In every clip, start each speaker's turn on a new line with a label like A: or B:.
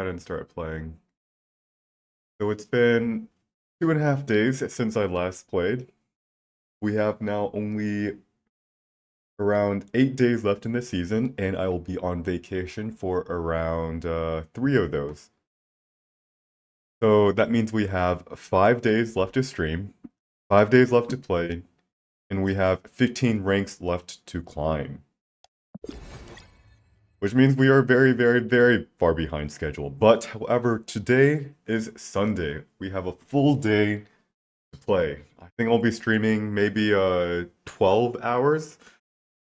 A: ahead and start playing. So it's been 2.5 days since I last played. We have now only around 8 days left in the season, and I will be on vacation for around 3 of those. So that means we have 5 days left to stream, 5 days left to play, and we have 15 ranks left to climb. Which means we are very, very, very far behind schedule. But, however, today is Sunday. We have a full day to play. I think I'll be streaming maybe 12 hours.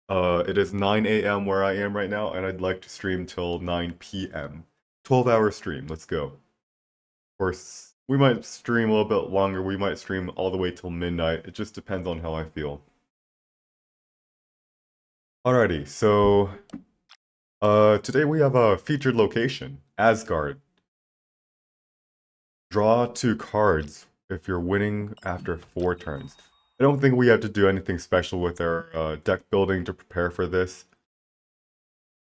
A: It is 9 a.m. where I am right now, and I'd like to stream till 9 p.m. 12-hour stream, let's go. Of course, we might stream a little bit longer, we might stream all the way till midnight. It just depends on how I feel. Alrighty, so today we have a featured location, Asgard. Draw 2 cards if you're winning after 4 turns. I don't think we have to do anything special with our deck building to prepare for this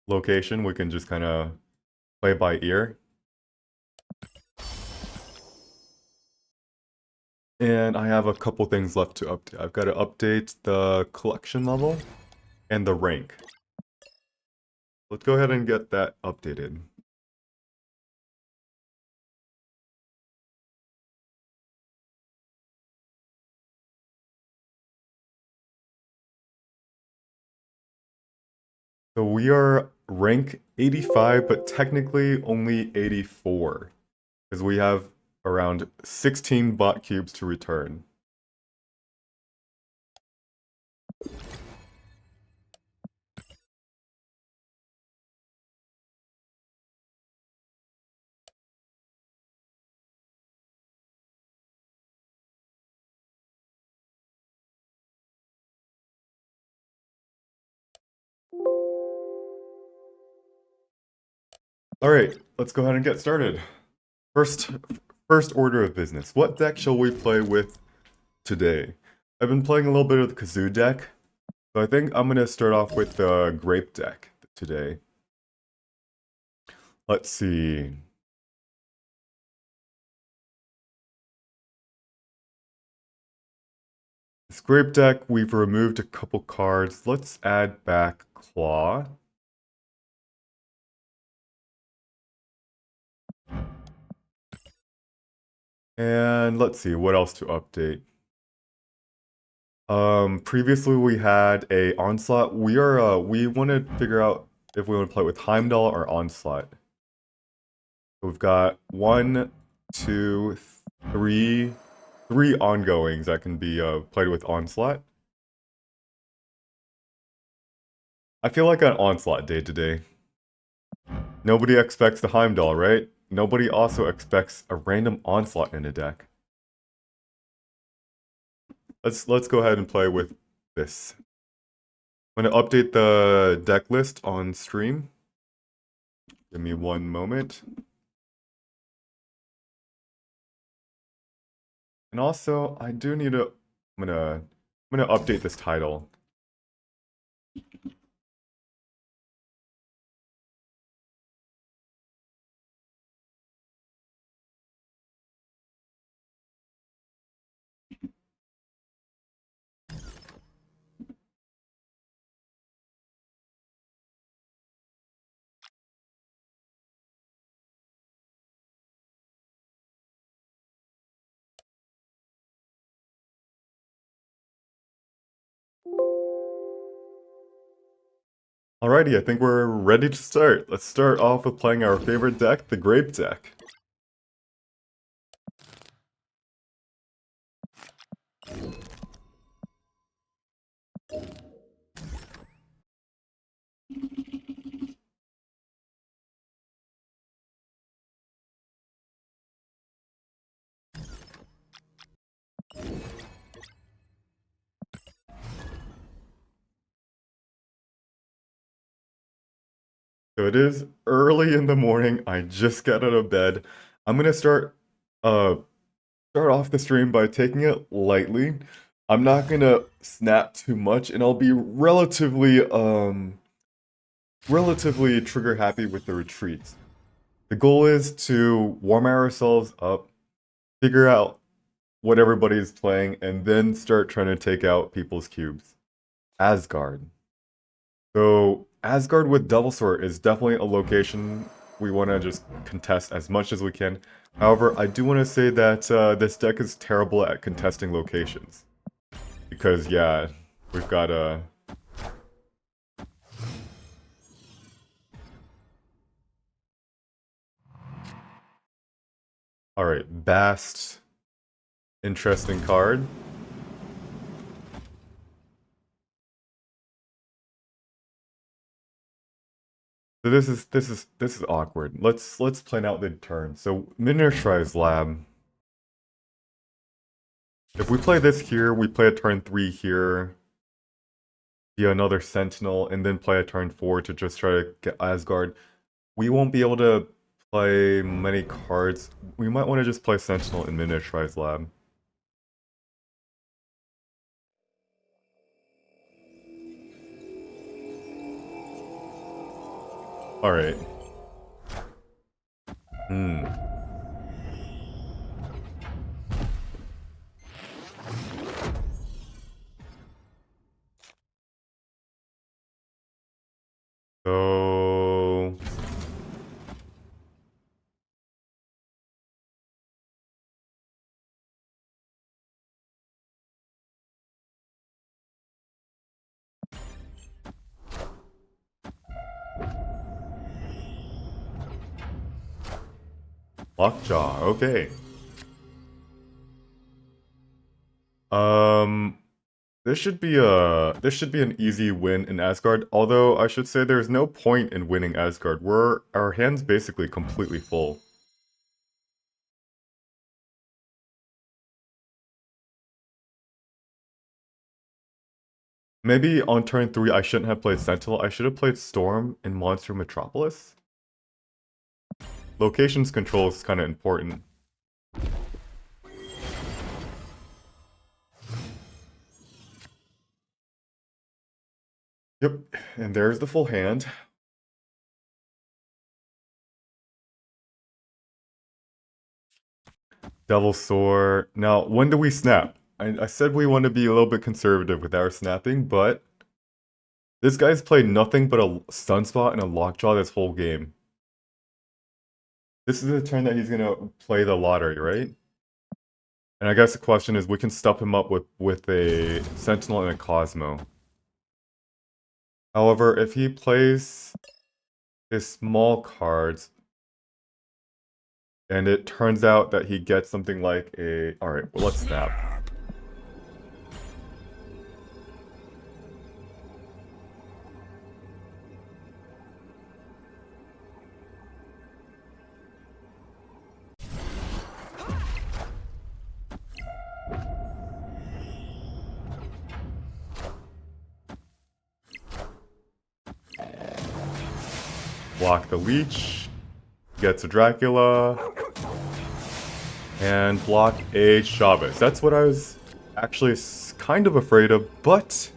A: location. We can just kind of play by ear. And I have a couple things left to update. I've got to update the collection level and the rank. Let's go ahead and get that updated. So we are rank 85, but technically only 84. Because we have around 16 bot cubes to return. Alright, let's go ahead and get started. First order of business. What deck shall we play with today? I've been playing a little bit of the Kazoo deck, so I think I'm going to start off with the Grape deck today. Let's see. This Grape deck, we've removed a couple cards. Let's add back Claw. And let's see, what else to update? Previously we had a Onslaught. We want to figure out if we want to play with Heimdall or Onslaught. We've got 1, 2, 3 ongoings that can be played with Onslaught. I feel like an Onslaught day today. Nobody expects the Heimdall, right? Nobody also expects a random Onslaught in a deck. Let's go ahead and play with this. I'm going to update the deck list on stream. Give me one moment. And also, I do need to. I'm gonna update this title. Alrighty, I think we're ready to start. Let's start off with playing our favorite deck, the Grape deck. So it is early in the morning. I just got out of bed. I'm gonna start off the stream by taking it lightly. I'm not gonna snap too much, and I'll be relatively trigger happy with the retreats. The goal is to warm ourselves up, figure out what everybody's playing, and then start trying to take out people's cubes. Asgard. So Asgard with Devil Sword is definitely a location we want to just contest as much as we can. However, I do want to say that this deck is terrible at contesting locations. Because, yeah, we've got a... Alright, Bast. Interesting card. So this is awkward. Let's plan out the turn. So Miniaturize Lab. If we play this here, we play a turn 3 here. Be another Sentinel, and then play a turn 4 to just try to get Asgard. We won't be able to play many cards. We might want to just play Sentinel in Miniaturize Lab. Alright. So... Lockjaw, okay. This should be an easy win in Asgard, although I should say there's no point in winning Asgard. Our hand's basically completely full. Maybe on turn 3 I shouldn't have played Sentinel, I should have played Storm in Monster Metropolis. Locations control is kind of important. Yep, and there's the full hand. Devil Sword. Now, when do we snap? I said we want to be a little bit conservative with our snapping, but this guy's played nothing but a Sunspot and a Lockjaw this whole game. This is the turn that he's gonna play the lottery, right? And I guess the question is, we can stuff him up with a Sentinel and a Cosmo. However, if he plays his small cards, and it turns out that he gets something like a... Alright, well, let's snap. Block the Leech, gets a Dracula, and block a Chavez. That's what I was actually kind of afraid of, but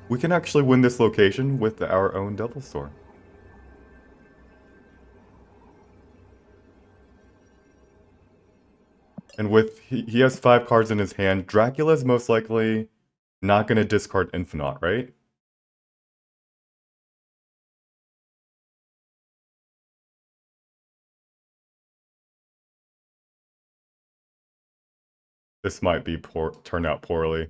A: we can actually win this location with our own Devil Sword. And with, he has 5 cards in his hand, Dracula's most likely not going to discard Infinite, right? This might be turn out poorly.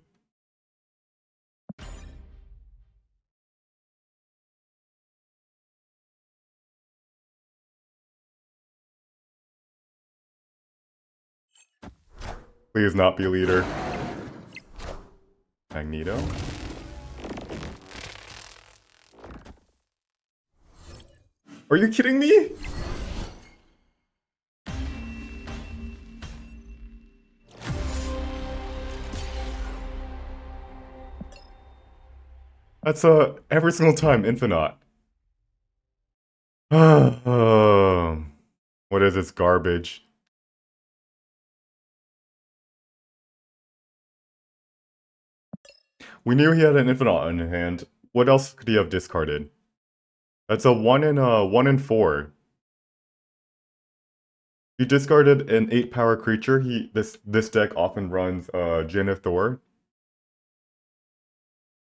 A: Please not be leader. Magneto. Are you kidding me? That's every single time Infinite. What is this garbage? We knew he had an Infinite in hand. What else could he have discarded? That's a 1 in 4. He discarded an 8-power creature. This deck often runs Jin of Thor.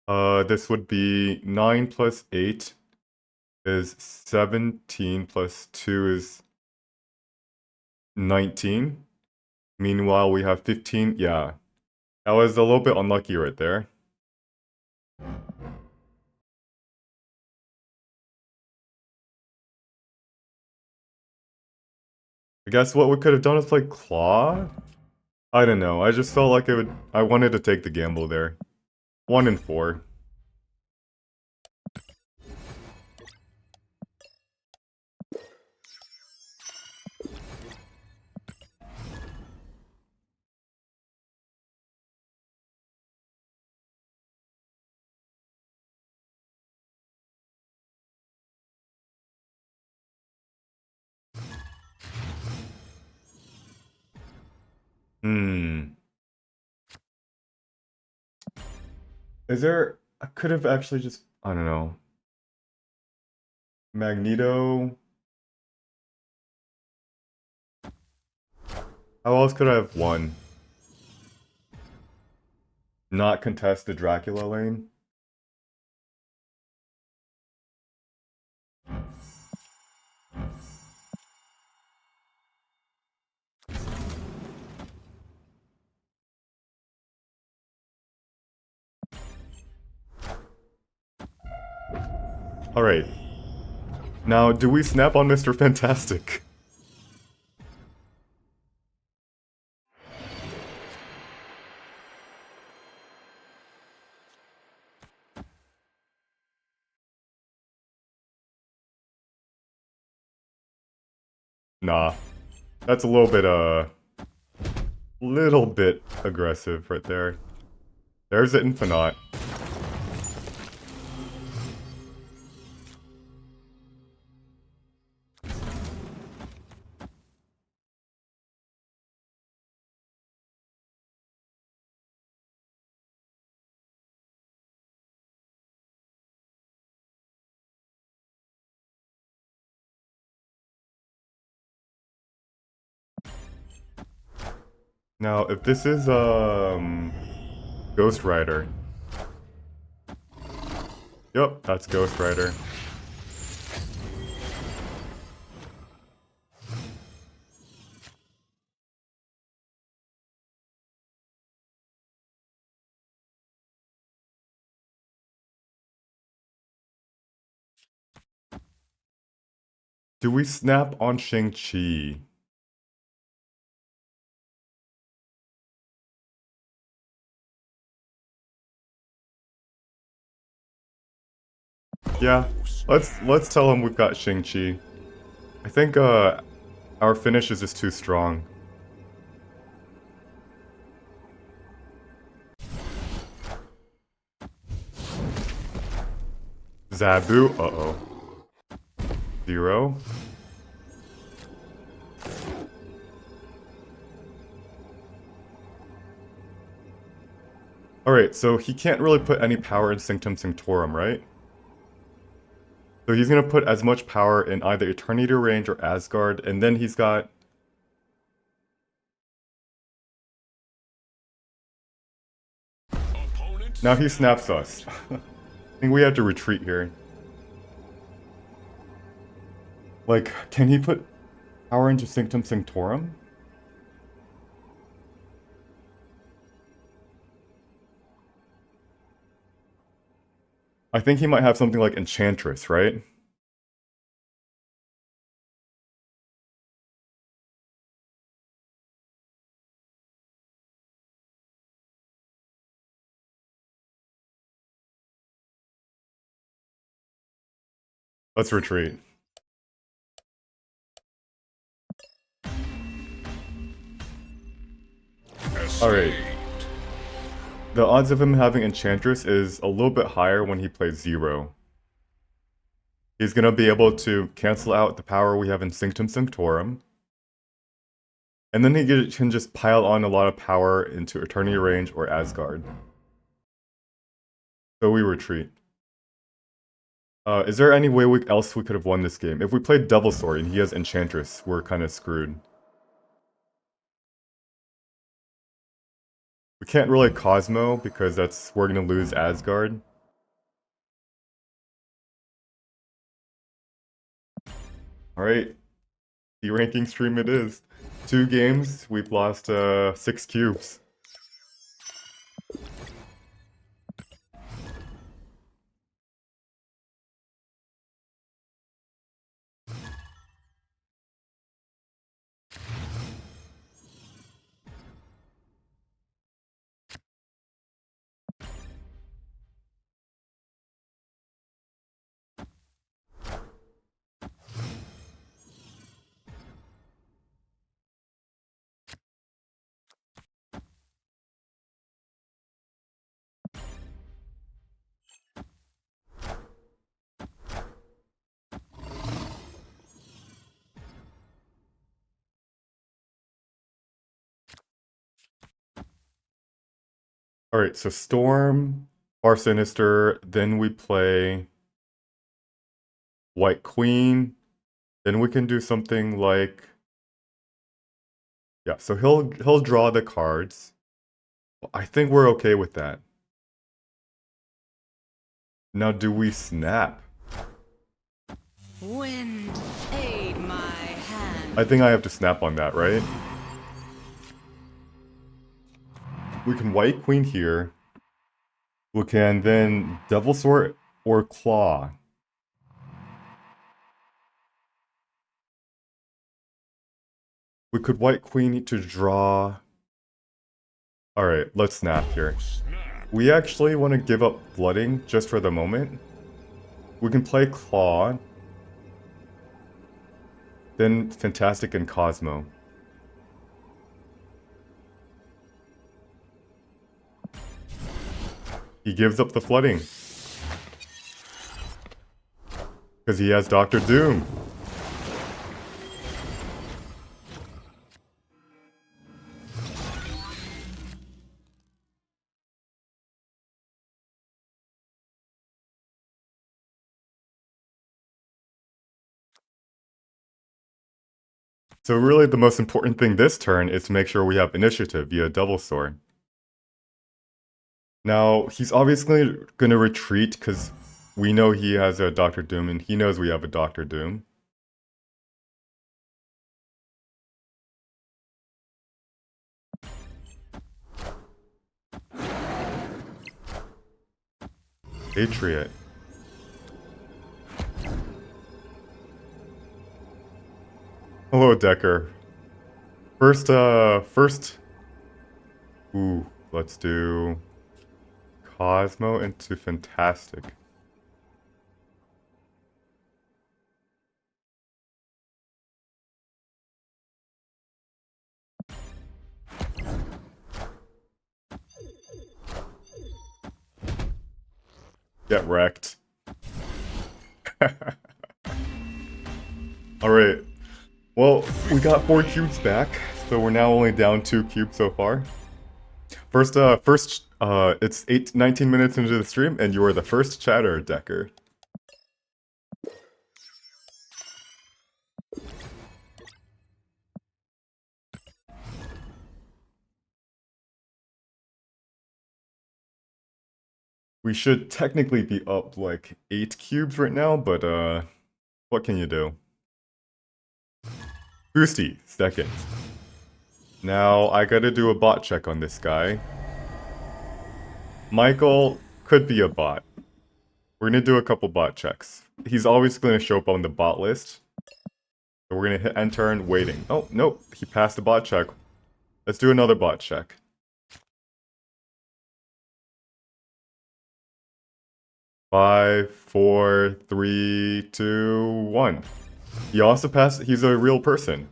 A: This would be 9 plus 8 is 17 plus 2 is 19. Meanwhile, we have 15. Yeah, that was a little bit unlucky right there. I guess what we could have done is play Claw? I don't know. I just felt like I wanted to take the gamble there. 1 and 4. Hmm. Is there... I could have actually just... I don't know. Magneto... How else could I have won? Not contest the Dracula lane? Alright. Now, do we snap on Mr. Fantastic? Nah. That's a little bit aggressive right there. There's the Infinite. Now, if this is, Ghost Rider. Yep, that's Ghost Rider. Do we snap on Shang-Chi? Yeah, let's tell him we've got Shang-Chi. I think our finish is just too strong. Zabu, uh-oh. 0. Alright, so he can't really put any power in Sanctum Sanctorum, right? So he's gonna put as much power in either Eternity Range or Asgard, and then he's got... Now he snaps us. I think we have to retreat here. Like, can he put power into Sanctum Sanctorum? I think he might have something like Enchantress, right? Let's retreat. Alright. The odds of him having Enchantress is a little bit higher when he plays 0. He's gonna be able to cancel out the power we have in Sanctum Sanctorum. And then he can just pile on a lot of power into Eternity Range or Asgard. So we retreat. Is there any way else we could have won this game? If we played Devil Sword and he has Enchantress, we're kind of screwed. We can't really Cosmo because we're gonna lose Asgard. Alright, D-ranking stream it is. 2 games, we've lost 6 cubes. Alright, so Storm, Far Sinister, then we play White Queen, then we can do something like... Yeah, so he'll draw the cards. I think we're okay with that. Now do we snap?
B: Wind, aid my hand.
A: I think I have to snap on that, right? We can White Queen here. We can then Devil Sword or Claw. We could White Queen to draw... Alright, let's snap here. We actually want to give up Flooding just for the moment. We can play Claw. Then Fantastic and Cosmo. He gives up the Flooding. Because he has Doctor Doom. So really the most important thing this turn is to make sure we have initiative via Devil Sword. Now, he's obviously going to retreat because we know he has a Doctor Doom and he knows we have a Doctor Doom. Patriot. Hello, Decker. First, ooh, let's do Cosmo into Fantastic. Get wrecked. Alright. Well, we got 4 cubes back, so we're now only down 2 cubes so far. First, it's 19 minutes into the stream, and you are the first chatter, Decker. We should technically be up like 8 cubes right now, but what can you do? Boosty, second. Now, I gotta do a bot check on this guy. Michael could be a bot. We're gonna do a couple bot checks. He's always gonna show up on the bot list. So we're gonna hit enter and waiting. Oh, nope, he passed the bot check. Let's do another bot check. Five, four, three, two, one. He also passed, he's a real person.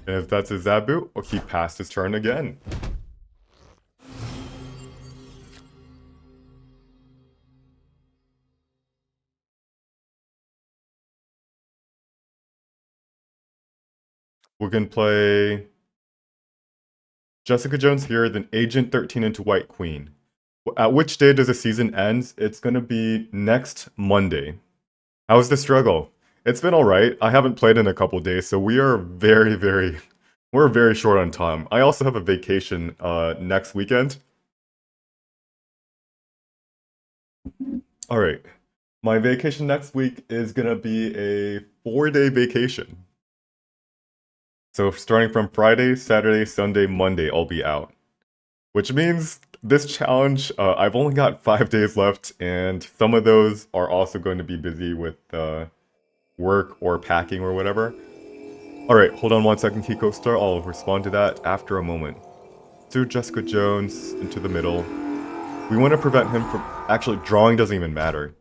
A: And if that's a Zabu, oh, he passed his turn again. We can play Jessica Jones here, then Agent 13 into White Queen. At which day does the season end? It's going to be next Monday. How's the struggle? It's been alright. I haven't played in a couple days, so we are we're very short on time. I also have a vacation next weekend. Alright. My vacation next week is gonna be a 4-day vacation. So starting from Friday, Saturday, Sunday, Monday, I'll be out. Which means this challenge, I've only got 5 days left, and some of those are also going to be busy with work or packing or whatever. Alright, hold on one second, Kiko Star. I'll respond to that after a moment. To Jessica Jones, into the middle. We want to prevent him from... Actually, drawing doesn't even matter.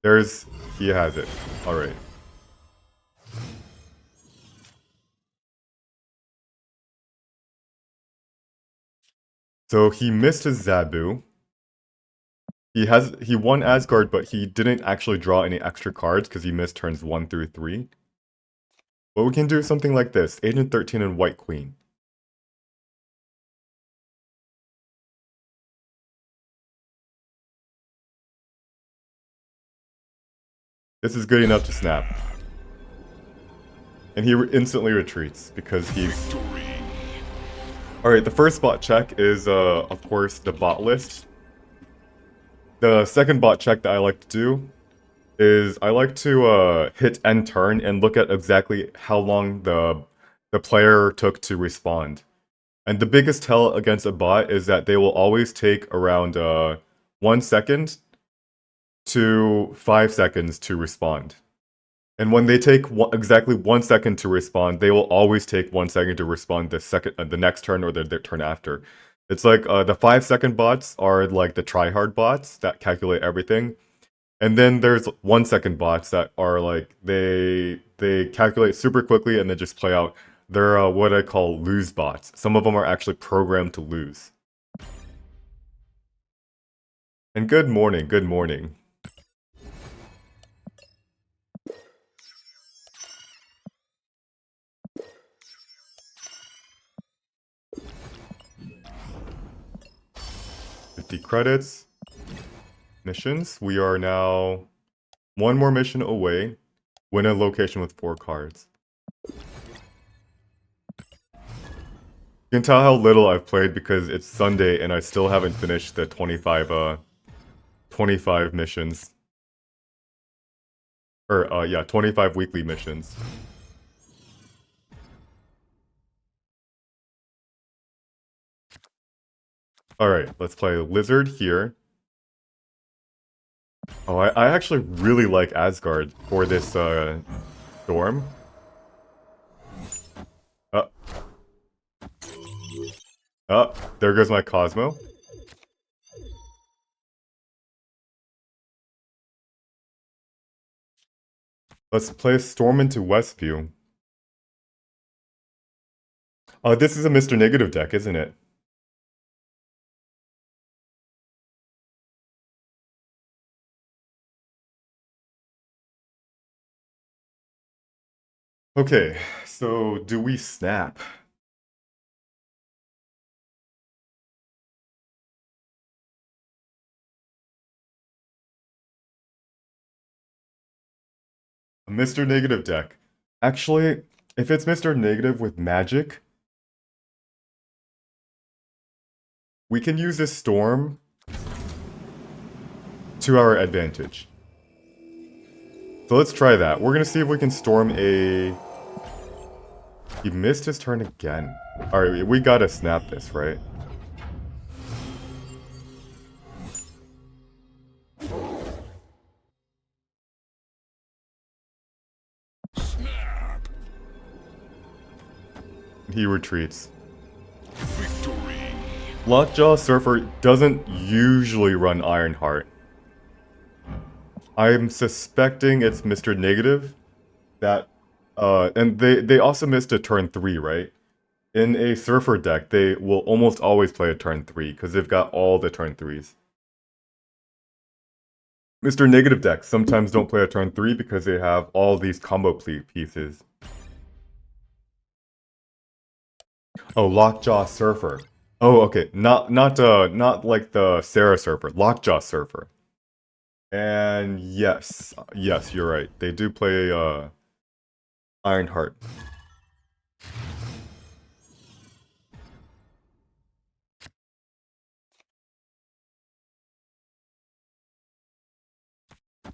A: He has it. Alright. So he missed his Zabu. He won Asgard, but he didn't actually draw any extra cards because he missed turns 1 through 3. But we can do something like this. Agent 13 and White Queen. This is good enough to snap. And he instantly retreats because he's... Alright, the first bot check is, of course, the bot list. The second bot check that I like to do is I like to hit end turn and look at exactly how long the player took to respond. And the biggest tell against a bot is that they will always take around 1 second to 5 seconds to respond. And when they take exactly 1 second to respond, they will always take 1 second to respond the next turn or the turn after. It's like the 5-second bots are like the tryhard bots that calculate everything. And then there's 1-second bots that are like, they calculate super quickly and then just play out. They're what I call lose bots. Some of them are actually programmed to lose. And good morning, good morning. Credits, missions. We are now 1 more mission away. Win a location with 4 cards. You can tell how little I've played because it's Sunday and I still haven't finished the 25 missions. Or, yeah, 25 weekly missions. Alright, let's play Lizard here. Oh, I actually really like Asgard for this, Storm. There goes my Cosmo. Let's play Storm into Westview. This is a Mr. Negative deck, isn't it? Okay, so do we snap? A Mr. Negative deck. Actually, if it's Mr. Negative with magic, we can use this Storm to our advantage. So let's try that. We're gonna see if we can storm a... He missed his turn again. Alright, we gotta snap this, right? Snap. He retreats. Victory. Lockjaw Surfer doesn't usually run Ironheart. I'm suspecting it's Mr. Negative. That, and they also missed a turn 3, right? In a Surfer deck, they will almost always play a turn 3, because they've got all the turn 3s. Mr. Negative decks sometimes don't play a turn 3 because they have all these combo pieces. Oh, Lockjaw Surfer. Oh, okay. Not like the Sarah Surfer. Lockjaw Surfer. And yes, you're right. They do play Ironheart.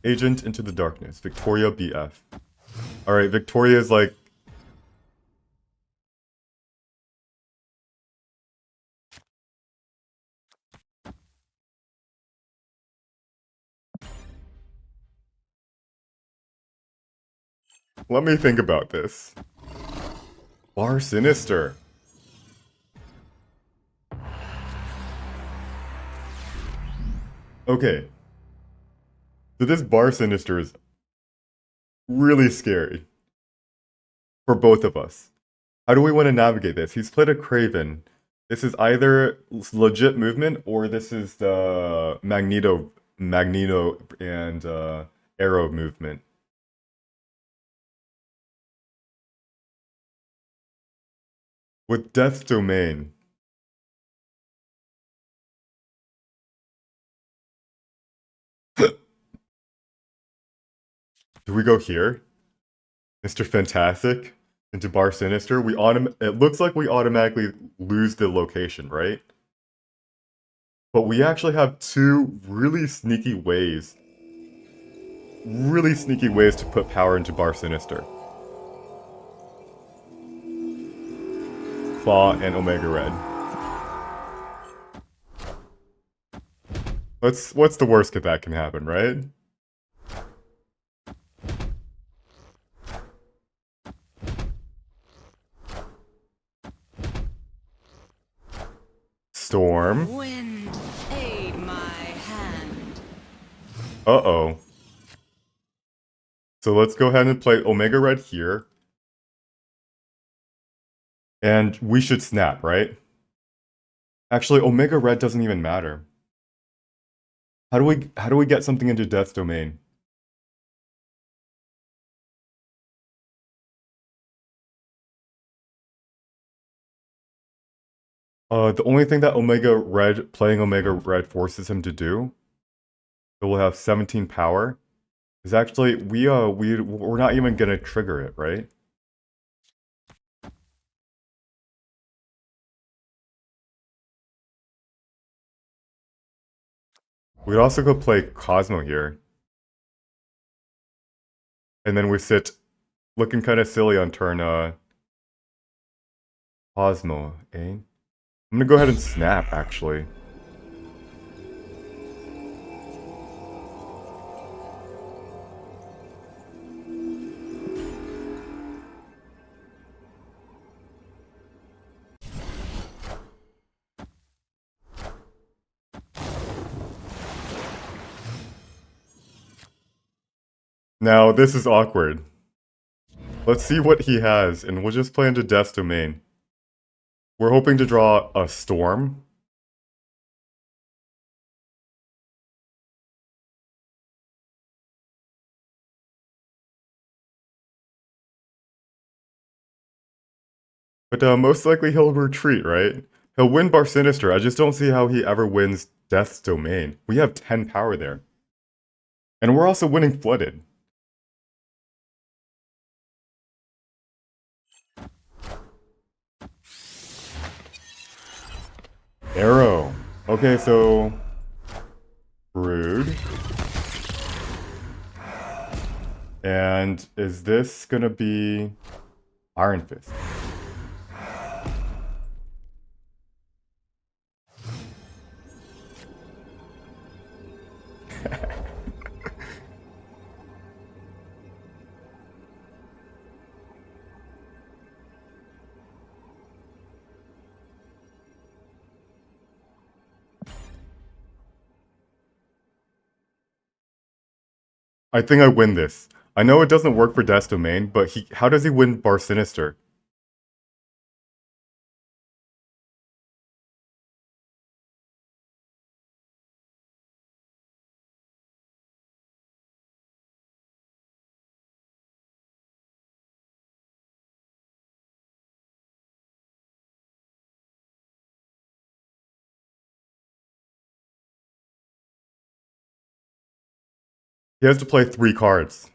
A: Agent into the darkness. Victoria BF. Alright, Victoria is like... Let me think about this. Bar Sinister. Okay. So this Bar Sinister is really scary. For both of us. How do we want to navigate this? He's played a Craven. This is either legit movement or this is the Magneto and Arrow movement. With Death's Domain. Do we go here? Mr. Fantastic into Bar Sinister? It looks like we automatically lose the location, right? But we actually have two really sneaky ways to put power into Bar Sinister. Claw and Omega Red. What's the worst that can happen, right? Storm.
B: Wind, aid my hand.
A: Uh-oh. So let's go ahead and play Omega Red here. And we should snap, right? Actually, Omega Red doesn't even matter. How do we get something into Death's Domain? The only thing that playing Omega Red forces him to do, it will have 17 power, is actually we're not even gonna trigger it, right? We could also go play Cosmo here. And then we sit looking kind of silly on turn Cosmo, eh? I'm gonna go ahead and snap, actually. Now, this is awkward. Let's see what he has, and we'll just play into Death's Domain. We're hoping to draw a Storm. But most likely he'll retreat, right? He'll win Bar Sinister. I just don't see how he ever wins Death's Domain. We have 10 power there. And we're also winning Flooded. Arrow. Okay, so... Rude. And is this gonna be... Iron Fist? I think I win this. I know it doesn't work for Death's Domain, but how does he win Bar Sinister? He has to play 3 cards.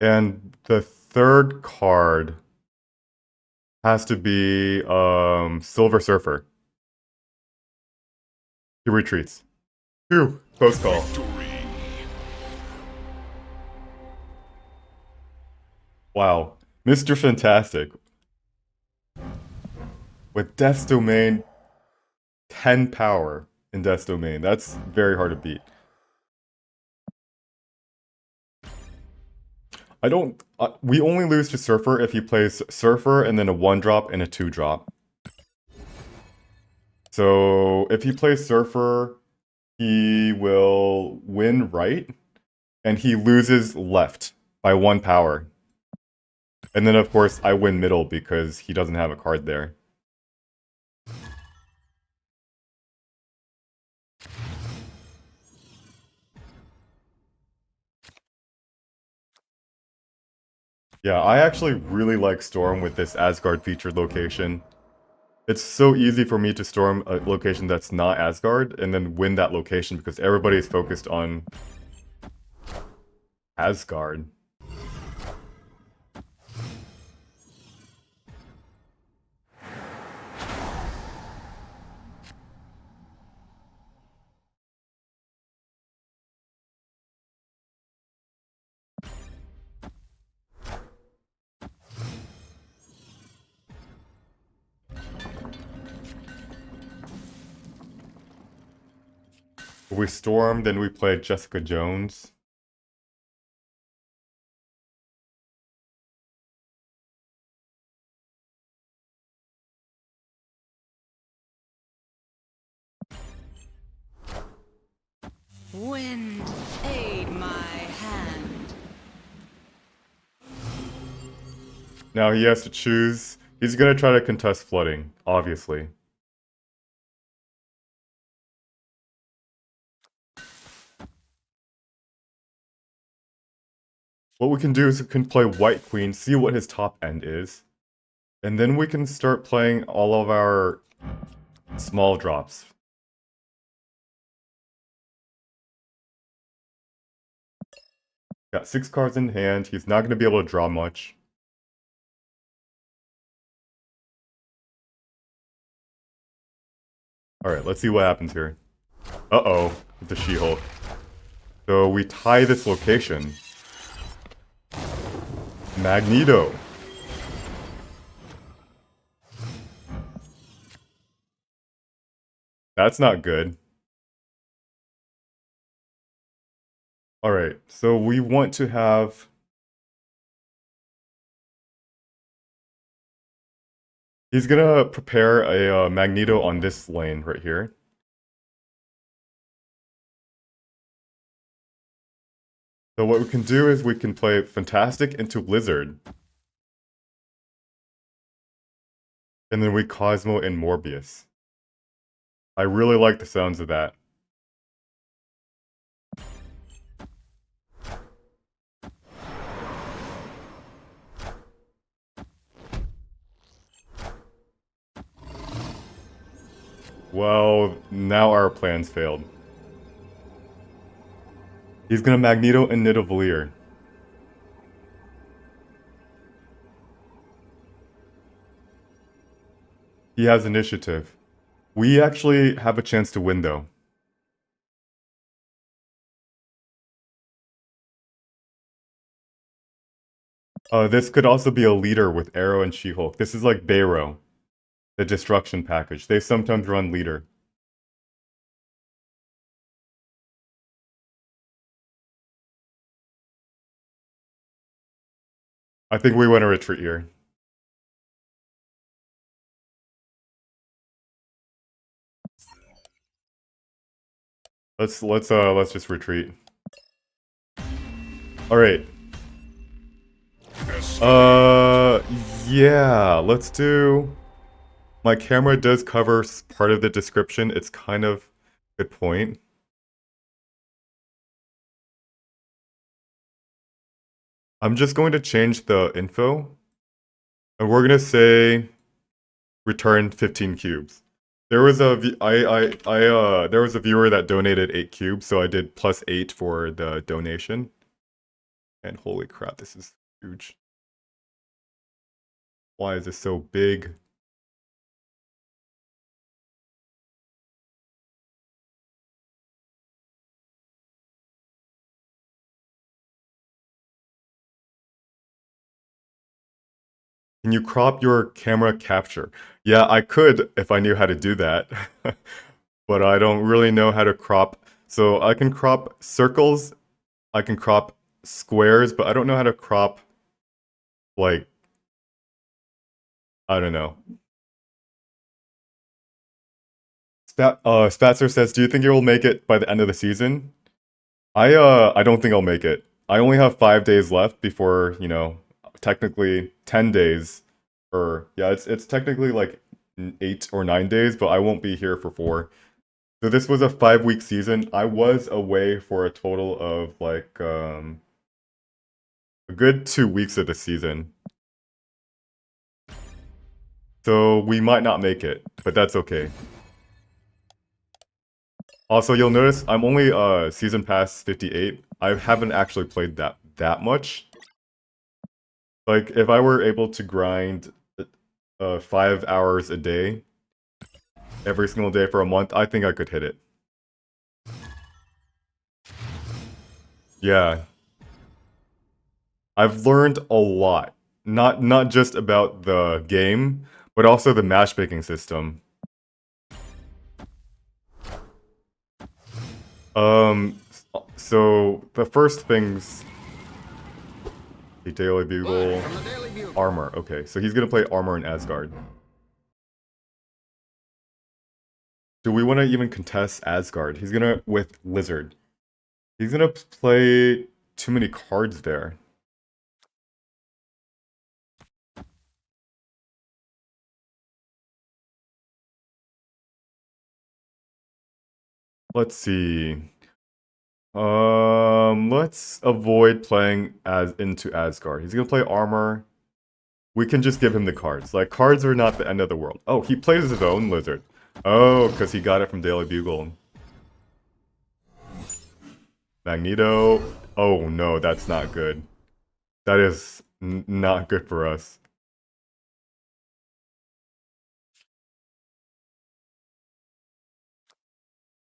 A: And the third card has to be Silver Surfer. He retreats. Phew, close call. Wow. Mr. Fantastic. With Death's Domain, 10 power in Death's Domain. That's very hard to beat. I don't... we only lose to Surfer if he plays Surfer and then a 1-drop and a 2-drop. So if he plays Surfer, he will win right, and he loses left by 1 power. And then, of course, I win middle because he doesn't have a card there. Yeah, I actually really like Storm with this Asgard featured location. It's so easy for me to storm a location that's not Asgard and then win that location because everybody is focused on Asgard. We stormed, then we played Jessica Jones.
B: Wind, aid my hand.
A: Now he has to choose. He's gonna try to contest flooding, obviously. What we can do is we can play White Queen, see what his top end is. And then we can start playing all of our small drops. Got 6 cards in hand, he's not gonna be able to draw much. Alright, let's see what happens here. Uh-oh, the She-Hulk. So we tie this location. Magneto. That's not good. Alright, so we want to have... He's gonna prepare a Magneto on this lane right here. So what we can do is we can play Fantastic into Lizard. And then we Cosmo and Morbius. I really like the sounds of that. Well, now our plans failed. He's gonna Magneto and Nidavellir. He has initiative. We actually have a chance to win, though. This could also be a leader with Arrow and She-Hulk. This is like Bayro, the destruction package. They sometimes run leader. I think we want to retreat here. Let's just retreat. All right. Yeah, let's do... My camera does cover part of the description. It's kind of a good point. I'm just going to change the info. And we're going to say return 15 cubes. There was a there was a viewer that donated 8 cubes, so I did +8 for the donation. And holy crap, this is huge. Why is this so big? Can you crop your camera capture? Yeah, I could if I knew how to do that. But I don't really know how to crop. So I can crop circles, I can crop squares, but I don't know how to crop, like, I don't know. Spatzer says, "Do you think you will make it by the end of the season?" I don't think I'll make it. I only have 5 days left before, technically 10 days, or yeah, it's technically like 8 or 9 days, but I won't be here for 4. So this was a 5-week season. I was away for a total of like a good 2 weeks of the season. So we might not make it, but that's okay. Also, you'll notice I'm only season pass 58. I haven't actually played that much. Like if I were able to grind 5 hours a day every single day for a month, I think I could hit it. Yeah. I've learned a lot. Not just about the game, but also the matchmaking system. Um, so the first things, the Daily Bugle, armor. Okay, so he's gonna play armor in Asgard. Do we want to even contest Asgard? He's gonna with Lizard. He's gonna play too many cards there. Let's see. Let's avoid playing as into Asgard. He's gonna play armor. We can just give him the cards. Like, cards are not the end of the world. Oh, he plays his own Lizard. Oh, because he got it from Daily Bugle. Magneto. Oh no, that's not good. That is not good for us.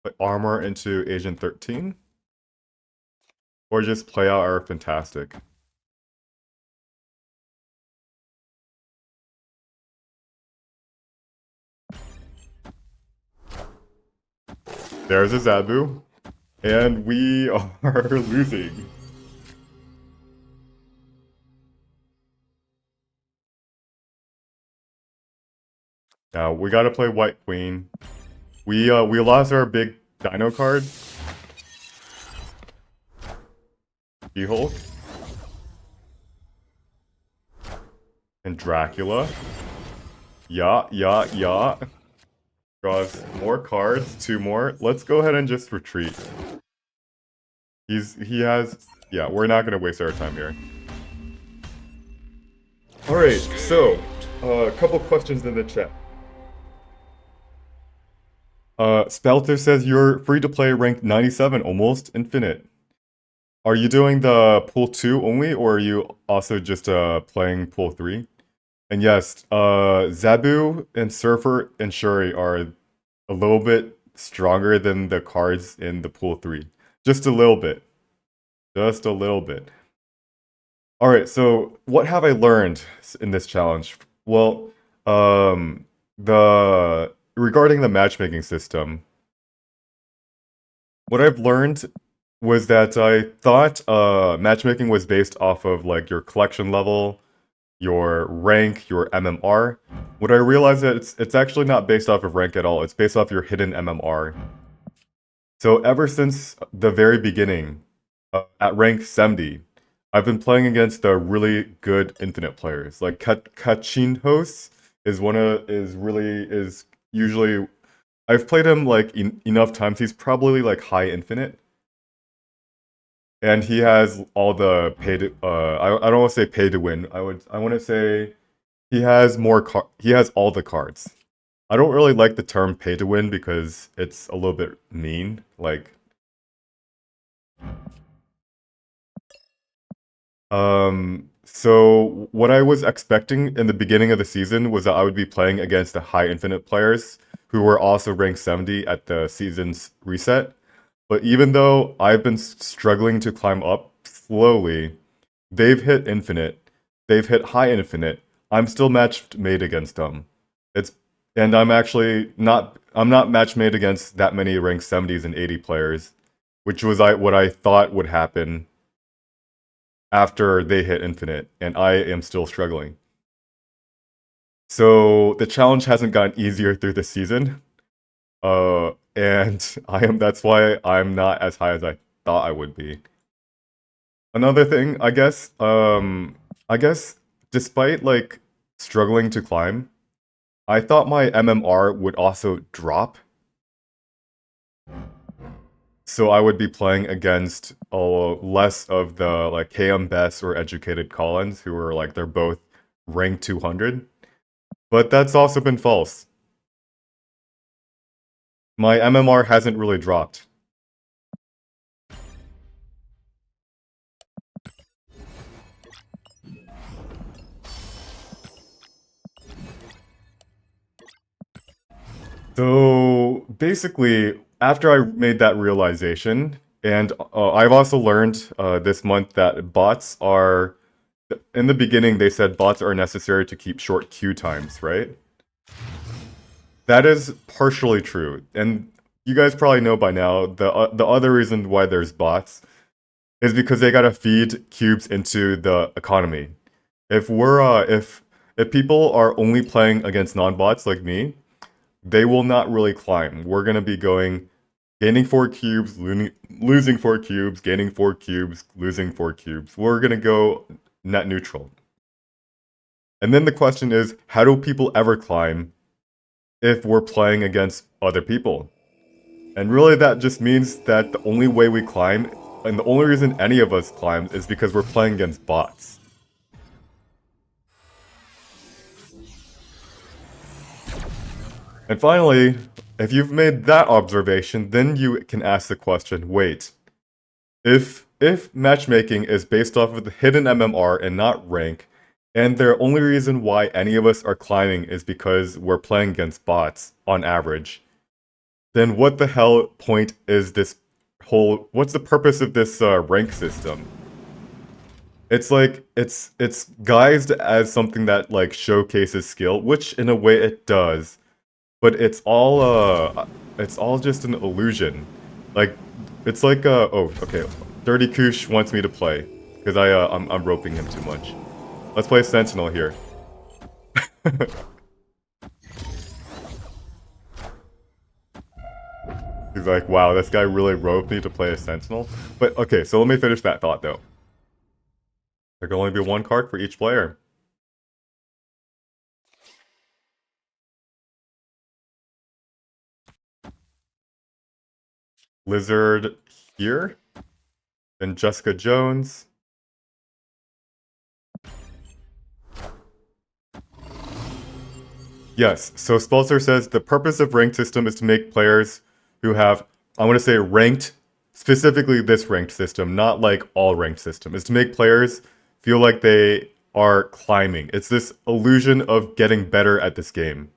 A: Put armor into Agent 13? Or just play out our Fantastic. There's a Zabu. And we are losing. Now, we gotta play White Queen. We lost our big Dino card. She-Hulk. And Dracula. Yeah. Draws more cards, 2 more. Let's go ahead and just retreat. Yeah, we're not gonna waste our time here. Alright, so, a couple questions in the chat. Spelter says you're free to play rank 97, almost infinite. Are you doing the pool 2 only, or are you also just playing pool 3? And yes, Zabu and Surfer and Shuri are a little bit stronger than the cards in the pool 3. Just a little bit. Just a little bit. Alright, so what have I learned in this challenge? Well, regarding the matchmaking system, what I've learned was that I thought matchmaking was based off of like your collection level, your rank, your MMR. What I realized that it's actually not based off of rank at all. It's based off your hidden MMR. So ever since the very beginning, at rank 70, I've been playing against the really good infinite players. Like Kachinhos is usually I've played him like enough times. He's probably like high infinite. And he has all the pay to I don't want to say pay to win. I want to say he has all the cards. I don't really like the term pay to win because it's a little bit mean. Like, so what I was expecting in the beginning of the season was that I would be playing against the high infinite players who were also ranked 70 at the season's reset. But even though I've been struggling to climb up slowly, they've hit infinite, they've hit high infinite. I'm still matched made against them. It's and I'm not match made against that many ranked 70s and 80 players, which was what I thought would happen after they hit infinite, and I am still struggling. So the challenge hasn't gotten easier through the season. And that's why I'm not as high as I thought I would be. Another thing, I guess despite like struggling to climb, I thought my MMR would also drop. So I would be playing against less of the like KM Best or Educated Collins who are like they're both ranked 200. But that's also been false. My MMR hasn't really dropped. So basically, after I made that realization, and I've also learned this month that bots are, in the beginning, they said bots are necessary to keep short queue times, right? That is partially true. And you guys probably know by now, the other reason why there's bots is because they gotta feed cubes into the economy. If people are only playing against non-bots like me, they will not really climb. We're gonna be going gaining 4 cubes, losing 4 cubes, gaining 4 cubes, losing 4 cubes. We're gonna go net neutral. And then the question is, how do people ever climb if we're playing against other people? And really that just means that the only way we climb, and the only reason any of us climb, is because we're playing against bots. And finally, if you've made that observation, then you can ask the question, wait, if matchmaking is based off of the hidden MMR and not rank, and the only reason why any of us are climbing is because we're playing against bots on average, then what the hell point is this what's the purpose of this rank system? It's like it's guised as something that like showcases skill, which in a way it does, but it's all just an illusion. Like it's like oh okay, Dirty Koosh wants me to play because I'm roping him too much. Let's play Sentinel here. He's like, wow, this guy really roped me to play a Sentinel. But okay, so let me finish that thought though. There can only be one card for each player. Lizard here. Then Jessica Jones. Yes, so Spulzer says the purpose of ranked system is to make players who have, I want to say ranked, specifically this ranked system, not like all ranked system, is to make players feel like they are climbing. It's this illusion of getting better at this game.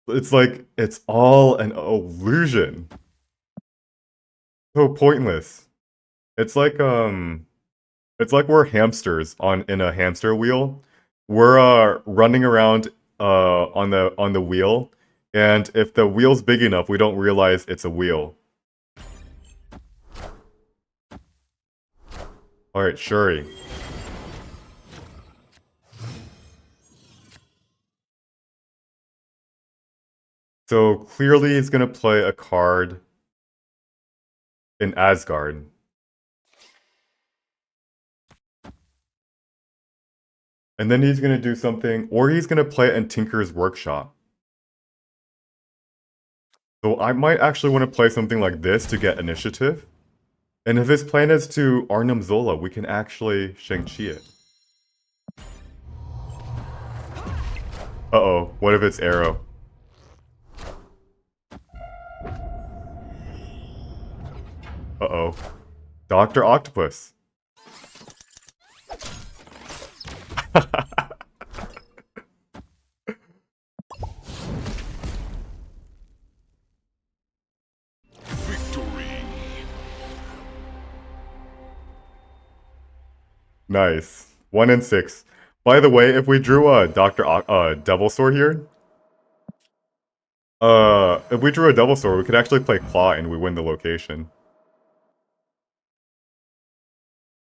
A: It's like, it's all an illusion. So pointless. It's like, it's like we're hamsters in a hamster wheel. We're running around on the wheel, and if the wheel's big enough, we don't realize it's a wheel. All right, Shuri. So clearly he's gonna play a card in Asgard. And then he's gonna do something, or he's gonna play it in Tinker's Workshop. So I might actually want to play something like this to get initiative. And if his plan is to Arnhem Zola, we can actually Shang-Chi it. Uh-oh, what if it's Arrow? Uh-oh. Dr. Octopus.
C: Victory.
A: Nice. 1 and 6. By the way, if we drew a Devil Sword here, if we drew a Devil Sword, we could actually play Claw and we win the location.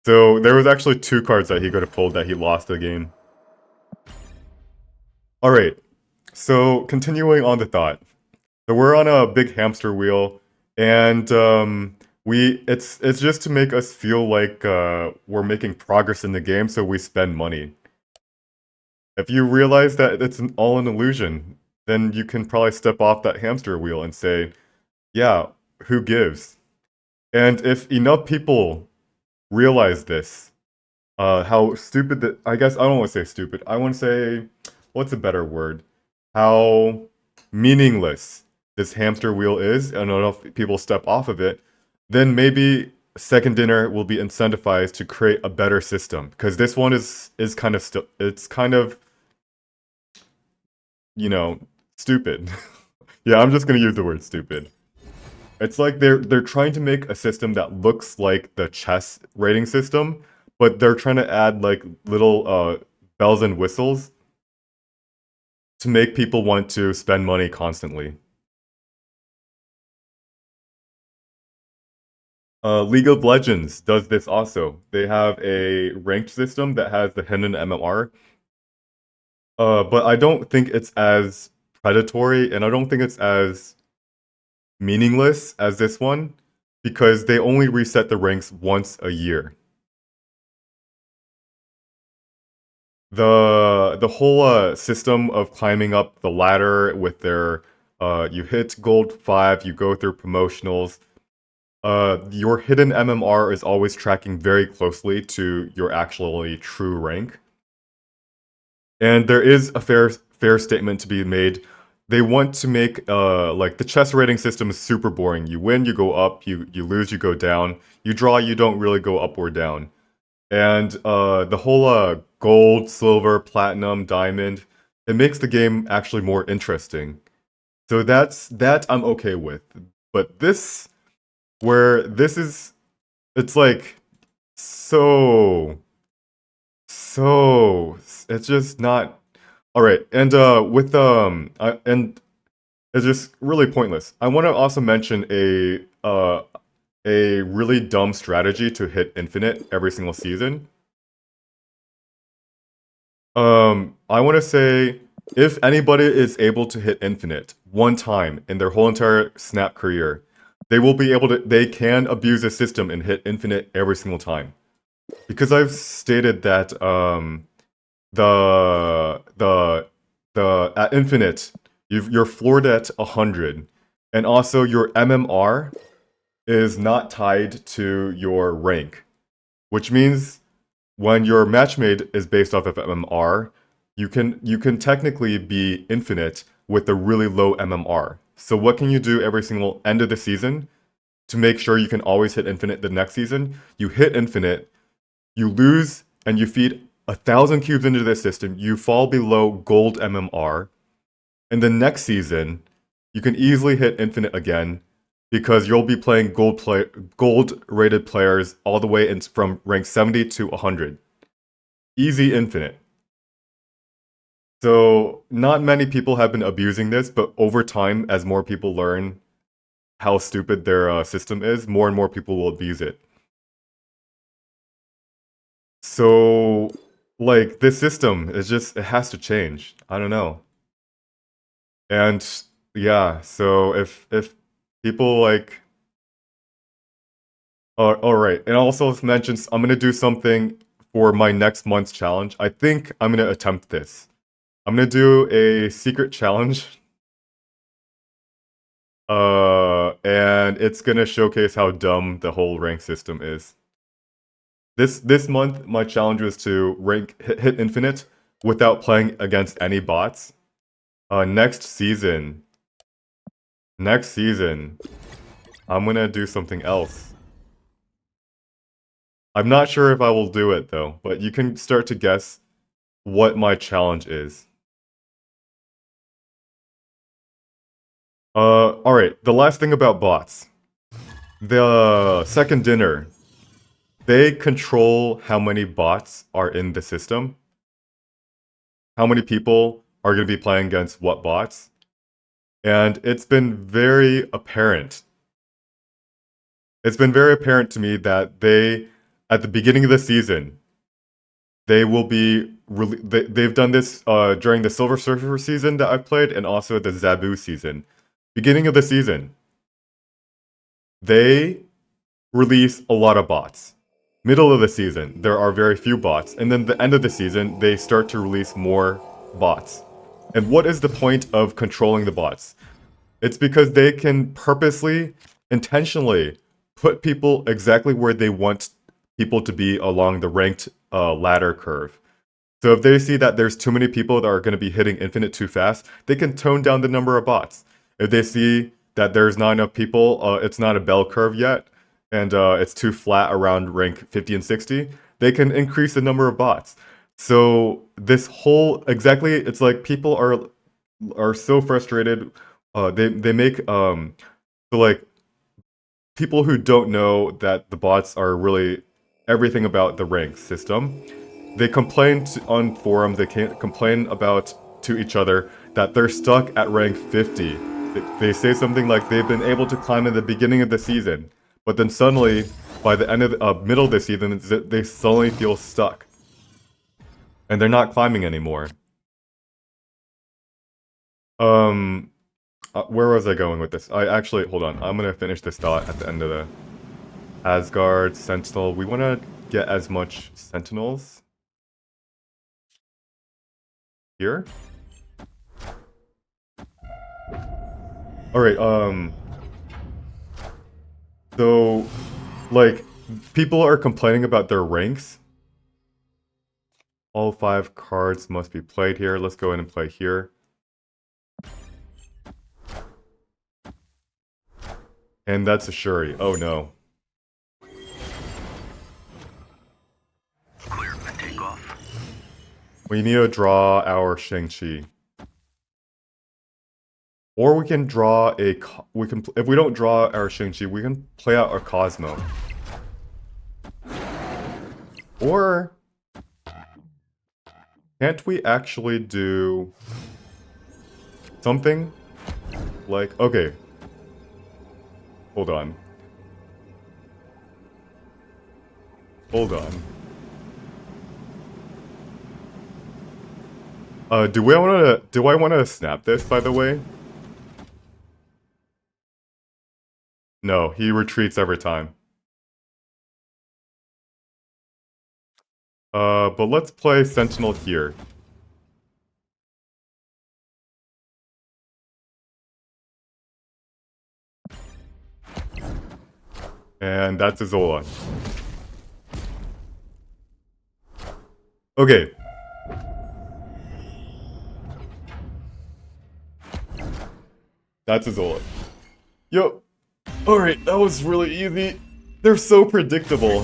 A: So there was actually 2 cards that he could have pulled that he lost the game. Alright, so continuing on the thought. So we're on a big hamster wheel, and it's just to make us feel like we're making progress in the game, so we spend money. If you realize that it's all an illusion, then you can probably step off that hamster wheel and say, yeah, who gives? And if enough people realize this, how stupid that, I guess I don't want to say stupid, I want to say, what's a better word? How meaningless this hamster wheel is, and enough people step off of it, then maybe Second Dinner will be incentivized to create a better system. Because this one is kind of still, it's kind of, you know, stupid. Yeah, I'm just gonna use the word stupid. It's like they're trying to make a system that looks like the chess rating system, but they're trying to add like little bells and whistles to make people want to spend money constantly. League of Legends does this also. They have a ranked system that has the hidden MMR. But I don't think it's as predatory, and I don't think it's as meaningless as this one, because they only reset the ranks once a year. The whole system of climbing up the ladder with their you hit gold 5, you go through promotionals. Your hidden MMR is always tracking very closely to your actually true rank. And there is a fair statement to be made. They want to make like the chess rating system is super boring. You win, you go up, you lose, you go down. You draw, you don't really go up or down. And the whole gold, silver, platinum, diamond, it makes the game actually more interesting. So that I'm okay with. But this, where this is, it's like so it's just not all right. And and it's just really pointless. I want to also mention a really dumb strategy to hit infinite every single season. I want to say if anybody is able to hit infinite one time in their whole entire Snap career, they will be able to, they can abuse the system and hit infinite every single time. Because I've stated that the at infinite, you're floored at 100, and also your MMR is not tied to your rank, which means when your match made is based off of MMR, you can technically be infinite with a really low MMR. So what can you do every single end of the season to make sure you can always hit infinite the next season? You hit infinite, you lose, and you feed 1,000 cubes into this system, you fall below gold MMR, and the next season, you can easily hit infinite again, because you'll be playing gold rated players all the way from rank 70 to 100. Easy infinite. So not many people have been abusing this, but over time, as more people learn how stupid their system is, more and more people will abuse it. So, like, this system is just, it has to change. I don't know. And yeah, so if people like, all right, and also mentions I'm gonna do something for my next month's challenge. I think I'm gonna attempt this. I'm gonna do a secret challenge. And it's gonna showcase how dumb the whole rank system is. This month, my challenge was to hit infinite without playing against any bots. Next season. Next season, I'm gonna do something else. I'm not sure if I will do it though, but you can start to guess what my challenge is. Alright, the last thing about bots. The second dinner, they control how many bots are in the system. How many people are going to be playing against what bots. And it's been very apparent. It's been very apparent to me that they, at the beginning of the season, they will be they've done this during the Silver Surfer season that I've played and also the Zabu season. Beginning of the season, they release a lot of bots. Middle of the season, there are very few bots, and then the end of the season, they start to release more bots. And what is the point of controlling the bots? It's because they can purposely, intentionally put people exactly where they want people to be along the ranked ladder curve. So if they see that there's too many people that are going to be hitting infinite too fast, they can tone down the number of bots. If they see that there's not enough people, it's not a bell curve yet, and it's too flat around rank 50 and 60, they can increase the number of bots. So this whole, exactly, it's like people are so frustrated. They make so like people who don't know that the bots are really everything about the rank system. They complain on forums. They can't complain about to each other that they're stuck at rank 50. They say something like they've been able to climb in the beginning of the season, but then suddenly, by the end of the middle of the season, they suddenly feel stuck, and they're not climbing anymore. Where was I going with this? I actually, hold on. I'm gonna finish this thought at the end of the Asgard Sentinel. We want to get as much Sentinels here. All right. So, like, people are complaining about their ranks. All 5 cards must be played here. Let's go in and play here. And that's a Shuri. Oh no.
C: Clear for takeoff.
A: We need to draw our Shang-Chi. Or we can draw a... if we don't draw our Shang-Chi, we can play out our Cosmo. Or... can't we actually do... something? Like, okay. Hold on. Hold on. Do I want to snap this, by the way? No, he retreats every time. But let's play Sentinel here. And that's Azola. Okay. That's Azola. Yo. Alright, that was really easy. They're so predictable.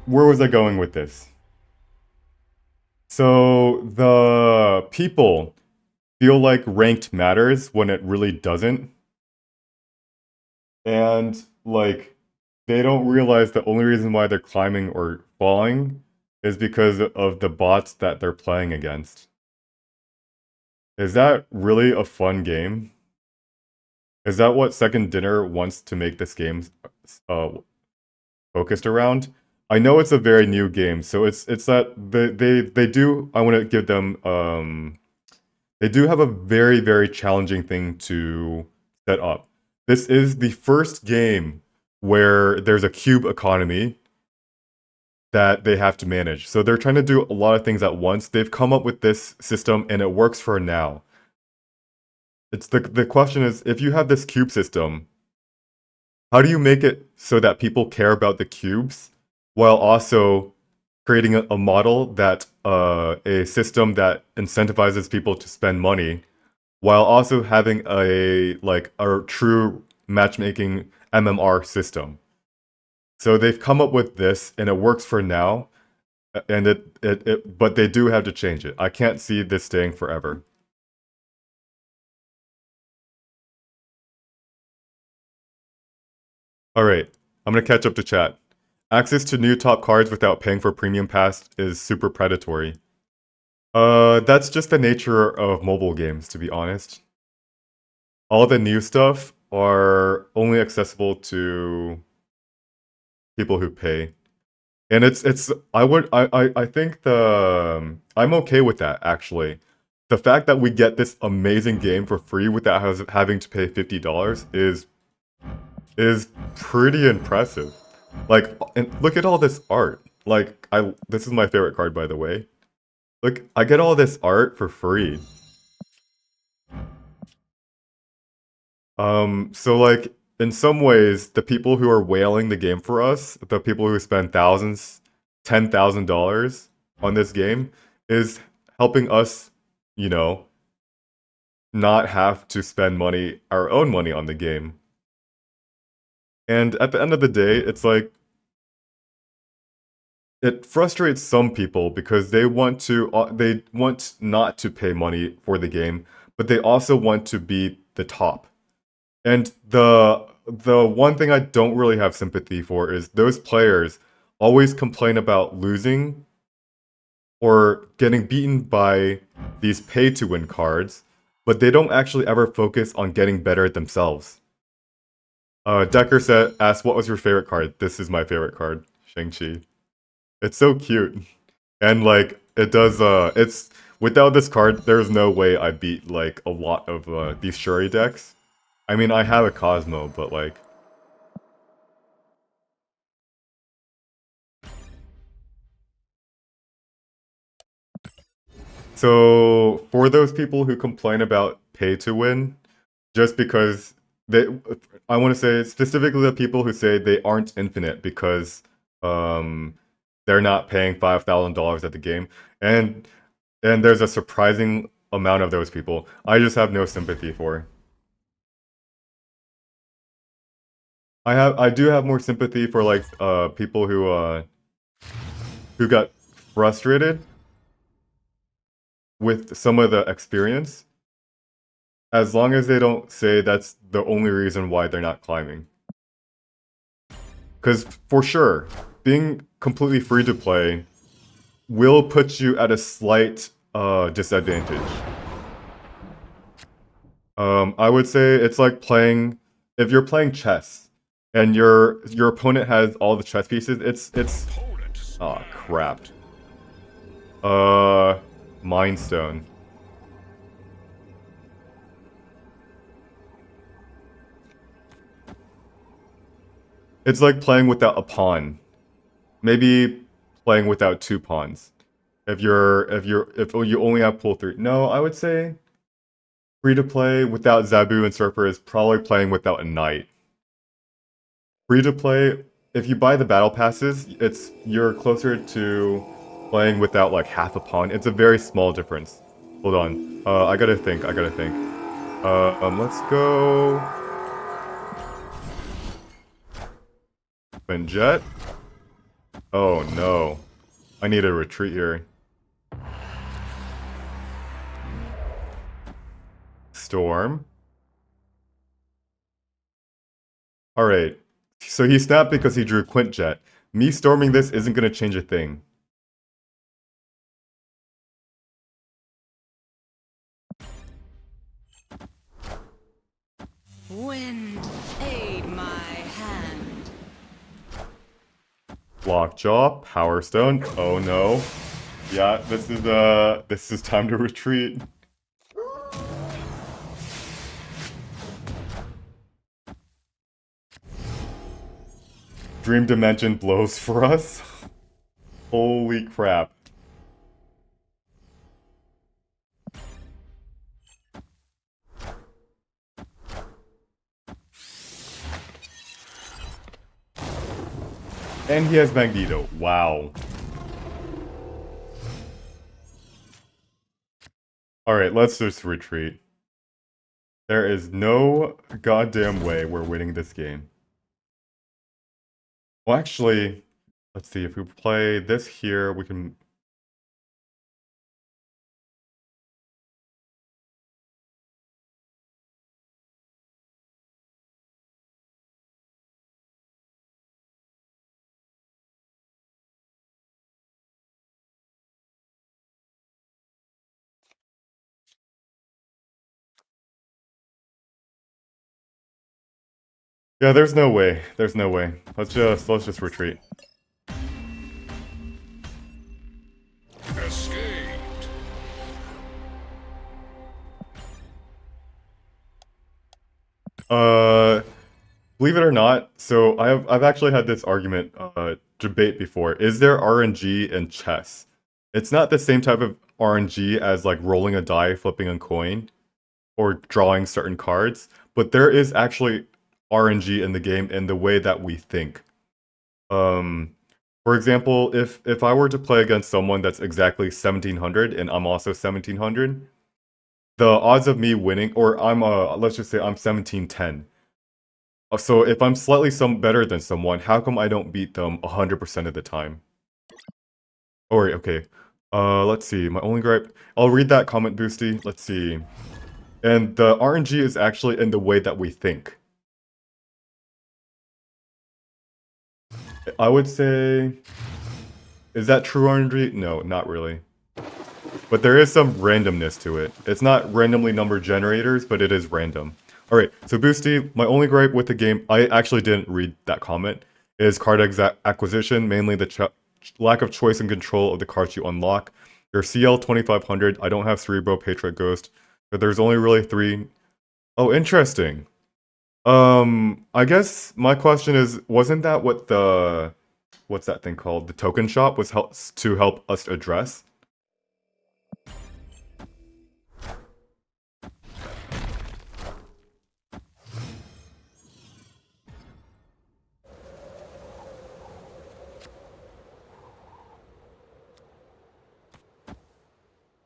A: Where was I going with this? So, the people feel like ranked matters when it really doesn't. And, like, they don't realize the only reason why they're climbing or falling is because of the bots that they're playing against. Is that really a fun game? Is that what Second Dinner wants to make this game focused around? I know it's a very new game, so it's that they do, I want to give them they do have a very, very challenging thing to set up. This is the first game where there's a cube economy that they have to manage. So they're trying to do a lot of things at once. They've come up with this system and it works for now. It's the question is, if you have this cube system, how do you make it so that people care about the cubes while also creating a model that a system that incentivizes people to spend money while also having a true matchmaking MMR system. So they've come up with this and it works for now, and but they do have to change it. I can't see this staying forever. All right, I'm gonna catch up to chat. Access to new top cards without paying for premium pass is super predatory. That's just the nature of mobile games, to be honest. All the new stuff are only accessible to people who pay. And I think I'm okay with that actually. The fact that we get this amazing game for free without having to pay $50 is pretty impressive. Like, and look at all this art. Like, this is my favorite card, by the way. Look, I get all this art for free. So like, in some ways, the people who are whaling the game for us, the people who spend thousands, $10,000 on this game, is helping us, you know, not have to spend money, our own money on the game. And at the end of the day, it's like, it frustrates some people because they want not to pay money for the game, but they also want to be the top. And the one thing I don't really have sympathy for is those players always complain about losing or getting beaten by these pay to win cards, but they don't actually ever focus on getting better at themselves. Decker asked, what was your favorite card? This is my favorite card, Shang-Chi. It's so cute. And like it's without this card, there's no way I beat like a lot of these Shuri decks. I mean, I have a Cosmo, but like so for those people who complain about pay to win, just because they I want to say specifically the people who say they aren't infinite because um they're not paying $5,000 at the game. And there's a surprising amount of those people I just have no sympathy for. I do have more sympathy for like people who got frustrated with some of the experience, as long as they don't say that's the only reason why they're not climbing. Because for sure, being completely free to play will put you at a slight disadvantage. I would say it's like playing, if you're playing chess and your opponent has all the chess pieces, it's oh crap. Mind Stone. It's like playing without a pawn. Maybe playing without two pawns. If you only have pull three. No, I would say free to play without Zabu and Surfer is probably playing without a knight. Free to play, if you buy the battle passes, you're closer to playing without like half a pawn. It's a very small difference. Hold on. I gotta think. Let's go. Jet. Oh no. I need a retreat here. Storm. Alright. So he snapped because he drew Quintjet. Me storming this isn't gonna change a thing.
B: Wind, aid my hand.
A: Lockjaw, Power Stone. Oh no. Yeah, this is time to retreat. Dream Dimension blows for us. Holy crap. And he has Magneto. Wow. Alright, let's just retreat. There is no goddamn way we're winning this game. Well, actually, let's see. If we play this here, we can... Yeah, there's no way. There's no way. Let's just retreat.
C: Escaped.
A: Uh, believe it or not, so I've actually had this argument debate before. Is there RNG in chess? It's not the same type of RNG as like rolling a die, flipping a coin, or drawing certain cards, but there is actually RNG in the game in the way that we think. Um, for example, if I were to play against someone that's exactly 1700 and I'm also 1700, the odds of me winning, or I'm let's just say I'm 1710. So if I'm slightly some better than someone, how come I don't beat them 100% of the time? Oh wait, okay. Let's see. My only gripe. I'll read that comment, Boosty. Let's see. And the RNG is actually in the way that we think. I would say, is that true RNG? No, not really. But there is some randomness to it. It's not randomly numbered generators, but it is random. Alright, so Boosty, my only gripe with the game, I actually didn't read that comment, is card acquisition, mainly the lack of choice and control of the cards you unlock. Your CL 2500, I don't have Cerebro, Patriot, Ghost, but there's only really 3. Oh, interesting. I guess my question is, wasn't that what the, what's that thing called? The token shop was to help us address?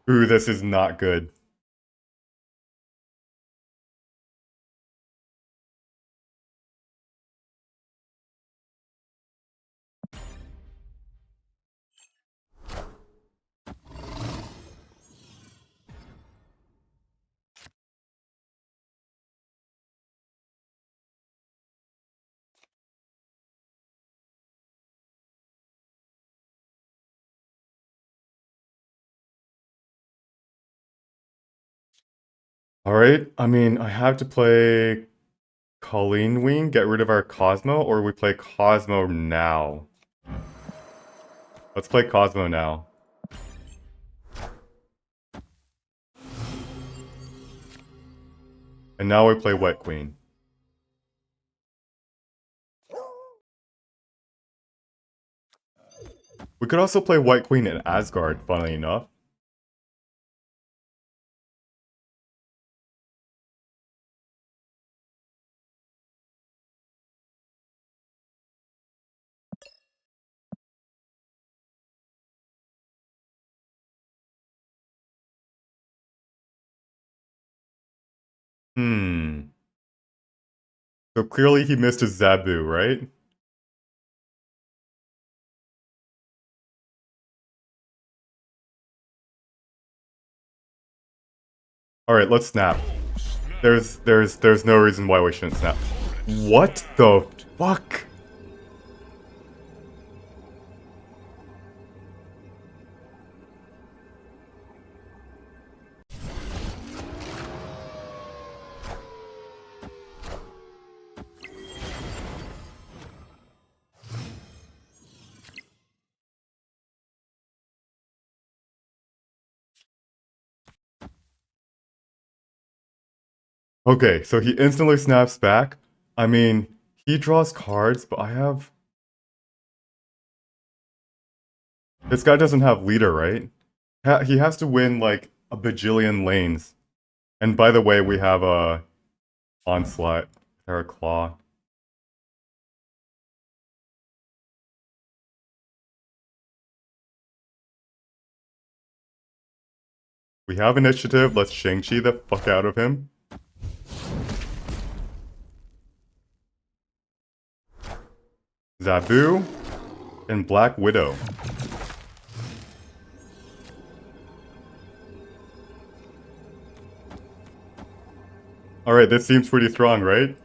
A: Ooh, this is not good. Alright, I mean, I have to play Colleen Wing, get rid of our Cosmo, or we play Cosmo now? Let's play Cosmo now. And now we play Wet Queen. We could also play White Queen in Asgard, funnily enough. Hmm. So clearly he missed his Zabu, right? Alright, let's snap. There's no reason why we shouldn't snap. What the fuck? Okay, so he instantly snaps back. I mean, he draws cards, but I have... This guy doesn't have leader, right? He has to win, like, a bajillion lanes. And by the way, we have a Onslaught, or a Claw. We have initiative. Let's Shang-Chi the fuck out of him. Zabu and Black Widow. Alright, this seems pretty strong, right?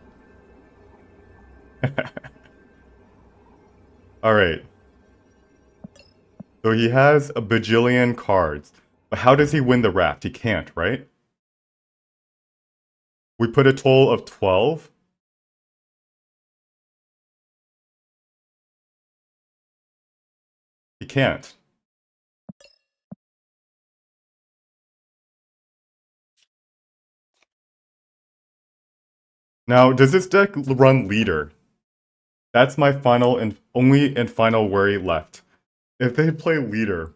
A: Alright. So he has a bajillion cards. But how does he win the raft? He can't, right? We put a total of 12. He can't. Now, does this deck run leader? That's my final and only and final worry left. If they play leader,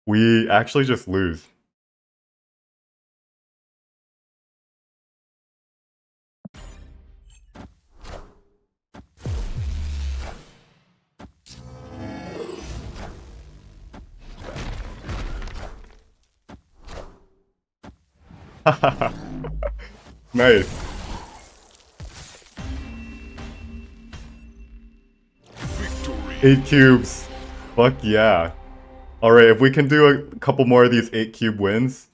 A: we actually just lose. Nice.
C: Victory.
A: 8 cubes. Fuck yeah. Alright, if we can do a couple more of these 8 cube wins,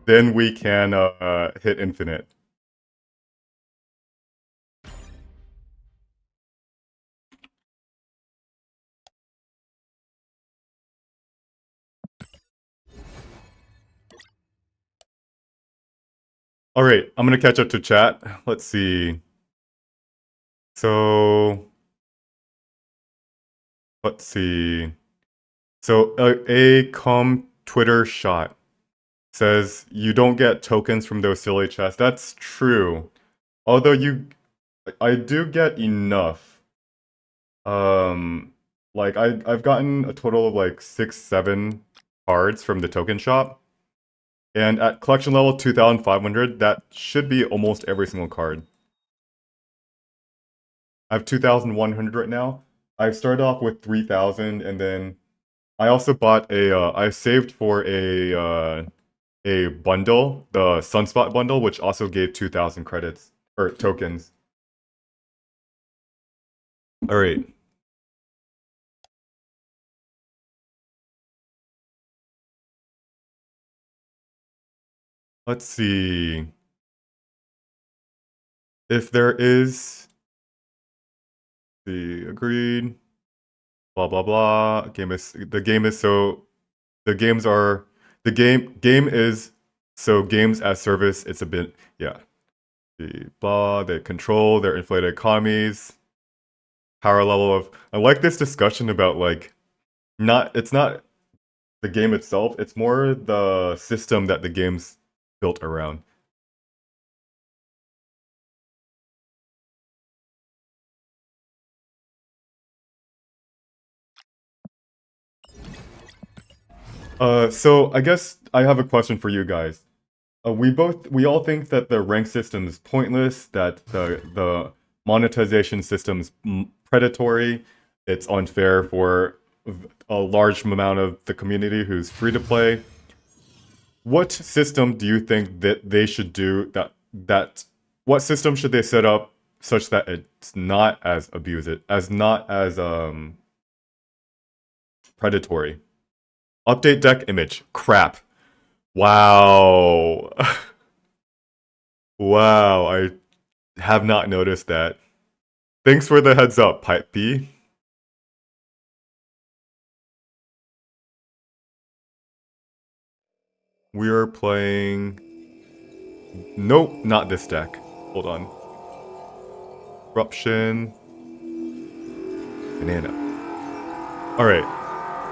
A: then we can hit infinite. Alright, I'm gonna catch up to chat. Let's see. So... Let's see. So, a Twitter shot says, you don't get tokens from those silly chests. That's true. Although I do get enough. Like, I've gotten a total of like 6, 7 cards from the token shop. And at collection level 2,500, that should be almost every single card. I have 2,100 right now. I started off with 3,000, and then I also bought I saved for a bundle, the Sunspot bundle, which also gave 2,000 credits, or tokens. Alright. Let's see. If there is... The agreed. Blah blah blah. The game is so... The games are... The game is... So games as service, it's a bit... Yeah. The blah, they control their inflated economies. Power level of... I like this discussion about like... It's not the game itself, it's more the system that the game's built around. So I guess I have a question for you guys. We all think that the rank system is pointless, that the monetization system's predatory, it's unfair for a large amount of the community who's free to play. What system do you think that they should do what system should they set up such that it's not as abusive, as not as predatory? Update deck image. Crap. Wow. Wow, I have not noticed that. Thanks for the heads up, Pipe B. We are playing... Nope, not this deck. Hold on. Corruption. Banana. Alright.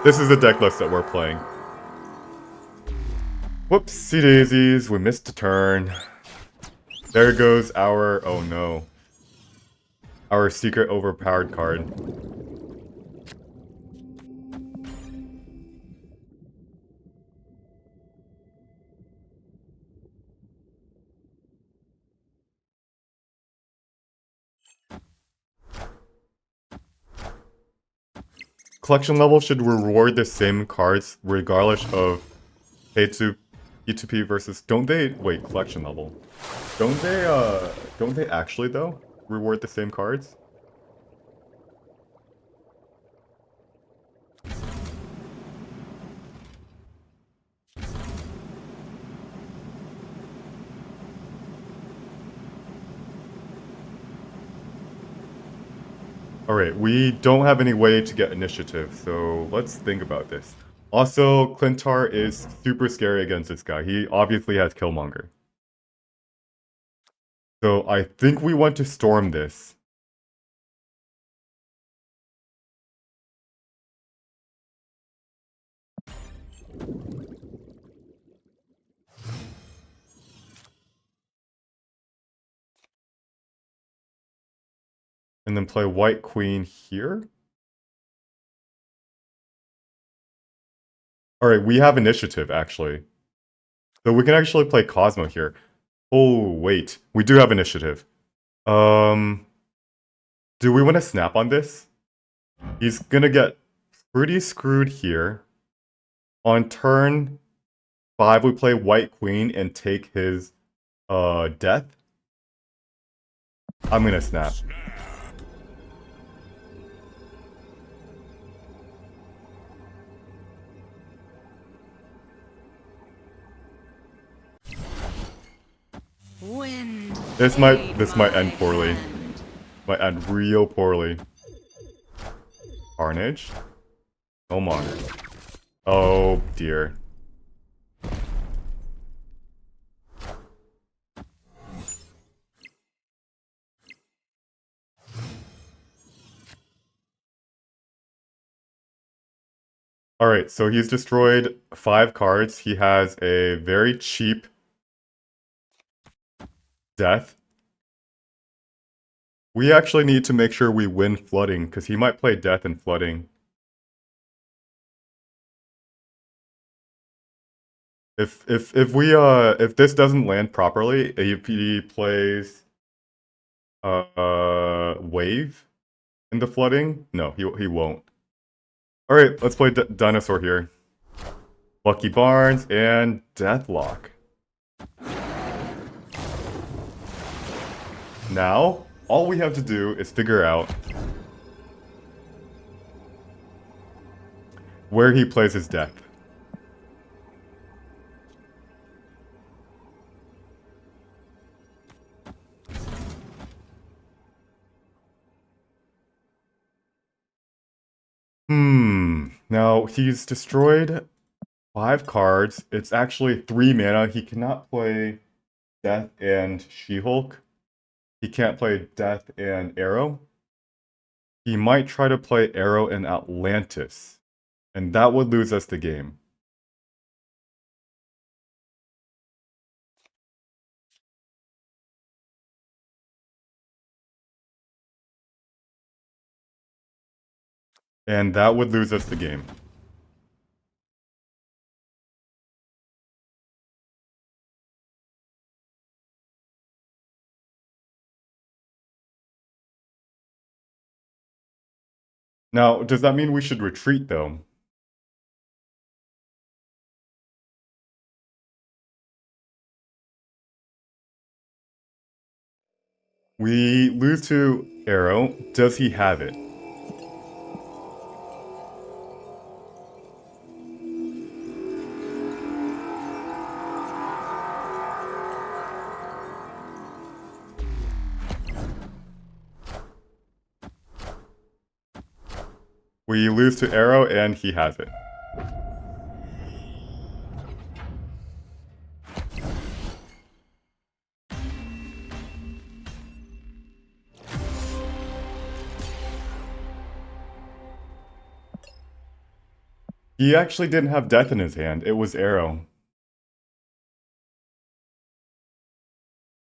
A: This is the deck list that we're playing. Whoopsie daisies, we missed a turn. There goes our... Oh no. Our secret overpowered card. collection level should reward the same cards regardless of pay to P2P versus. Don't they wait, collection level? Don't they actually though reward the same cards? Alright, we don't have any way to get initiative, so let's think about this. Also, Clintar is super scary against this guy. He obviously has Killmonger. So I think we want to storm this. And then play White Queen here. Alright, we have initiative, actually. So we can actually play Cosmo here. Oh, wait. We do have initiative. Do we want to snap on this? He's gonna get pretty screwed here. On turn 5, we play White Queen and take his death. I'm gonna snap.
B: Wind.
A: This might end poorly.
B: Hand.
A: Might end real poorly. Carnage. Killmonger. Oh dear. Alright, so he's destroyed 5 cards. He has a very cheap death. We actually need to make sure we win flooding, because he might play death and flooding. If this doesn't land properly, if he plays wave in the flooding, no, he won't. Alright, let's play dinosaur here. Lucky Barnes and Deathlock. Now, all we have to do is figure out where he plays his death. Now, he's destroyed 5 cards. It's actually 3 mana. He cannot play Death and She-Hulk. He can't play Death and Arrow. He might try to play Arrow and Atlantis. And that would lose us the game. And that would lose us the game. Now, does that mean we should retreat, though? We lose to Arrow. Does he have it? We lose to Arrow, and he has it. He actually didn't have Death in his hand. It was Arrow.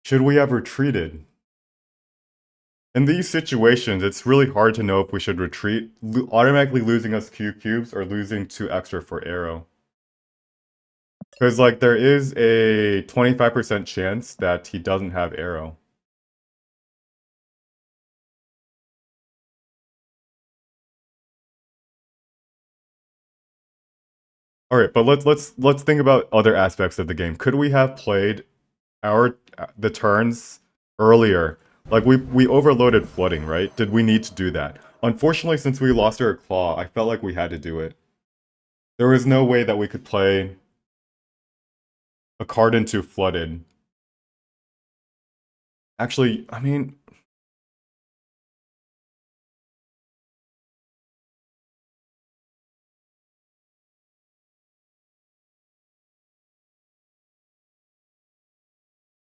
A: Should we have retreated? In these situations, it's really hard to know if we should retreat, automatically losing us Q cubes or losing 2 extra for Arrow. Because, like, there is a 25% chance that he doesn't have Arrow. All right, but let's think about other aspects of the game. Could we have played our the turns earlier? Like we overloaded flooding, right? Did we need to do that? Unfortunately, since we lost our claw, I felt like we had to do it. There was no way that we could play a card into flooded. Actually, I mean,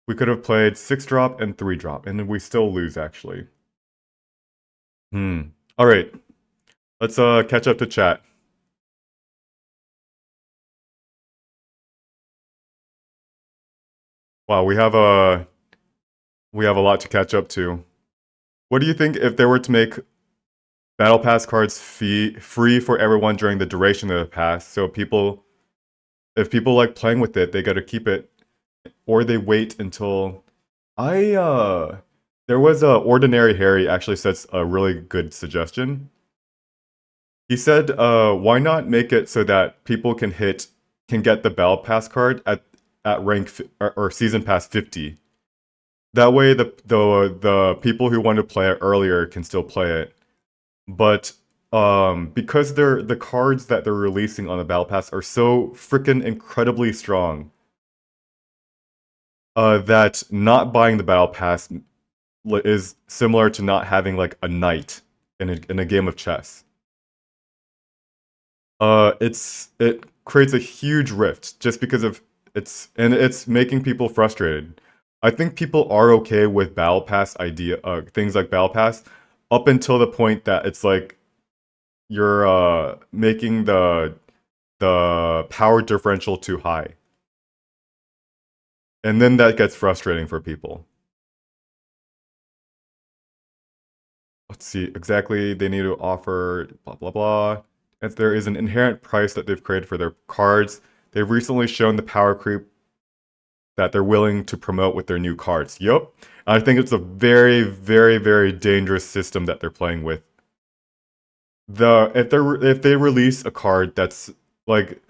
A: we could have played 6 drop and 3 drop, and we still lose actually. Hmm. All right, let's catch up to chat. Wow, we have a lot to catch up to. What do you think if they were to make battle pass cards free for everyone during the duration of the pass? So if people like playing with it, they got to keep it, or they wait until I there was a Ordinary Harry actually says a really good suggestion. He said, why not make it so that people can get the battle pass card at or season pass 50. That way, the people who want to play it earlier can still play it. But because the cards that they're releasing on the battle pass are so freaking incredibly strong, that not buying the battle pass is similar to not having like a knight in a game of chess. It creates a huge rift just because of it's making people frustrated. I think people are okay with battle pass things like battle pass up until the point that it's like you're making the power differential too high, and then that gets frustrating for people. Let's see exactly they need to offer blah blah blah. If there is an inherent price that they've created for their cards, they've recently shown the power creep that they're willing to promote with their new cards. Yup. I think it's a very, very, very dangerous system that they're playing with. If they release a card that's like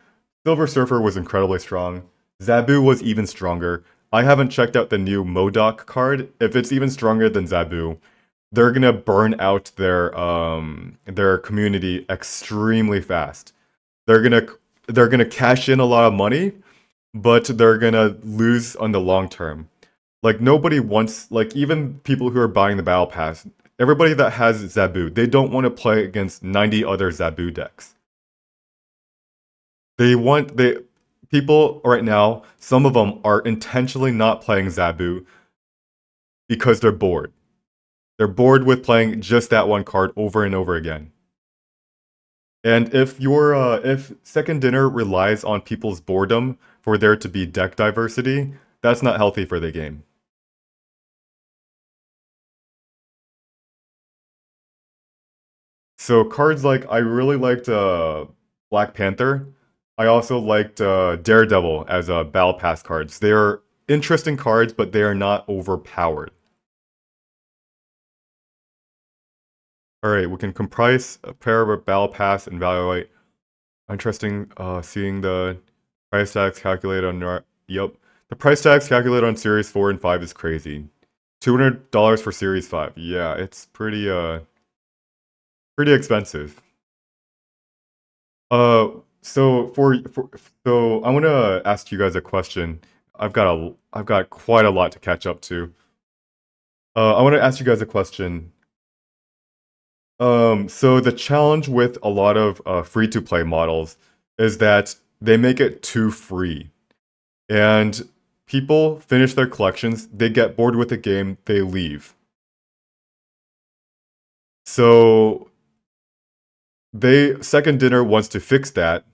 A: Silver Surfer was incredibly strong, Zabu was even stronger. I haven't checked out the new Modoc card. If it's even stronger than Zabu, they're gonna burn out their community extremely fast. They're gonna they're gonna cash in a lot of money, but they're gonna lose on the long term. Like nobody wants, like even people who are buying the battle pass, everybody that has Zabu, they don't want to play against 90 other Zabu decks. They people right now, some of them are intentionally not playing Zabu because they're bored. They're bored with playing just that one card over and over again. And if Second Dinner relies on people's boredom for there to be deck diversity, that's not healthy for the game. So cards like I really liked Black Panther. I also liked Daredevil as battle pass cards. They are interesting cards, but they are not overpowered. All right, we can comprise a pair of a battle pass and evaluate. Interesting, seeing the price tags calculated on Yep, the price tags calculated on Series 4 and 5 is crazy. $200 for Series 5. Yeah, it's pretty expensive. Uh, so I want to ask you guys a question. I've got quite a lot to catch up to. I want to ask you guys a question. So the challenge with a lot of free-to-play models is that they make it too free, and people finish their collections, they get bored with the game, they leave. So Second Dinner wants to fix that.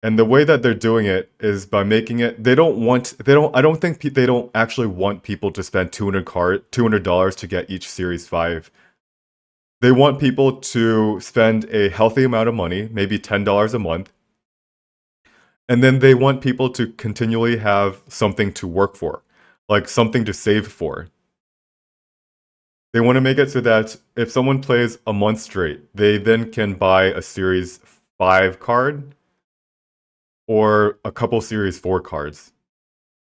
A: And the way that they're doing it is by making it I don't think they don't actually want people to spend $200 to get each Series 5. They want people to spend a healthy amount of money, maybe $10 a month, and then they want people to continually have something to work for, like something to save for. They want to make it so that if someone plays a month straight, they then can buy a Series 5 card or a couple Series 4 cards.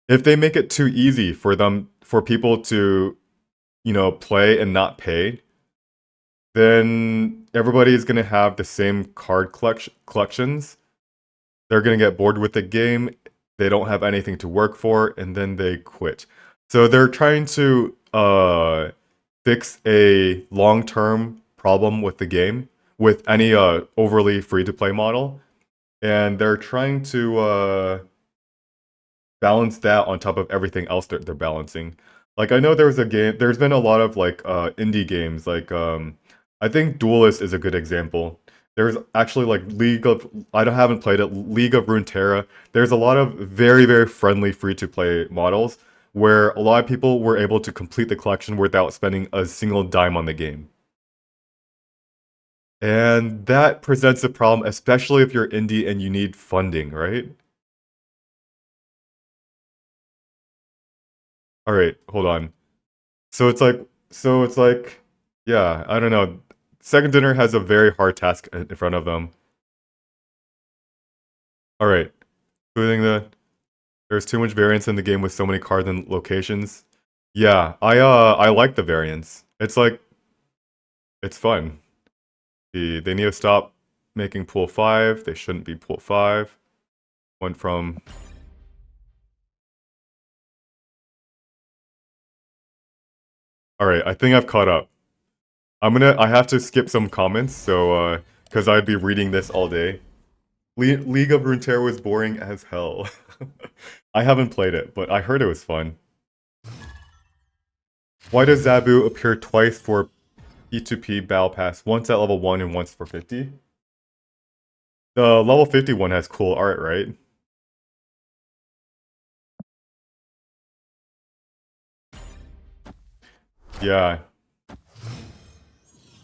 A: If they make it too easy for people to, play and not pay, then everybody's gonna have the same card collections. They're gonna get bored with the game. They don't have anything to work for, and then they quit. So they're trying to fix a long-term problem with the game with any overly free-to-play model, and they're trying to balance that on top of everything else they're balancing. Like I know there's been a lot of like indie games like I think Duelist is a good example. There's actually like haven't played it, League of Runeterra. There's a lot of very, very friendly free to play models where a lot of people were able to complete the collection without spending a single dime on the game. And that presents a problem, especially if you're indie and you need funding, right? All right, hold on. So it's like, so it's like, yeah, I don't know. Second Dinner has a very hard task in front of them. All right, including there's too much variance in the game with so many cards and locations. Yeah, I like the variance. It's like it's fun. They need to stop making pool 5. They shouldn't be pool 5. Went from All right, I think I've caught up. I have to skip some comments, so because I'd be reading this all day. League of Runeterra was boring as hell. I haven't played it, but I heard it was fun. Why does Zabu appear twice for P2P Battle Pass? Once at level 1 and once for 50? The level 50 one has cool art, right? Yeah.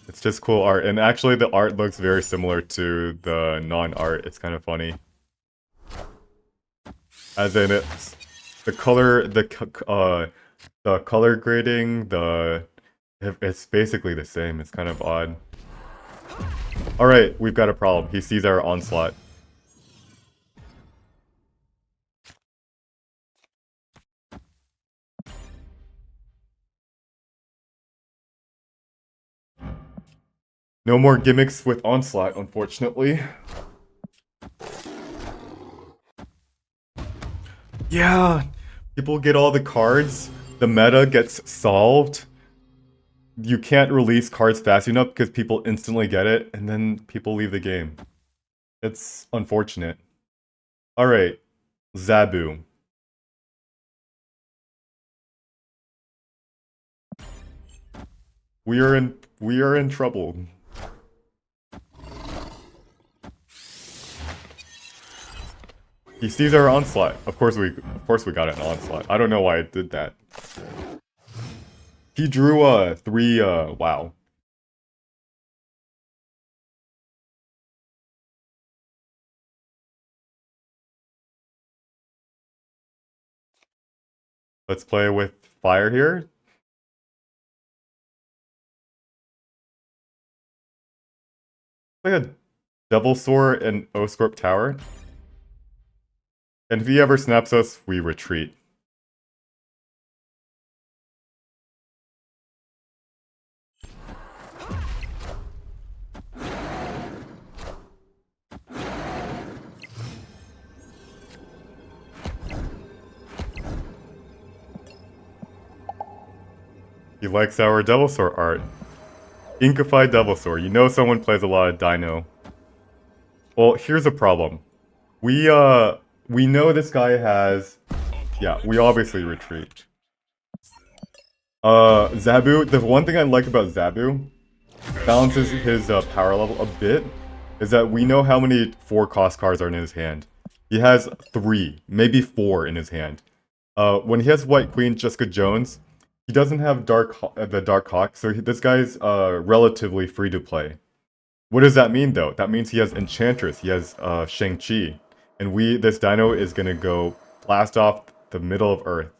A: It's just cool art. And actually the art looks very similar to the non-art. It's kind of funny. As in it's the color, the color grading, it's basically the same. It's kind of odd. All right, we've got a problem. He sees our onslaught. No more gimmicks with onslaught, unfortunately. Yeah, people get all the cards. The meta gets solved. You can't release cards fast enough because people instantly get it, and then people leave the game. It's unfortunate. All right, Zabu. We are in trouble. He sees our onslaught. Of course we got an onslaught. I don't know why I did that. He drew 3 wow. Let's play with fire here. Like a Devil Sword and Oscorp Tower. And if he ever snaps us, we retreat. He likes our Devil Sword art. Inkified Devil Sword. You know someone plays a lot of Dino. Well, here's a problem. We know this guy has... Yeah, we obviously retreat. Zabu, the one thing I like about Zabu, balances his power level a bit, is that we know how many 4-cost cards are in his hand. He has 3, maybe 4 in his hand. When he has White Queen, Jessica Jones, he doesn't have the Dark Hawk, so this guy's relatively free to play. What does that mean, though? That means he has Enchantress, he has Shang-Chi, and this dino is gonna go blast off the middle of Earth.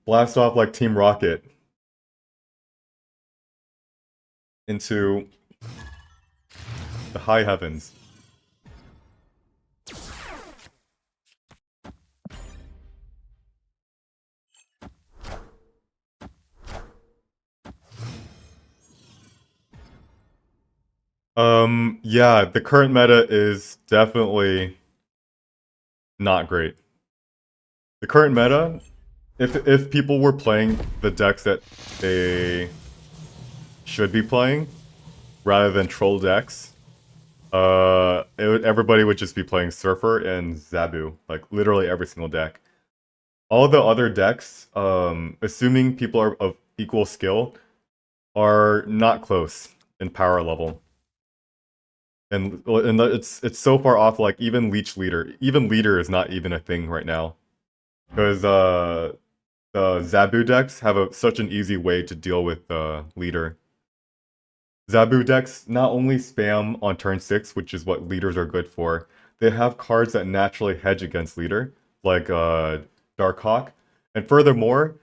A: Blast off like Team Rocket. into the high heavens. Yeah, the current meta is definitely not great. The current meta, if people were playing the decks that they should be playing, rather than troll decks, everybody would just be playing Surfer and Zabu, like literally every single deck. All the other decks, assuming people are of equal skill, are not close in power level. And it's so far off. Like even Leader is not even a thing right now, because the Zabu decks have such an easy way to deal with Leader. Zabu decks not only spam on turn 6, which is what leaders are good for, they have cards that naturally hedge against leader, like Darkhawk. And furthermore,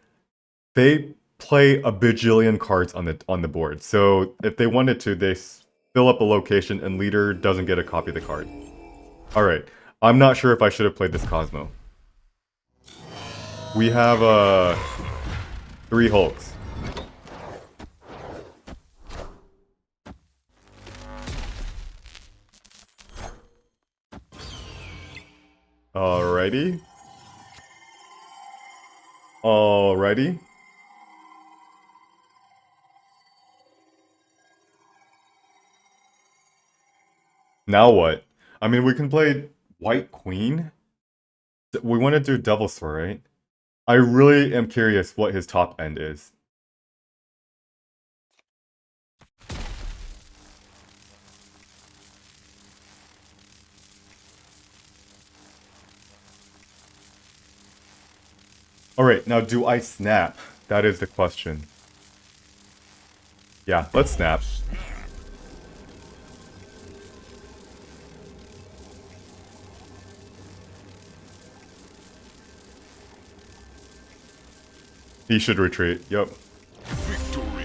A: they play a bajillion cards on the board. So if they wanted to, they fill up a location and leader doesn't get a copy of the card. Alright, I'm not sure if I should have played this Cosmo. We have 3 Hulks. Alrighty. Alrighty. Now what? I mean, we can play White Queen. We want to do Devil Sword, right? I really am curious what his top end is. Alright, now do I snap? That is the question. Yeah, let's snap. He should retreat, yep.
C: Victory.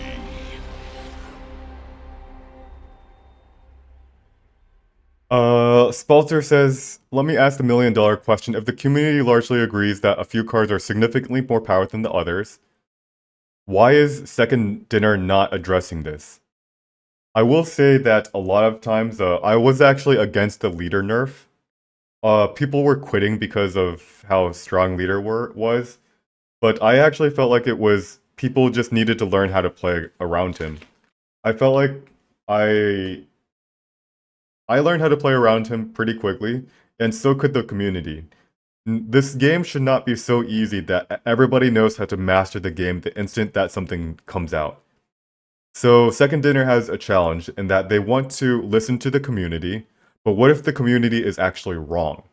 A: Spalter says, let me ask the $1,000,000 question. If the community largely agrees that a few cards are significantly more powerful than the others, why is Second Dinner not addressing this? I will say that a lot of times, I was actually against the leader nerf. People were quitting because of how strong leader was, but I actually felt like it was people just needed to learn how to play around him. I felt like I learned how to play around him pretty quickly, and so could the community. This game should not be so easy that everybody knows how to master the game the instant that something comes out. So Second Dinner has a challenge in that they want to listen to the community, but what if the community is actually wrong?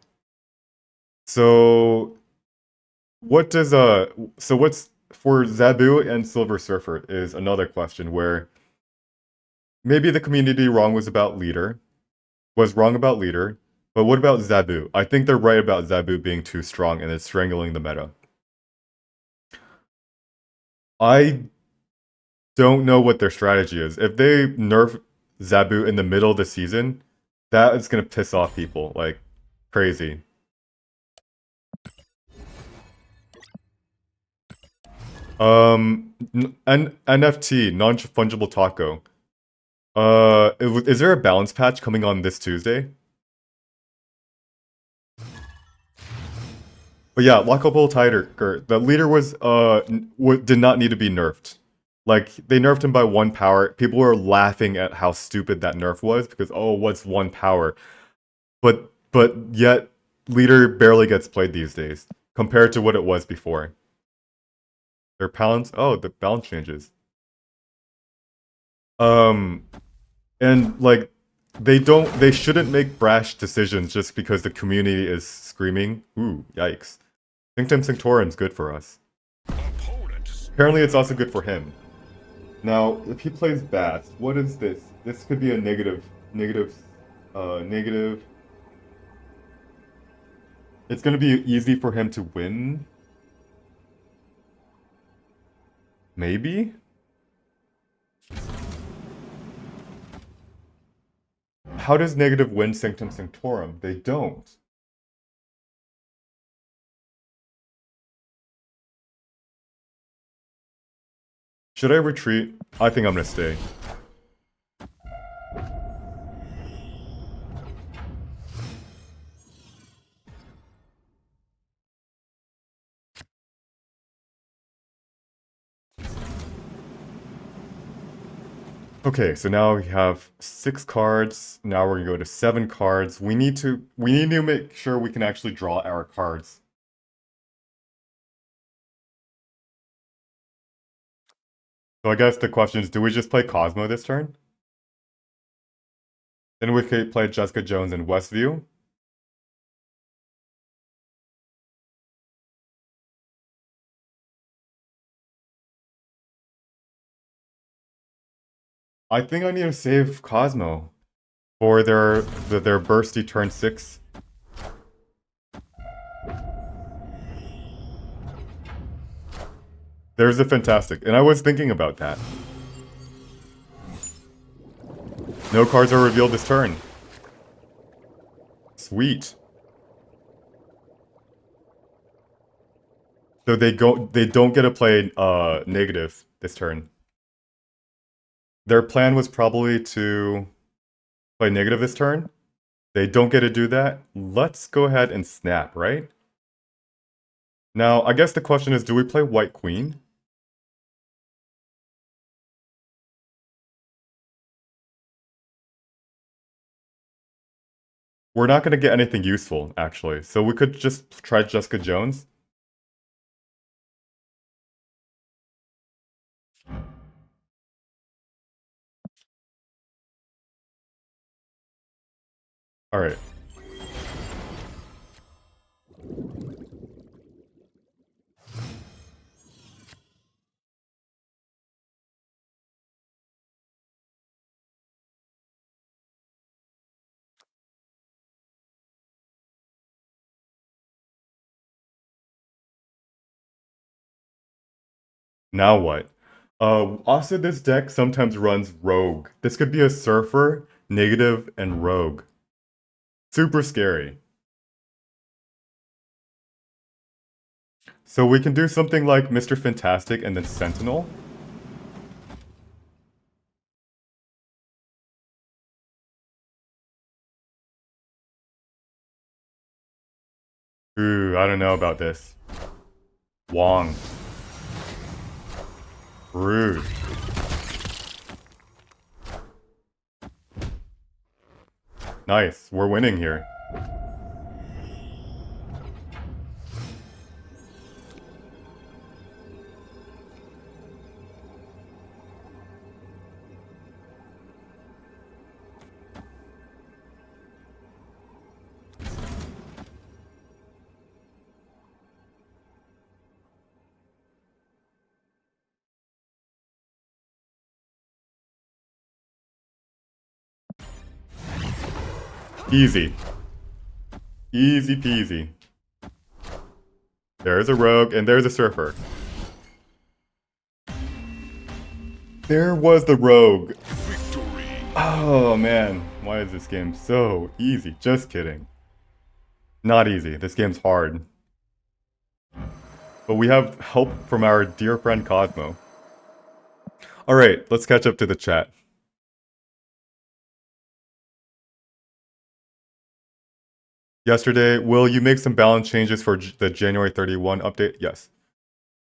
A: So what's for Zabu and Silver Surfer is another question where maybe the community was wrong about leader, but what about Zabu? I think they're right about Zabu being too strong and it's strangling the meta. I don't know what their strategy is. If they nerf Zabu in the middle of the season, that is gonna piss off people like crazy. NFT, non-fungible taco. Is there a balance patch coming on this Tuesday? But yeah, lockable Tiger, the leader did not need to be nerfed. Like, they nerfed him by 1 power. People were laughing at how stupid that nerf was, because, oh, what's 1 power? But yet, leader barely gets played these days, compared to what it was before. Their balance, oh, the balance changes. And, like, they shouldn't make brash decisions just because the community is screaming. Ooh, yikes. Sanctum Sanctorum's good for us. Apparently it's also good for him. Now, if he plays Bats, what is this? This could be a negative. It's gonna be easy for him to win. Maybe? how does negative win Sanctum Sanctorum? They don't. Should I retreat? I think I'm gonna stay. Okay, so now we have 6 cards. Now we're gonna go to 7 cards. We need to make sure we can actually draw our cards. So I guess the question is, do we just play Cosmo this turn? Then we could play Jessica Jones and Westview. I think I need to save Cosmo for their bursty turn 6. There's a fantastic, and I was thinking about that. No cards are revealed this turn. Sweet. So they don't get to play negative this turn. Their plan was probably to play negative this turn. They don't get to do that. Let's go ahead and snap, right? Now, I guess the question is, do we play White Queen? We're not going to get anything useful, actually. So we could just try Jessica Jones. Alright. Now what? Also, this deck sometimes runs Rogue. This could be a Surfer, Negative, and Rogue. Super scary. So we can do something like Mr. Fantastic and then Sentinel. Ooh, I don't know about this. Wong. Rude. Nice, we're winning here. Easy. Easy peasy. There's a Rogue and there's a Surfer. There was the Rogue.
C: Victory.
A: Oh man, why is this game so easy? Just kidding. Not easy, this game's hard. But we have help from our dear friend Cosmo. Alright, let's catch up to the chat. Yesterday, will you make some balance changes for the January 31 update? Yes.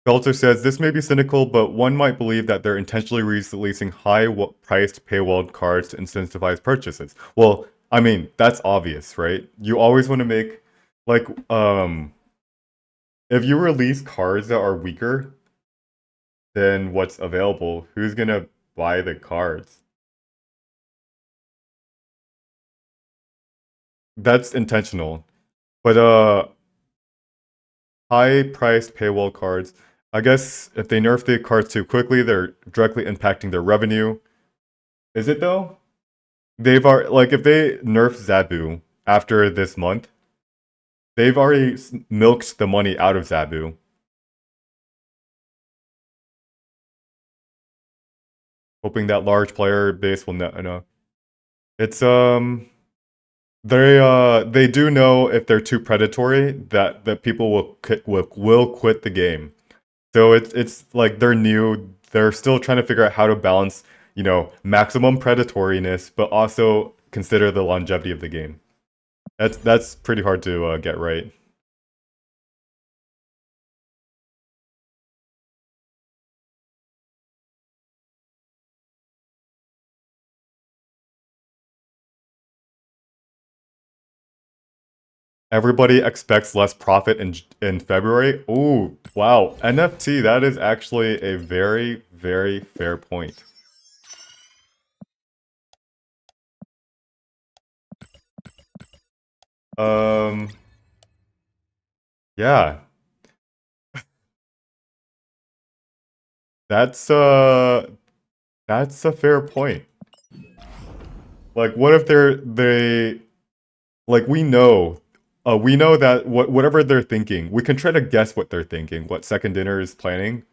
A: Belter says, this may be cynical, but one might believe that they're intentionally releasing high-priced paywall cards to incentivize purchases. Well, I mean, that's obvious, right? You always want to make, like, if you release cards that are weaker than what's available, who's gonna buy the cards? That's intentional. But, high-priced paywall cards. I guess if they nerf the cards too quickly, they're directly impacting their revenue. Is it though? They've already, like, if they nerf Zabu after this month, they've already milked the money out of Zabu. Hoping that large player base will know. It's they do know if they're too predatory that people will quit the game. So it's like they're new. They're still trying to figure out how to balance, maximum predatoriness, but also consider the longevity of the game. That's pretty hard to get right. Everybody expects less profit in February. Ooh, wow. NFT, that is actually a very, very fair point. Um, yeah. That's that's a fair point. Like what if they like we know that whatever they're thinking, we can try to guess what they're thinking, what Second Dinner is planning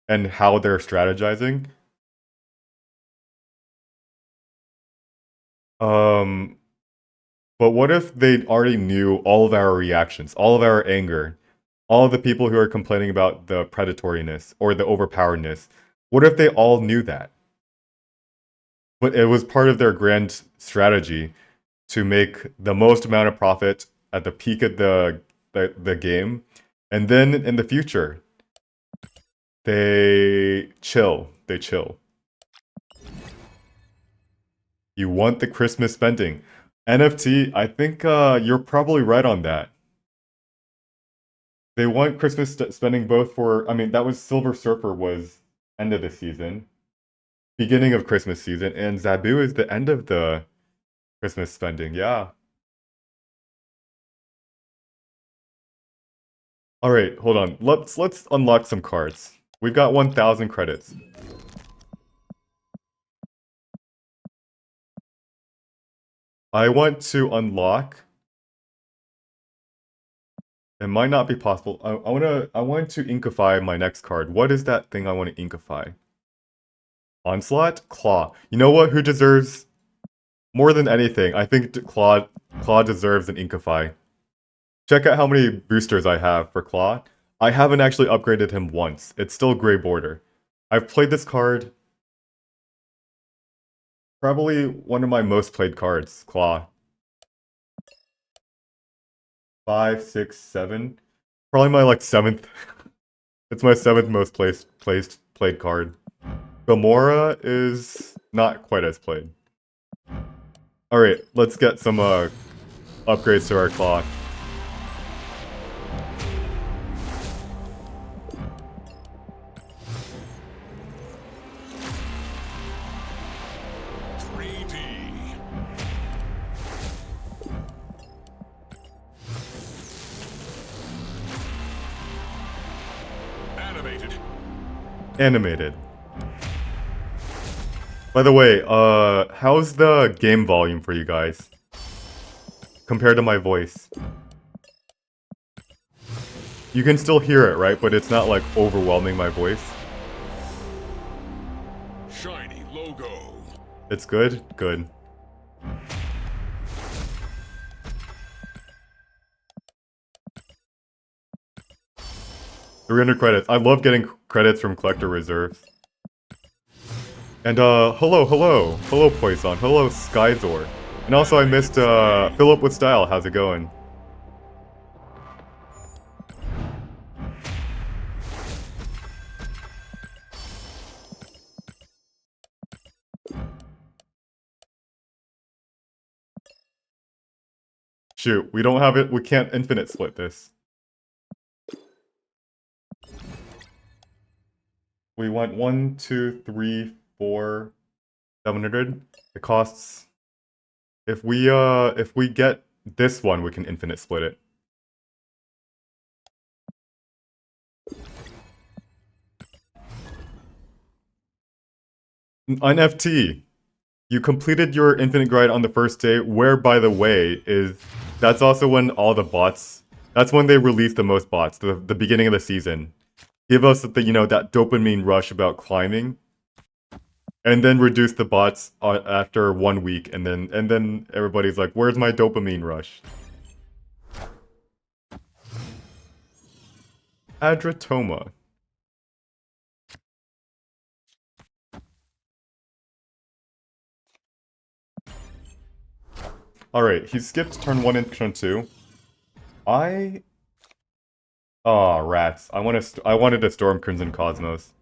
A: and how they're strategizing. Um, but what if they already knew all of our reactions, all of our anger, all of the people who are complaining about the predatoriness or the overpoweredness? What if they all knew that? But it was part of their grand strategy to make the most amount of profit at the peak of the game, and then in the future, they chill. They chill. You want the Christmas spending. NFT, I think you're probably right on that. They want Christmas spending both for, I mean, that was Silver Surfer was end of the season, beginning of Christmas season, and Zabu is the end of the Christmas spending. Yeah. All right, hold on. Let's unlock some cards. We've got 1,000 credits. I want to unlock. It might not be possible. I want to inkify my next card. What is that thing I want to inkify? Onslaught? Claw. You know what? Who deserves more than anything? I think Claw deserves an inkify. Check out how many boosters I have for Claw. I haven't actually upgraded him once. It's still Gray Border. I've played this card. Probably one of my most played cards, Claw. 5, 6, 7. Probably my like seventh. It's my seventh most played card. Gamora is not quite as played. Alright, let's get some upgrades to our Claw. Animated. By the way, how's the game volume for you guys? Compared to my voice. You can still hear it, right? But it's not like overwhelming my voice.
C: Shiny logo.
A: It's good? Good. $300 credits. I love getting credits from collector reserves. And hello Poison, hello Skyzor. And also I missed Philip with Style, how's it going? Shoot, we don't have it, we can't infinite split this. We went 1, 2, 3, 4, 700. It costs. If we get this one, we can infinite split it. NFT. You completed your infinite grind on the first day, where by the way that's also when all the bots. That's when they release the most bots. The beginning of the season. Give us that dopamine rush about climbing. and then reduce the bots after 1 week, and then everybody's like, "Where's my dopamine rush?" Adratoma. Alright, he skipped turn 1 and turn 2. I... Aw, rats. I wanted to storm Crimson Cosmos.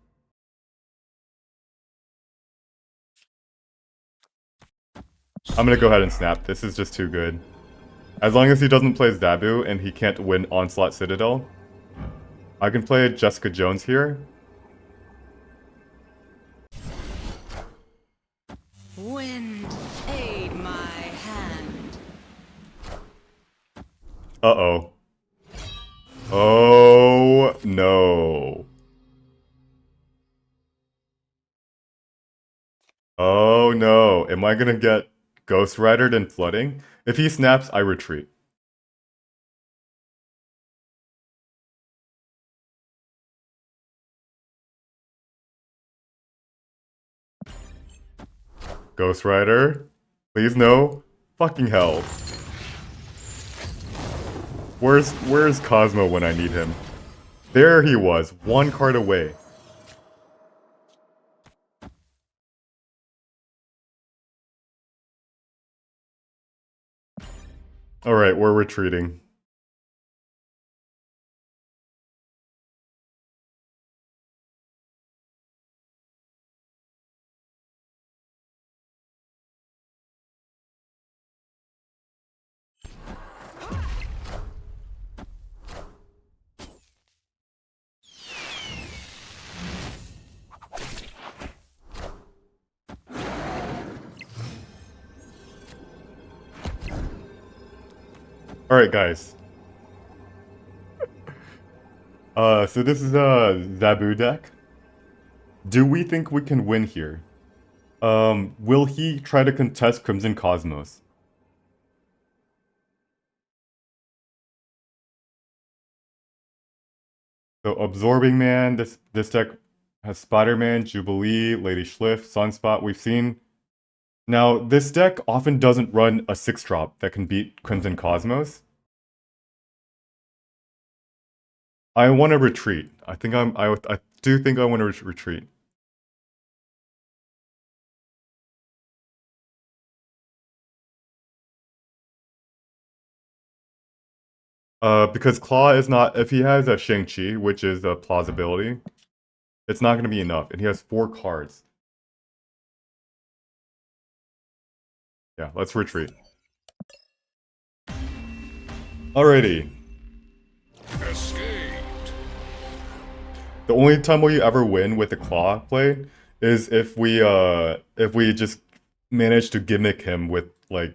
A: I'm gonna go ahead and snap. This is just too good. As long as he doesn't play Zabu and he can't win Onslaught Citadel, I can play Jessica Jones here.
B: Wind, aid my hand.
A: Uh-oh. Oh, no. Oh, no. Am I gonna get Ghost Ridered and flooding? If he snaps, I retreat. Ghost Rider? Please no. Fucking hell. Where's Cosmo when I need him? There he was, one card away. Alright, we're retreating. Alright, guys. So this is a Zabu deck. Do we think we can win here? Will he try to contest Crimson Cosmos? So Absorbing Man, this deck has Spider-Man, Jubilee, Lady Schliff, Sunspot, we've seen. Now, this deck often doesn't run a 6-drop that can beat Crimson Cosmos. I want to retreat. I do think I want to retreat. Because Claw is not, if he has a Shang-Chi, which is a plausibility, it's not going to be enough, and he has 4 cards. Yeah, let's retreat. Alrighty.
C: Escaped.
A: The only time will you ever win with the Claw play is if we just manage to gimmick him with, like,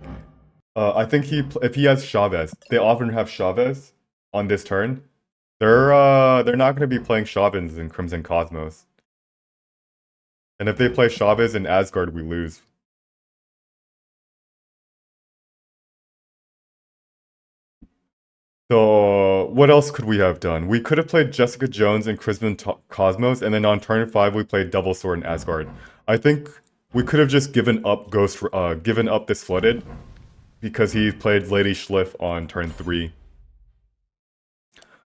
A: I think if he has Chavez, they often have Chavez on this turn. They're not going to be playing Chavez in Crimson Cosmos. And if they play Chavez in Asgard, we lose. So, what else could we have done? We could have played Jessica Jones and Crimson Cosmos, and then on turn 5 we played Double Sword in Asgard. I think we could have just given up given up this Flooded, because he played Lady Schliff on turn 3.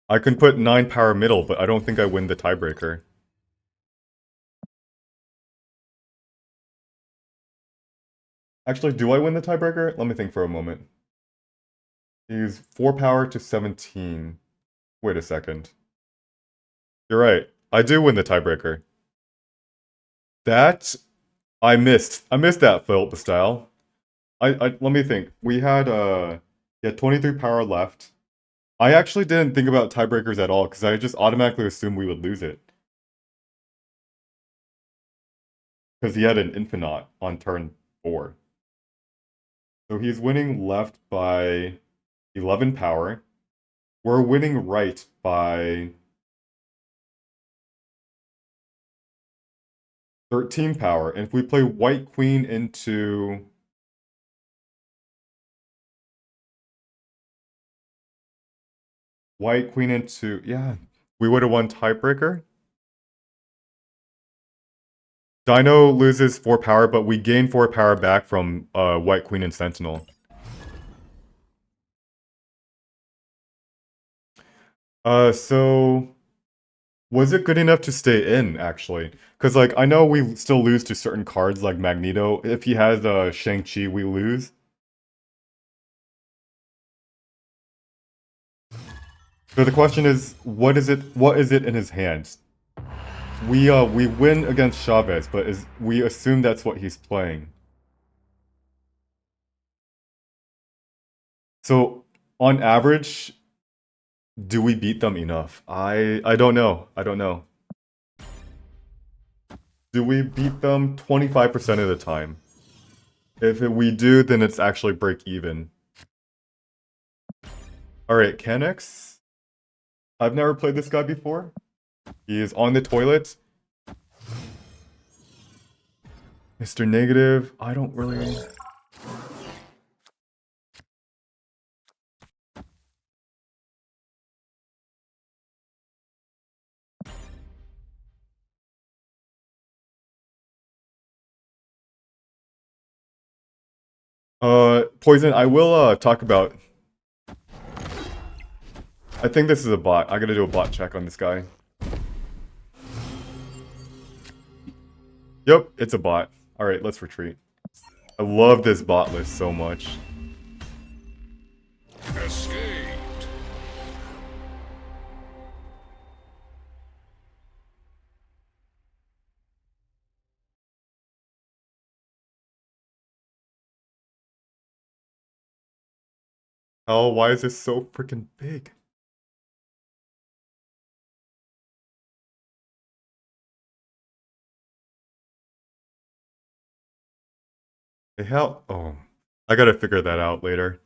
A: I can put 9 power middle, but I don't think I win the tiebreaker. Actually, do I win the tiebreaker? Let me think for a moment. He's 4 power to 17. Wait a second. You're right. I do win the tiebreaker. That I missed. I missed that Philip style. Let me think. We had 23 power left. I actually didn't think about tiebreakers at all because I just automatically assumed we would lose it. Because he had an Infinite on turn 4. So he's winning left by 11 power. We're winning right by 13 power. And if we play White Queen into... White Queen into... Yeah, we would have won tiebreaker. Dino loses 4 power, but we gain 4 power back from White Queen and Sentinel. So was it good enough to stay in, actually? Because, like, I know we still lose to certain cards, like Magneto. If he has Shang-Chi, we lose. So the question is, what is it in his hands? We win against Chavez, but we assume that's what he's playing. So, on average, do we beat them enough? I don't know. I don't know. Do we beat them 25% of the time? If we do, then it's actually break even. Alright, Canex. I've never played this guy before. He is on the toilet. Mr. Negative, I don't really... Poison, I will talk about... I think this is a bot. I gotta do a bot check on this guy. Yep, it's a bot. Alright, let's retreat. I love this bot list so much.
C: Escaped.
A: Oh, why is this so freaking big? The hell? Oh, I gotta figure that out later.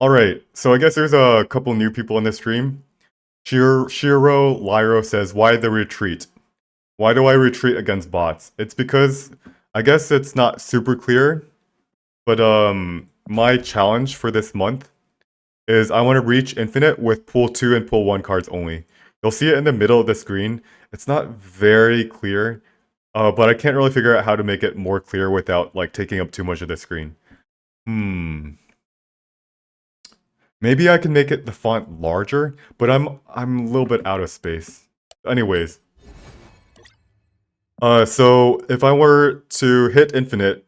A: Alright, so I guess there's a couple new people in this stream. Shiro Lyro says, why the retreat? Why do I retreat against bots? It's because, I guess it's not super clear, but my challenge for this month is I want to reach infinite with pool 2 and pool 1 cards only. You'll see it in the middle of the screen. It's not very clear, but I can't really figure out how to make it more clear without like taking up too much of the screen. Maybe I can make it the font larger, but I'm a little bit out of space. Anyways. So if I were to hit infinite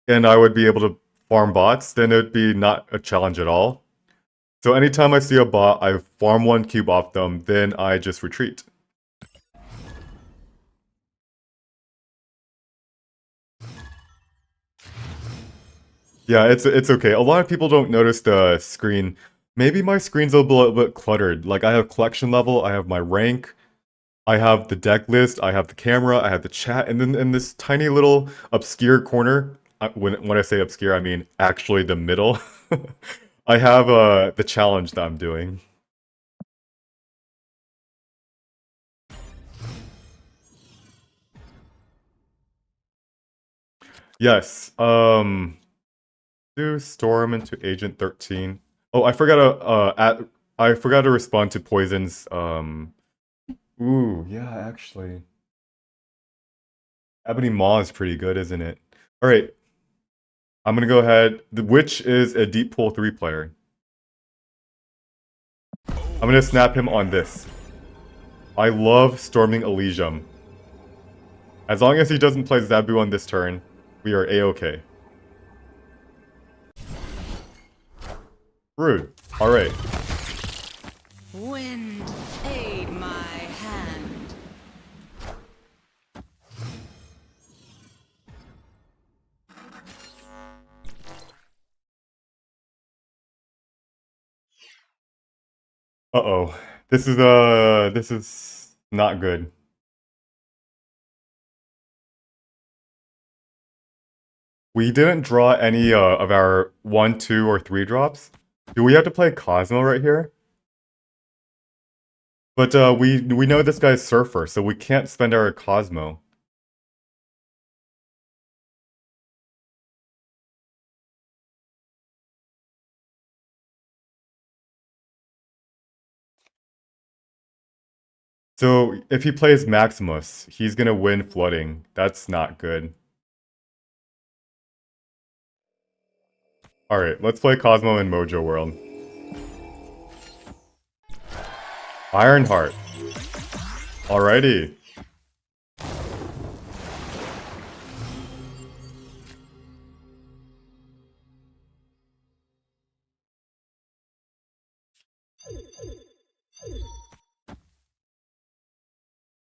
A: and I would be able to farm bots, then it would be not a challenge at all. So anytime I see a bot, I farm 1 cube off them, then I just retreat. Yeah, it's okay. A lot of people don't notice the screen. Maybe my screen's a little bit cluttered. Like I have collection level, I have my rank, I have the deck list, I have the camera, I have the chat, and then in this tiny little obscure corner, when I say obscure, I mean actually the middle, I have the challenge that I'm doing. Yes, do Storm into Agent 13. Oh, I forgot to respond to Poison's, ooh, yeah, actually. Ebony Maw is pretty good, isn't it? Alright. I'm gonna go ahead. The Witch is a deep pool 3 player. I'm gonna snap him on this. I love Storming Elysium. As long as he doesn't play Zabu on this turn, we are a-okay. Rude. Alright.
B: Wind, aid my hand.
A: Uh-oh. This is not good. We didn't draw any of our 1, 2, or 3 drops. Do we have to play Cosmo right here? But we know this guy's Surfer, so we can't spend our Cosmo. So if he plays Maximus, he's gonna win flooding. That's not good. Alright, let's play Cosmo in Mojo World. Ironheart. Alrighty.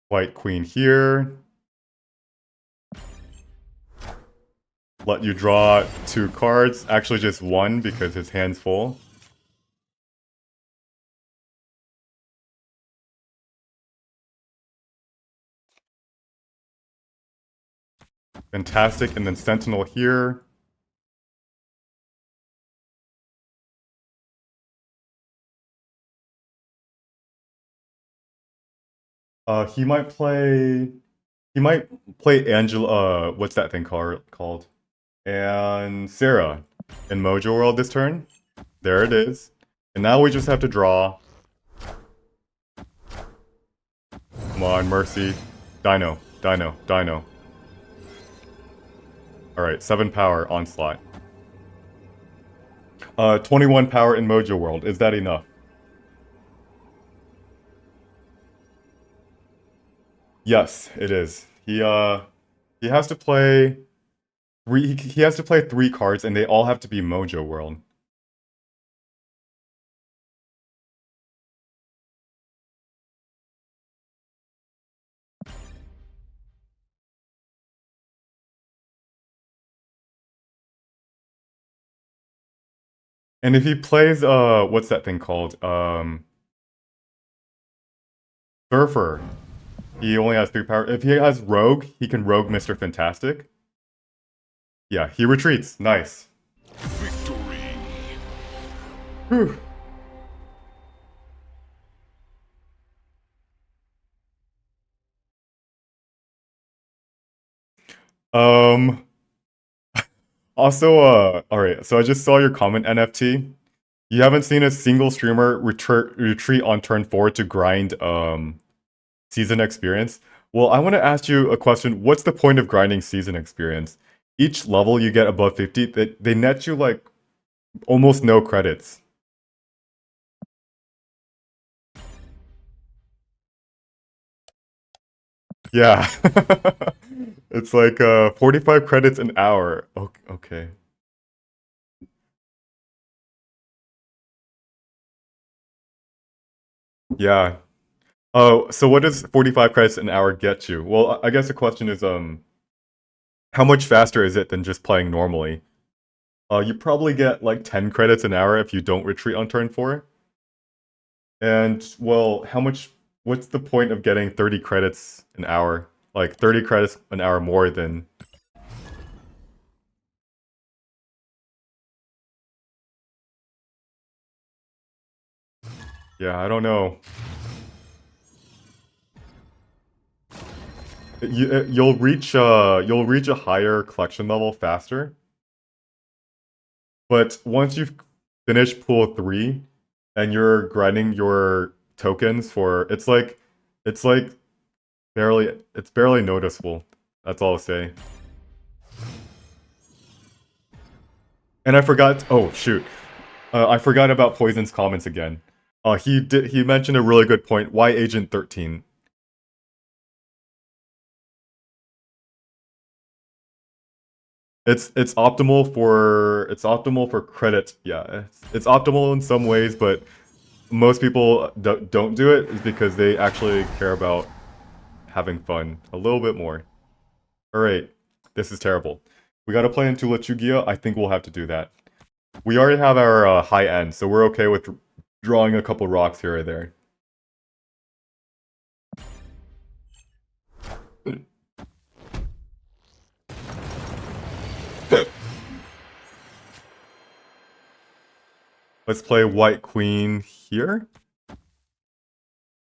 A: White Queen here. Let you draw 2 cards. Actually just 1 because his hand's full. Fantastic, and then Sentinel here. He might play... He might play Angela... what's that thing called? And Sarah in Mojo World this turn. There it is. And now we just have to draw. Come on, Mercy. Dino, Dino, Dino. Alright, 7 power, Onslaught. 21 power in Mojo World. Is that enough? Yes, it is. He has to play... He has to play 3 cards, and they all have to be Mojo World. And if he plays, what's that thing called? Surfer. He only has 3 power. If he has Rogue, he can Rogue Mr. Fantastic. Yeah, he retreats. Nice.
C: Victory.
A: Whew. Um... Also, alright, so I just saw your comment, NFT. You haven't seen a single streamer retreat on turn 4 to grind, season experience? Well, I want to ask you a question. What's the point of grinding season experience? Each level you get above 50, they net you, like, almost no credits. Yeah. It's like, 45 credits an hour. Okay. Yeah. Oh, so what does 45 credits an hour get you? Well, I guess the question is, how much faster is it than just playing normally? You probably get like 10 credits an hour if you don't retreat on turn 4. And, well, what's the point of getting 30 credits an hour? Like, 30 credits an hour more than... Yeah, I don't know. You'll reach a higher collection level faster. But once you've finished pool 3 and you're grinding your tokens for it's barely noticeable. That's all I'll say. And I forgot, oh shoot. I forgot about Poison's comments again. He mentioned a really good point. Why Agent 13? It's optimal for credit. Yeah, it's optimal in some ways, but most people don't do it is because they actually care about having fun a little bit more. All right, this is terrible. We got to play into Lechugia. I think we'll have to do that. We already have our high end, so we're okay with drawing a couple rocks here or there. Let's play White Queen here.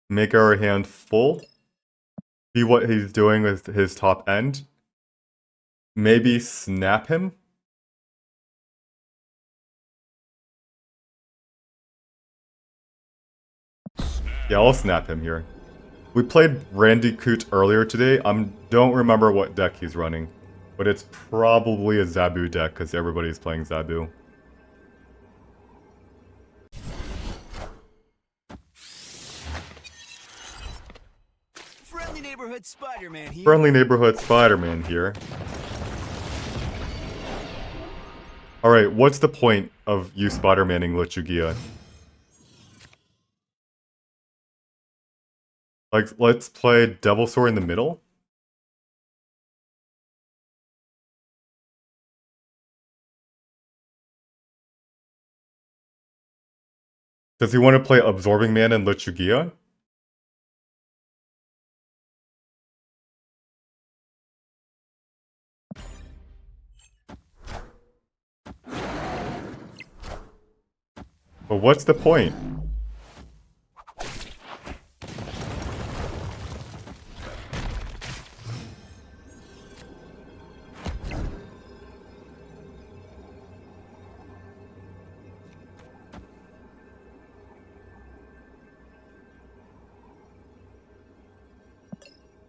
A: Make our hand full. See what he's doing with his top end. Maybe snap him. Yeah, I'll snap him here. We played Randy Coot earlier today. I don't remember what deck he's running, but it's probably a Zabu deck because everybody's playing Zabu.
D: Friendly neighborhood Spider-Man here.
A: Friendly neighborhood Spider-Man here. Alright, what's the point of you Spider-Manning Lechugia? Like, let's play Devil Sword in the middle? Does he want to play Absorbing Man and Lechugia? But what's the point?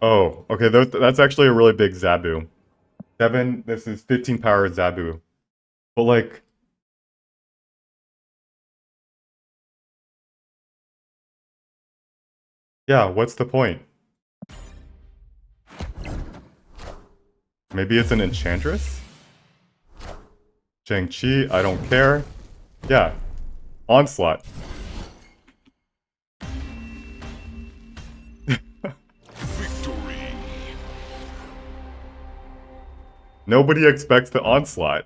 A: Oh, okay, that's actually a really big Zabu. 7, this is 15 power Zabu. But like... Yeah, what's the point? Maybe it's an Enchantress? Shang-Chi, I don't care. Yeah. Onslaught.
C: Victory.
A: Nobody expects the Onslaught.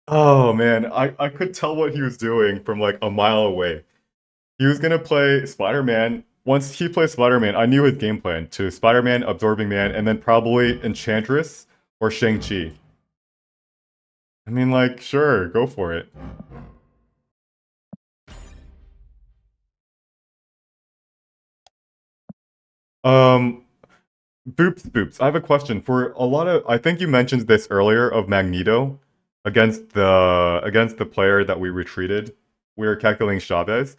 A: Oh man, I could tell what he was doing from like a mile away. He was gonna play Spider-Man. Once he plays Spider-Man, I knew his game plan to Spider-Man, Absorbing Man, and then probably Enchantress or Shang-Chi. I mean, like, sure, go for it. Boops. I have a question for a lot of. I think you mentioned this earlier of Magneto against the player that we retreated. We were calculating Chavez.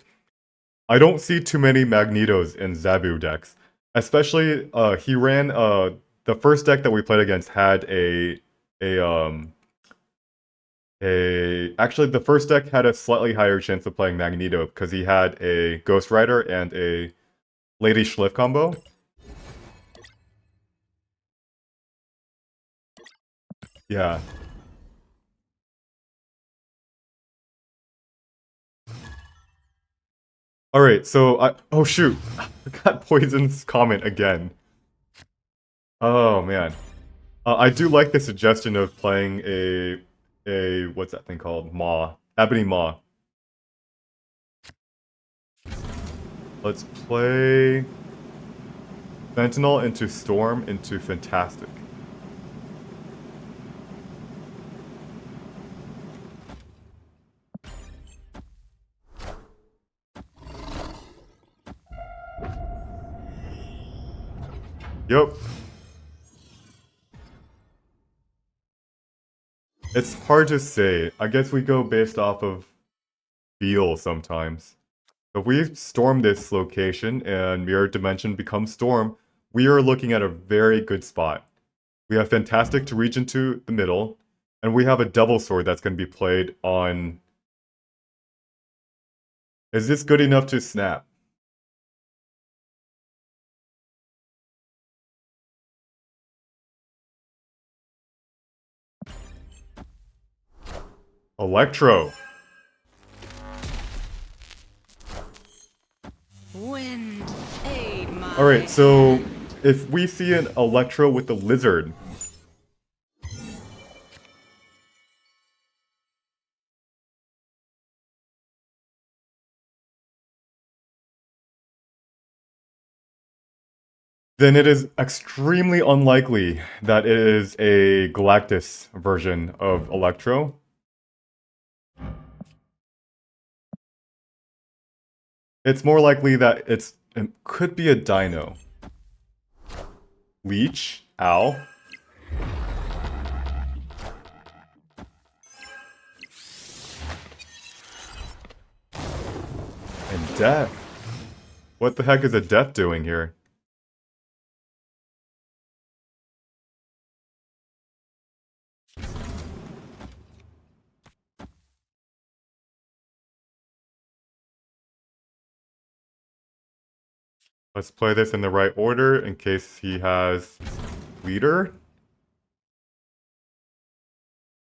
A: I don't see too many Magnetos in Zabu decks. Especially, he ran the first deck that we played against had actually the first deck had a slightly higher chance of playing Magneto because he had a Ghost Rider and a Lady Schliff combo. Yeah. Alright, so oh shoot. I got Poison's comment again. Oh man. I do like the suggestion of playing what's that thing called? Maw. Ebony Maw. Let's play Sentinel into Storm into Fantastic. Yup. It's hard to say. I guess we go based off of feel sometimes. If we storm this location and Mirror Dimension becomes Storm, we are looking at a very good spot. We have Fantastic to reach into the middle, and we have a Devil Sword that's going to be played on... Is this good enough to snap? Electro!
B: Wind, aid my
A: Alright, so
B: hand.
A: if we see an Electro with the Lizard... then it is extremely unlikely that it is a Galactus version of Electro. It's more likely that it could be a Dino. Leech? Ow. death. What the heck is a death doing here? Let's play this in the right order in case he has leader.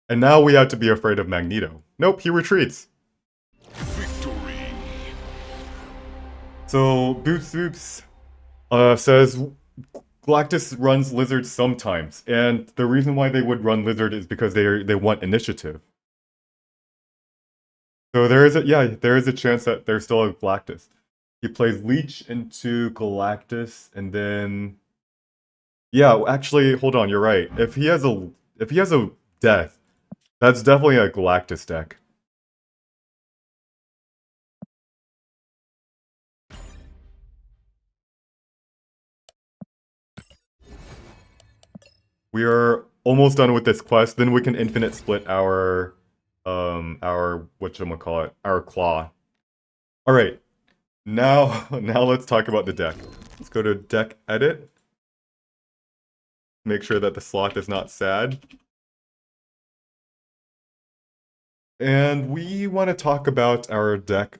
A: And now we have to be afraid of Magneto. Nope, he retreats.
C: Victory.
A: So Boots Oops says Galactus runs Lizard sometimes, and the reason why they would run Lizard is because they want initiative. So there is a chance that there's still a Galactus. He plays Leech into Galactus, and then yeah, actually, hold on, you're right. If he has a death, that's definitely a Galactus deck. We are almost done with this quest. Then we can infinite split our whatchamacallit, our claw. All right, now let's talk about the deck. Let's go to deck edit. Make sure that the slot is not sad. And we want to talk about our deck.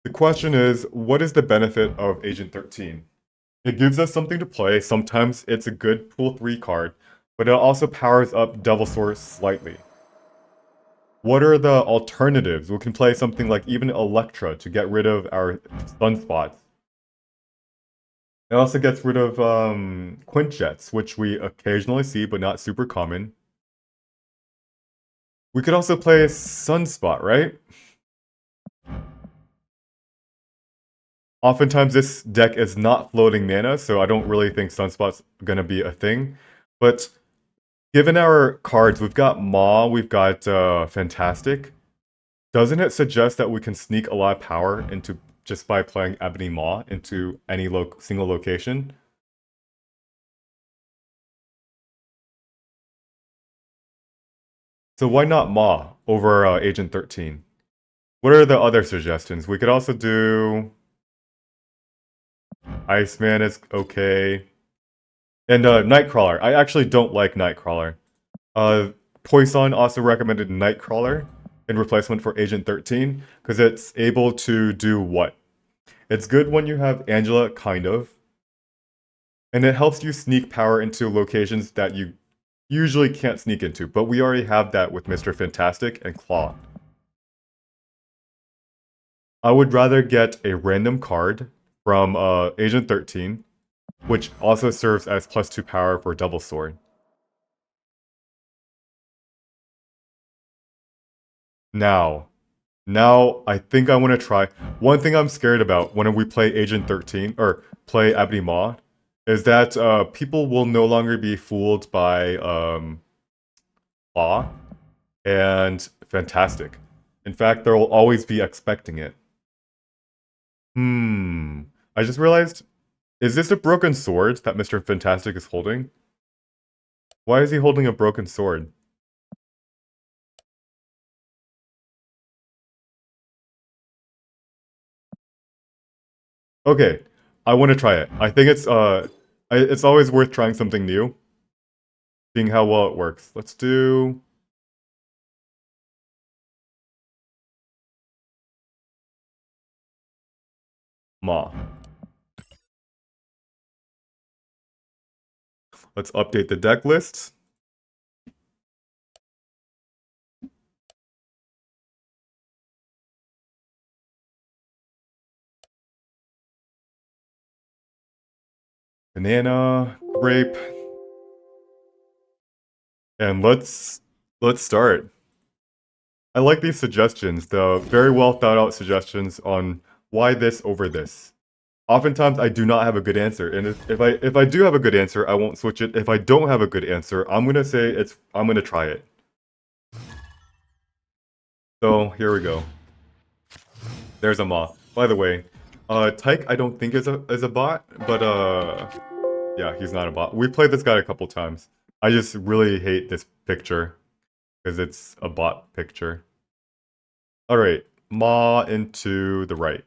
A: The question is, what is the benefit of Agent 13? It gives us something to play. Sometimes it's a good pool 3 card, but it also powers up Devil Sword slightly. What are the alternatives? We can play something like even Electra to get rid of our sunspots. It also gets rid of Quintjets, which we occasionally see, but not super common. We could also play Sunspot, right? Oftentimes this deck is not floating mana, so I don't really think Sunspot's gonna be a thing. But given our cards, we've got Maw, we've got Fantastic. Doesn't it suggest that we can sneak a lot of power into just by playing Ebony Maw into any single location? So why not Maw over Agent 13? What are the other suggestions? We could also do Iceman is okay. And Nightcrawler. I actually don't like Nightcrawler. Poison also recommended Nightcrawler in replacement for Agent 13 because it's able to do what? It's good when you have Angela, kind of. And it helps you sneak power into locations that you usually can't sneak into. But we already have that with Mr. Fantastic and Claw. I would rather get a random card from Agent 13, which also serves as +2 power for Double Sword. Now I think I want to try. One thing I'm scared about when we play Agent 13, or play Ebony Maw, is that people will no longer be fooled by Claw and Fantastic. In fact, they'll always be expecting it. I just realized, is this a broken sword that Mr. Fantastic is holding? Why is he holding a broken sword? Okay, I want to try it. I think it's always worth trying something new, seeing how well it works. Let's do Maw. Let's update the deck list. Banana, grape. And let's start. I like these suggestions, the very well thought out suggestions on why this over this. Oftentimes I do not have a good answer, and if I do have a good answer, I won't switch it. If I don't have a good answer, I'm gonna say I'm gonna try it. So here we go. There's a Maw. By the way, Tyke I don't think is a bot, but yeah, he's not a bot. We've played this guy a couple times. I just really hate this picture because it's a bot picture. All right, Maw into the right.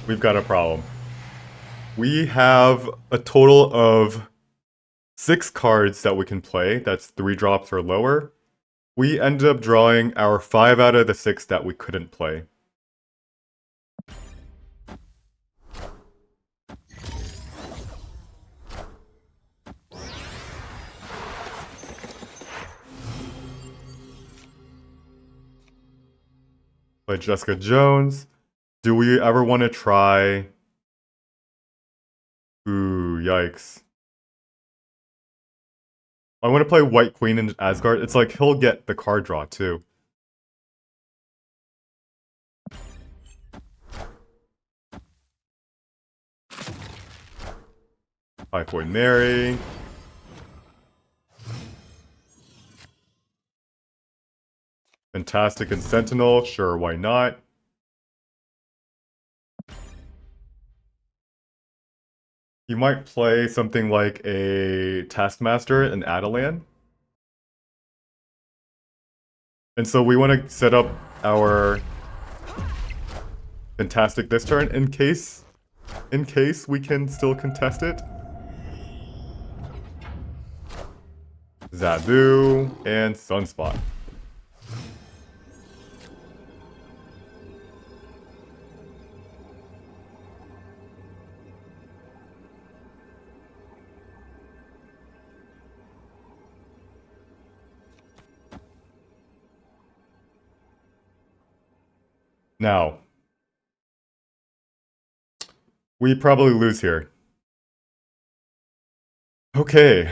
A: we've got a problem. We have a total of 6 cards that we can play. That's 3 drops or lower. We ended up drawing our 5 out of the 6 that we couldn't play. Play Jessica Jones. Do we ever want to try... Ooh, yikes. I want to play White Queen in Asgard. It's like he'll get the card draw too. Typhoid Mary. Fantastic and Sentinel. Sure, why not? You might play something like a Taskmaster and Adelan. And so we want to set up our Fantastic this turn in case we can still contest it. Zabu and Sunspot. Now, we probably lose here. Okay.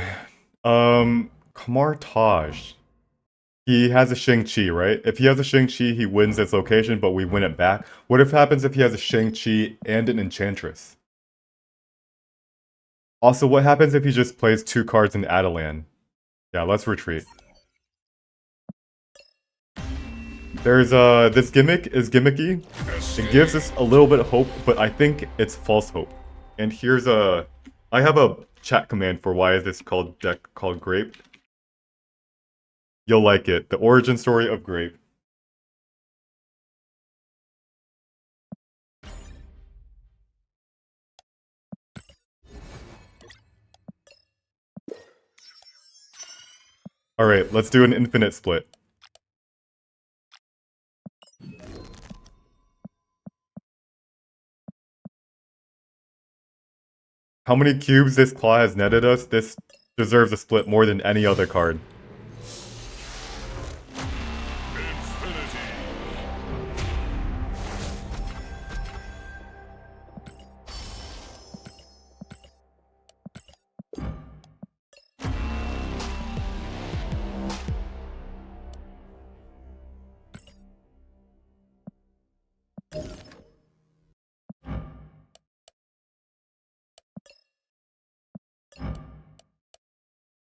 A: Kamar Taj. He has a Shang-Chi, right? If he has a Shang-Chi, he wins its location, but we win it back. What if happens if he has a Shang-Chi and an Enchantress? Also, what happens if he just plays 2 cards in Adelan? Yeah, let's retreat. There's this gimmick is gimmicky. It gives us a little bit of hope, but I think it's false hope. And here's I have a chat command for why is this called deck called Grape. You'll like it. The origin story of Grape. Alright, let's do an infinite split. How many cubes this claw has netted us? This deserves a split more than any other card.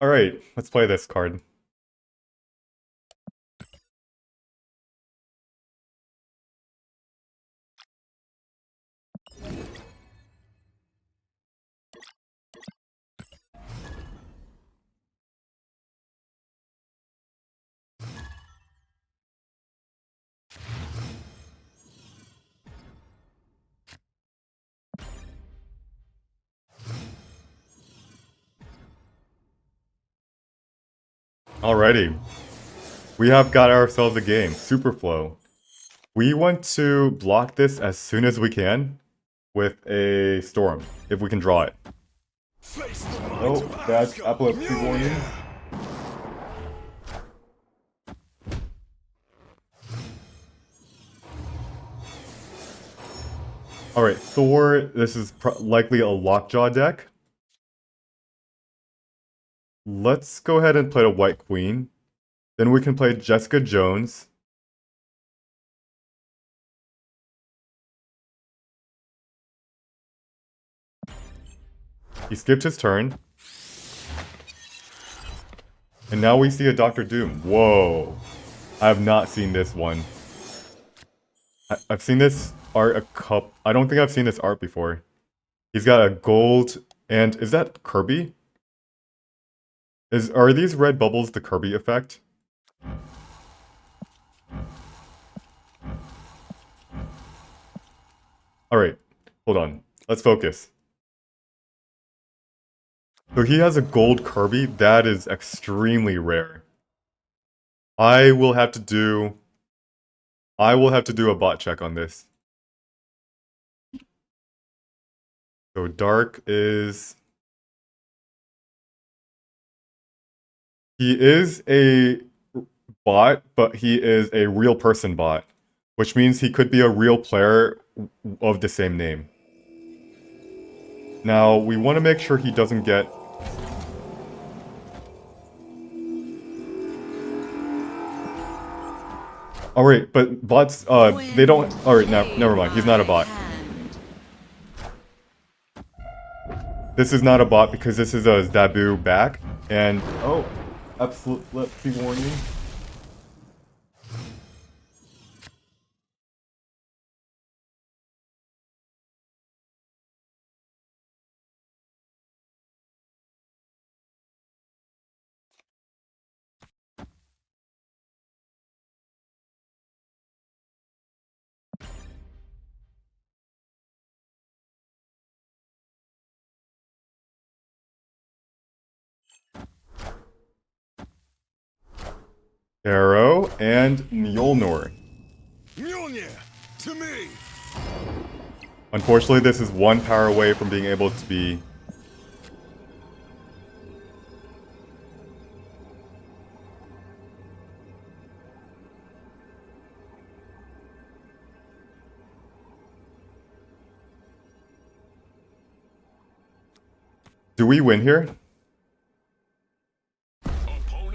A: Alright, let's play this card. Alrighty. We have got ourselves a game, Superflow. We want to block this as soon as we can with a Storm, if we can draw it. Oh, that's epilepsy warning. Alright, Thor, this is likely a Lockjaw deck. Let's go ahead and play a White Queen. Then we can play Jessica Jones. He skipped his turn. And now we see a Doctor Doom. Whoa. I have not seen this one. I've seen this art a couple... I don't think I've seen this art before. He's got a gold... And is that Kirby? Are these red bubbles the Kirby effect? Alright. hold on. Let's focus. So he has a gold Kirby. That is extremely rare. I will have to do a bot check on this. So Dark is... He is a bot, but he is a real person bot, which means he could be a real player of the same name. Now, we want to make sure he doesn't get... Alright, but bots, they don't... Alright, never mind. He's not a bot. This is not a bot because this is a Zabu back, and... Oh, absolute flipsy warning. Arrow and Mjolnir.
C: Mjolnir, to me!
A: Unfortunately, this is one power away from being able to be... Do we win here?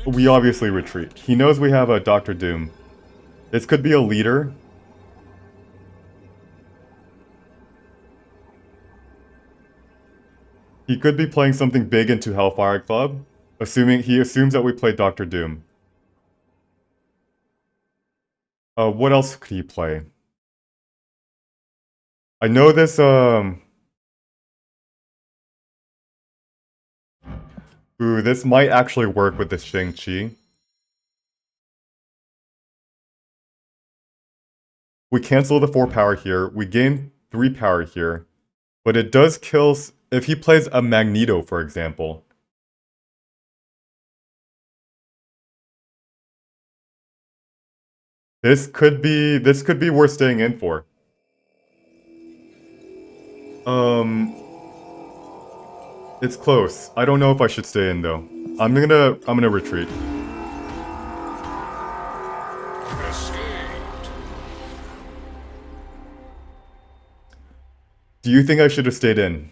A: We obviously retreat. He knows we have a Dr. Doom. This could be a leader. He could be playing something big into Hellfire Club, he assumes that we play Dr. Doom. What else could he play? I know this, Ooh, this might actually work with this Shang-Chi. We cancel the 4 power here, we gain 3 power here, but it does kill... If he plays a Magneto, for example. This could be worth staying in for. It's close. I don't know if I should stay in though. I'm gonna retreat.
C: Escaped.
A: Do you think I should have stayed in?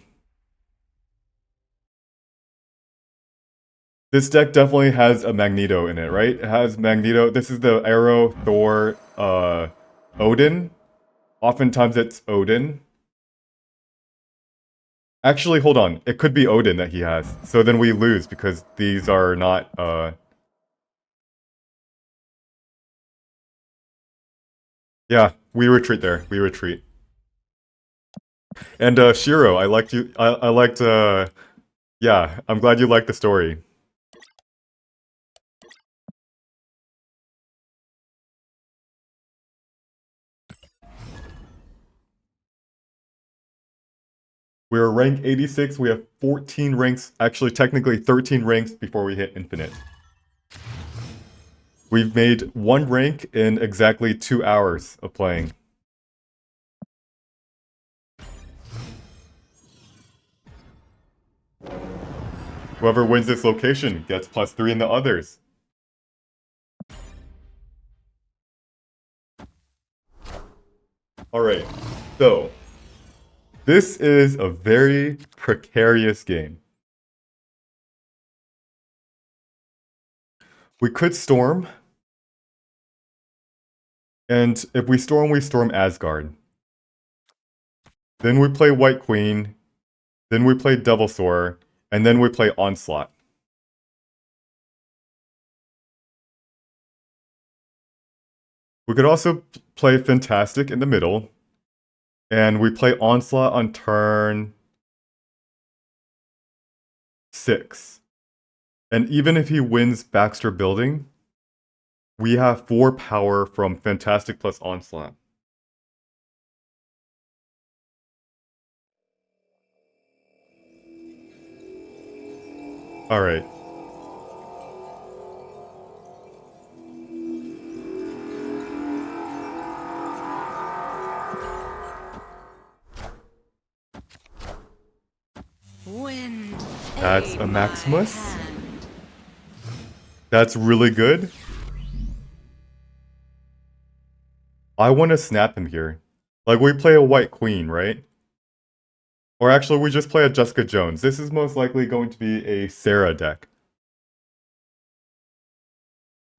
A: This deck definitely has a Magneto in it, right? It has Magneto. This is the Arrow, Thor, Odin. Oftentimes it's Odin. Actually, hold on. It could be Odin that he has. So then we lose because these are not, Yeah, we retreat there. We retreat. And, Shiro, I liked you. I liked, yeah, I'm glad you liked the story. We're rank 86, we have 14 ranks, actually technically 13 ranks before we hit infinite. We've made 1 rank in exactly 2 hours of playing. Whoever wins this location gets +3 in the others. Alright, so this is a very precarious game. We could storm. And if we storm Asgard. Then we play White Queen. Then we play Devilsaur. And then we play Onslaught. We could also play Fantastic in the middle. And we play Onslaught on turn 6. And even if he wins Baxter Building, we have 4 power from Fantastic plus Onslaught. Alright.
B: Wind.
A: That's a
B: Aid my
A: Maximus.
B: hand.
A: That's really good. I want to snap him here. Like, we play a white queen, right? Or actually, we just play a Jessica Jones. This is most likely going to be a Sarah deck.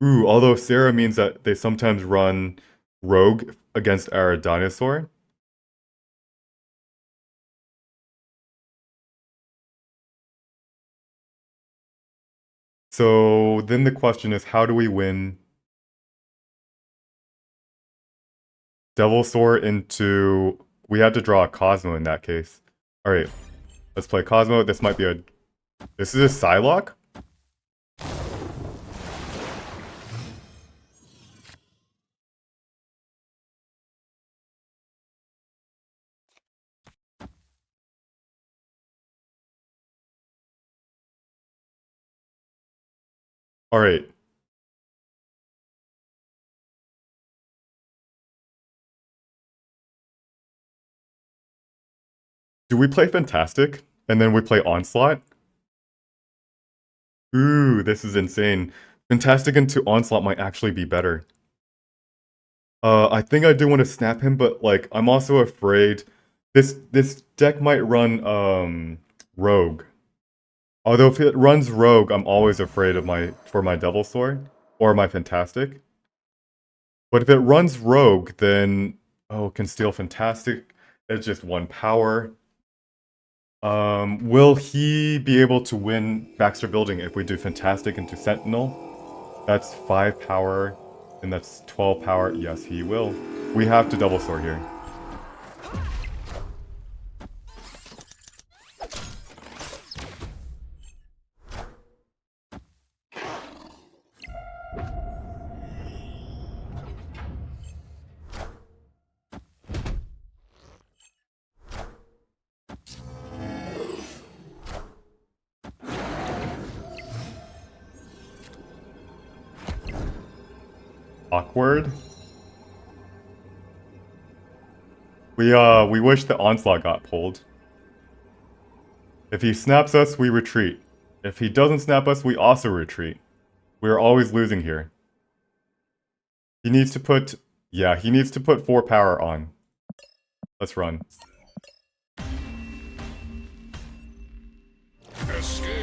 A: Ooh, although Sarah means that they sometimes run Rogue against our dinosaur. So then the question is, how do we win Devilsaur into... We had to draw a Cosmo in that case. Alright, let's play Cosmo. This might be a... This is a Psylocke? Alright. Do we play Fantastic? And then we play Onslaught? Ooh, this is insane. Fantastic into Onslaught might actually be better. I think I do want to snap him, but like I'm also afraid this deck might run Rogue. Although if it runs Rogue, I'm always afraid of my Devilsaur or my Fantastic. But if it runs Rogue, then oh, it can steal Fantastic. It's just 1 power. Will he be able to win Baxter Building if we do Fantastic into Sentinel? That's 5 power, and that's 12 power. Yes, he will. We have to Devilsaur here. Awkward. We wish the Onslaught got pulled. If he snaps us, we retreat. If he doesn't snap us, we also retreat. We're always losing here. He needs to put... Yeah, he needs to put 4 power on. Let's run.
C: Escaped.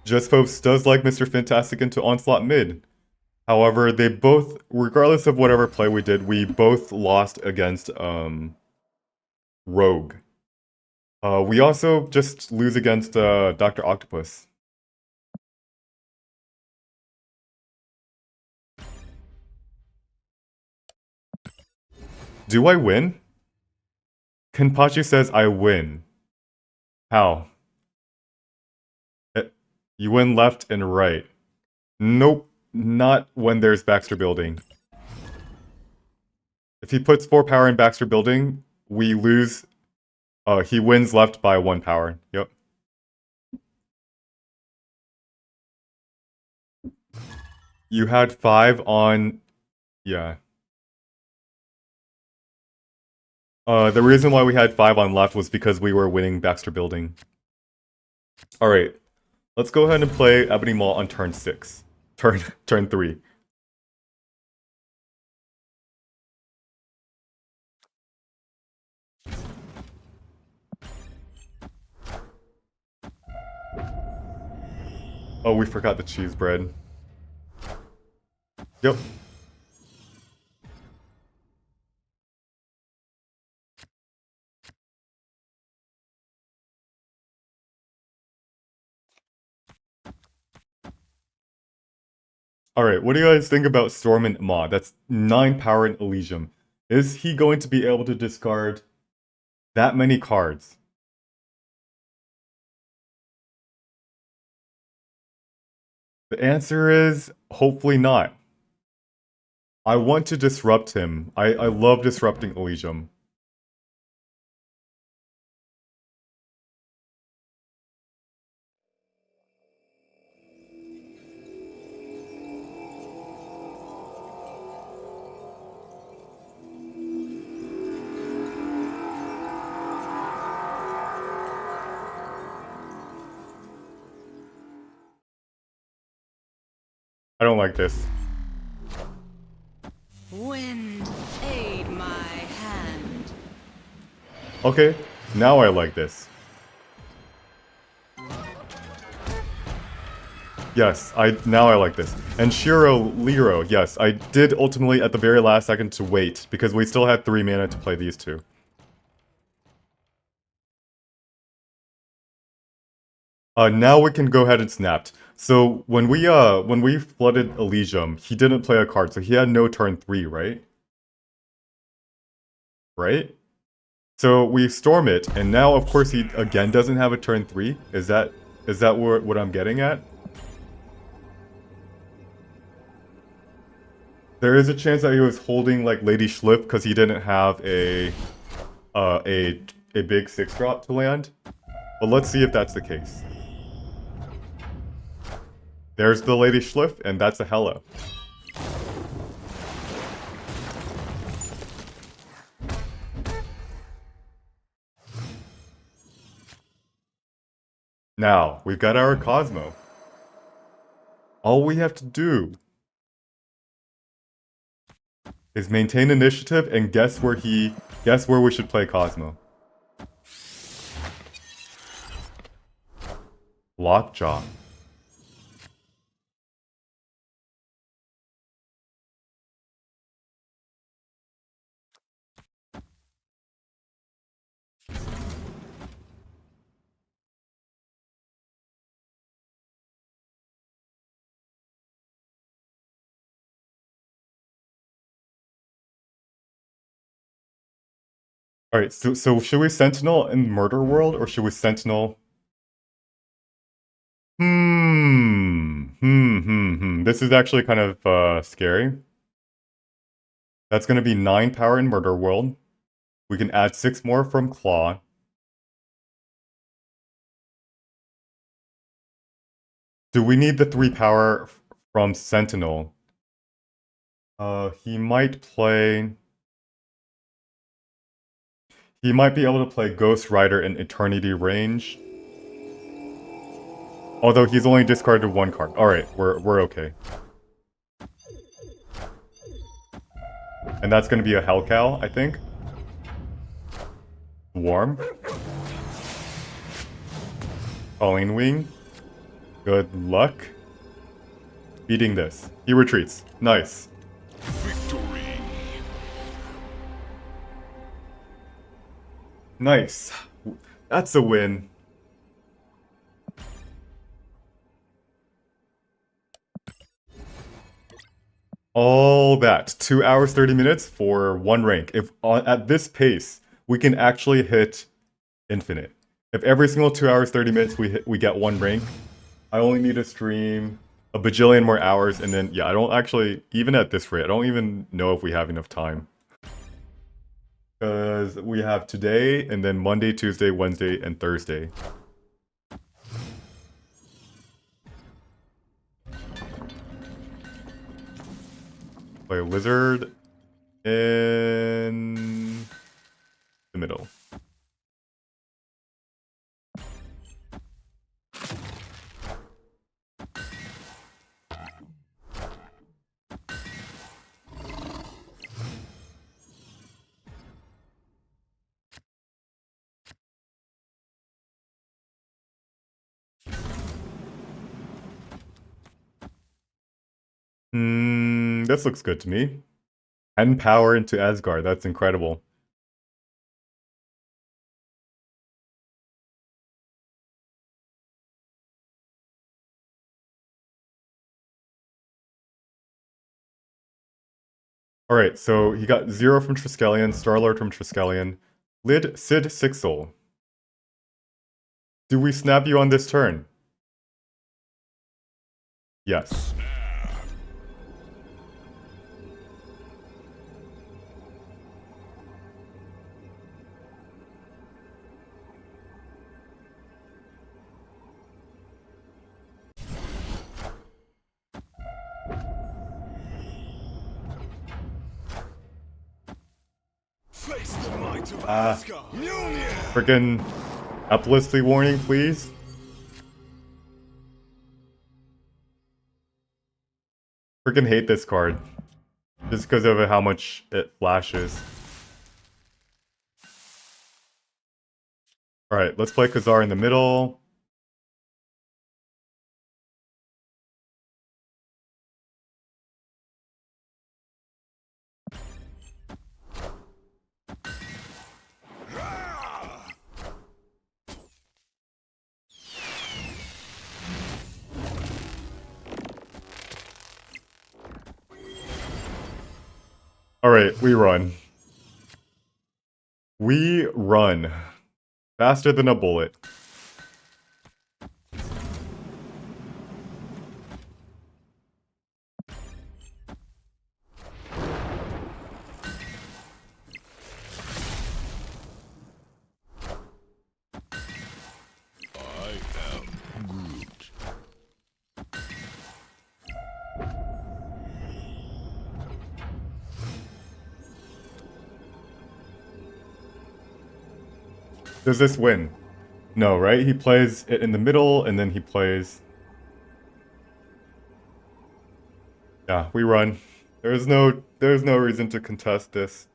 A: Justphobes does like Mr. Fantastic into Onslaught mid. However, they both, regardless of whatever play we did, we both lost against Rogue. We also just lose against Dr. Octopus. Do I win? Kenpachi says I win. How? You win left and right. Nope, not when there's Baxter Building. If he puts 4 power in Baxter Building, we lose. He wins left by 1 power. Yep. You had 5 on... Yeah. The reason why we had 5 on left was because we were winning Baxter Building. Alright. Let's go ahead and play Ebony Maw on turn 6. Turn 3. Oh, we forgot the cheese bread. Yep. Alright, what do you guys think about Storm and Maw? That's 9 power in Elysium. Is he going to be able to discard that many cards? The answer is hopefully not. I want to disrupt him. I love disrupting Elysium. don't like this.
B: Wind, aid my hand.
A: Okay, now I like this. Yes, now I like this. And Shiro Liro, yes, I did ultimately at the very last second to wait, because we still had 3 mana to play these two. Now we can go ahead and snapped. So when we flooded Elysium, he didn't play a card, so he had no turn 3, right? Right? So we storm it, and now of course he again doesn't have a turn 3. Is that what I'm getting at? There is a chance that he was holding like Lady Schliff because he didn't have a big 6-drop to land. But let's see if that's the case. There's the Lady Schliff, and that's a Hella. Now, we've got our Cosmo. All we have to do is maintain initiative and guess where we should play Cosmo. Lockjaw. Alright, so should we Sentinel in Murder World, or should we Sentinel... This is actually kind of scary. That's going to be 9 power in Murder World. We can add 6 more from Claw. Do we need the 3 power from Sentinel? He might play... He might be able to play Ghost Rider in Eternity range. Although he's only discarded 1 card. Alright, we're okay. And that's gonna be a Hellcow, I think. Warm. Calling Wing. Good luck. Beating this. He retreats. Nice.
C: Victory.
A: Nice. That's a win. All that. 2 hours, 30 minutes for 1 rank. If at this pace, we can actually hit infinite. If every single 2 hours, 30 minutes we get 1 rank, I only need to stream a bajillion more hours, and then, yeah, I don't actually, even at this rate, I don't even know if we have enough time. Because we have today, and then Monday, Tuesday, Wednesday, and Thursday. Play a Lizard in the middle. This looks good to me. 10 power into Asgard, that's incredible. Alright, so he got 0 from Triskelion, Star-Lord from Triskelion, Sid Sixel. Do we snap you on this turn? Yes.
C: Face the might of Asgard. Mjolnir.
A: Frickin' epilepsy warning, please. Freaking hate this card. Just because of how much it flashes. Alright, let's play Khazar in the middle. Alright, we run. We run. Faster than a bullet.
C: I am Groot.
A: Does this win? No, right? He plays it in the middle, and then he plays... Yeah, we run. There's no reason to contest this.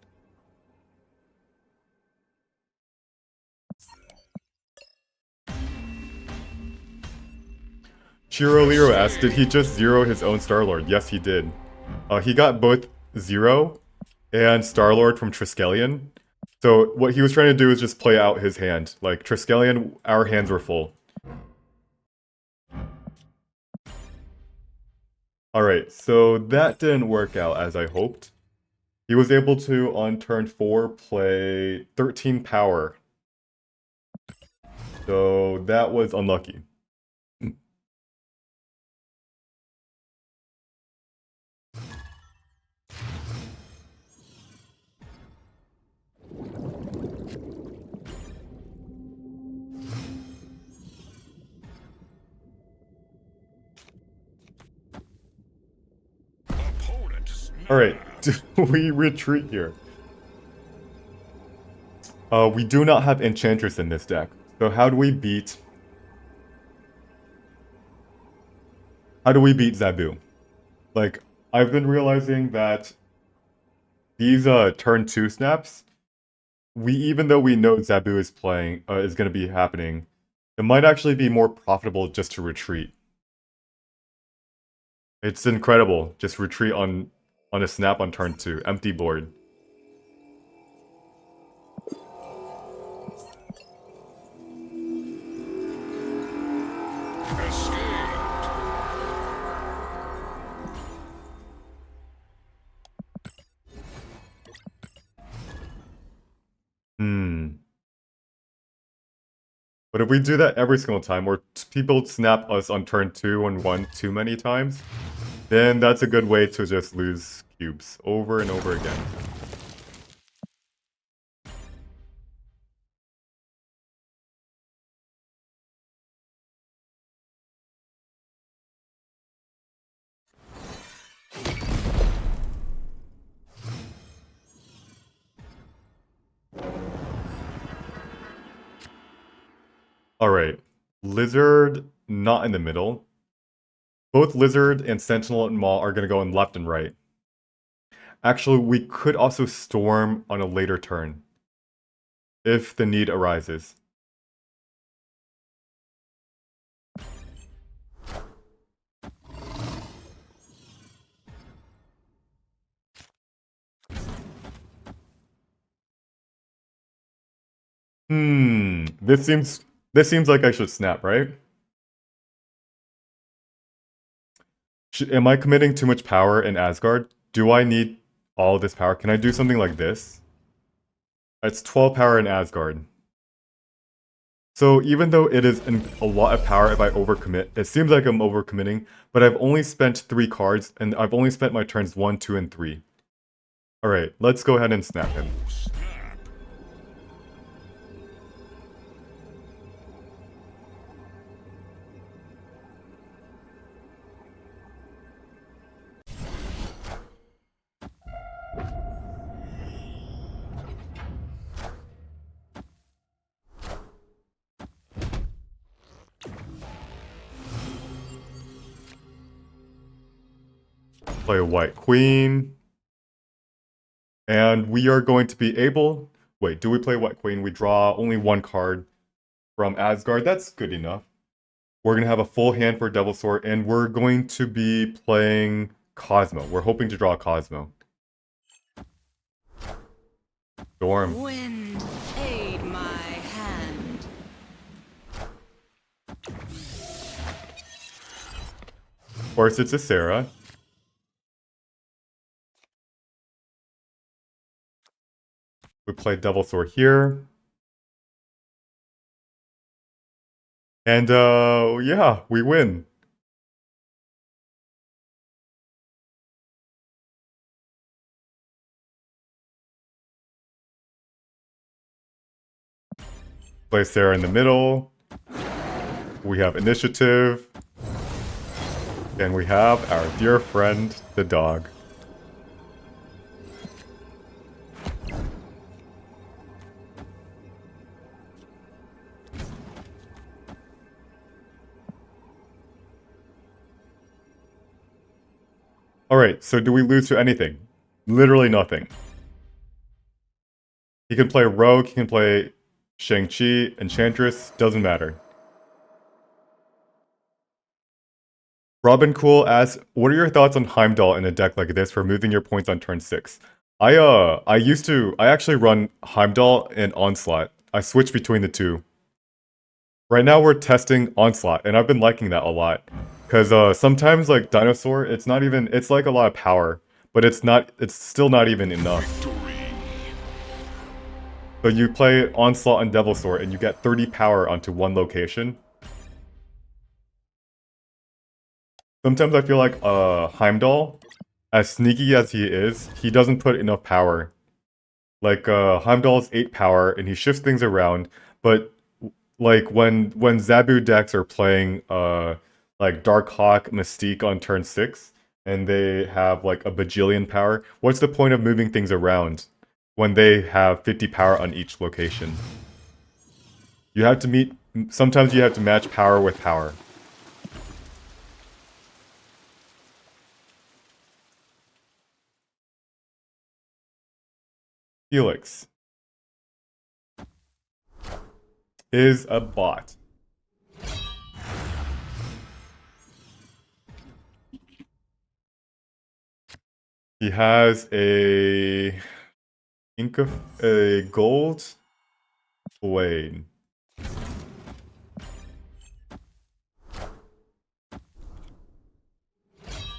A: Shiro Lero asks, did he just zero his own Star-Lord? Yes, he did. He got both Zero and Star-Lord from Triskelion. So what he was trying to do is just play out his hand. Like, Triskelion, our hands were full. Alright, so that didn't work out as I hoped. He was able to, on turn 4, play 13 power. So that was unlucky.
C: Opponent snapped.
A: Alright, do we retreat here? We do not have Enchantress in this deck. So how do we beat... How do we beat Zabu? Like, I've been realizing that these turn 2 snaps, even though we know Zabu is playing, is going to be happening, it might actually be more profitable just to retreat. It's incredible. Just retreat on a snap on turn 2. Empty board.
C: Escaped.
A: But if we do that every single time, or people snap us on turn 2 and 1 too many times, then that's a good way to just lose cubes over and over again. Alright, Lizard not in the middle. Both Lizard and Sentinel and Maw are going to go in left and right. Actually, we could also Storm on a later turn, if the need arises. This seems like I should snap, right? Am I committing too much power in Asgard? Do I need all of this power? Can I do something like this? It's 12 power in Asgard. So even though it is a lot of power if I overcommit, it seems like I'm overcommitting, but I've only spent 3 cards, and I've only spent my turns 1, 2, and 3. Alright, let's go ahead and snap him.
C: Snap.
A: Play a white queen. And we are going to be able... Wait, do we play white queen? We draw only one card from Asgard. That's good enough. We're going to have a full hand for Devil's Sword, and we're going to be playing Cosmo. We're hoping to draw Cosmo. Storm.
B: Wind, aid my hand.
A: Of course, it's a Sarah. We play Devil's Sword here. And, yeah, we win. Play Sarah in the middle. We have initiative. And we have our dear friend, the dog. Alright, so do we lose to anything? Literally nothing. He can play Rogue, he can play Shang-Chi, Enchantress, doesn't matter. Robin Cool asks, what are your thoughts on Heimdall in a deck like this for moving your points on turn 6? I actually run Heimdall and Onslaught. I switch between the two. Right now we're testing Onslaught, and I've been liking that a lot. Because sometimes, like, Dinosaur, it's like a lot of power, but it's still not even enough. So you play Onslaught and Devil's Sword, and you get 30 power onto one location. Sometimes I feel like Heimdall, as sneaky as he is, he doesn't put enough power. Like Heimdall is 8 power and he shifts things around, but like when Zabu decks are playing like Darkhawk Mystique on turn 6 and they have like a bajillion power, what's the point of moving things around when they have 50 power on each location? Sometimes you have to match power with power. Felix is a bot. He has a gold blade.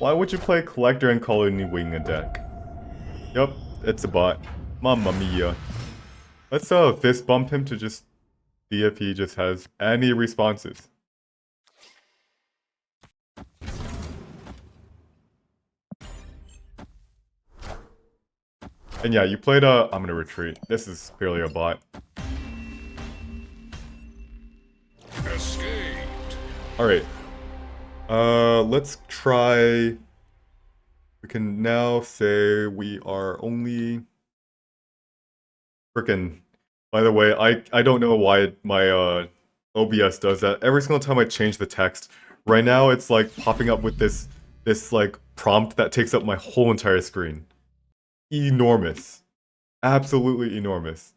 A: Why would you play Collector and Colony Wing a deck? Yup, it's a bot. Mamma mia. Let's fist bump him to just see if he just has any responses. And yeah, you played I'm gonna retreat. This is clearly a bot.
C: Escaped.
A: Alright. Let's try... We can now say we are only... Frickin'... By the way, I don't know why my OBS does that. Every single time I change the text, right now it's like popping up with this like prompt that takes up my whole entire screen. Enormous. Absolutely enormous.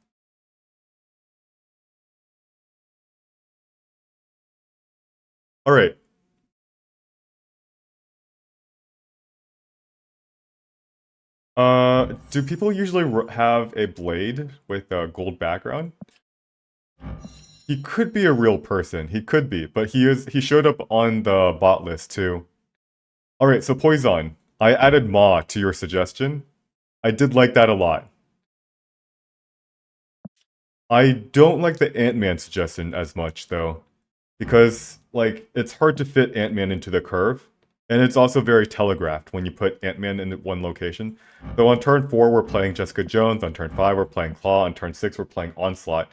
A: Alright. Do people usually have a blade with a gold background? He could be a real person. He could be, but he showed up on the bot list too. Alright, so Poison. I added Ma to your suggestion. I did like that a lot. I don't like the Ant-Man suggestion as much though. Because, like, it's hard to fit Ant-Man into the curve. And it's also very telegraphed when you put Ant-Man in one location. So on turn 4, we're playing Jessica Jones. On turn 5, we're playing Claw. On turn 6, we're playing Onslaught.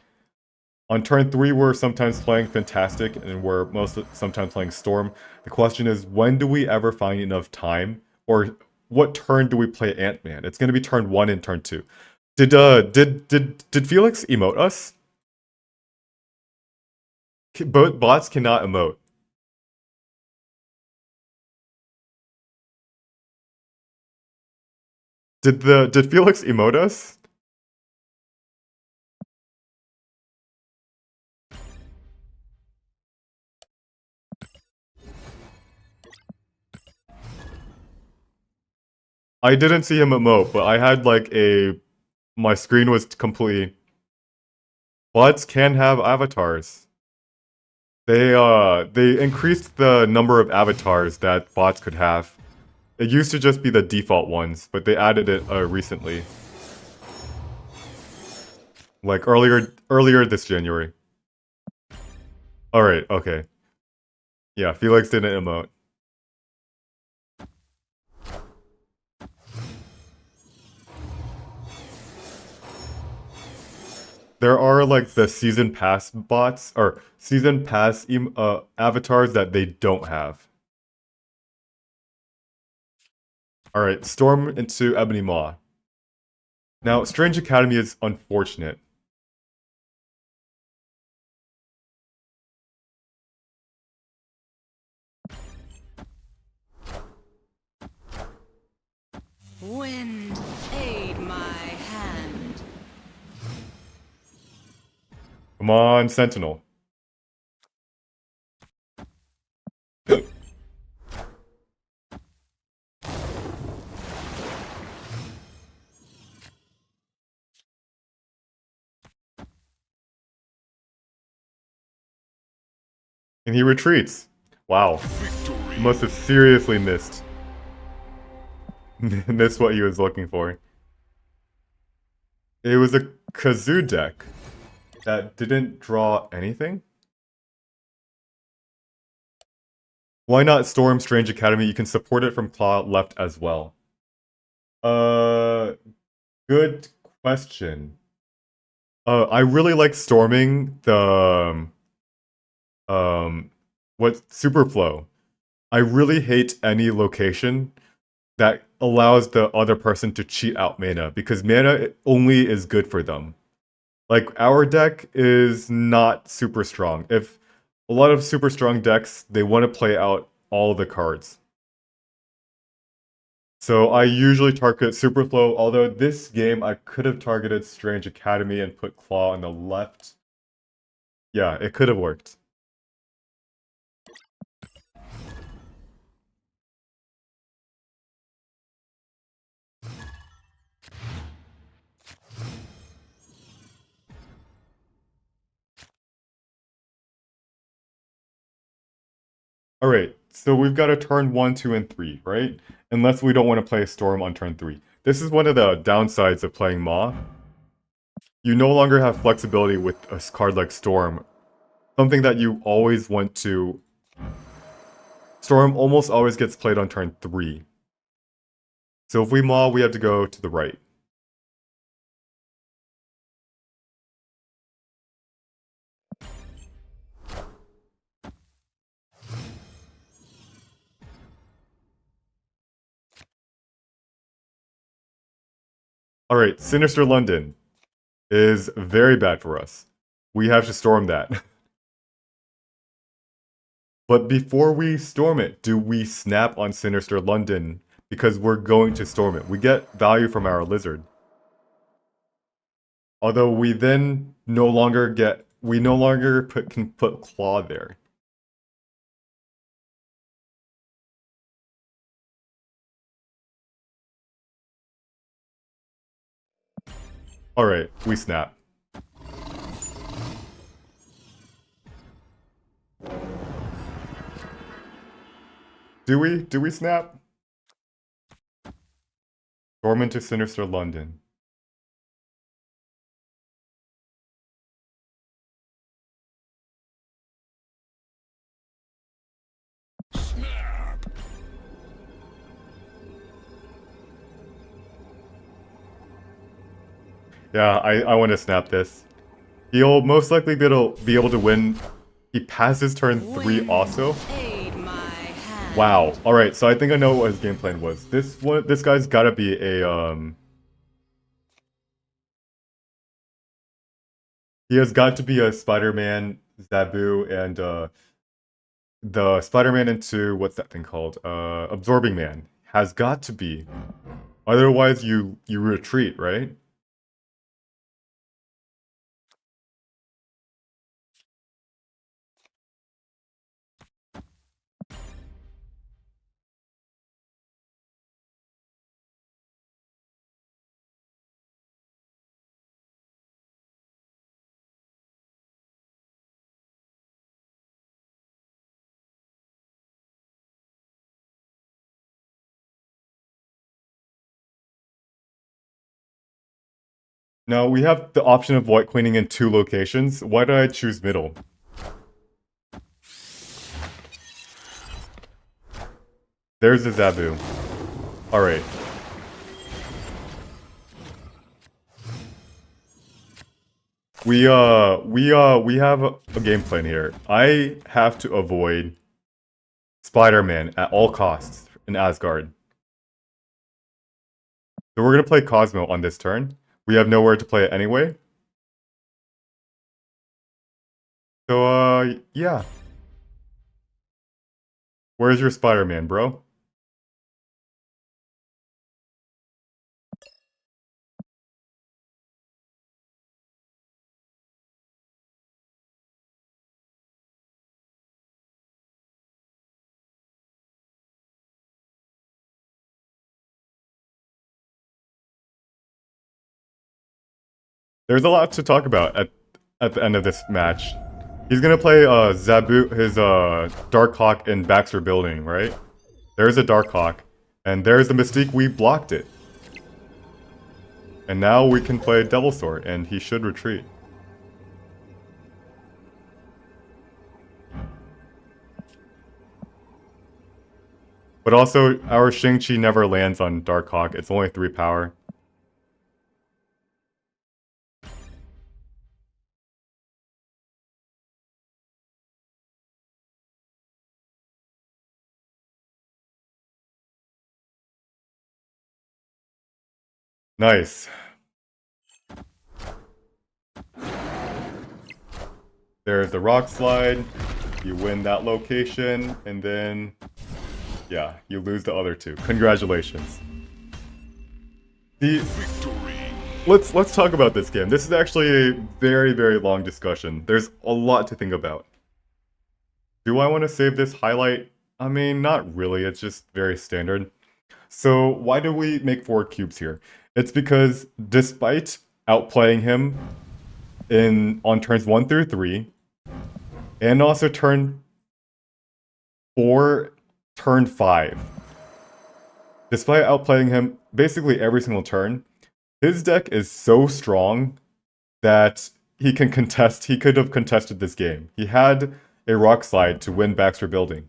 A: On turn 3, we're sometimes playing Fantastic, and we're sometimes playing Storm. The question is, when do we ever find enough time? Or what turn do we play Ant-Man? It's going to be turn 1 and turn 2. Did Felix emote us? Bots cannot emote. Did Felix emote us? I didn't see him emote, but I had like my screen was completely. Bots can have avatars. They increased the number of avatars that bots could have. It used to just be the default ones, but they added it recently. Like earlier this January. Alright, okay. Yeah, Felix didn't emote. There are like the season pass bots or season pass avatars that they don't have. Alright, storm into Ebony Maw. Now, Strange Academy is unfortunate.
B: Wind, aid my hand.
A: Come on, Sentinel. And he retreats. Wow.
C: Victory.
A: Must have seriously missed. Missed what he was looking for. It was a Kazoo deck that didn't draw anything. Why not Storm Strange Academy? You can support it from claw left as well. Good question. I really like storming the what Superflow. I really hate any location that allows the other person to cheat out mana because mana only is good for them. Like our deck is not super strong. If a lot of super strong decks, they want to play out all the cards. So I usually target Superflow, although this game I could have targeted Strange Academy and put Claw on the left. Yeah, it could have worked. Alright, so we've got a turn 1, 2, and 3, right? Unless we don't want to play Storm on turn 3. This is one of the downsides of playing Maw. You no longer have flexibility with a card like Storm. Something that you always want to... Storm almost always gets played on turn 3. So if we Maw, we have to go to the right. Alright, Sinister London is very bad for us. We have to storm that. But before we storm it, do we snap on Sinister London? Because we're going to storm it. We get value from our lizard. Although we then no longer get... We no longer can put Claw there. Alright, we snap. Do we? Do we snap? Storm into Sinister London.
C: Snap.
A: Yeah, I want to snap this. He'll most likely be able to win. He passes turn 3
B: Wind,
A: also.
B: aid my hand.
A: Wow. Alright, so I think I know what his game plan was. This guy's gotta be a he has got to be a Spider-Man, Zabu, and the Spider-Man into what's that thing called? Absorbing Man. Has got to be. Otherwise, you retreat, right? Now we have the option of white queening in 2 locations. Why did I choose middle? There's the Zabu. Alright. We have a game plan here. I have to avoid Spider-Man at all costs in Asgard. So we're gonna play Cosmo on this turn. We have nowhere to play it anyway. So, yeah. Where's your Spider-Man, bro? There's a lot to talk about at the end of this match. He's gonna play Zabu his Darkhawk in Baxter Building, right? There's a Darkhawk, and there's the Mystique. We blocked it, and now we can play Devil Sword, and he should retreat. But also, our Shang-Chi never lands on Darkhawk. It's only 3 power. Nice. There's the rock slide. You win that location, and then, yeah, you lose the other 2. Congratulations.
C: Victory.
A: Let's talk about this game. This is actually a very, very long discussion. There's a lot to think about. Do I want to save this highlight? I mean, not really. It's just very standard. So why do we make 4 cubes here? It's because despite outplaying him on turns 1 through 3, and also turn 4, turn 5, despite outplaying him basically every single turn, his deck is so strong that he could have contested this game. He had a rock slide to win Baxter Building.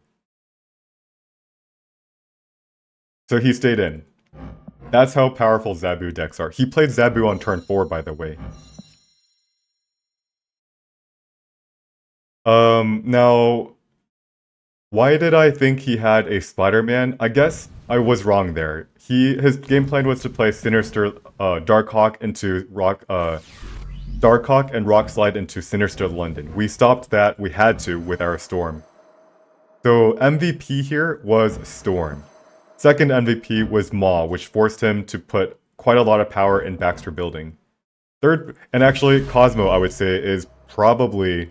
A: So he stayed in. That's how powerful Zabu decks are. He played Zabu on turn 4, by the way. Now, why did I think he had a Spider-Man? I guess I was wrong there. His game plan was to play Sinister, Darkhawk into Darkhawk and Rock Slide into Sinister London. We stopped that. We had to with our Storm. So MVP here was Storm. Second MVP was Maw, which forced him to put quite a lot of power in Baxter Building. Third, and actually Cosmo, I would say, is probably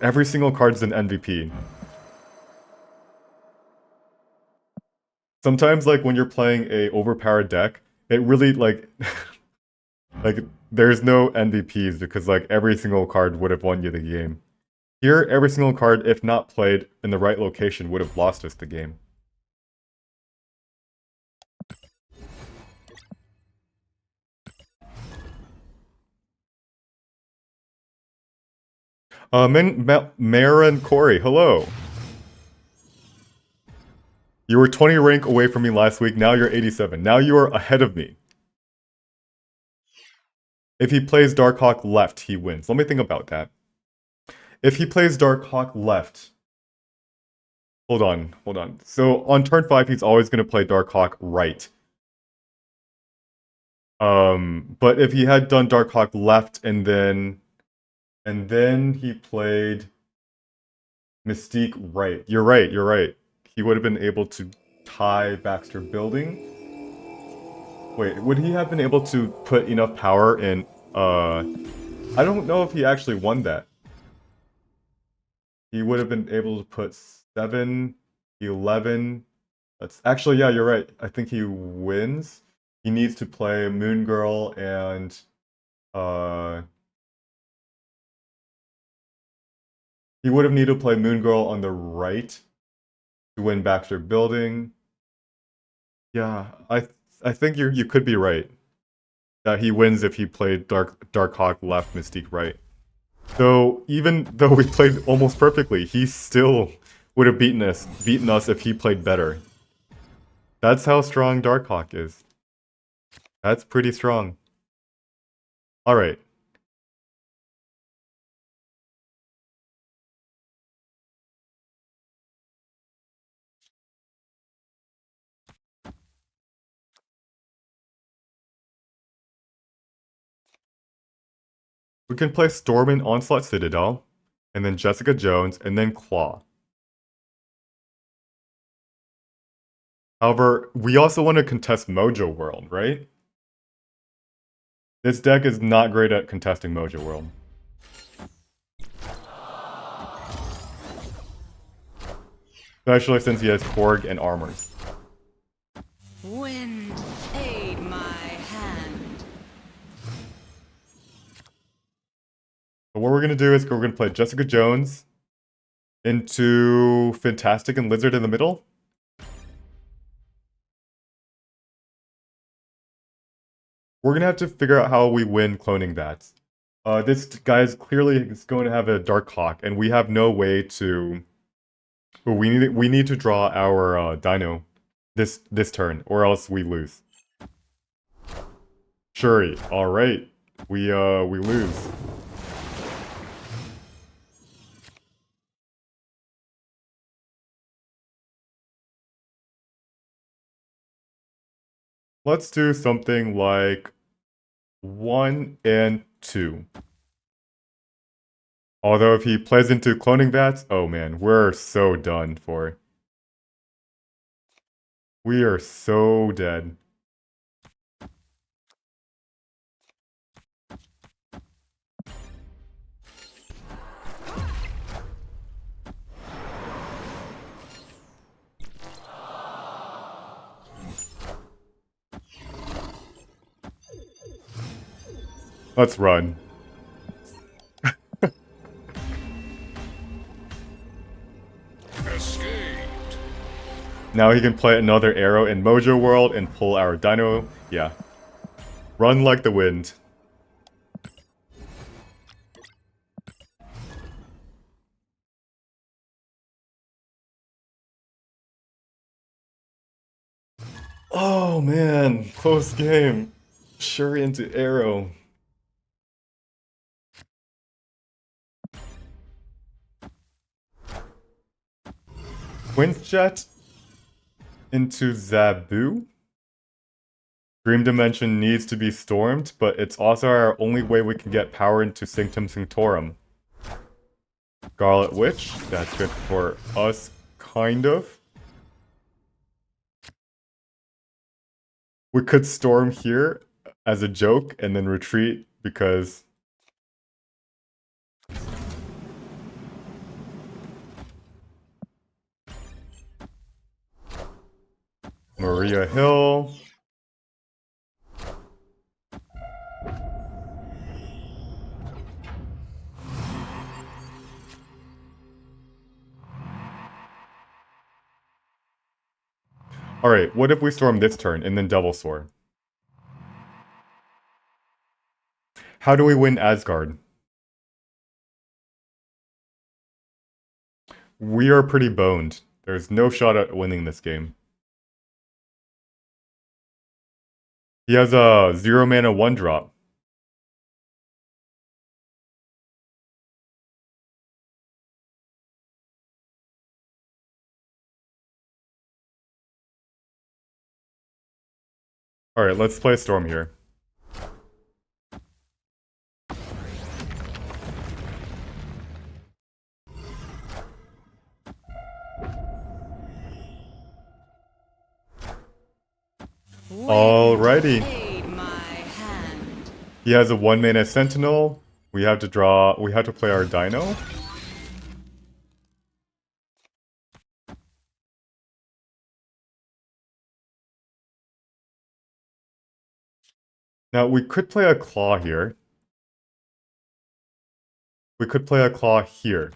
A: every single card is an MVP. Sometimes, like, when you're playing a overpowered deck, it really, like, like, there's no MVPs because, like, every single card would have won you the game. Here, every single card, if not played in the right location, would have lost us the game. Marin Corey, hello. You were 20 rank away from me last week, now you're 87. Now you are ahead of me. If he plays Darkhawk left, he wins. Let me think about that. If he plays Darkhawk left... Hold on. So on turn 5, he's always going to play Darkhawk right. But if he had done Darkhawk left and then he played Mystique right. You're right. He would have been able to tie Baxter Building. Wait, would he have been able to put enough power in, I don't know if he actually won that. He would have been able to put 7, 11. That's actually, yeah, you're right. I think he wins. He needs to play Moon Girl and uh he would have needed to play Moon Girl on the right to win Baxter Building. Yeah, I think you could be right. That he wins if he played Darkhawk left, Mystique right. So even though we played almost perfectly, he still would have beaten us if he played better. That's how strong Darkhawk is. That's pretty strong. Alright. We can play Storm Onslaught Citadel, and then Jessica Jones, and then Claw. However, we also want to contest Mojo World, right? This deck is not great at contesting Mojo World. Especially since he has Korg and armors.
B: Wind, aid my hand.
A: But what we're going to do is we're going to play Jessica Jones into Fantastic and Lizard in the middle. We're going to have to figure out how we win cloning that. This guy is clearly going to have a Darkhawk, and we have no way to... We need to draw our Dino this turn, or else we lose. Shuri, alright. We lose. Let's do something like 1 and 2. Although if he plays into cloning bats, oh man, we're so done for. We are so dead. Let's run.
C: Escaped.
A: Now he can play another arrow in Mojo World and pull our Dino. Yeah. Run like the wind. Oh man, close game. Shuri into arrow. Quinjet into Zabu. Dream Dimension needs to be stormed, but it's also our only way we can get power into Sanctum Sanctorum. Scarlet Witch, that's good for us, kind of. We could storm here as a joke and then retreat because... Maria Hill. Alright, what if we storm this turn and then double soar? How do we win Asgard? We are pretty boned. There's no shot at winning this game. He has a 0 mana 1-drop. Alright, let's play Storm here. Alrighty.
B: Aid my hand.
A: He has a 1-mana Sentinel. We have to play our Dino. Now, we could play a Claw here. We could play a Claw here.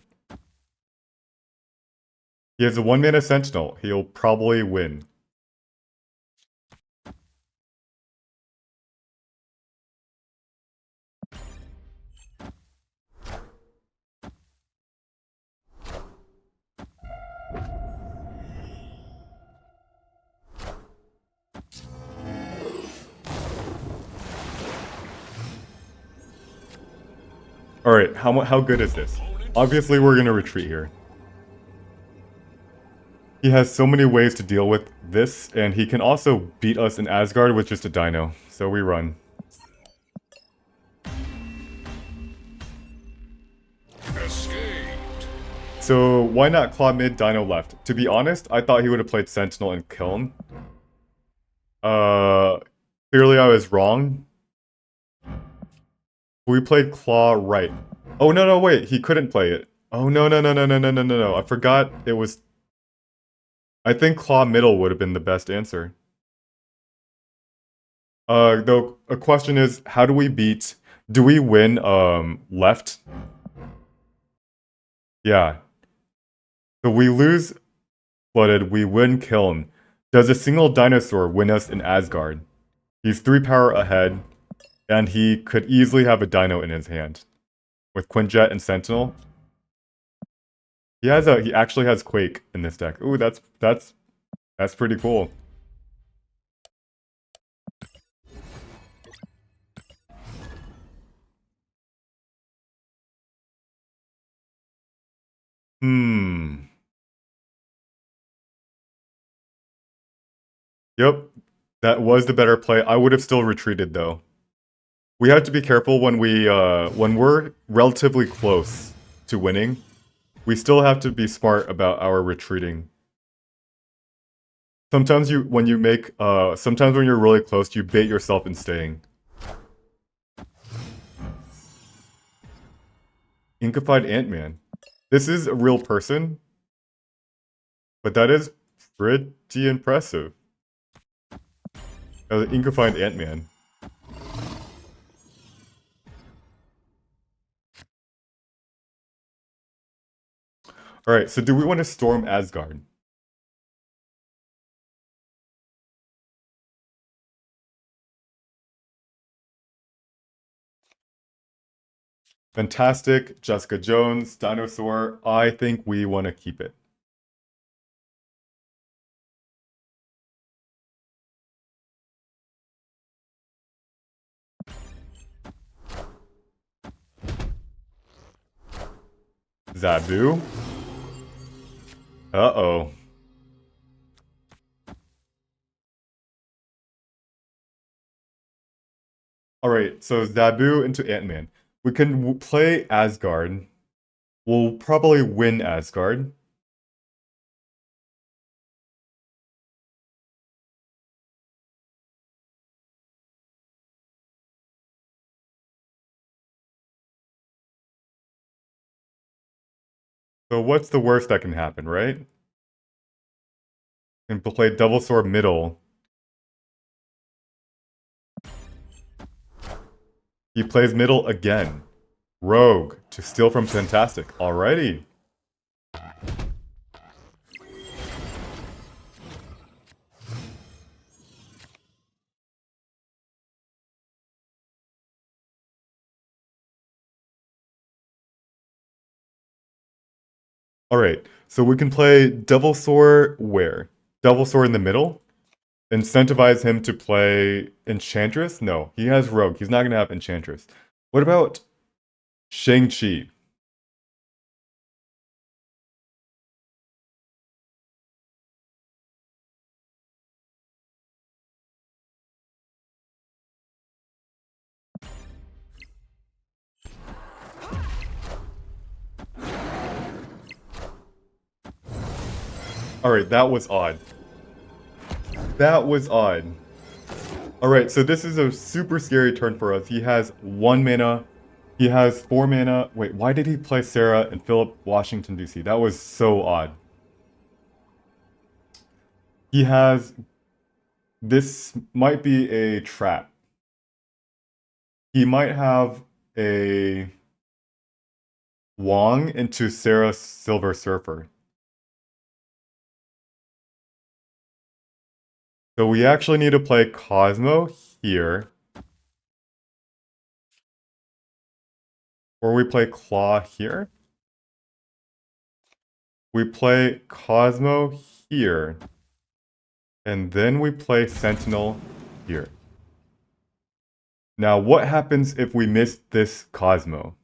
A: He has a 1-mana Sentinel. He'll probably win. Alright, how good is this? Obviously, we're gonna retreat here. He has so many ways to deal with this, and he can also beat us in Asgard with just a Dino. So we run.
C: Escaped.
A: So why not Claw mid, Dino left? To be honest, I thought he would have played Sentinel and Kiln. Clearly I was wrong. We played Claw right. Oh, no, wait. He couldn't play it. Oh, no. I forgot it was... I think Claw middle would have been the best answer. Though, a question is, how do we beat... Do we win, left? Yeah. So we lose Flooded, we win Kiln. Does a single dinosaur win us in Asgard? He's 3 power ahead. And he could easily have a Dino in his hand. With Quinjet and Sentinel. He actually has Quake in this deck. Ooh, that's pretty cool. Yep. That was the better play. I would have still retreated though. We have to be careful when we're relatively close to winning. We still have to be smart about our retreating. Sometimes when you're really close, you bait yourself in staying. Inkified Ant-Man. This is a real person, but that is pretty impressive. The Inkified Ant-Man. Alright, so do we want to storm Asgard? Fantastic, Jessica Jones, Dinosaur. I think we want to keep it. Zabu. Uh-oh. Alright, so Zabu into Ant-Man. We can play Asgard. We'll probably win Asgard. So what's the worst that can happen, right? And play Double Sword middle. He plays middle again. Rogue to steal from Fantastic. Alrighty. Alright, so we can play Double Sword where? Double Sword in the middle? Incentivize him to play Enchantress? No, he has Rogue. He's not going to have Enchantress. What about Shang-Chi? Alright, that was odd. That was odd. Alright, so this is a super scary turn for us. He has 1 mana. He has 4 mana. Wait, why did he play Sarah and Philip Washington, D.C.? That was so odd. He has... This might be a trap. He might have a... Wong into Sarah Silver Surfer. So we actually need to play Cosmo here. Or we play Claw here. We play Cosmo here. And then we play Sentinel here. Now, what happens if we miss this Cosmo?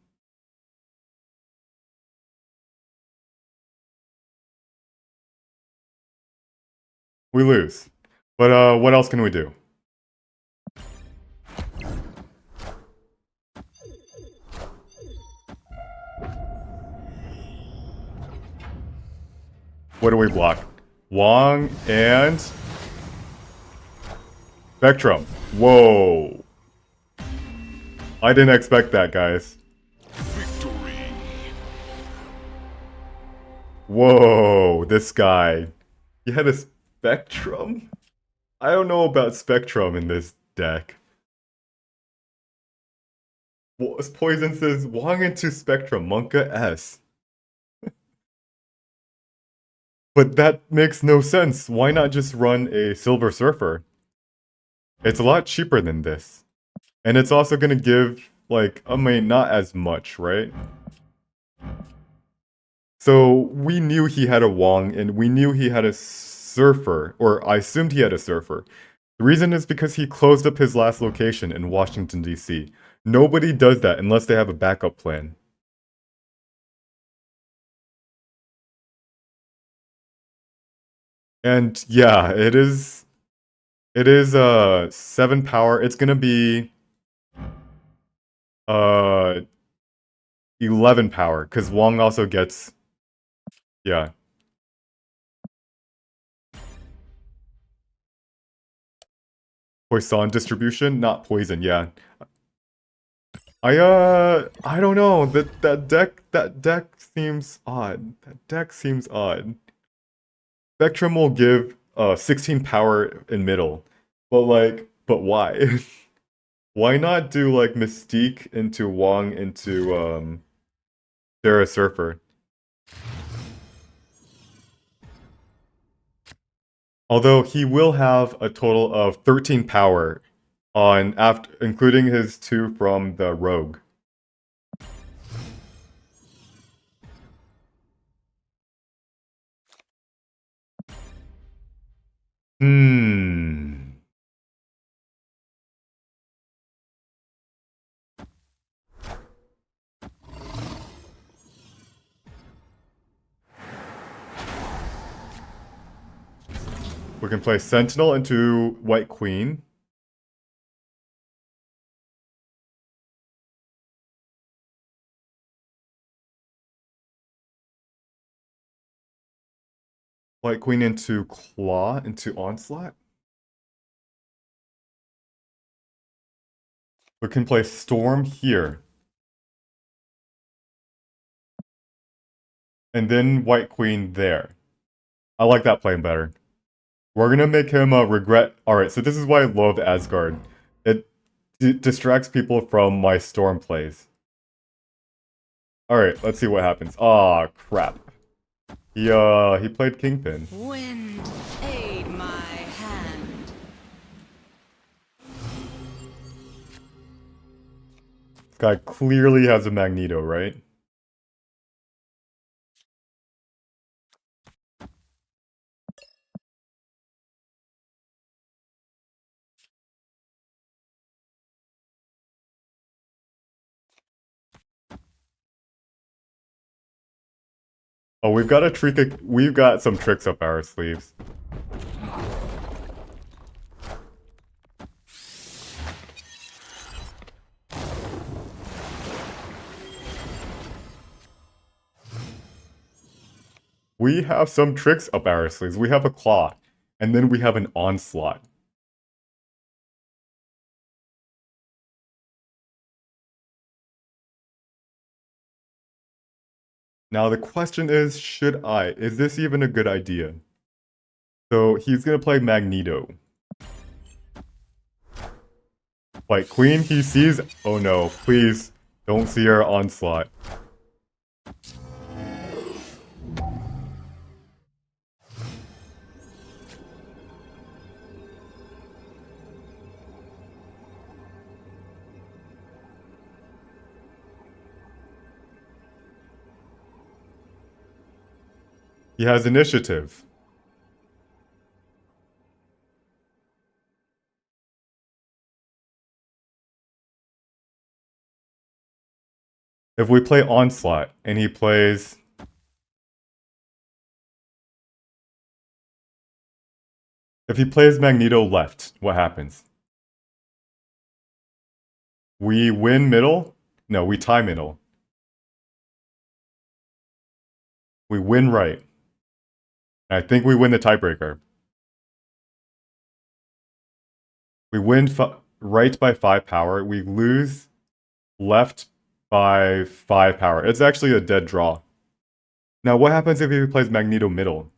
A: We lose. But what else can we do? What do we block? Wong and... Spectrum. Whoa. I didn't expect that, guys.
C: Victory.
A: Whoa, this guy. He had a Spectrum? I don't know about Spectrum in this deck. Poison says, Wong into Spectrum, Monka S. But that makes no sense. Why not just run a Silver Surfer? It's a lot cheaper than this. And it's also gonna give, like, I mean, not as much, right? So, we knew he had a Wong, and we knew he had a Surfer, or I assumed he had a Surfer. The reason is because he closed up his last location in Washington, D.C. Nobody does that unless they have a backup plan. And yeah, it is 7 power. It's gonna be uh 11 power, because Wong also gets, yeah. Poison distribution, not poison, yeah. I don't know. That deck seems odd. That deck seems odd. Spectrum will give 16 power in middle. But why? Why not do like Mystique into Wong into Sarah Surfer? Although he will have a total of 13 power on after including his 2 from the Rogue. Hmm. We can play Sentinel into White Queen. White Queen into Claw into Onslaught. We can play Storm here. And then White Queen there. I like that play better. We're gonna make him regret... Alright, so this is why I love Asgard. It distracts people from my Storm plays. Alright, let's see what happens. Aw, crap. He played Kingpin.
B: Wind, aid my hand.
A: This guy clearly has a Magneto, right? Oh, we've got a trick. We've got some tricks up our sleeves. We have some tricks up our sleeves. We have a claw, and then we have an onslaught. Now the question is, should I? Is this even a good idea? So he's gonna play Magneto. White Queen, he sees... Oh no, please don't see our onslaught. He has initiative. If we play Onslaught and he plays... If he plays Magneto left, what happens? We win middle? No, we tie middle. We win right. I think we win the tiebreaker. We win right by 5 power. We lose left by 5 power. It's actually a dead draw. Now, what happens if he plays Magneto middle?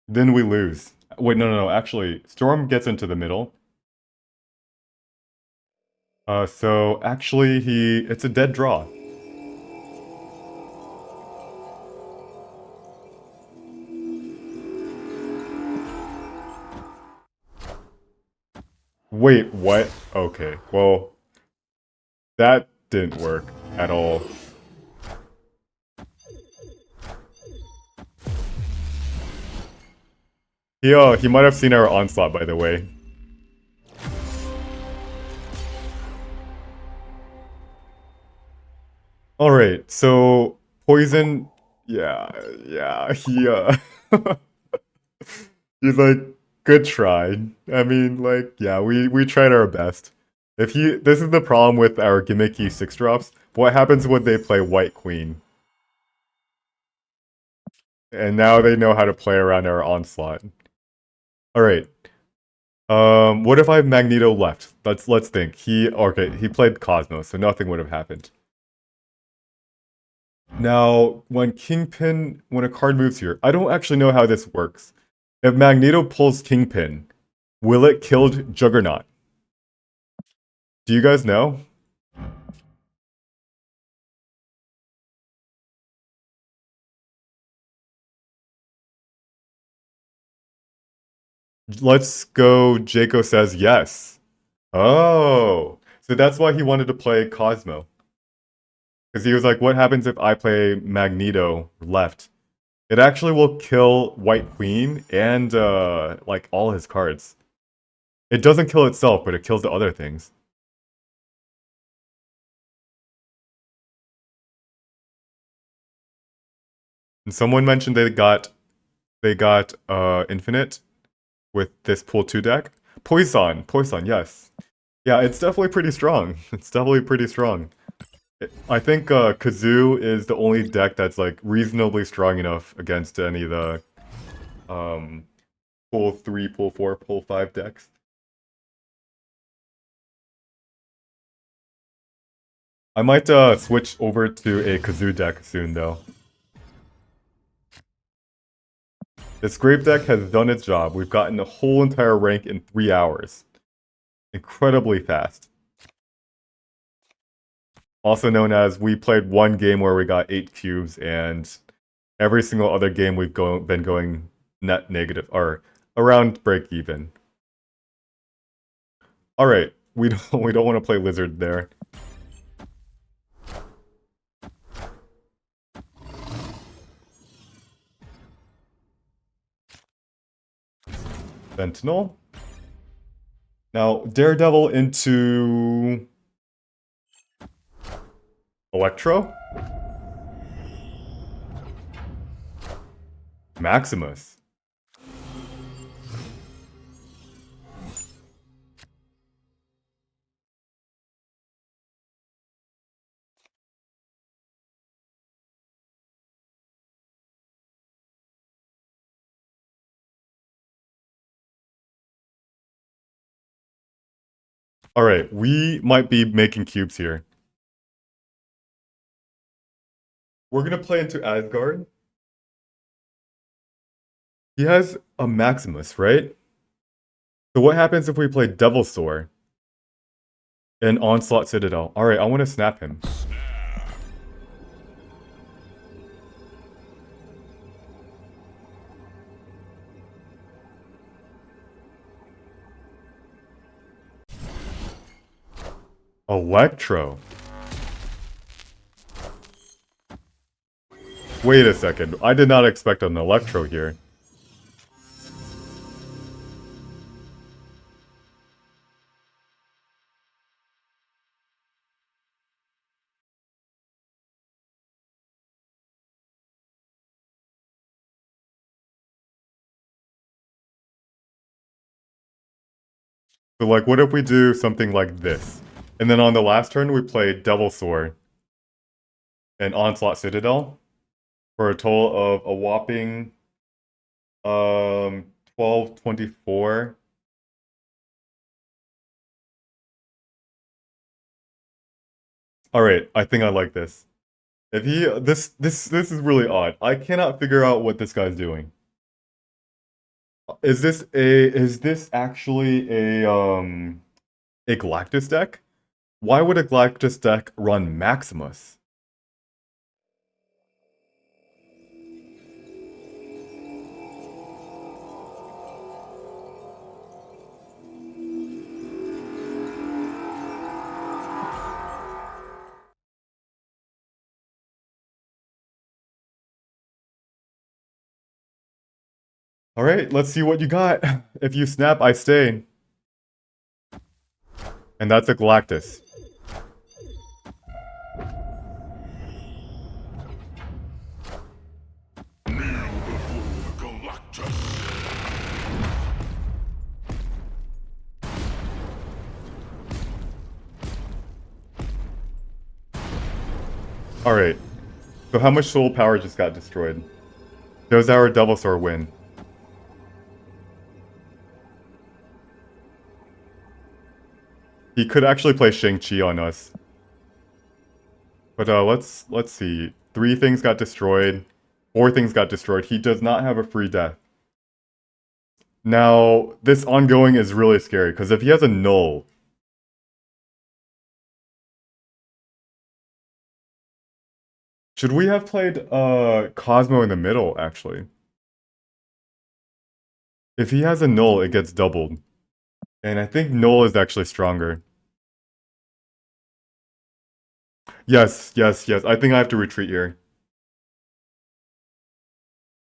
A: Then we lose. Wait, no. Actually, Storm gets into the middle. So actually, it's a dead draw. Wait, what? Okay, well, that didn't work at all. He might have seen our onslaught, by the way. Alright, so Poison, yeah, he's like, good try. I mean, like, yeah, we tried our best. This is the problem with our gimmicky 6-drops. What happens when they play White Queen? And now they know how to play around our onslaught. Alright. What if I have Magneto left? Let's think. He played Cosmos, so nothing would have happened. Now, when a card moves here, I don't actually know how this works. If Magneto pulls Kingpin, will it kill Juggernaut? Do you guys know? Let's go. Jaco says yes. Oh, so that's why he wanted to play Cosmo. Because he was like, what happens if I play Magneto left? It actually will kill White Queen and, like, all his cards. It doesn't kill itself, but it kills the other things. And someone mentioned they got Infinite with this pool 2 deck. Poison, yes. Yeah, it's definitely pretty strong. It's definitely pretty strong. I think Kazoo is the only deck that's like reasonably strong enough against any of the pool 3, pool 4, pool 5 decks. I might switch over to a Kazoo deck soon though. The Scrape deck has done its job. We've gotten the whole entire rank in 3 hours. Incredibly fast. Also known as, we played one game where we got 8 cubes, and every single other game we've been going net negative, or around break even. Alright, we don't want to play Lizard there. Sentinel. Now, Daredevil into Electro? Maximus. Alright, we might be making cubes here. We're gonna play into Asgard. He has a Maximus, right? So what happens if we play Devilsaur and Onslaught Citadel? Alright, I want to snap him. Electro. Wait a second. I did not expect an Electro here. So like, what if we do something like this? And then on the last turn, we play Devilsaur and Onslaught Citadel for a total of a whopping 1224. Alright, I think I like this. If he this is really odd. I cannot figure out what this guy's doing. Is this actually a Galactus deck? Why would a Galactus deck run Maximus? Alright, let's see what you got. If you snap, I stay. And that's a Galactus. Alright. So how much soul power just got destroyed? Does our Devilsaur win? He could actually play Shang-Chi on us. But let's see. 3 things got destroyed. 4 things got destroyed. He does not have a free death. Now, this ongoing is really scary, because if he has a null... Should we have played Cosmo in the middle, actually? If he has a null, it gets doubled. And I think null is actually stronger. Yes. I think I have to retreat here.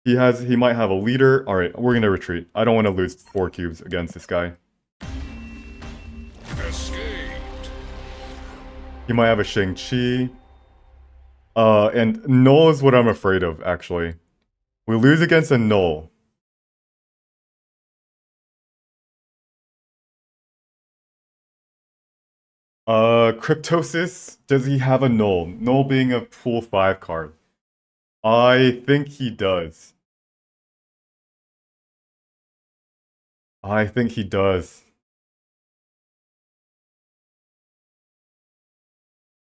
A: He might have a leader. Alright, we're gonna retreat. I don't want to lose 4 cubes against this guy.
C: Escaped.
A: He might have a Shang-Chi. And null is what I'm afraid of, actually. We lose against a null. Cryptosis, does he have a null? Null being a pool 5 card. I think he does. I think he does.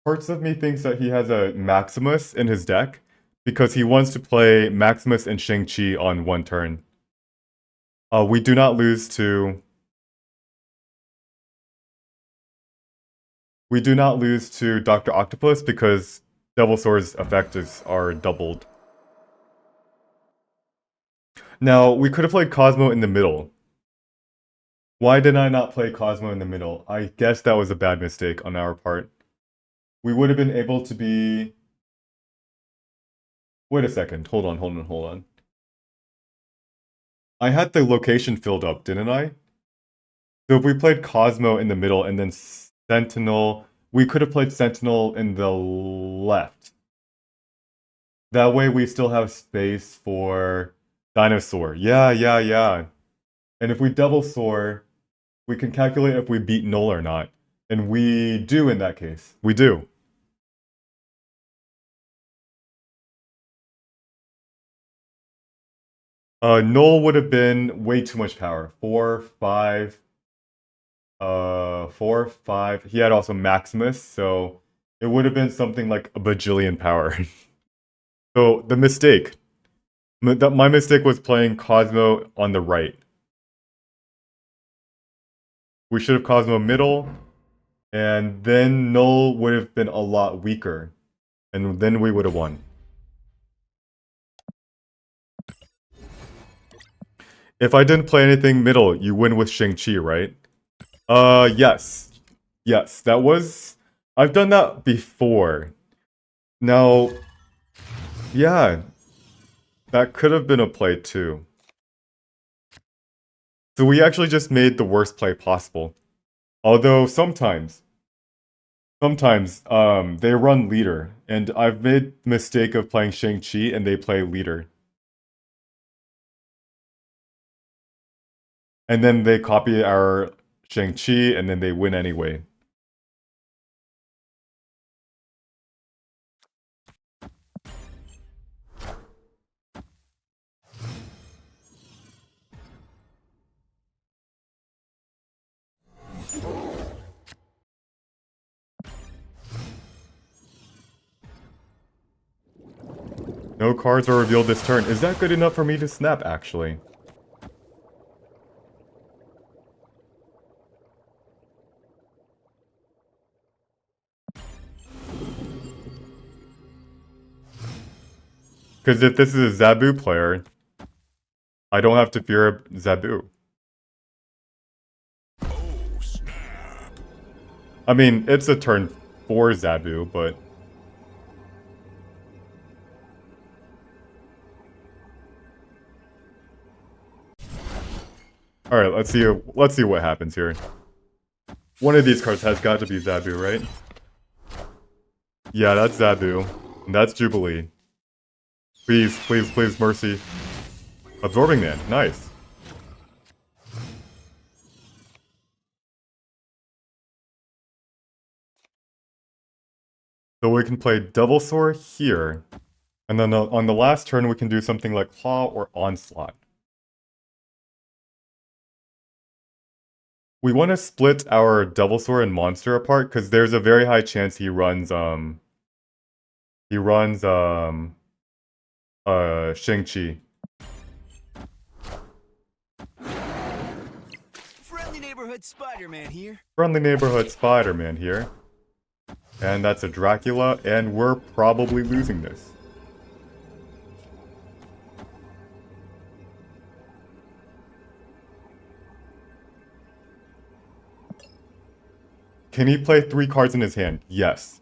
A: Parts of me thinks that he has a Maximus in his deck because he wants to play Maximus and Shang-Chi on 1 turn. We do not lose to... We do not lose to Dr. Octopus because Devilsaur's effects are doubled. Now, we could have played Cosmo in the middle. Why did I not play Cosmo in the middle? I guess that was a bad mistake on our part. We would have been able to be... Wait a second. Hold on. I had the location filled up, didn't I? So if we played Cosmo in the middle and then Sentinel... We could have played Sentinel in the left. That way we still have space for Dinosaur. Yeah. And if we Devilsaur, we can calculate if we beat Null or not. And we do in that case. We do. Null would have been way too much power. 4, 5... 4, 5. He had also Maximus, so it would have been something like a bajillion power. So the mistake. My mistake was playing Cosmo on the right. We should have Cosmo middle, and then Null would have been a lot weaker. And then we would have won. If I didn't play anything middle, you win with Shang-Chi, right? Yes. Yes, that was... I've done that before. Now, yeah, that could have been a play too. So we actually just made the worst play possible. Although sometimes, they run leader, and I've made the mistake of playing Shang-Chi and they play leader. And then they copy our Shang-Chi and then they win anyway. No cards are revealed this turn. Is that good enough for me to snap, actually? Because if this is a Zabu player, I don't have to fear Zabu.
C: Oh, snap.
A: I mean, it's a turn 4 Zabu, but... Alright, let's see what happens here. One of these cards has got to be Zabu, right? Yeah, that's Zabu. And that's Jubilee. Please, please, please, mercy. Absorbing Man, nice. So we can play Double Sword here. And then on the last turn we can do something like Claw or Onslaught. We want to split our Double Sword and Monster apart because there's a very high chance he runs Shang-Chi.
C: Friendly neighborhood Spider-Man here.
A: Friendly neighborhood Spider-Man here. And that's a Dracula, and we're probably losing this. Can he play 3 cards in his hand? Yes.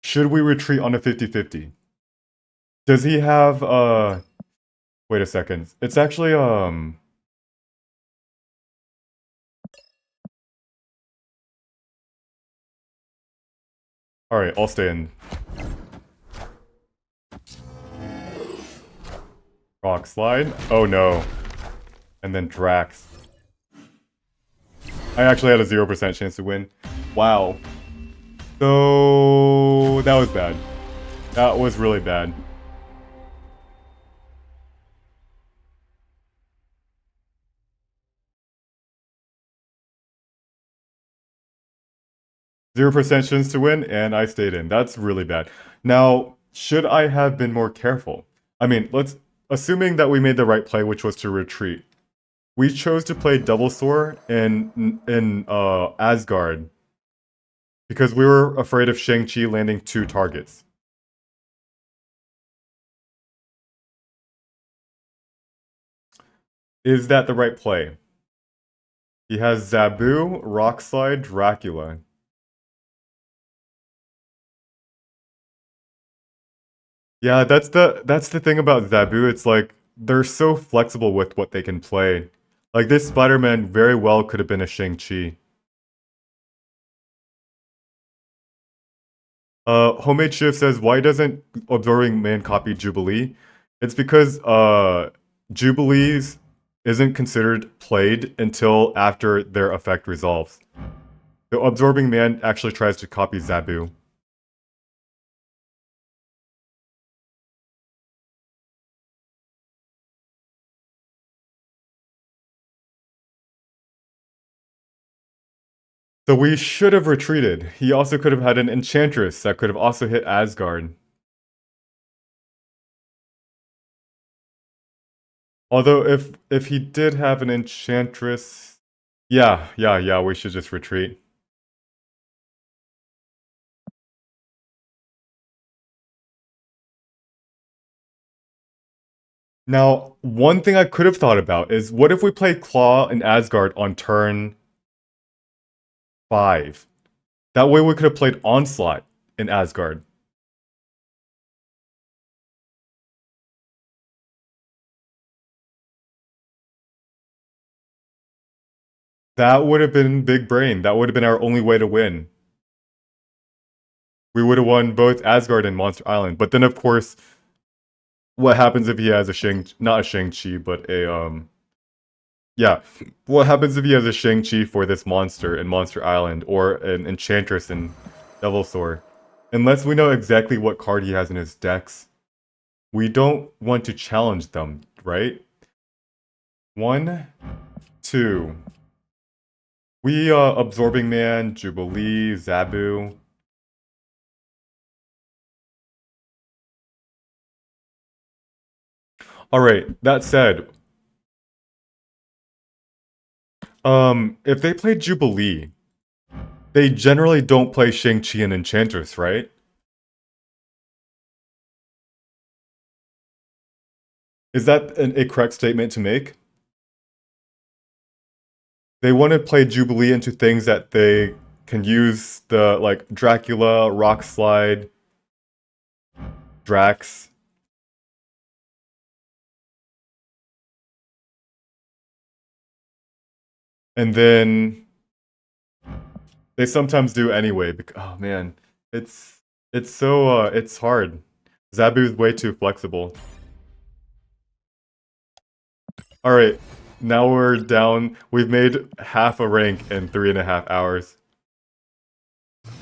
A: Should we retreat on a 50-50? Does he have, wait a second. It's actually, alright, I'll stay in. Rock Slide? Oh no. And then Drax. I actually had a 0% chance to win. Wow. So... that was bad. That was really bad. %0 chance to win, and I stayed in. That's really bad. Now, should I have been more careful? I mean, assuming that we made the right play, which was to retreat. We chose to play Double Sword in Asgard because we were afraid of Shang-Chi landing 2 targets. Is that the right play? He has Zabu, Rockslide, Dracula. Yeah, that's the thing about Zabu. It's like they're so flexible with what they can play. Like this Spider-Man very well could have been a Shang-Chi. Homemade Shift says, why doesn't Absorbing Man copy Jubilee? It's because Jubilees isn't considered played until after their effect resolves. The Absorbing Man actually tries to copy Zabu. So we should have retreated. He also could have had an Enchantress that could have also hit Asgard. Although if he did have an Enchantress... Yeah, we should just retreat. Now, one thing I could have thought about is what if we play Claw and Asgard on turn 5? That way we could have played Onslaught in Asgard. That would have been big brain. That would have been our only way to win. We would have won both Asgard and Monster Island. But then, of course, what happens if he has a not a Shang-Chi, but a, yeah. What happens if he has a Shang-Chi for this monster in Monster Island, or an Enchantress in Devilsaur? Unless we know exactly what card he has in his decks, we don't want to challenge them, right? 1, 2. We, Absorbing Man, Jubilee, Zabu. Alright, that said, if they play Jubilee, they generally don't play Shang-Chi and Enchantress, right? Is that a correct statement to make? They want to play Jubilee into things that they can use the, like, Dracula, Rock Slide, Drax. And then they sometimes do anyway. Oh man, it's so it's hard. Zabu's way too flexible. All right, now we're down. We've made half a rank in 3.5 hours.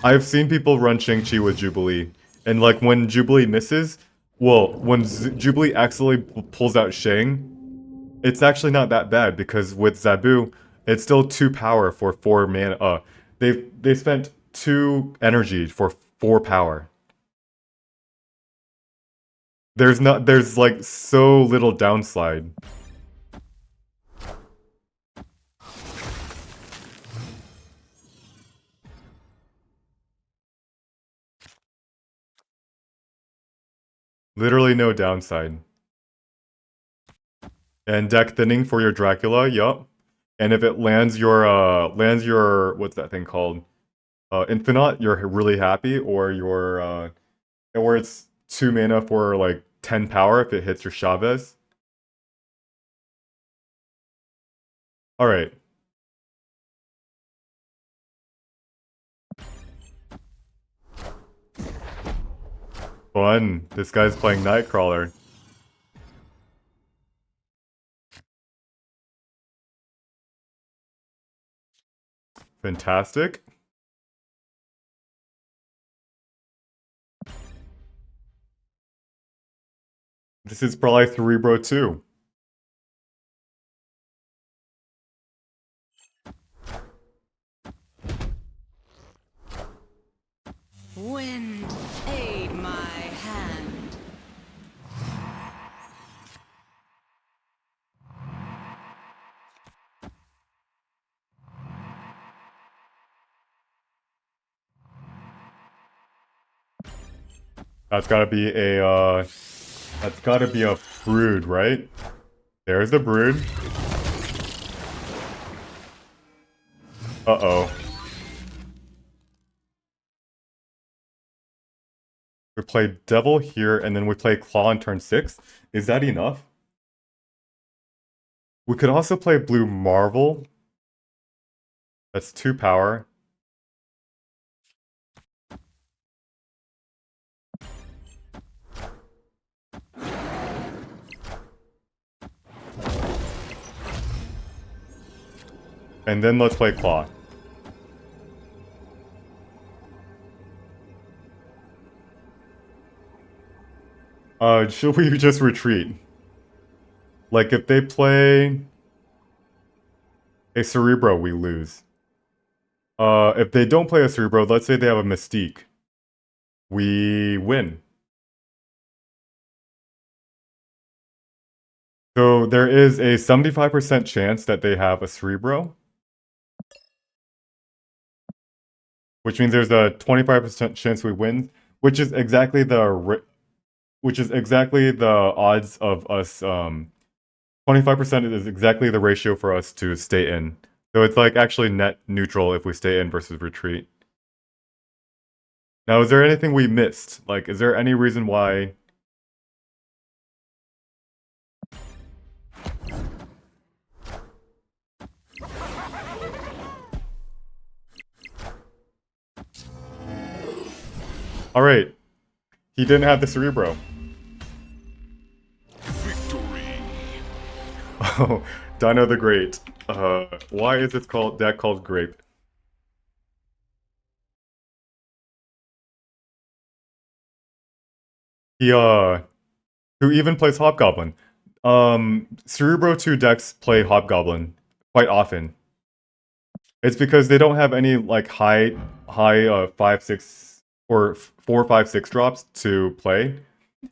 A: I've seen people run Shang-Chi with Jubilee, and like when Jubilee misses, well, when Jubilee accidentally pulls out Shang, it's actually not that bad because with Zabu, it's still 2 power for 4 mana. They spent 2 energy for 4 power. There's like so little downslide. Literally no downside. And deck thinning for your Dracula, yup. And if it lands your what's that thing called? Infinite, you're really happy, or or it's 2 mana for like 10 power if it hits your Chavez. Alright. Fun. This guy's playing Nightcrawler. Fantastic. This is probably Cerebro too.
B: Wind, aid my hand.
A: That's gotta be a, that's gotta be a brood, right? There's the brood. Uh-oh. We play Devil here, and then we play Claw on turn 6. Is that enough? We could also play Blue Marvel. That's 2 power. And then let's play Claw. Should we just retreat? Like, if they play a Cerebro, we lose. If they don't play a Cerebro, let's say they have a Mystique, we win. So there is a 75% chance that they have a Cerebro, which means there's a 25% chance we win, which is exactly the odds of us. 25% is exactly the ratio for us to stay in. So it's like actually net neutral if we stay in versus retreat. Now, is there anything we missed? Like, is there any reason why? All right, he didn't have the Cerebro.
C: Victory.
A: Oh, Dino the Great. Why is it called Grape? He who even plays Hobgoblin. Cerebro 2 decks play Hobgoblin quite often. It's because they don't have any like high 5/6 or 4/5/6 drops to play,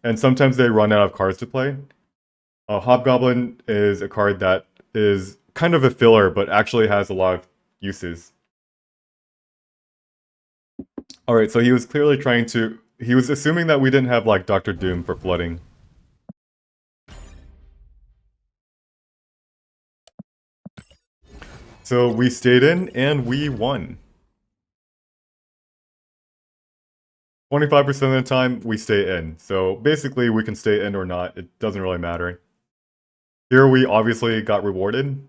A: and sometimes they run out of cards to play. Hobgoblin is a card that is kind of a filler, but actually has a lot of uses. Alright, so he was clearly trying to... He was assuming that we didn't have, like, Dr. Doom for flooding. So we stayed in, and we won. 25% of the time, we stay in. So basically, we can stay in or not. It doesn't really matter. Here we obviously got rewarded.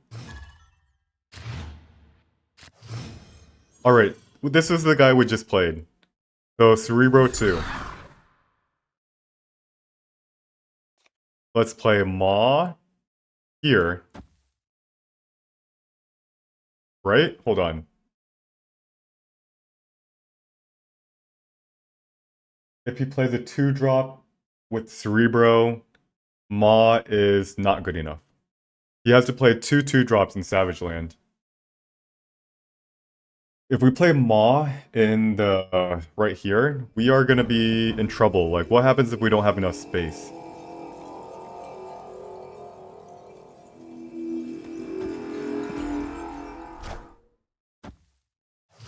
A: Alright, this is the guy we just played. So Cerebro 2. Let's play Maw here. Right? Hold on. If he plays a 2-drop with Cerebro, Maw is not good enough. He has to play 2 2-drops in Savage Land. If we play Maw in the right here, we are gonna be in trouble. Like, what happens if we don't have enough space?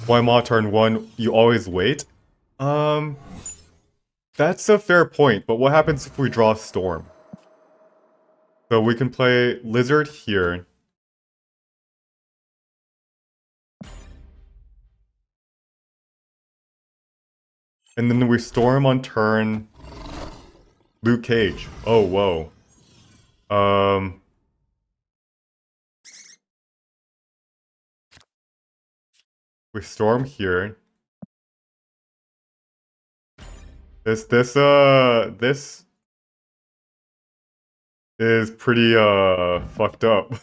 A: Why Maw turn 1, you always wait? That's a fair point, but what happens if we draw Storm? So we can play Lizard here. And then we Storm on turn Luke Cage. Oh, whoa. We Storm here. This is pretty fucked up.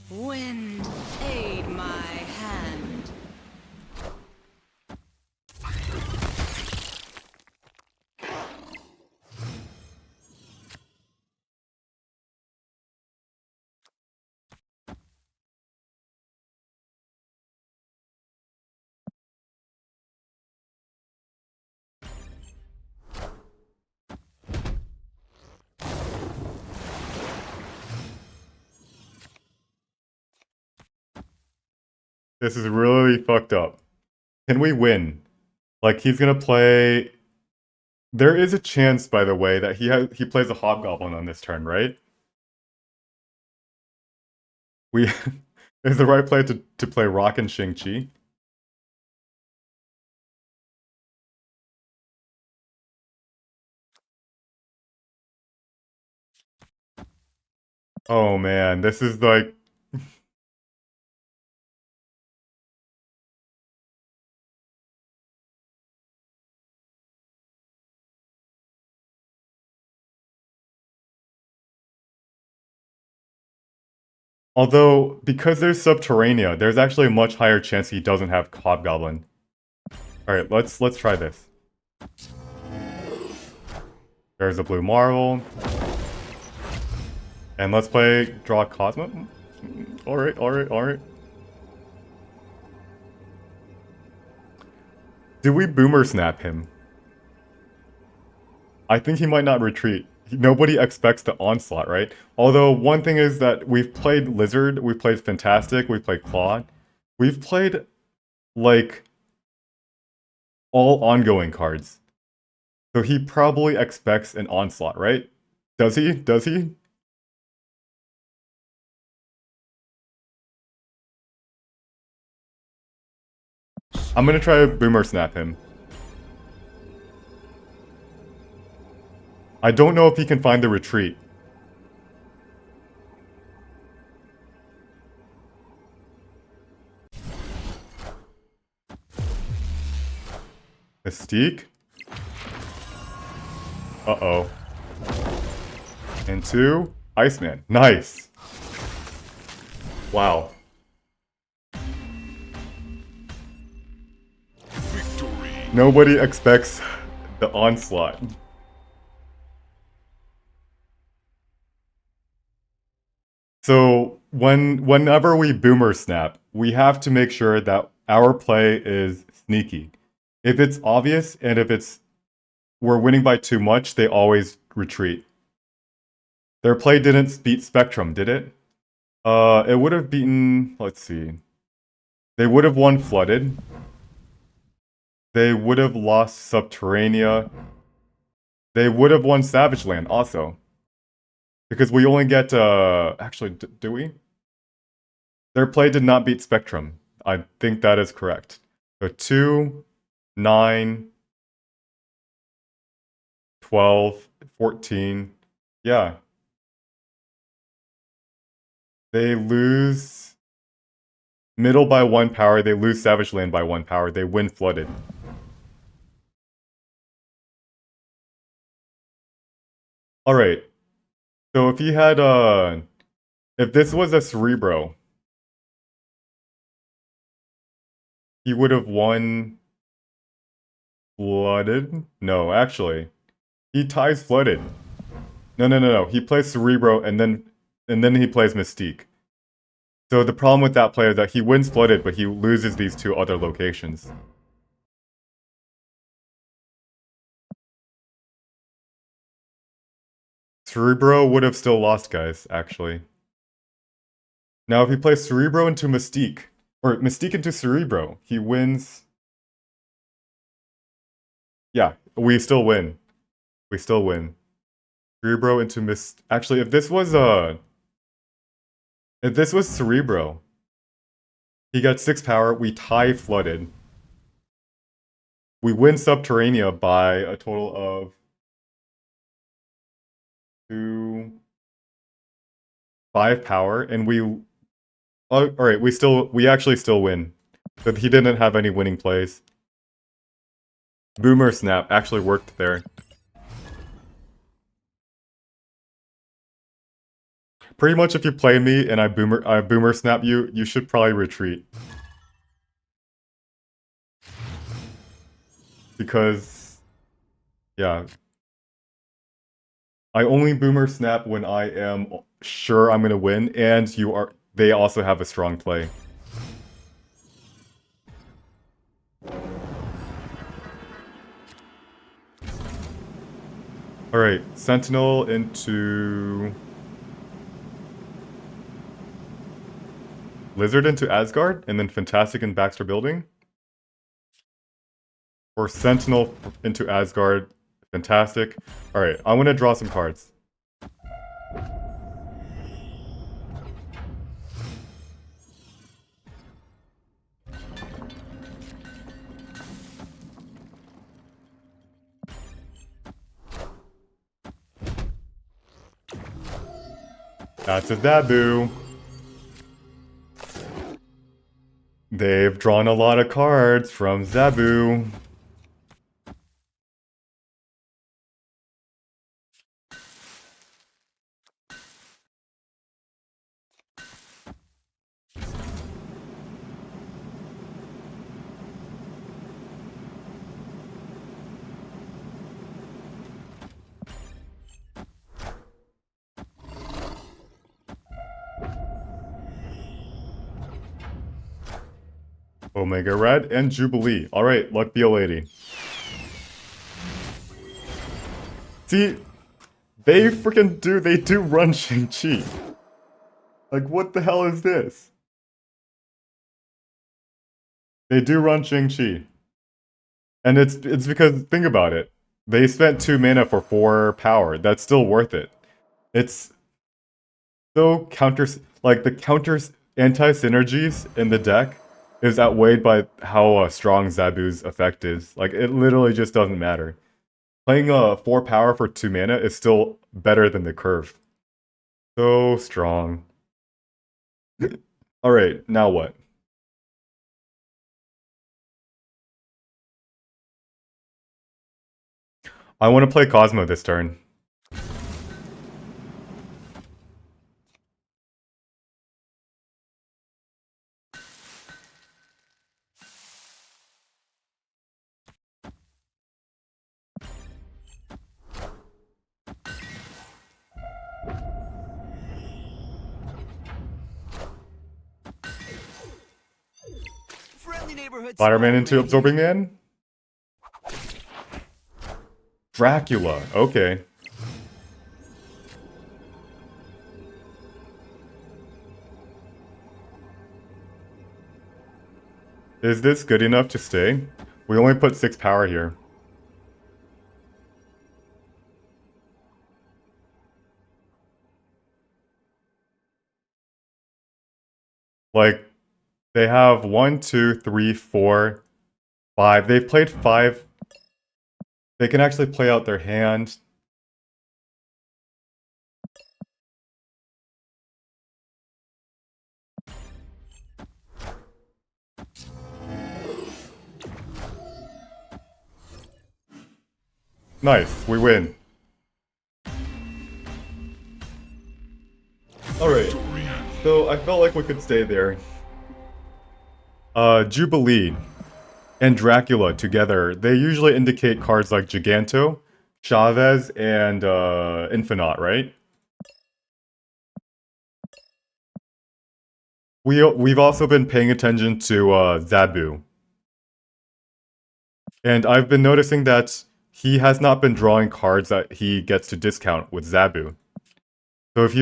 B: Wind, aid my hand.
A: This is really fucked up. Can we win? Like, he's gonna play... There is a chance, by the way, that he plays a Hobgoblin on this turn, right? We... Is the right play to play Rock and Shang-Chi? Oh man, this is like... Although, because there's Subterranea, there's actually a much higher chance he doesn't have Hobgoblin. Alright, let's try this. There's a blue marble. And let's play draw Cosmo. Alright, alright, alright. Do we boomer snap him? I think he might not retreat. Nobody expects the onslaught, right? Although one thing is that we've played Lizard, we've played Fantastic, we've played Claw. We've played, like, all ongoing cards. So he probably expects an onslaught, right? Does he? Does he? I'm gonna try to boomer snap him. I don't know if he can find the retreat. Mystique? Uh-oh. And 2, Iceman. Nice! Wow.
C: Victory.
A: Nobody expects the onslaught. So whenever we boomer snap, we have to make sure that our play is sneaky. If it's obvious and if we're winning by too much, they always retreat. Their play didn't beat Spectrum, did it? It would have beaten, let's see. They would have won Flooded. They would have lost Subterranea. They would have won Savage Land also. Because we only get, actually, do we? Their play did not beat Spectrum. I think that is correct. So 2, 9, 12, 14. Yeah. They lose Middle by 1 power. They lose Savage Land by 1 power. They win Flooded. Alright. So if he had, if this was a Cerebro, he would have won Flooded? No, actually. He ties Flooded. No. He plays Cerebro and then he plays Mystique. So the problem with that play is that he wins Flooded, but he loses these 2 other locations. Cerebro would have still lost, guys, actually. Now if he plays Cerebro into Mystique, or Mystique into Cerebro, he wins. Yeah, we still win. We still win. Cerebro into Actually, if this was Cerebro, he got 6 power, we tie Flooded. We win Subterranea by a total of 2, 5 power, and we alright, we actually still win. But he didn't have any winning plays. Boomer Snap actually worked there. Pretty much if you play me and I boomer snap you, you should probably retreat. Because yeah. I only boomer snap when I am sure I'm gonna win, and they also have a strong play. Alright, Sentinel into Lizard into Asgard, and then Fantastic in Baxter Building? Or Sentinel into Asgard, Fantastic. Alright, I'm gonna draw some cards. That's a Zabu. They've drawn a lot of cards from Zabu. Omega Red, and Jubilee. Alright, luck be a lady. See, they do run Shang-Chi. Like, what the hell is this? They do run Shang-Chi. And it's because, think about it. They spent 2 mana for 4 power. That's still worth it. It's so the counters anti-synergies in the deck is outweighed by how strong Zabu's effect is. Like, it literally just doesn't matter. Playing 4 power for 2 mana is still better than the curve. So strong. Alright, now what? I want to play Cosmo this turn.
C: Friendly neighborhood
A: Spider-Man
C: spy
A: into
C: right
A: Absorbing Man? Dracula, okay. Is this good enough to stay? We only put 6 power here. Like, they have 1, 2, 3, 4, 5. They've played 5. They can actually play out their hand. Nice, we win. Alright, so I felt like we could stay there. Jubilee and Dracula together, they usually indicate cards like Giganto, Chavez, and Infinite, right? We've also been paying attention to Zabu. And I've been noticing that he has not been drawing cards that he gets to discount with Zabu. So if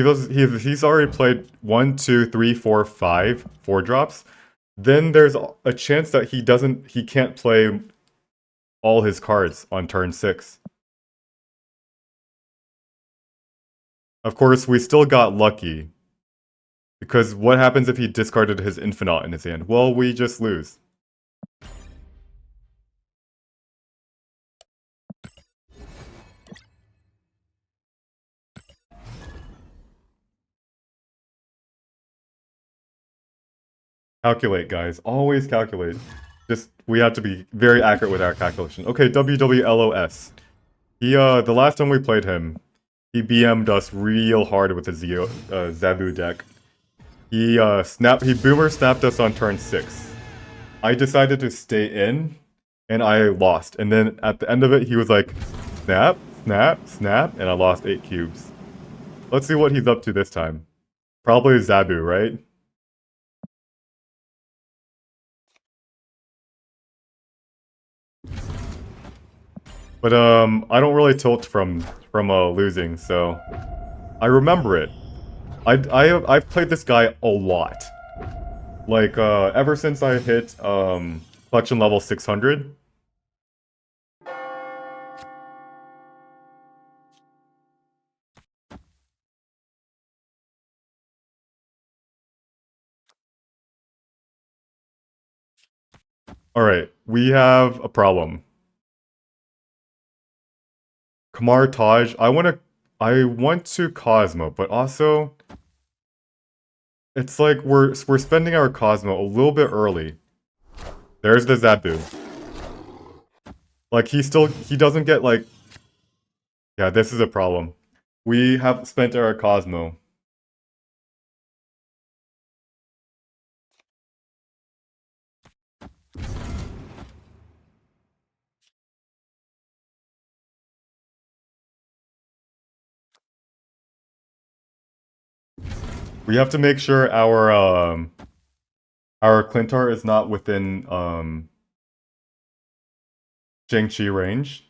A: he's already played 1, 2, 3, 4, 5 4-drops, then there's a chance that he can't play all his cards on turn 6. Of course, we still got lucky. Because what happens if he discarded his Infinite in his hand? Well, we just lose. Calculate, guys. Always calculate. Just, we have to be very accurate with our calculation. Okay, WWLOS. The last time we played him, he BM'd us real hard with his Zabu deck. He boomer snapped us on turn 6. I decided to stay in, and I lost. And then at the end of it, he was like, snap, snap, snap, and I lost 8 cubes. Let's see what he's up to this time. Probably Zabu, right? But I don't really tilt from losing, so I remember it. I've played this guy a lot. Like ever since I hit collection level 600. Alright, we have a problem. Kamar Taj, I want to Cosmo, but also it's like we're spending our Cosmo a little bit early. There's the Zabu. Like he doesn't get like, yeah, this is a problem. We have spent our Cosmo. We have to make sure our Our Clintar is not within Zhengqi range.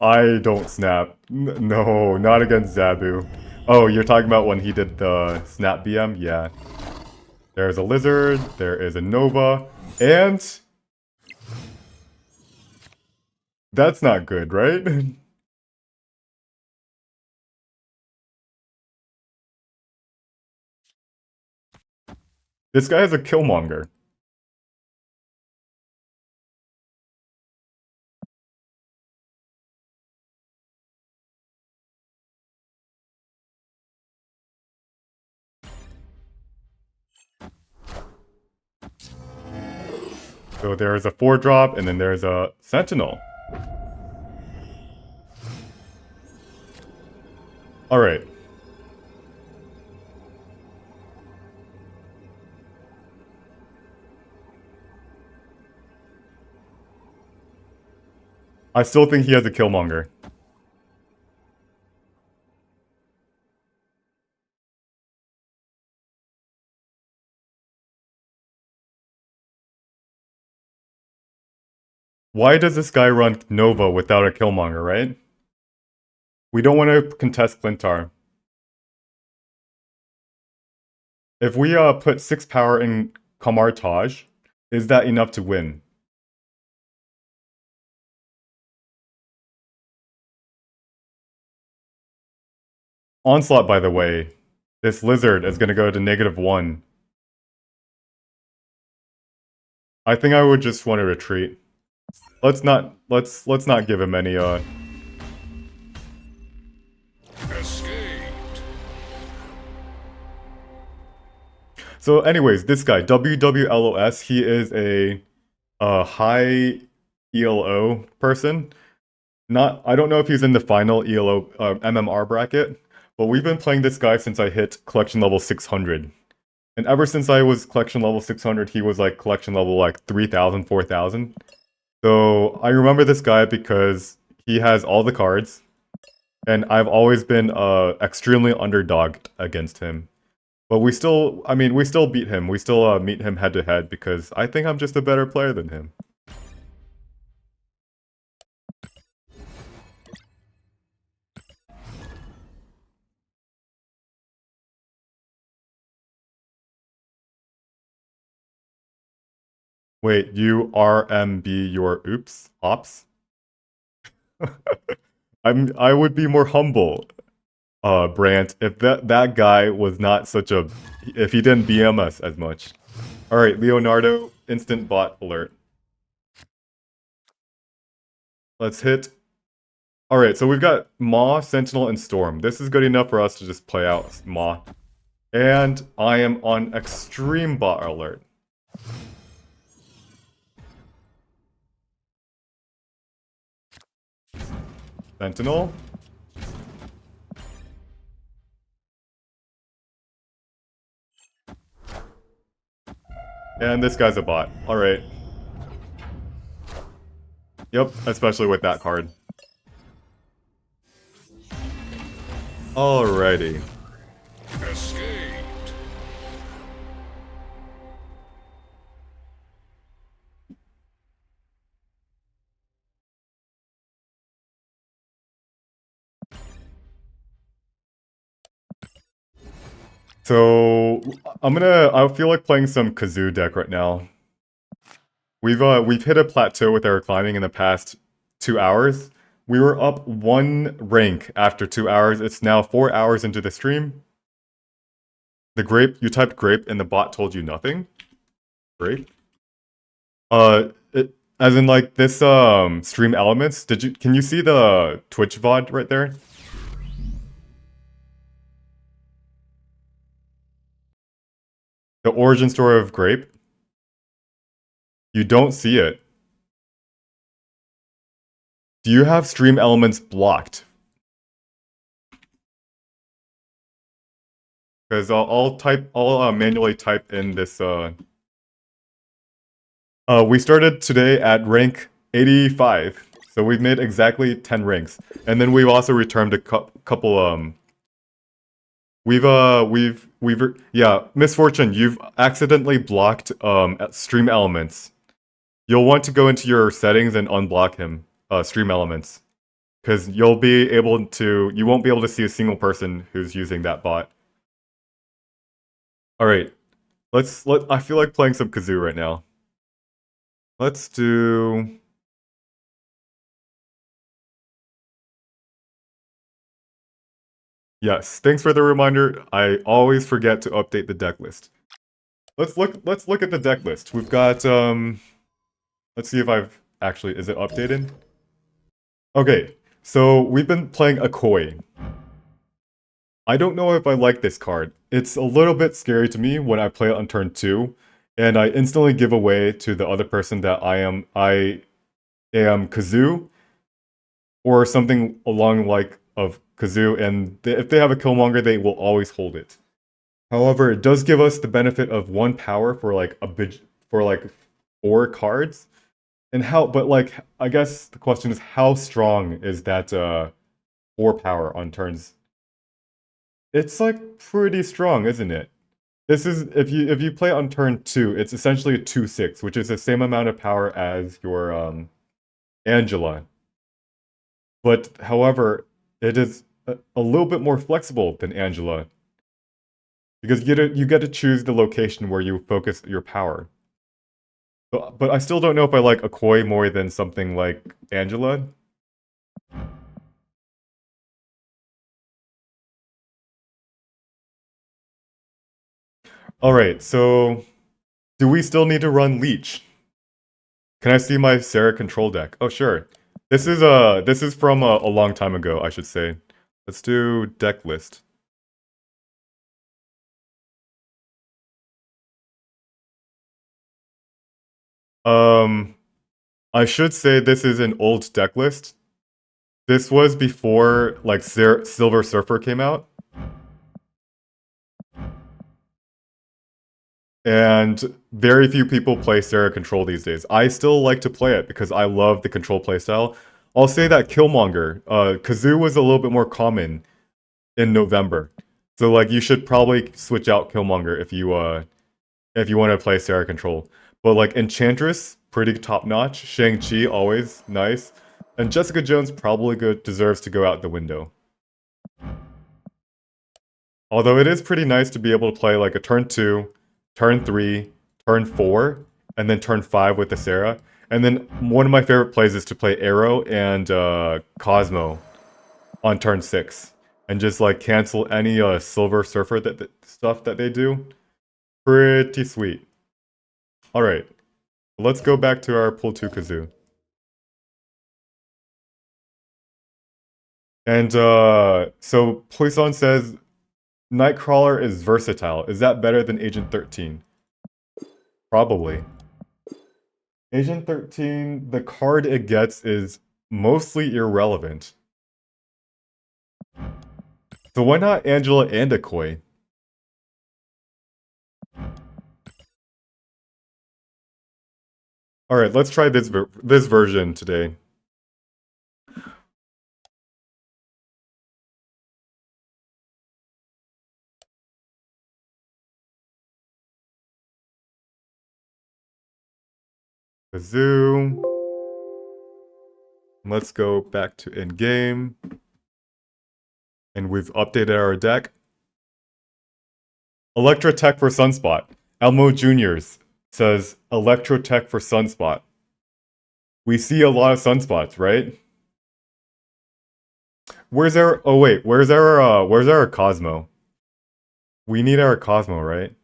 A: I don't snap. No, not against Zabu. Oh, you're talking about when he did the snap BM? Yeah. There's a lizard, there is a Nova, and that's not good, right? This guy has a Killmonger. So there's a 4-drop, and then there's a Sentinel. Alright. I still think he has a Killmonger. Why does this guy run Nova without a Killmonger, right? We don't want to contest Clintar. If we put 6 power in Kamartaj, is that enough to win? Onslaught, by the way. This lizard is going to go to -1. I think I would just want to retreat. Let's not give him any
C: Escaped.
A: So anyways, this guy, WWLOS, he is a high ELO person. I don't know if he's in the final ELO MMR bracket, but we've been playing this guy since I hit collection level 600. And ever since I was collection level 600, he was like collection level like 3,000, 4,000. So I remember this guy because he has all the cards, and I've always been extremely underdogged against him. But we still beat him. We still meet him head to head because I think I'm just a better player than him. Wait, you RMB your ops? I would be more humble, Brant, if that guy was not such a if he didn't BM us as much. Alright, Leonardo, instant bot alert. Let's hit. Alright, so we've got Maw, Sentinel, and Storm. This is good enough for us to just play out Maw. And I am on extreme bot alert. Sentinel. And this guy's a bot. Alright. Yep, especially with that card. Alrighty.
C: Escaped.
A: So I feel like playing some Kazoo deck right now. We've hit a plateau with our climbing in the past 2 hours. We were up 1 rank after 2 hours. It's now 4 hours into the stream. The grape, you typed grape and the bot told you nothing? Grape? As in like this stream elements, can you see the Twitch VOD right there? The origin story of grape? You don't see it. Do you have stream elements blocked? Because I'll manually type in this. We started today at rank 85, so we've made exactly 10 ranks, and then we've also returned a couple Yeah, Misfortune, you've accidentally blocked stream elements. You'll want to go into your settings and unblock him, stream elements, because you won't be able to see a single person who's using that bot. All right, I feel like playing some kazoo right now. Let's do. Yes, thanks for the reminder. I always forget to update the deck list. Let's look at the deck list. We've got let's see if I've actually is it updated? Okay, so we've been playing Akoi. I don't know if I like this card. It's a little bit scary to me when I play it on turn 2, and I instantly give away to the other person that I am Kazoo, or something along like of Kazoo, and if they have a Killmonger, they will always hold it. However, it does give us the benefit of 1 power for like for like 4 cards. And but like I guess the question is how strong is that 4 power on turns? It's like pretty strong, isn't it? This is if you play on turn 2, it's essentially a 2/6, which is the same amount of power as your Angela. But however, it is a little bit more flexible than Angela because you get to choose the location where you focus your power. But I still don't know if I like Akoi more than something like Angela. Alright, so do we still need to run Leech? Can I see my Sarah control deck? Oh sure. This is from a long time ago, I should say. Let's do deck list. Um I should say this is an old deck list. This was before like Silver Surfer came out. And very few people play Sarah Control these days. I still like to play it because I love the Control playstyle. I'll say that Killmonger, Kazoo was a little bit more common in November. So like you should probably switch out Killmonger if you want to play Sarah Control. But like Enchantress, pretty top notch. Shang-Chi, always nice. And Jessica Jones probably deserves to go out the window. Although it is pretty nice to be able to play like a turn 2, turn 3, turn 4, and then turn 5 with the Sarah. And then one of my favorite plays is to play Arrow and Cosmo on turn 6. And just like cancel any Silver Surfer stuff that they do. Pretty sweet. Alright, let's go back to our pull 2 Kazoo. And so Poisson says Nightcrawler is versatile. Is that better than Agent 13? Probably. Agent 13, the card it gets is mostly irrelevant. So why not Angela and Akoi? Alright, let's try this version today. Kazoo. Let's go back to in-game. And we've updated our deck. Electrotech for Sunspot. Elmo Juniors says Electrotech for Sunspot. We see a lot of sunspots, right? Where's our where's our Cosmo? We need our Cosmo, right?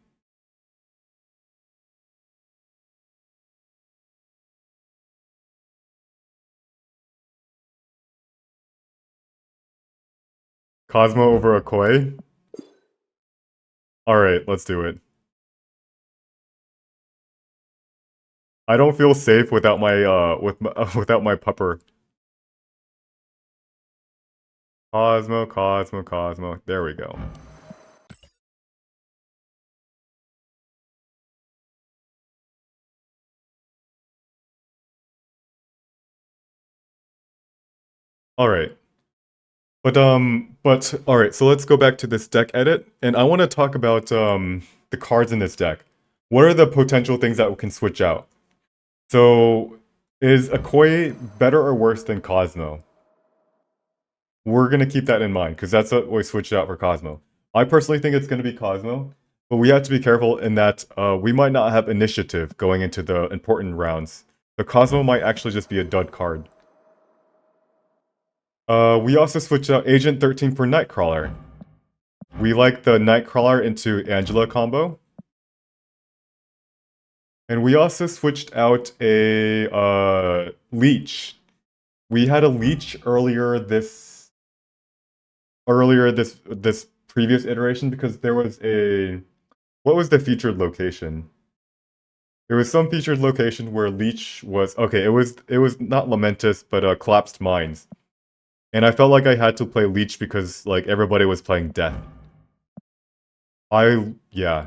A: Cosmo over Akoi? Alright, let's do it. I don't feel safe without my without my pupper. Cosmo, Cosmo, Cosmo. There we go. Alright. But all right, so let's go back to this deck edit, and I want to talk about the cards in this deck. What are the potential things that we can switch out? So, is Okoye better or worse than Cosmo? We're gonna keep that in mind because that's what we switched out for Cosmo. I personally think it's gonna be Cosmo, but we have to be careful in that we might not have initiative going into the important rounds. The Cosmo might actually just be a dud card. We also switched out Agent 13 for Nightcrawler. We like the Nightcrawler into Angela combo. And we also switched out a Leech. We had a Leech earlier this previous iteration because there was a what was the featured location? There was some featured location where Leech was okay, it was not Lamentus, but Collapsed Mines. And I felt like I had to play Leech because like everybody was playing Death. Yeah.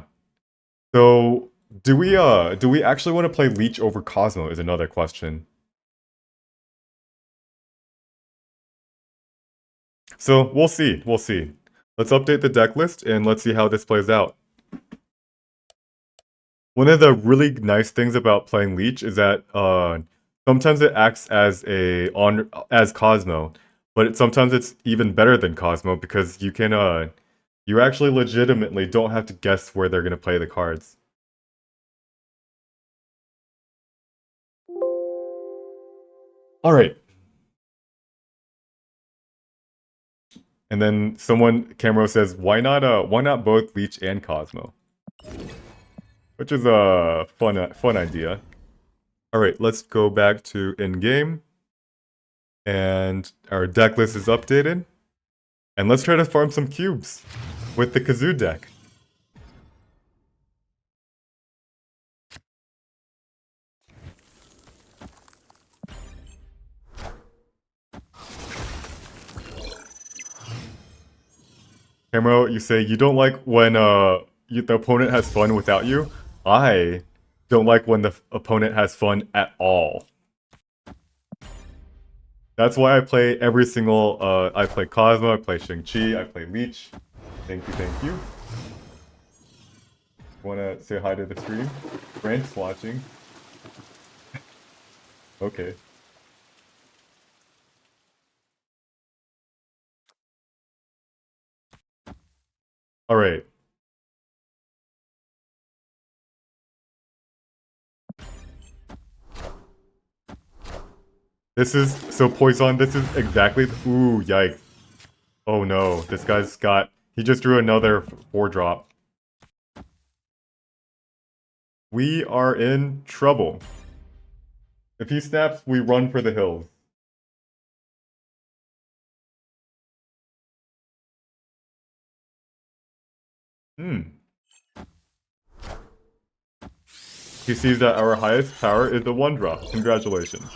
A: So do we actually want to play Leech over Cosmo is another question. So we'll see. We'll see. Let's update the deck list and let's see how this plays out. One of the really nice things about playing Leech is that sometimes it acts as as Cosmo, but sometimes it's even better than Cosmo because you can you actually legitimately don't have to guess where they're gonna play the cards. All right. And then Camero says, why not both Leech and Cosmo? Which is a fun idea. All right, let's go back to in-game. And our deck list is updated. And let's try to farm some cubes with the Kazoo deck. Camero, you say you don't like when the opponent has fun without you. I don't like when the opponent has fun at all. That's why I play every single, I play Cosmo, I play Shang-Chi, I play Leech. Thank you, thank you. Wanna say hi to the stream? Brent's watching. Okay. Alright. This is, so Poison, this is exactly, ooh, yikes. Oh no, this guy's got, he just drew another 4-drop. We are in trouble. If he snaps, we run for the hills. He sees that our highest power is the 1-drop. Congratulations.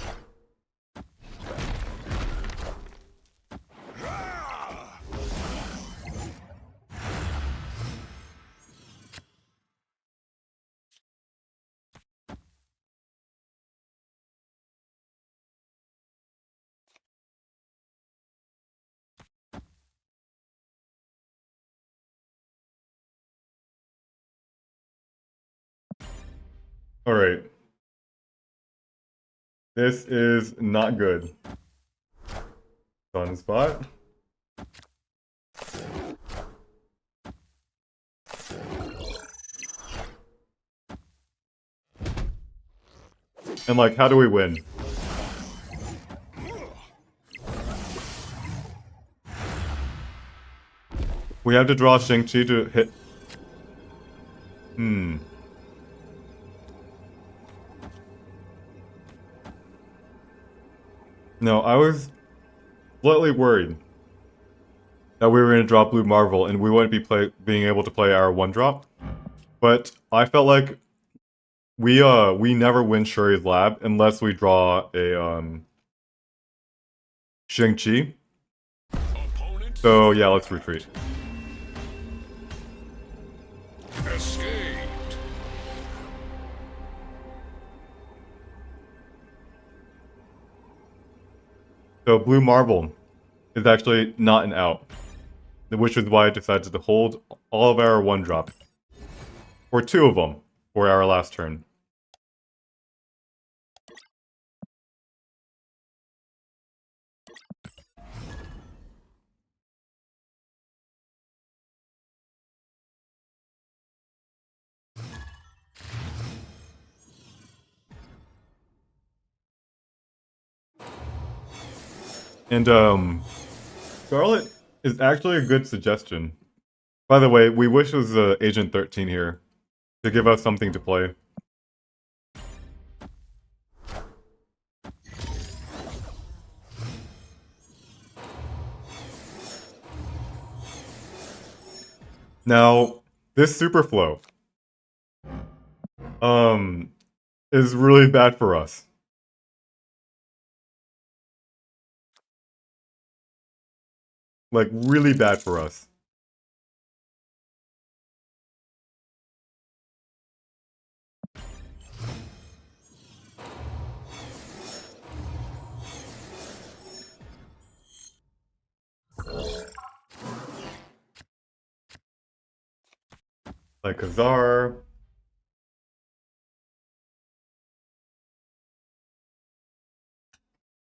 A: Alright. This is not good. Sunspot. And like, how do we win? We have to draw Shang-Chi to hit. No, I was slightly worried that we were going to draw Blue Marvel and we wouldn't be being able to play our 1-drop. But I felt like we never win Shuri's Lab unless we draw a Shang-Chi. So yeah, let's retreat.
C: Escaped.
A: So Blue Marvel. is actually not an out. Which is why I decided to hold all of our 1-drop. Or 2 of them for our last turn. And, Scarlet is actually a good suggestion. By the way, we wish it was Agent 13 here to give us something to play. Now, this Superflow, is really bad for us. Like, really bad for us. Like Kazar.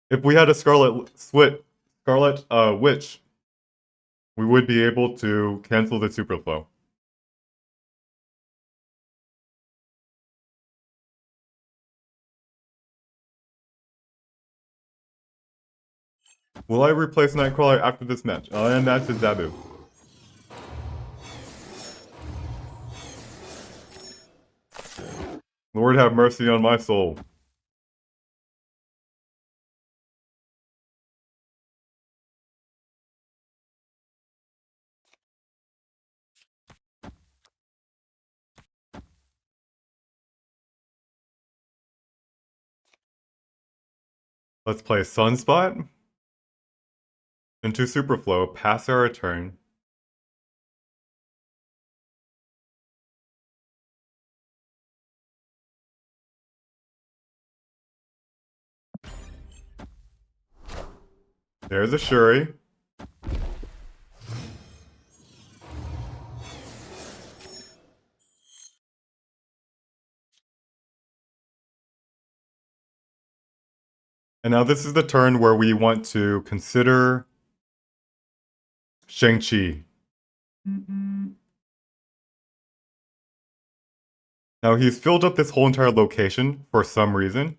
A: If we had a Scarlet Witch, we would be able to cancel the Superflow. Will I replace Nightcrawler after this match? And that's his Zabu. Lord have mercy on my soul. Let's play Sunspot into Superflow, pass our turn. There's a Shuri. And now this is the turn where we want to consider Shang-Chi. Now he's filled up this whole entire location for some reason.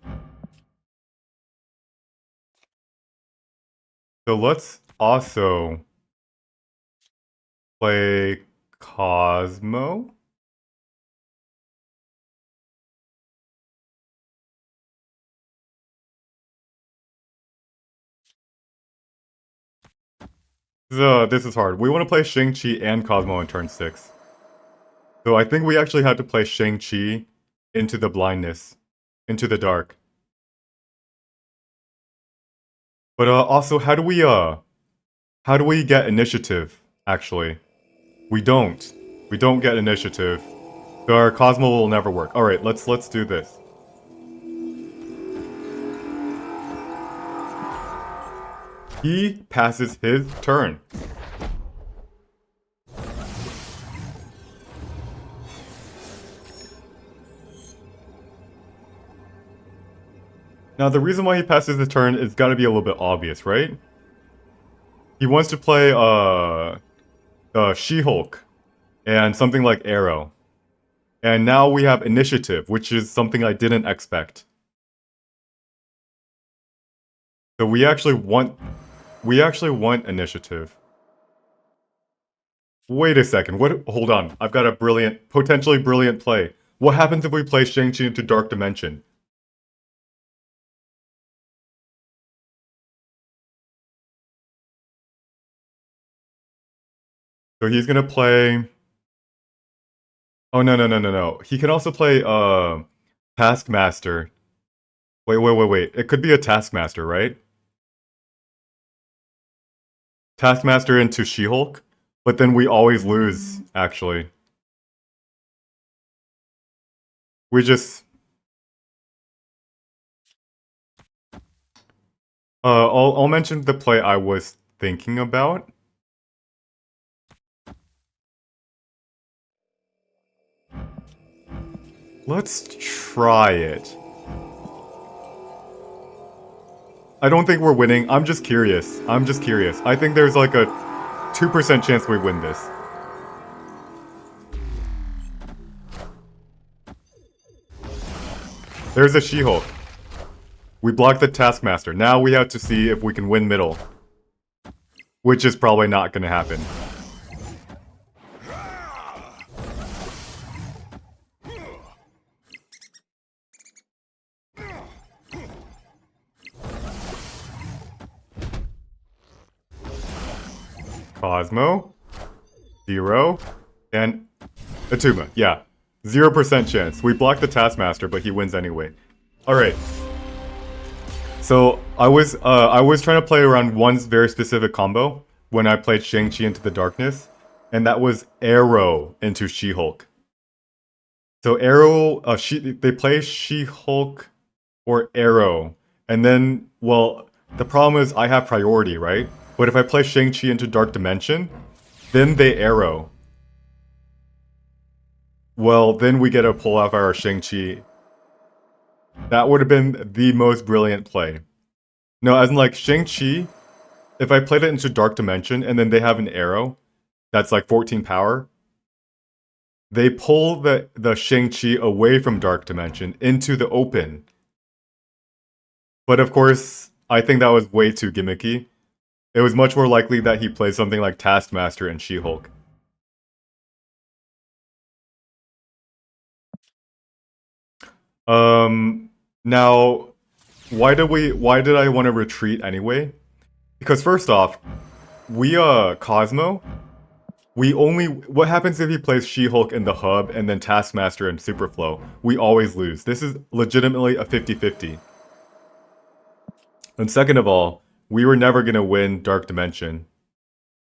A: So let's also play Cosmo. This is hard. We want to play Shang-Chi and Cosmo in turn 6. So I think we actually had to play Shang-Chi into the blindness, into the dark. But also, how do we get initiative, actually? We don't. We don't get initiative. So our Cosmo will never work. Alright, let's do this. He passes his turn. Now, the reason why he passes the turn is gotta be a little bit obvious, right? He wants to play, She-Hulk and something like Arrow. And now we have initiative, which is something I didn't expect. So we actually want initiative. Wait a second, hold on. I've got a potentially brilliant play. What happens if we play Shang-Chi into Dark Dimension? So he's gonna play... Oh, no. He can also play, Taskmaster. Wait. It could be a Taskmaster, right? Taskmaster into She-Hulk? But then we always lose, actually. We just... I'll mention the play I was thinking about. Let's try it. I don't think we're winning. I'm just curious. I think there's like a 2% chance we win this. There's a She-Hulk. We blocked the Taskmaster. Now we have to see if we can win middle. Which is probably not gonna happen. Cosmo, 0, and Atuma. Yeah, 0% chance. We blocked the Taskmaster, but he wins anyway. All right. So I was trying to play around one very specific combo when I played Shang-Chi into the Darkness, and that was Arrow into She-Hulk. So Arrow, they play She-Hulk or Arrow, and then, well, the problem is I have priority, right? But if I play Shang-Chi into Dark Dimension, then they Arrow. Well, then we get a pull off our Shang-Chi. That would have been the most brilliant play. No, as in like Shang-Chi, if I played it into Dark Dimension and then they have an arrow that's like 14 power, they pull the Shang-Chi away from Dark Dimension into the open. But of course, I think that was way too gimmicky. It was much more likely that he plays something like Taskmaster and She-Hulk. Now, why did I want to retreat anyway? Because first off, Cosmo, what happens if he plays She-Hulk in the hub and then Taskmaster and Superflow? We always lose. This is legitimately a 50-50. And second of all, we were never gonna win Dark Dimension.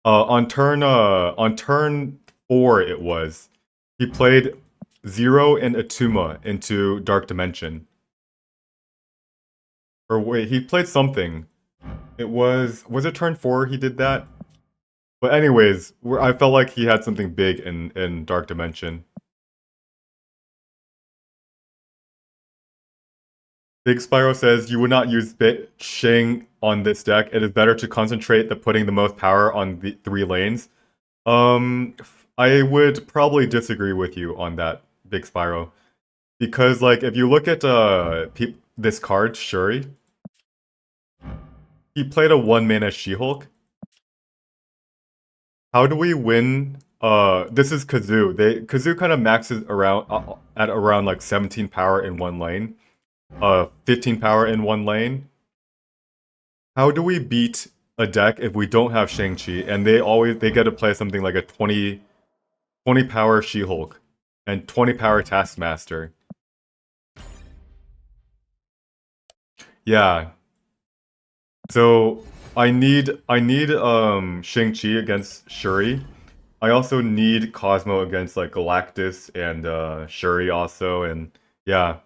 A: On turn 4 it was, he played Zero and Atuma into Dark Dimension. Or wait, he played something. Was it turn 4 he did that? But anyways, I felt like he had something big in Dark Dimension. Big Spyro says, you would not use Shang on this deck. It is better to concentrate the putting the most power on the 3 lanes. I would probably disagree with you on that, Big Spyro. Because, like, if you look at this card, Shuri, he played a 1-mana She-Hulk. How do we win? This is Kazoo. Kazoo kind of maxes around at around like 17 power in one lane. 15 power in one lane. How do we beat a deck if we don't have Shang-Chi and they get to play something like a 20 power She-Hulk and 20 power Taskmaster? Yeah. So I need Shang-Chi against Shuri. I also need Cosmo against like Galactus and Shuri also, and yeah.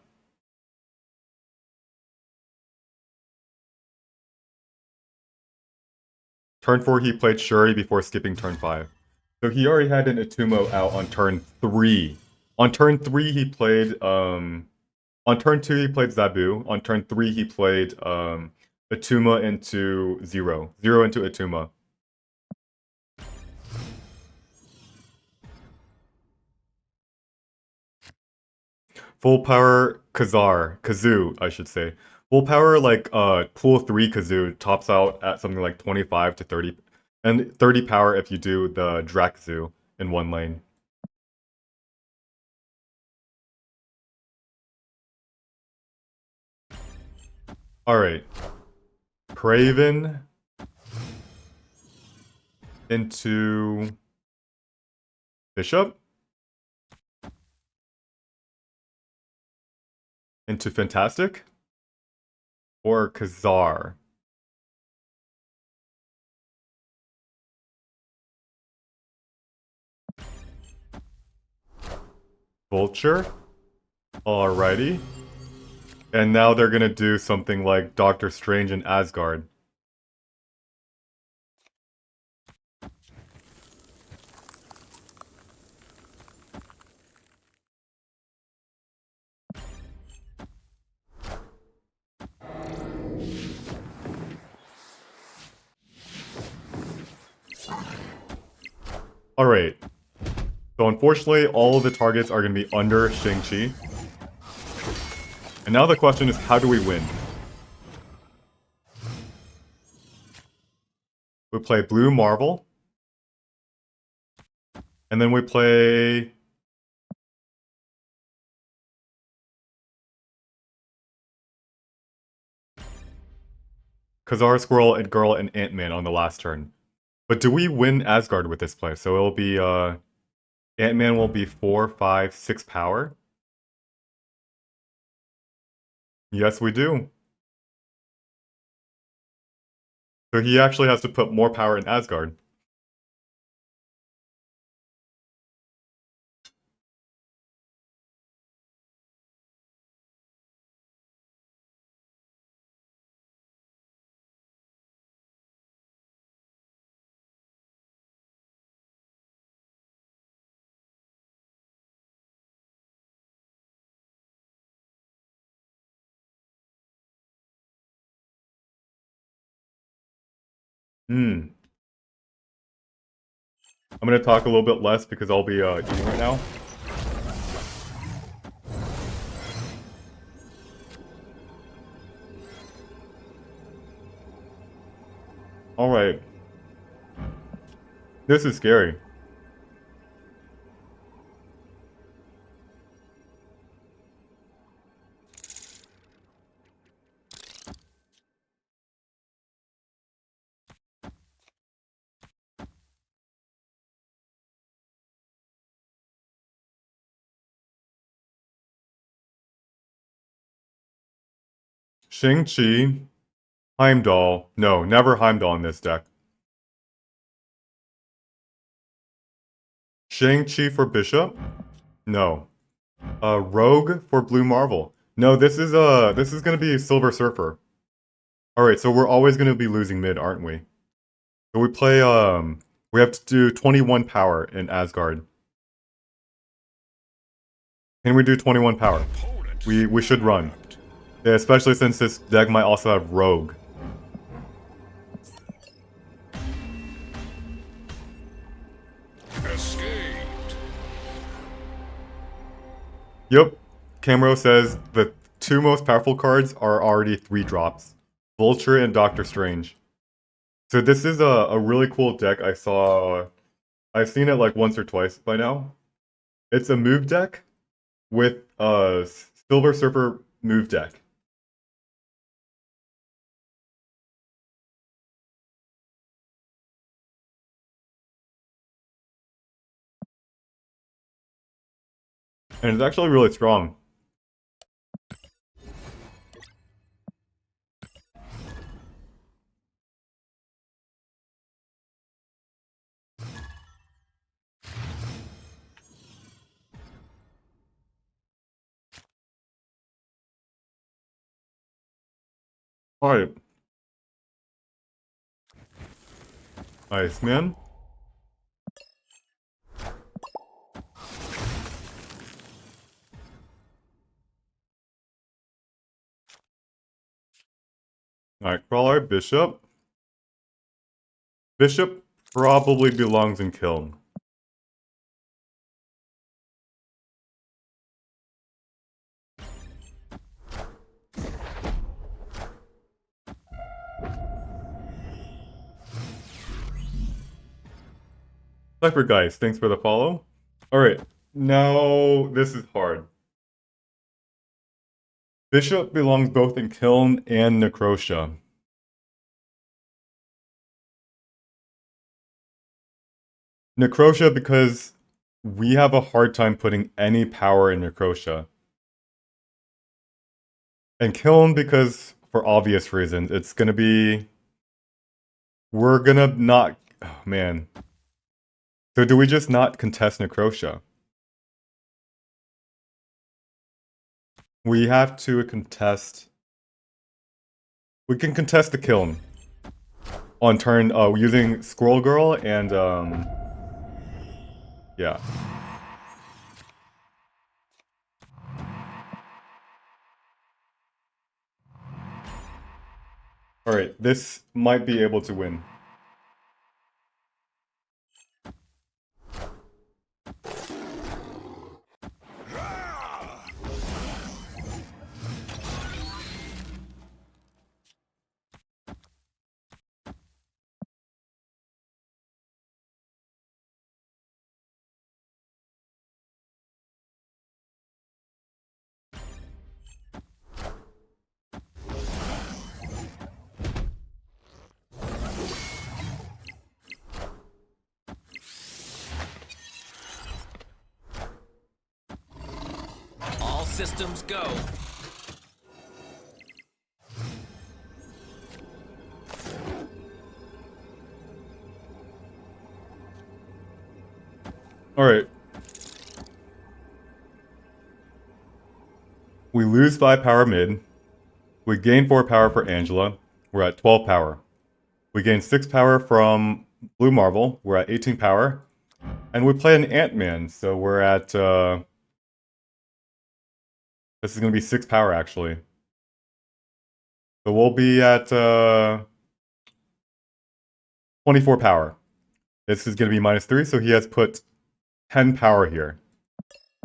A: Turn 4 he played Shuri before skipping turn 5. So he already had an Atumo out on turn 3. On turn 3 he played on turn 2 he played Zabu. On turn 3 he played Atuma into Zero. Zero into Atuma. Full power Kazoo, I should say. Full power like pool 3 Kazoo tops out at something like 25 to 30 and 30 power if you do the Drakzoo in one lane. Alright. Craven into Bishop into Fantastic or Khazar. Vulture. Alrighty. And now they're gonna do something like Doctor Strange and Asgard. Alright. So unfortunately, all of the targets are going to be under Shang-Chi. And now the question is, how do we win? We play Blue Marvel. And then we play... Khazar Squirrel and Girl and Ant-Man on the last turn. But do we win Asgard with this play? So it'll be, Ant-Man will be 4, 5, 6 power. Yes, we do. So he actually has to put more power in Asgard. Hmm. I'm gonna talk a little bit less because I'll be eating right now. Alright. This is scary. Shang-Chi. Heimdall. No, never Heimdall in this deck. Shang-Chi for Bishop? No. Rogue for Blue Marvel. No, this is gonna be Silver Surfer. Alright, so we're always gonna be losing mid, aren't we? So we play, we have to do 21 power in Asgard. Can we do 21 power? We should run. Yeah, especially since this deck might also have Rogue.
C: Escaped.
A: Yep. Camero says the two most powerful cards are already 3 drops. Vulture and Doctor Strange. So this is a really cool deck I've seen it like once or twice by now. It's a move deck with a Silver Surfer move deck. And it's actually really strong. Alright. Nice, man. Alright, Crawler, Bishop. Bishop probably belongs in Kiln. Cypher guys, thanks for the follow. Alright, now this is hard. Bishop belongs both in Kiln and Necrotia. Necrotia because we have a hard time putting any power in Necrotia. And Kiln because, for obvious reasons, it's gonna be... We're gonna not... Oh, man. So do we just not contest Necrotia? We have to contest... We can contest the Kiln. On turn, using Squirrel Girl and, yeah. Alright, this might be able to win.
D: systems go.
A: Alright. We lose 5 power mid. We gain 4 power for Angela. We're at 12 power. We gain 6 power from Blue Marvel. We're at 18 power. And we play an Ant-Man, so we're at, this is going to be 6 power, actually. So we'll be at, 24 power. This is going to be -3, so he has put 10 power here.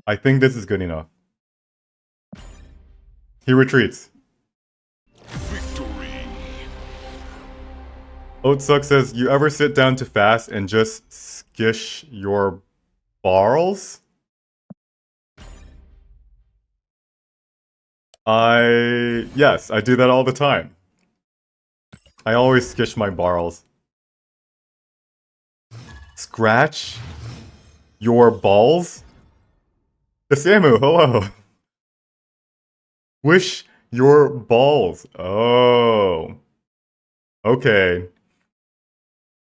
A: I think this is good enough. He retreats.
C: Victory.
A: Oatsuck says, you ever sit down to fast and just skish your barrels? Yes, I do that all the time. I always skish my barrels. Scratch your balls? Samu, hello. Wish your balls. Oh. Okay.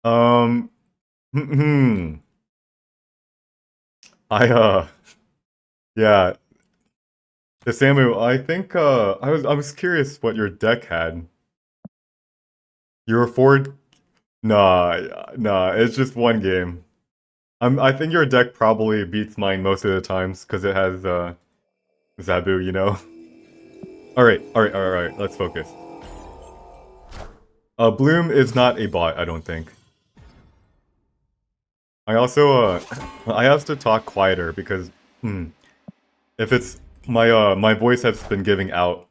A: Hmm. Yeah. Samu, I think, I was curious what your deck had. Your forward... Nah, it's just one game. I think your deck probably beats mine most of the times, because it has, Zabu, you know? Alright, let's focus. Bloom is not a bot, I don't think. I also, I have to talk quieter, because, if it's... my voice has been giving out.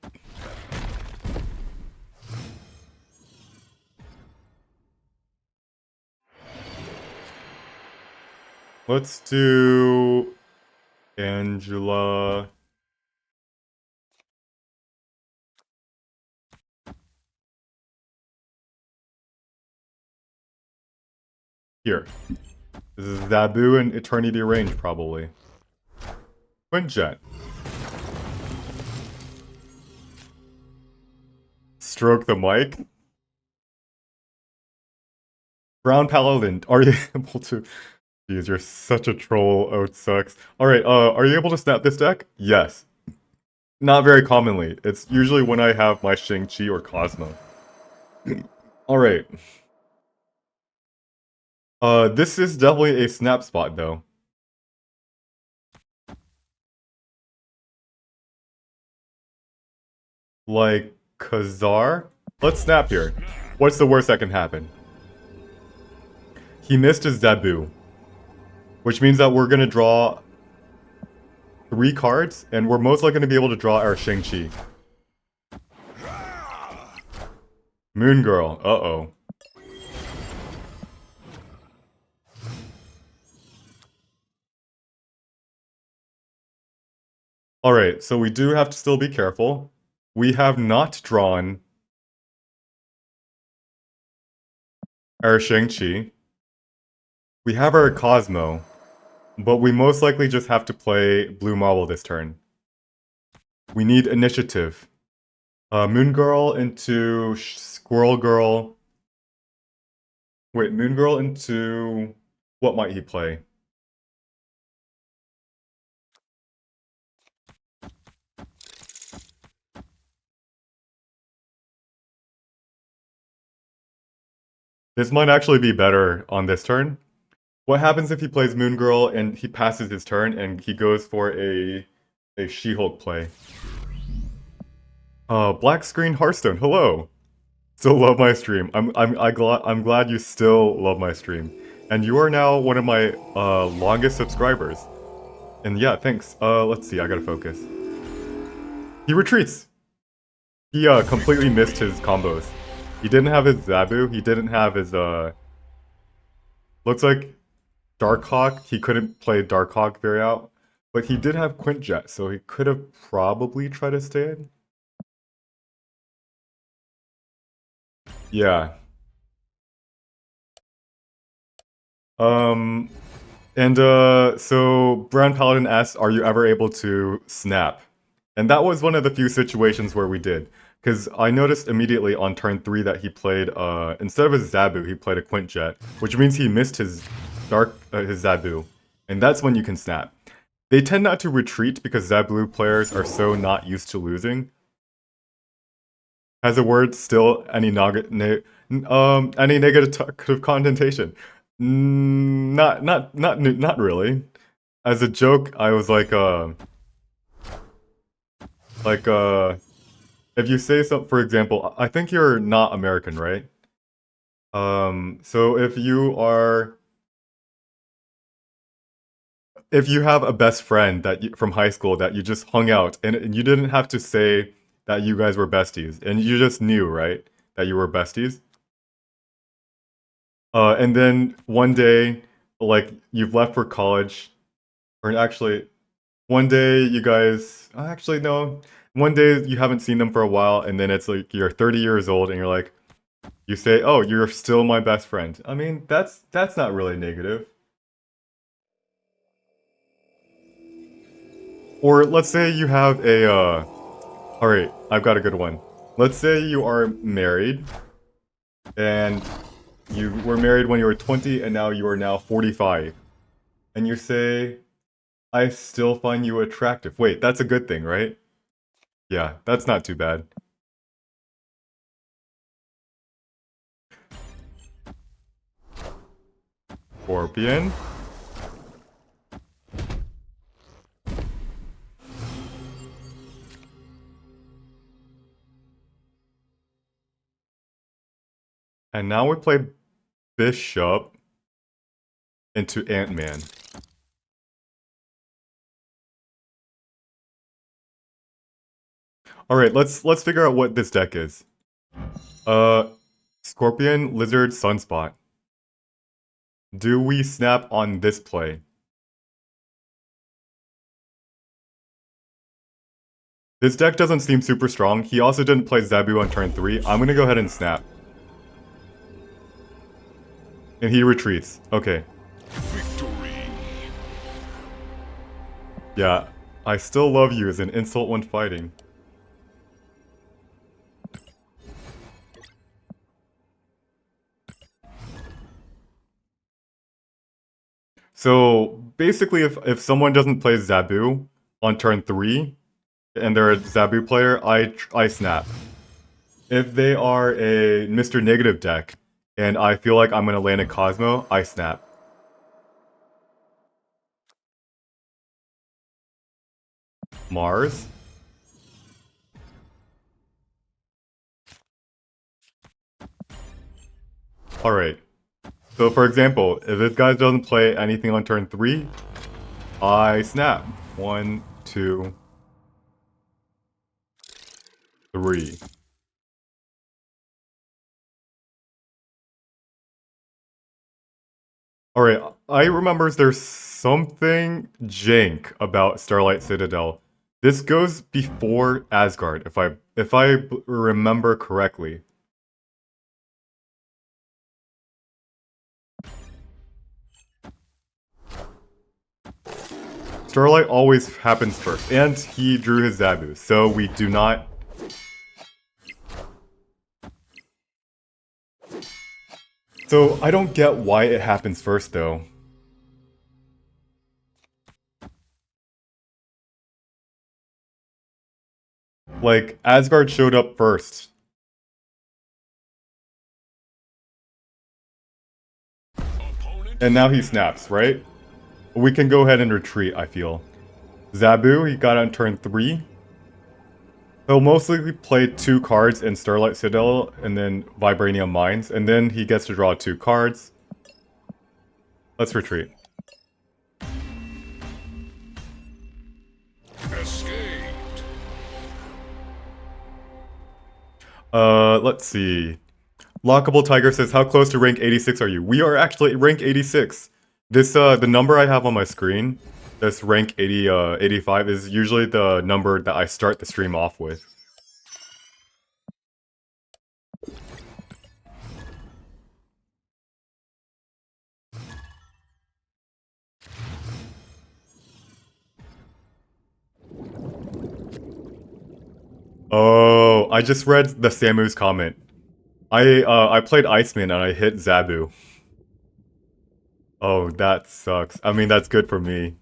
A: Let's do... Angela... Here. This is Zabu and Eternity Range, probably. Quinjet. Stroke the mic. Brown Paladin, are you able to... Jeez, you're such a troll, Oat sucks. Alright, are you able to snap this deck? Yes. Not very commonly. It's usually when I have my Shang-Chi or Cosmo. Alright. This is definitely a snap spot, though. Like, Khazar? Let's snap here. What's the worst that can happen? He missed his Zabu. Which means that we're gonna draw 3 cards, and we're most likely gonna be able to draw our Shang-Chi. Moon Girl, uh-oh. Alright, so we do have to still be careful. We have not drawn our Shang-Chi. We have our Cosmo, but we most likely just have to play Blue Marble this turn. We need initiative. Moon Girl into Squirrel Girl. Wait, Moon Girl into... What might he play? This might actually be better on this turn. What happens if he plays Moon Girl and he passes his turn and he goes for a She-Hulk play? Black Screen Hearthstone, hello! Still love my stream. I'm glad you still love my stream. And you are now one of my longest subscribers. And yeah, thanks. Let's see, I gotta focus. He retreats! He completely missed his combos. He didn't have his Zabu, he didn't have his looks like Darkhawk, he couldn't play Darkhawk very out. But he did have Quintjet, so he could have probably tried to stay in. Yeah. So Brown Paladin asks, are you ever able to snap? And that was one of the few situations where we did. Because I noticed immediately on turn 3 that he played, instead of his Zabu, he played a Quintjet, which means he missed his his Zabu. And that's when you can snap. They tend not to retreat because Zabu players are so not used to losing. Has a word still any any negative connotation? Not really. As a joke, I was like if you say something, for example, I think you're not American, right? So if you have a best friend from high school that you just hung out and you didn't have to say that you guys were besties and you just knew, right, that you were besties. And then one day, like you've left for college, or actually, one day you guys actually no, one day you haven't seen them for a while, and then it's like you're 30 years old, and you're like, you say, "Oh, you're still my best friend." I mean, that's not really negative. Or let's say you have a all right, I've got a good one. Let's say you are married, and you were married when you were 20, and now you are now 45, and you say, "I still find you attractive." Wait, that's a good thing, right? Yeah, that's not too bad. Scorpion. And now we play Bishop into Ant-Man. All right, let's figure out what this deck is. Uh, Scorpion, Lizard, Sunspot. Do we snap on this play? This deck doesn't seem super strong. He also didn't play Zabu on turn 3. I'm gonna go ahead and snap. And he retreats. Okay.
C: Victory.
A: Yeah, I still love you is an insult when fighting. So basically, if someone doesn't play Zabu on turn 3 and they're a Zabu player, I snap. If they are a Mr. Negative deck and I feel like I'm gonna land a Cosmo, I snap. Mars. Alright. So for example, if this guy doesn't play anything on turn 3, I snap. 1, 2, 3. Alright, I remember there's something jank about Starlight Citadel. This goes before Asgard, if I remember correctly. Starlight always happens first, and he drew his Zabu, so we do not... So, I don't get why it happens first, though. Like, Asgard showed up first. And now he snaps, right? We can go ahead and retreat, I feel. Zabu, he got on turn 3. He'll mostly play 2 cards in Starlight Citadel and then Vibranium Mines, and then he gets to draw 2 cards. Let's retreat.
C: Escaped.
A: Let's see. Lockable Tiger says, how close to rank 86 are you? We are actually rank 86. This, the number I have on my screen, this rank 85, is usually the number that I start the stream off with. Oh, I just read the Samu's comment. I played Iceman and I hit Zabu. Oh, that sucks. I mean, that's good for me.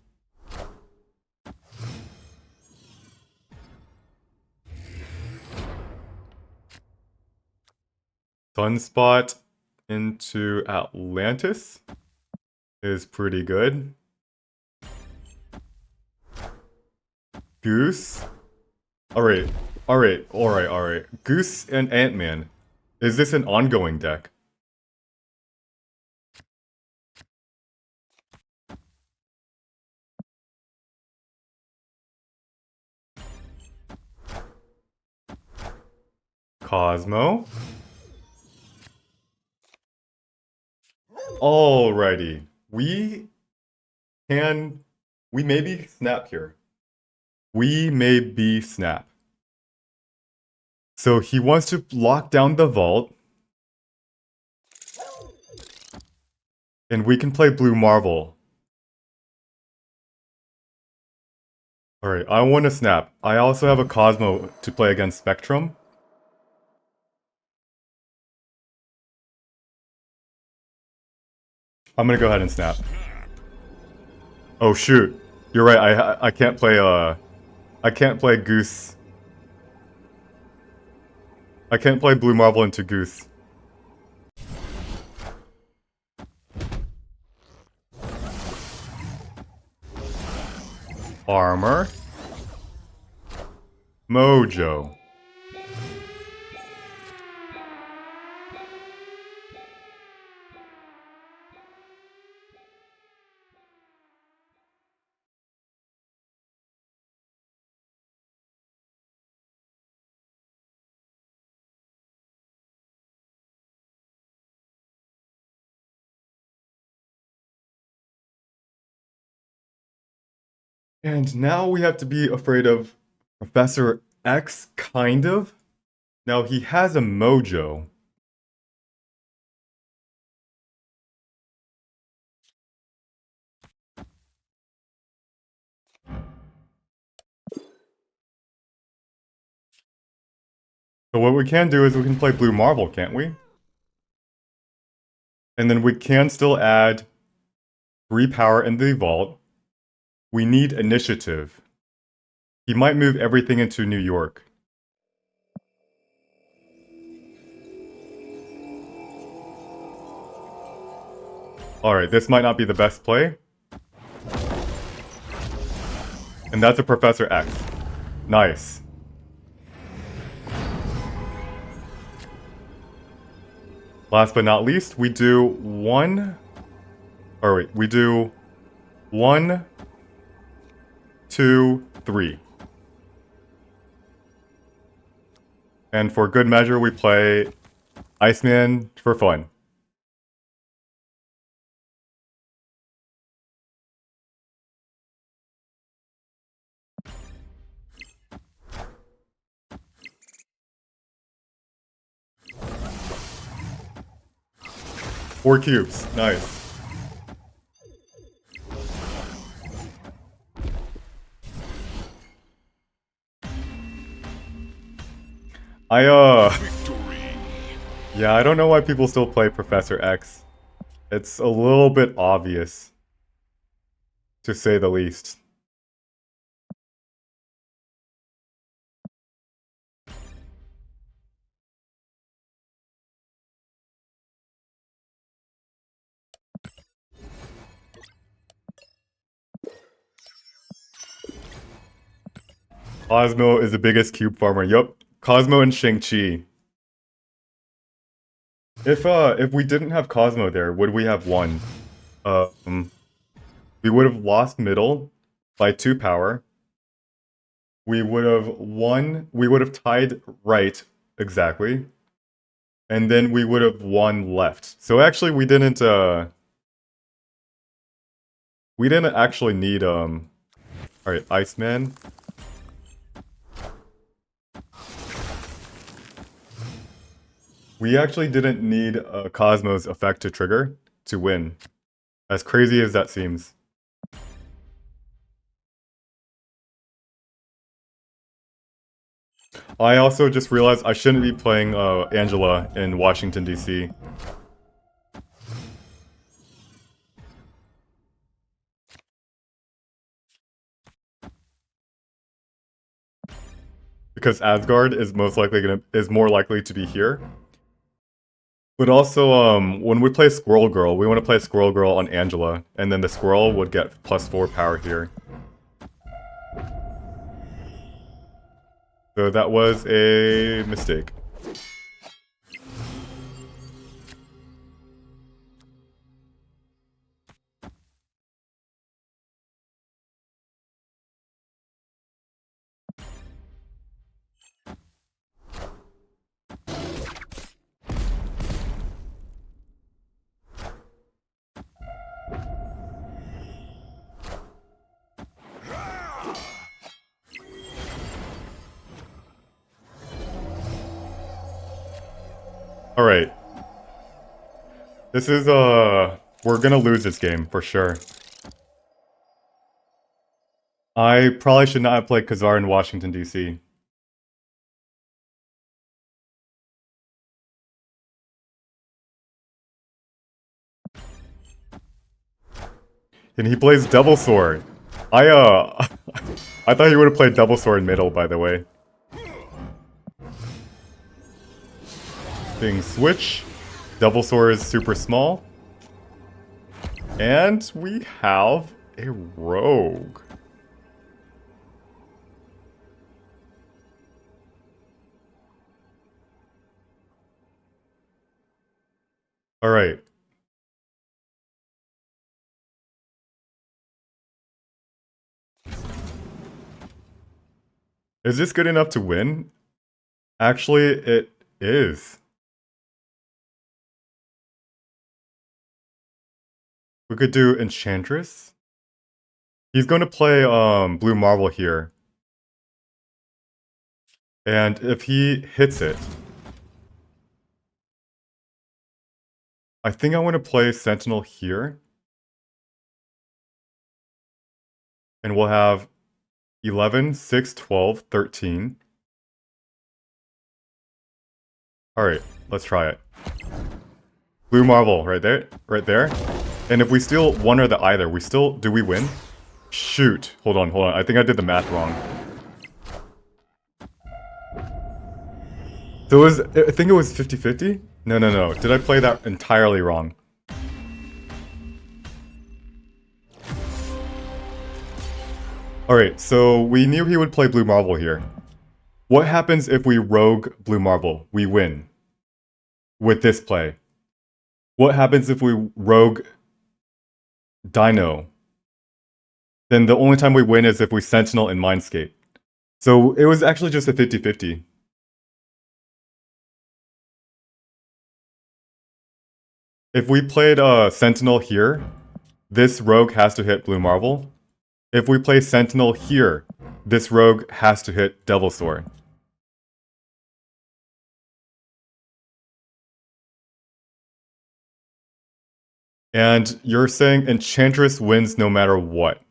A: Sunspot into Atlantis is pretty good. Goose. Alright, alright. Goose and Ant-Man. Is this an ongoing deck? Cosmo. Alrighty. We maybe snap here. We may be snap. So he wants to lock down the vault. And we can play Blue Marvel. Alright, I want to snap. I also have a Cosmo to play against Spectrum. I'm gonna go ahead and snap. Oh shoot. You're right, I can't play I can't play Goose. I can't play Blue Marvel into Goose. Armor. Mojo. And now we have to be afraid of Professor X, kind of. Now he has a mojo. So what we can do is we can play Blue Marvel, can't we? And then we can still add 3 power in the vault. We need initiative. He might move everything into New York. Alright, this might not be the best play. And that's a Professor X. Nice. Last but not least, we do one... Or wait, we do 1, 2, 3. And for good measure, we play Iceman for fun. Four cubes, nice. Yeah, I don't know why people still play Professor X. It's a little bit obvious, to say the least. Cosmo is the biggest cube farmer. Yup, Cosmo and Shang-Chi. If we didn't have Cosmo there, would we have won? We would have lost middle by 2 power. We would have won. We would have tied right exactly, and then we would have won left. So actually, we didn't actually need All right, Iceman. We actually didn't need Cosmo's effect to trigger to win, as crazy as that seems. I also just realized I shouldn't be playing Angela in Washington, D.C. Because Asgard is more likely to be here. But also, when we play Squirrel Girl, we want to play Squirrel Girl on Angela, and then the squirrel would get +4 power here. So that was a mistake. Alright. This is, we're gonna lose this game, for sure. I probably should not have played Khazar in Washington, D.C. And he plays Double Sword. I thought he would have played Double Sword middle, by the way. Being switch. Double Sword is super small. And we have a rogue. Alright. Is this good enough to win? Actually, it is. We could do Enchantress. He's going to play Blue Marble here. And if he hits it, I think I want to play Sentinel here. And we'll have 11, 6, 12, 13. Alright, let's try it. Blue Marble, right there, right there. And if we steal one or the either, do we win? Shoot, hold on, I think I did the math wrong. So I think it was 50-50? No, did I play that entirely wrong? Alright, so we knew he would play Blue Marble here. What happens if we rogue Blue Marble? We win. With this play. What happens if we rogue Dino? Then the only time we win is if we Sentinel in Mindscape. So it was actually just a 50-50. If we played Sentinel here, this rogue has to hit Blue Marble. If we play Sentinel here, this rogue has to hit Devil Sword. And you're saying Enchantress wins no matter what.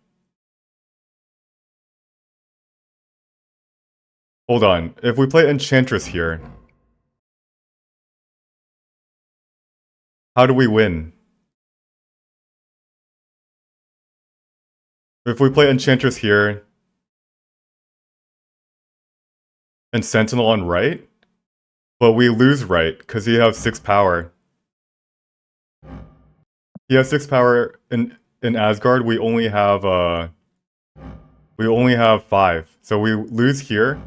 A: Hold on, if we play Enchantress here, how do we win? If we play Enchantress here, and Sentinel on right, but we lose right, because he has 6 power. He has 6 power in Asgard, we only have 5. So we lose here,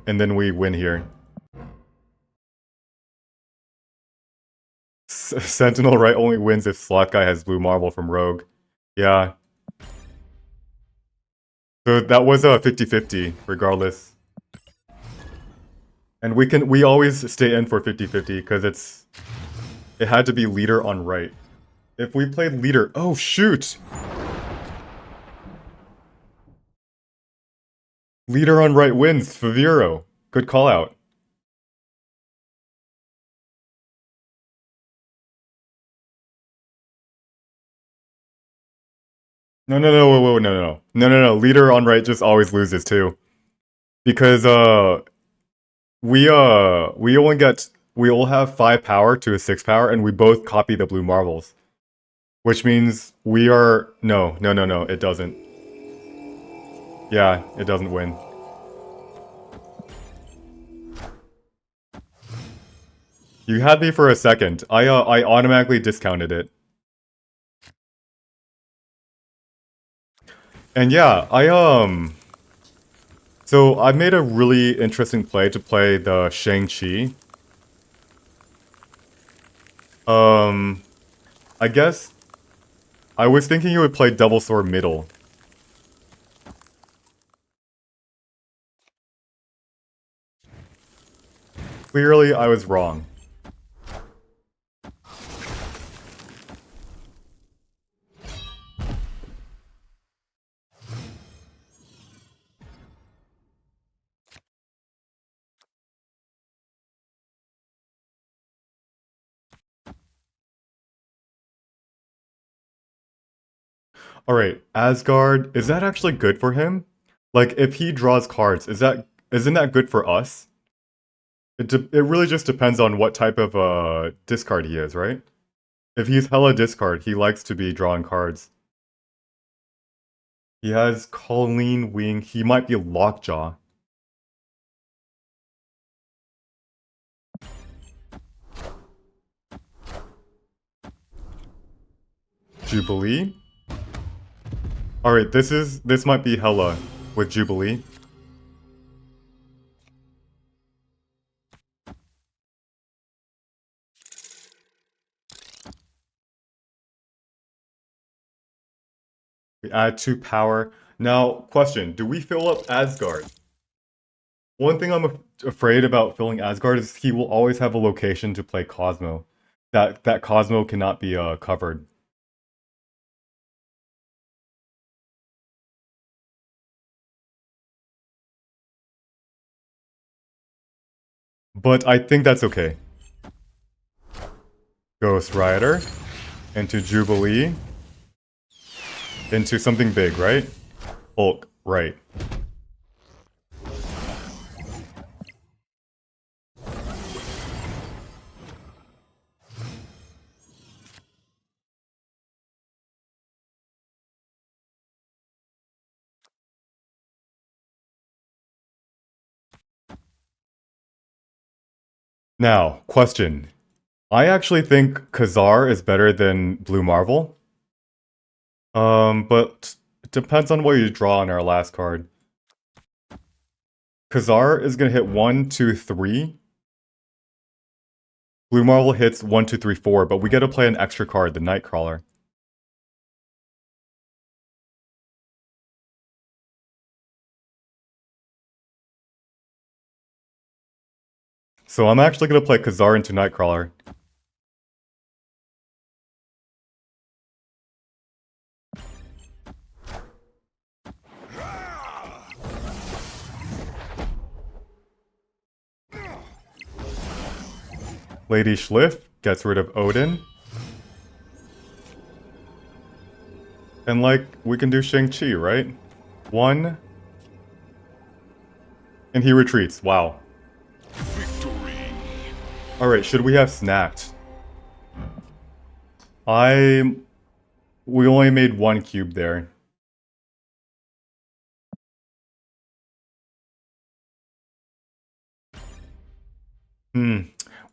A: and then we win here. Sentinel right only wins if Slot Guy has Blue Marble from Rogue. Yeah. So that was a 50-50, regardless. And we always stay in for 50-50, because it had to be leader on right. If we played leader, oh shoot! Leader on right wins, Faviro. Good call out. No, whoa, no. Leader on right just always loses too. Because we all have 5 power to a 6 power, and we both copy the blue marbles. Which means we are no, it doesn't. Yeah, it doesn't win. You had me for a second. I automatically discounted it. And yeah, so I made a really interesting play to play the Shang-Chi. I guess I was thinking you would play Double Sword middle. Clearly, I was wrong. Alright, Asgard, is that actually good for him? Like, if he draws cards, isn't that good for us? It really just depends on what type of discard he is, right? If he's hella discard, he likes to be drawing cards. He has Colleen Wing, he might be Lockjaw. Jubilee? Alright, this might be hella with Jubilee. We add 2 power. Now, question, do we fill up Asgard? One thing I'm afraid about filling Asgard is he will always have a location to play Cosmo. That Cosmo cannot be covered. But I think that's okay. Ghost Rider into Jubilee into something big, right? Hulk, right. Now, question. I actually think Khazar is better than Blue Marvel. But it depends on what you draw on our last card. Khazar is gonna hit 1, 2, 3. Blue Marvel hits 1, 2, 3, 4, but we get to play an extra card, the Nightcrawler. So I'm actually gonna play Khazar into Nightcrawler. Lady Schliff gets rid of Odin. And like, we can do Shang-Chi, right? 1. And he retreats, wow.
C: Victory.
A: Alright, should we have snacked? We only made 1 cube there.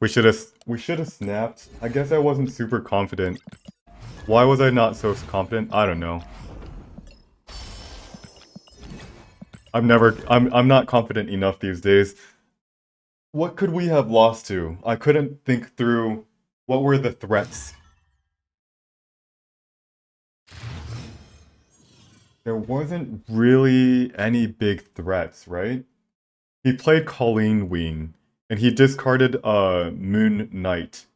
A: We should have snapped. I guess I wasn't super confident. Why was I not so confident? I don't know. I'm not confident enough these days. What could we have lost to? I couldn't think through what were the threats. There wasn't really any big threats, right? He played Colleen Wing, and he discarded Moon Knight.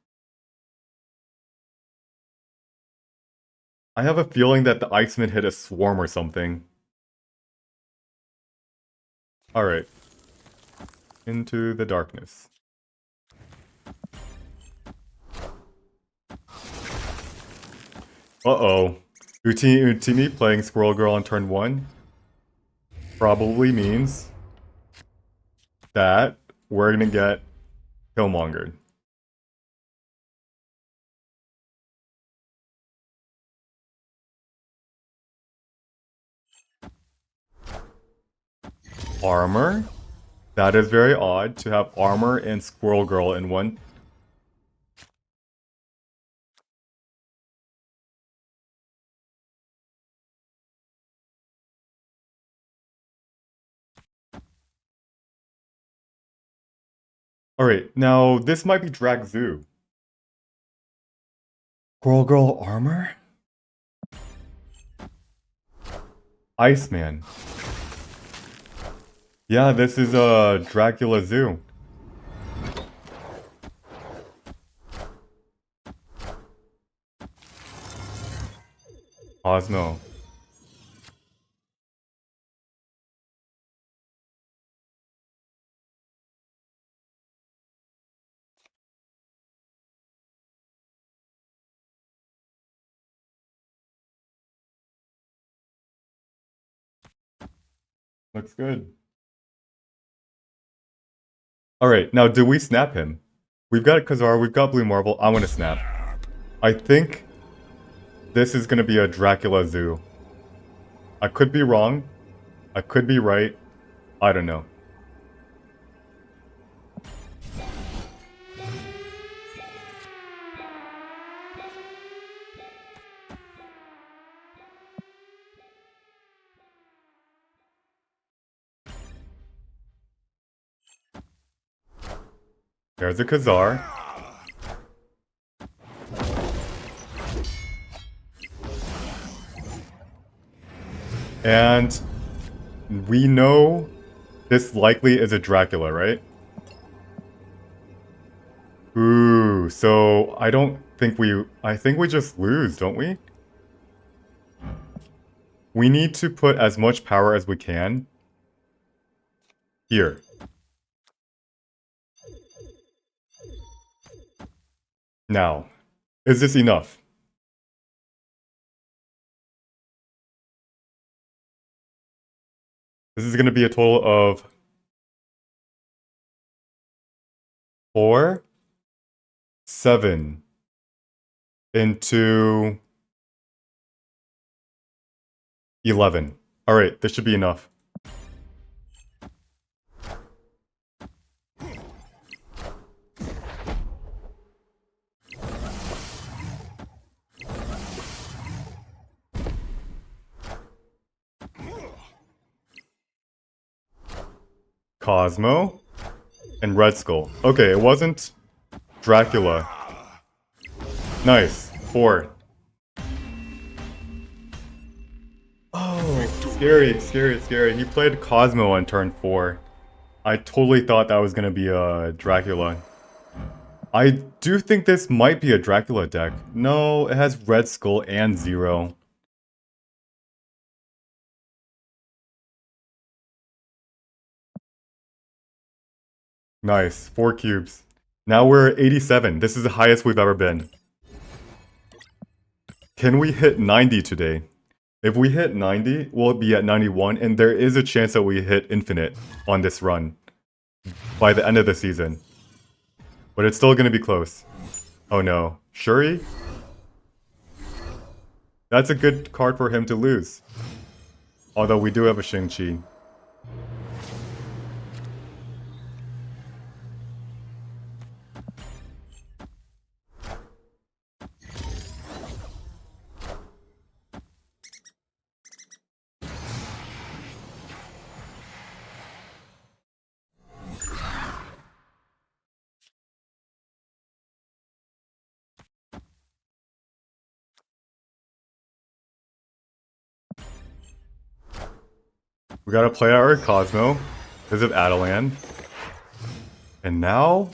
A: I have a feeling that the Iceman hit a swarm or something. Alright. Into the darkness. Uh-oh. Utini playing Squirrel Girl on turn 1 probably means that we're gonna get Killmongered. Armor? That is very odd to have armor and Squirrel Girl in one. Alright, now this might be Drag Zoo. Squirrel Girl armor? Iceman. Yeah, this is Dracula Zoo. Osmo. Looks good. Alright, now do we snap him? We've got Khazar, we've got Blue Marble, I want to snap. I think this is going to be a Dracula Zoo. I could be wrong. I could be right. I don't know. There's a Khazar. And we know this likely is a Dracula, right? Ooh, so I think we just lose, don't we? We need to put as much power as we can here. Now, is this enough? This is going to be a total of 4, 7 into 11. Alright, this should be enough. Cosmo and Red Skull. Okay, it wasn't Dracula. Nice. 4. Oh, scary, scary, scary. He played Cosmo on turn 4. I totally thought that was going to be a Dracula. I do think this might be a Dracula deck. No, it has Red Skull and 0. Nice. 4 cubes. Now we're at 87. This is the highest we've ever been. Can we hit 90 today? If we hit 90, we'll be at 91, and there is a chance that we hit infinite on this run by the end of the season. But it's still going to be close. Oh no. Shuri? That's a good card for him to lose. Although we do have a Shang-Chi. We gotta play our Cosmo because of Adelan. And now...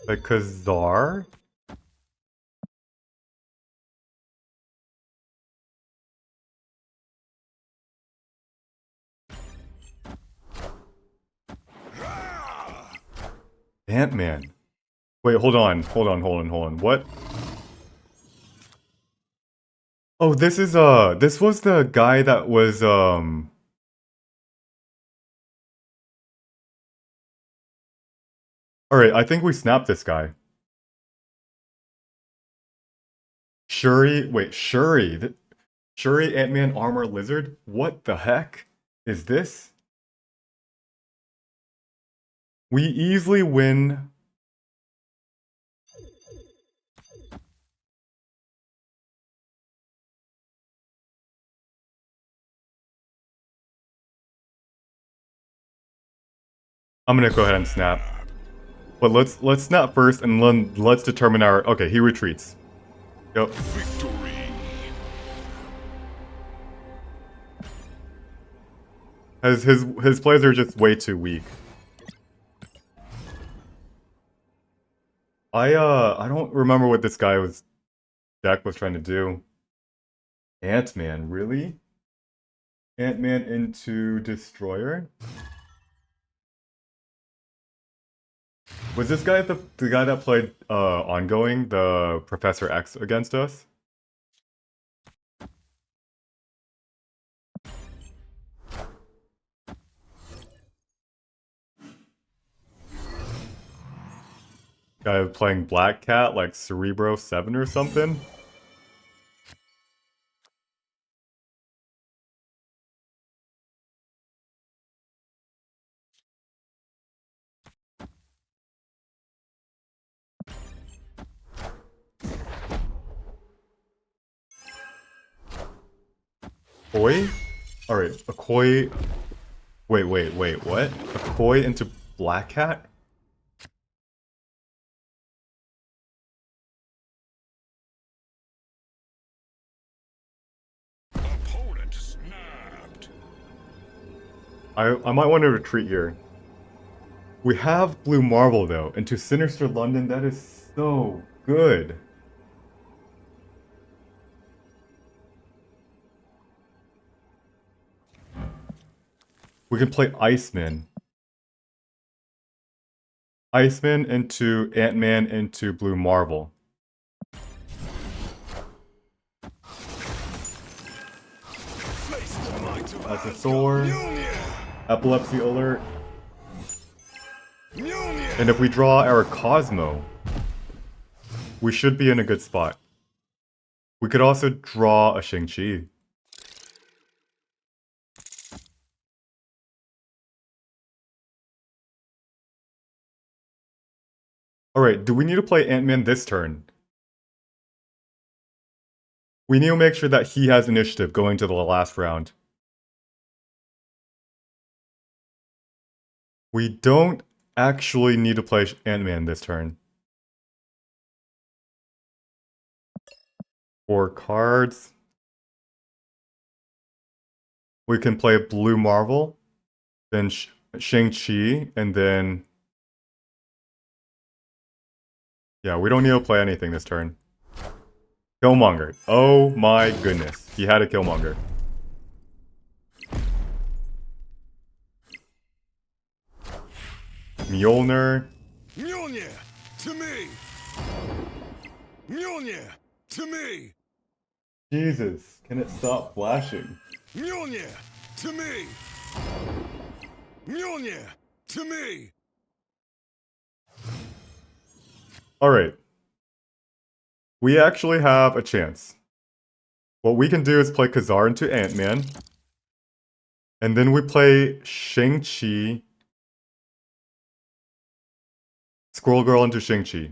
A: the Khazar? Ant-Man. Wait, hold on. What? Oh, this was the guy that was all right, I think we snapped this guy. Shuri, wait, Shuri. Shuri, Ant-Man, Armor, Lizard? What the heck is this? We easily win. I'm gonna go ahead and snap. But let's snap first and then let's determine our okay, he retreats. Yep.
C: Victory.
A: His plays are just way too weak. I don't remember what this guy was deck was trying to do. Ant-Man, really? Ant-Man into Destroyer? Was this guy the guy that played ongoing, the Professor X against us? Guy playing Black Cat, like Cerebro 7 or something? Koi? Alright, a Koi... Wait, what? A Koi into Black Cat?
C: Opponent snapped.
A: I might want to retreat here. We have Blue Marvel though, into Sinister London, that is so good. We can play Iceman. Iceman into Ant-Man into Blue Marvel.
C: Face the might of
A: That's a
C: Asgard.
A: Thor.
C: Mjolnir.
A: Epilepsy alert.
C: Mjolnir.
A: And if we draw our Cosmo, we should be in a good spot. We could also draw a Shang-Chi. Alright, do we need to play Ant-Man this turn? We need to make sure that he has initiative going to the last round. We don't actually need to play Ant-Man this turn. 4 cards. We can play Blue Marvel, then Shang-Chi, and then... Yeah, we don't need to play anything this turn. Killmonger. Oh my goodness. He had a Killmonger. Mjolnir.
C: Mjolnir. To me. Mjolnir. To me.
A: Jesus, can it stop flashing?
C: Mjolnir. To me. Mjolnir. To me.
A: Alright. We actually have a chance. What we can do is play Khazar into Ant-Man. And then we play Shang-Chi. Squirrel Girl into Shang-Chi.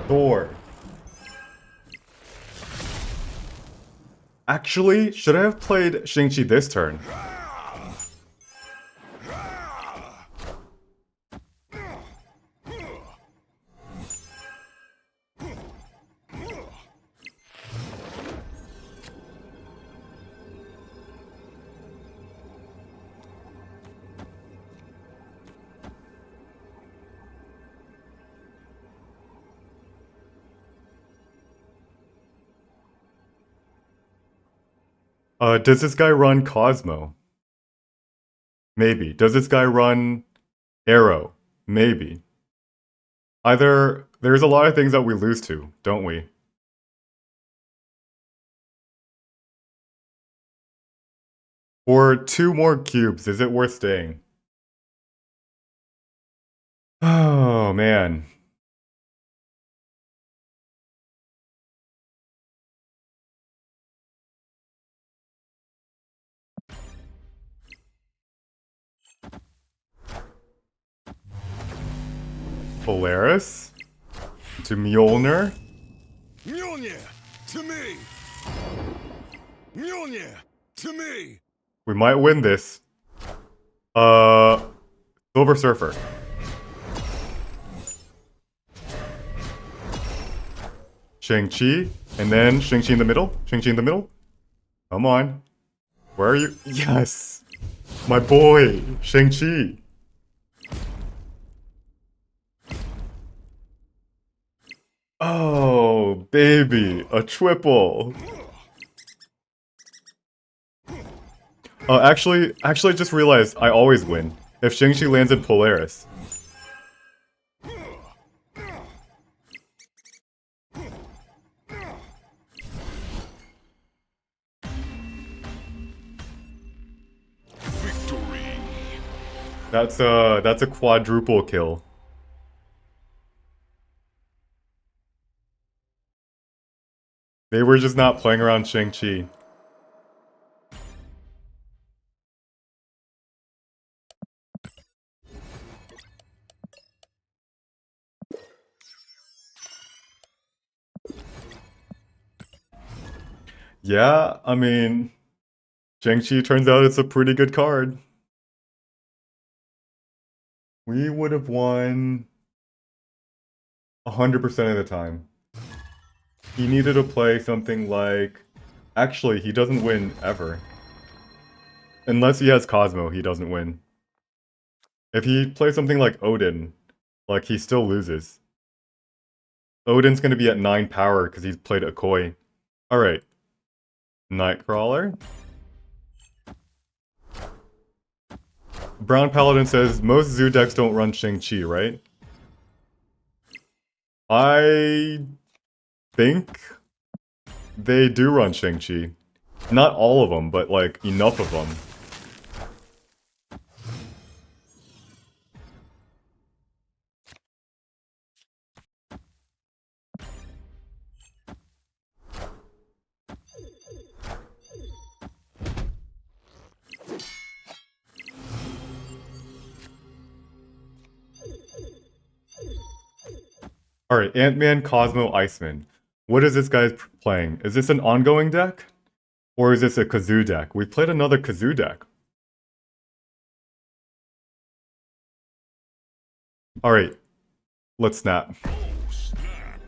A: Thor. Actually, should I have played Shang-Chi this turn? Does this guy run Cosmo? Maybe. Does this guy run Arrow? Maybe. Either there's a lot of things that we lose to, don't we? For 2 more cubes, is it worth staying? Oh, man. Polaris? To Mjolnir?
C: Mjolnir, to me! Mjolnir, to me!
A: We might win this. Silver Surfer. Shang-Chi, and then Shang-Chi in the middle? Shang-Chi in the middle? Come on. Where are you? Yes! My boy, Shang-Chi. Oh, baby, a triple. Actually, I just realized I always win if Shang-Chi lands in Polaris.
C: Victory!
A: That's a quadruple kill. They were just not playing around Shang-Chi. Yeah, I mean, Shang-Chi turns out it's a pretty good card. We would have won 100% of the time. He needed to play something like... Actually, he doesn't win ever. Unless he has Cosmo, he doesn't win. If he plays something like Odin, like, he still loses. Odin's gonna be at 9 power because he's played Akoi. Alright. Nightcrawler. Brown Paladin says, most Zoo decks don't run Shang-Chi, right? I think they do run Shang-Chi. Not all of them, but like enough of them. Alright, Ant-Man, Cosmo, Iceman. What is this guy playing? Is this an ongoing deck? Or is this a Kazoo deck? We played another Kazoo deck. Alright, let's snap.
C: Oh, snap!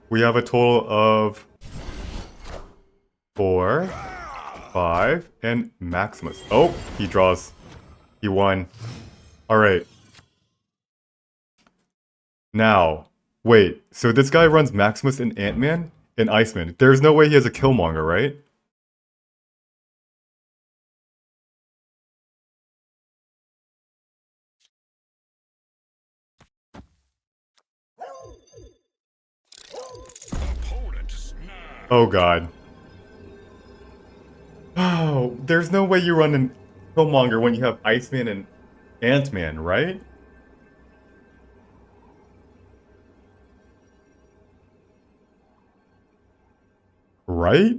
A: We have a total of 4, 5, and Maximus. Oh, he draws. He won. Alright. Now, wait, so this guy runs Maximus and Ant-Man and Iceman. There's no way he has a Killmonger, right?
C: Opponent snap!
A: Oh god. Oh, there's no way you run an Killmonger when you have Iceman and Ant-Man, right? Right?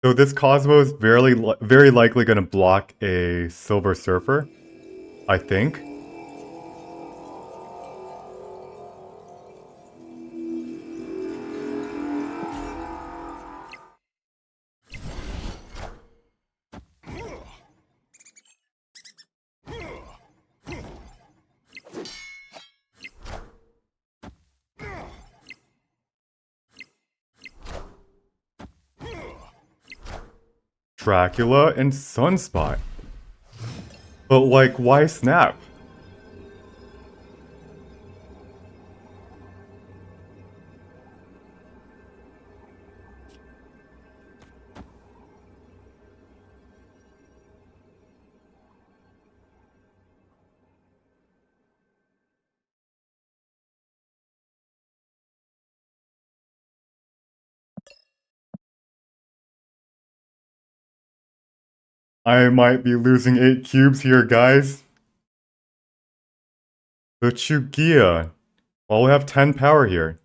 A: So this Cosmo is very likely going to block a Silver Surfer, I think. Dracula and Sunspot. But like, why Snap? I might be losing 8 cubes here, guys. The Chugia. Well, we have 10 power here.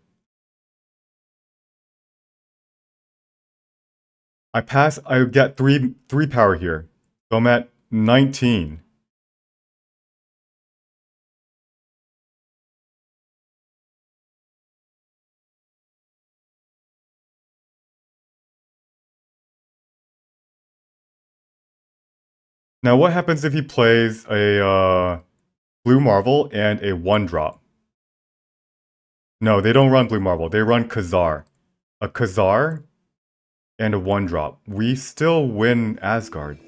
A: I get 3 power here. So I'm at 19. Now what happens if he plays a Blue Marvel and a 1-drop? No, they don't run Blue Marvel. They run Khazar. A Khazar and a 1-drop. We still win Asgard.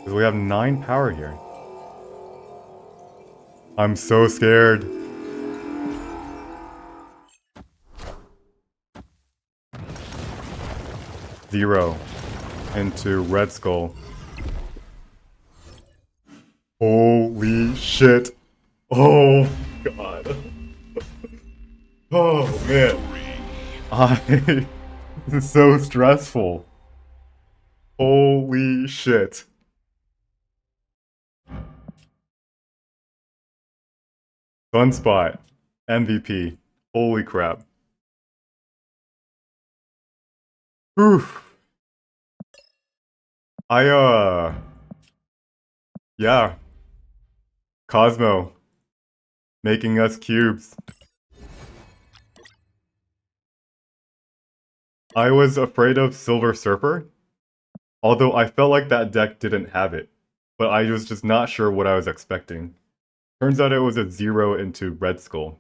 A: Because we have 9 power here. I'm so scared. Zero into Red Skull. Holy shit. Oh god. Oh man. This is so stressful. Holy shit. Sunspot. MVP. Holy crap. Whew. Yeah. Cosmo. Making us cubes. I was afraid of Silver Surfer, although I felt like that deck didn't have it, but I was just not sure what I was expecting. Turns out it was a 0 into Red Skull.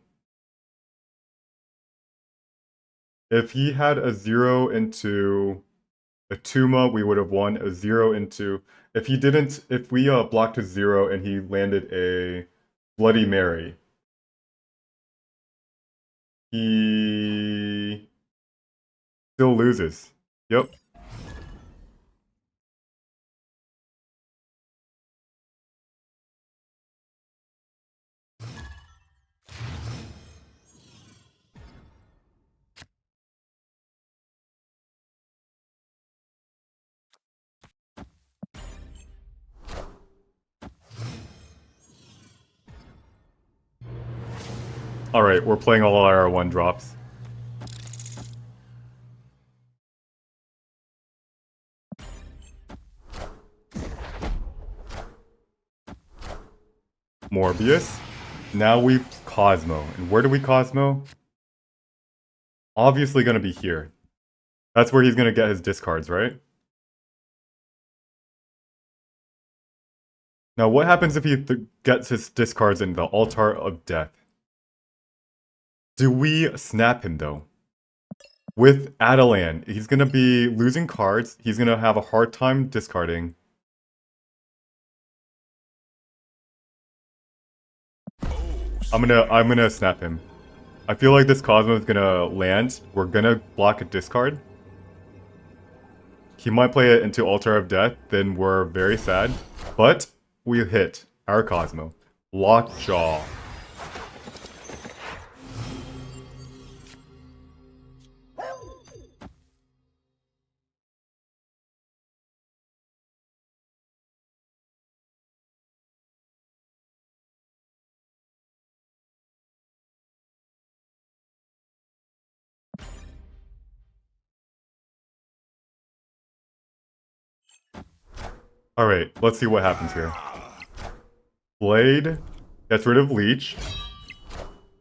A: If he had a 0 into a Tuma, we would have won. A 0 into... If we blocked a 0 and he landed a Bloody Mary, he still loses. Yep. Alright, we're playing all our 1-drops. Morbius. Now we Cosmo. And where do we Cosmo? Obviously gonna be here. That's where he's gonna get his discards, right? Now what happens if he gets his discards in the Altar of Death? Do we snap him though? With Adelan, he's gonna be losing cards. He's gonna have a hard time discarding. I'm gonna snap him. I feel like this Cosmo is gonna land. We're gonna block a discard. He might play it into Altar of Death, then we're very sad. But we hit our Cosmo. Lockjaw. Alright, let's see what happens here. Blade gets rid of Leech.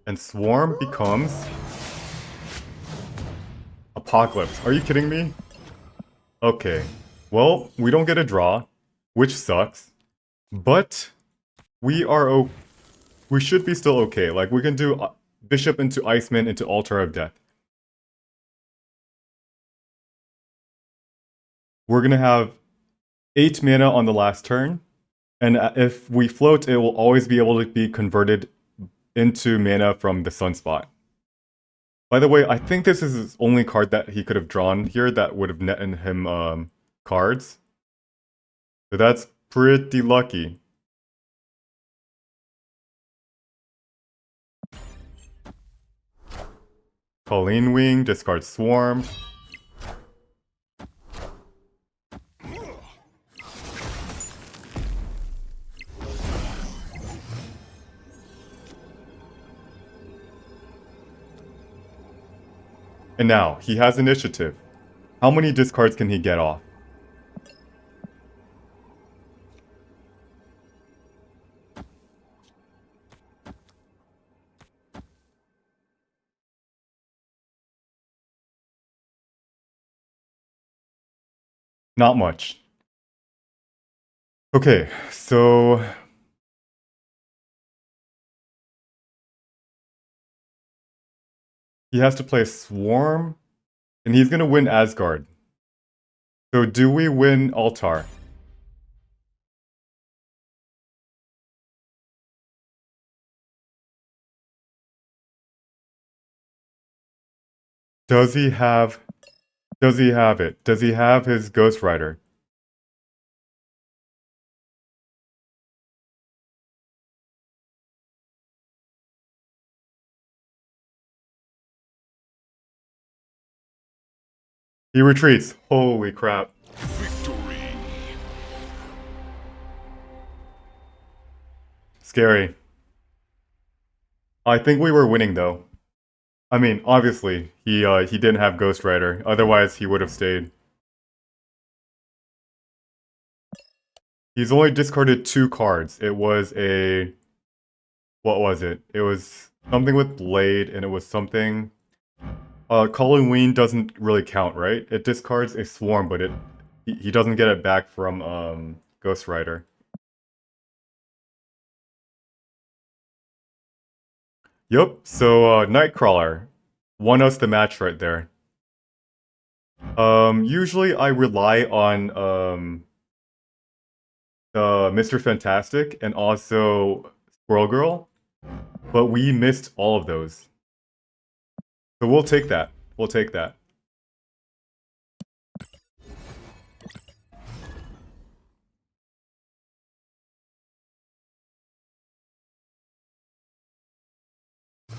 A: And Swarm becomes... Apocalypse. Are you kidding me? Okay. Well, we don't get a draw, which sucks. But we are we should be still okay. Like, we can do Bishop into Iceman into Altar of Death. we're gonna have 8 mana on the last turn, and if we float, it will always be able to be converted into mana from the Sunspot. By the way, I think this is his only card that he could have drawn here that would have netted him cards. So that's pretty lucky. Colleen Wing, discard Swarm. And now, he has initiative. How many discards can he get off? Not much. Okay, so... he has to play Swarm, and he's gonna win Asgard. So do we win Altar? Does he have it? Does he have his Ghost Rider? He retreats. Holy crap.
C: Victory.
A: Scary. I think we were winning though. I mean, obviously, he didn't have Ghost Rider. Otherwise, he would have stayed. He's only discarded 2 cards. It was a... what was it? It was something with Blade, and it was something... Halloween doesn't really count, right? It discards a Swarm, but he doesn't get it back from Ghost Rider. Yep, so Nightcrawler won us the match right there. Usually I rely on Mr. Fantastic and also Squirrel Girl, but we missed all of those. So we'll take that. We'll take that.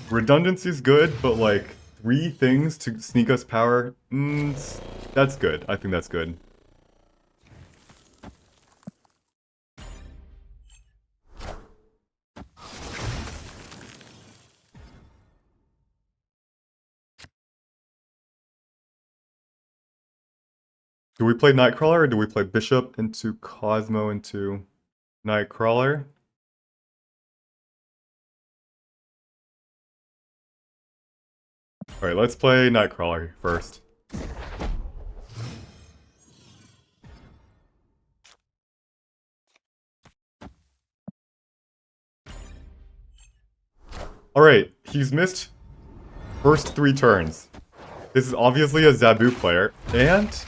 A: Redundancy is good, but like 3 things to sneak us power, that's good. I think that's good. Do we play Nightcrawler or do we play Bishop into Cosmo into Nightcrawler? Alright, let's play Nightcrawler first. Alright, he's missed first 3 turns. This is obviously a Zabu player, and...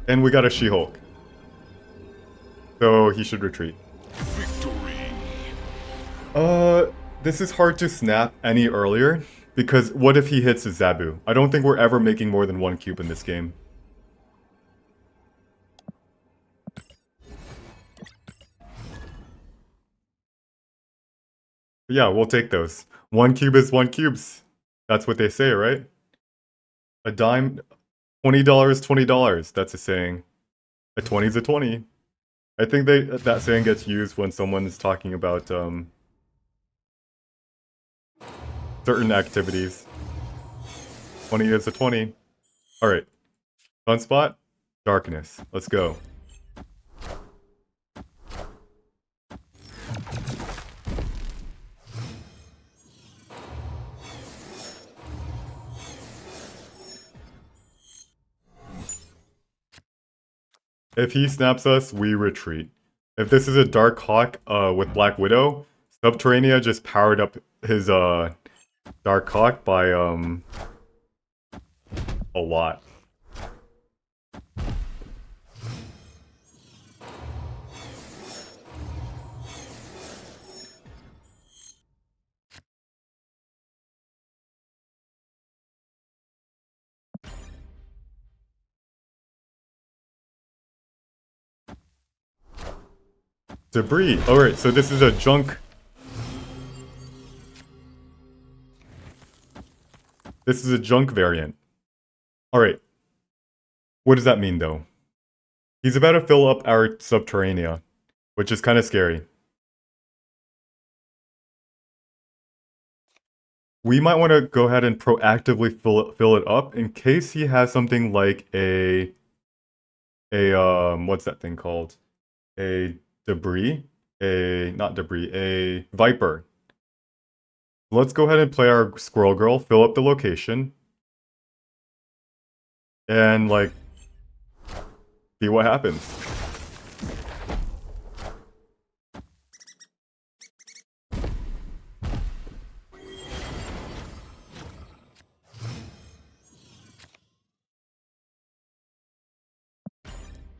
A: and we got a She-Hulk. So he should retreat.
C: Victory.
A: This is hard to snap any earlier, because what if he hits a Zabu? I don't think we're ever making more than 1 cube in this game. But yeah, we'll take those. 1 cube is 1 cubes. That's what they say, right? A dime, $20, $20. That's a saying. A 20 is a 20. I think that saying gets used when someone is talking about certain activities. 20 is a 20. Alright. Sunspot, Darkness. Let's go. If he snaps us, we retreat. If this is a Dark Hawk with Black Widow, Subterranea just powered up his Dark Hawk by a lot. Debris. Alright, so this is a junk. This is a junk variant. Alright. What does that mean though? He's about to fill up our Subterranea, which is kind of scary. We might want to go ahead and proactively fill it up in case he has something like a what's that thing called? A debris? Not debris, a viper. Let's go ahead and play our squirrel girl, fill up the location. And like see what happens.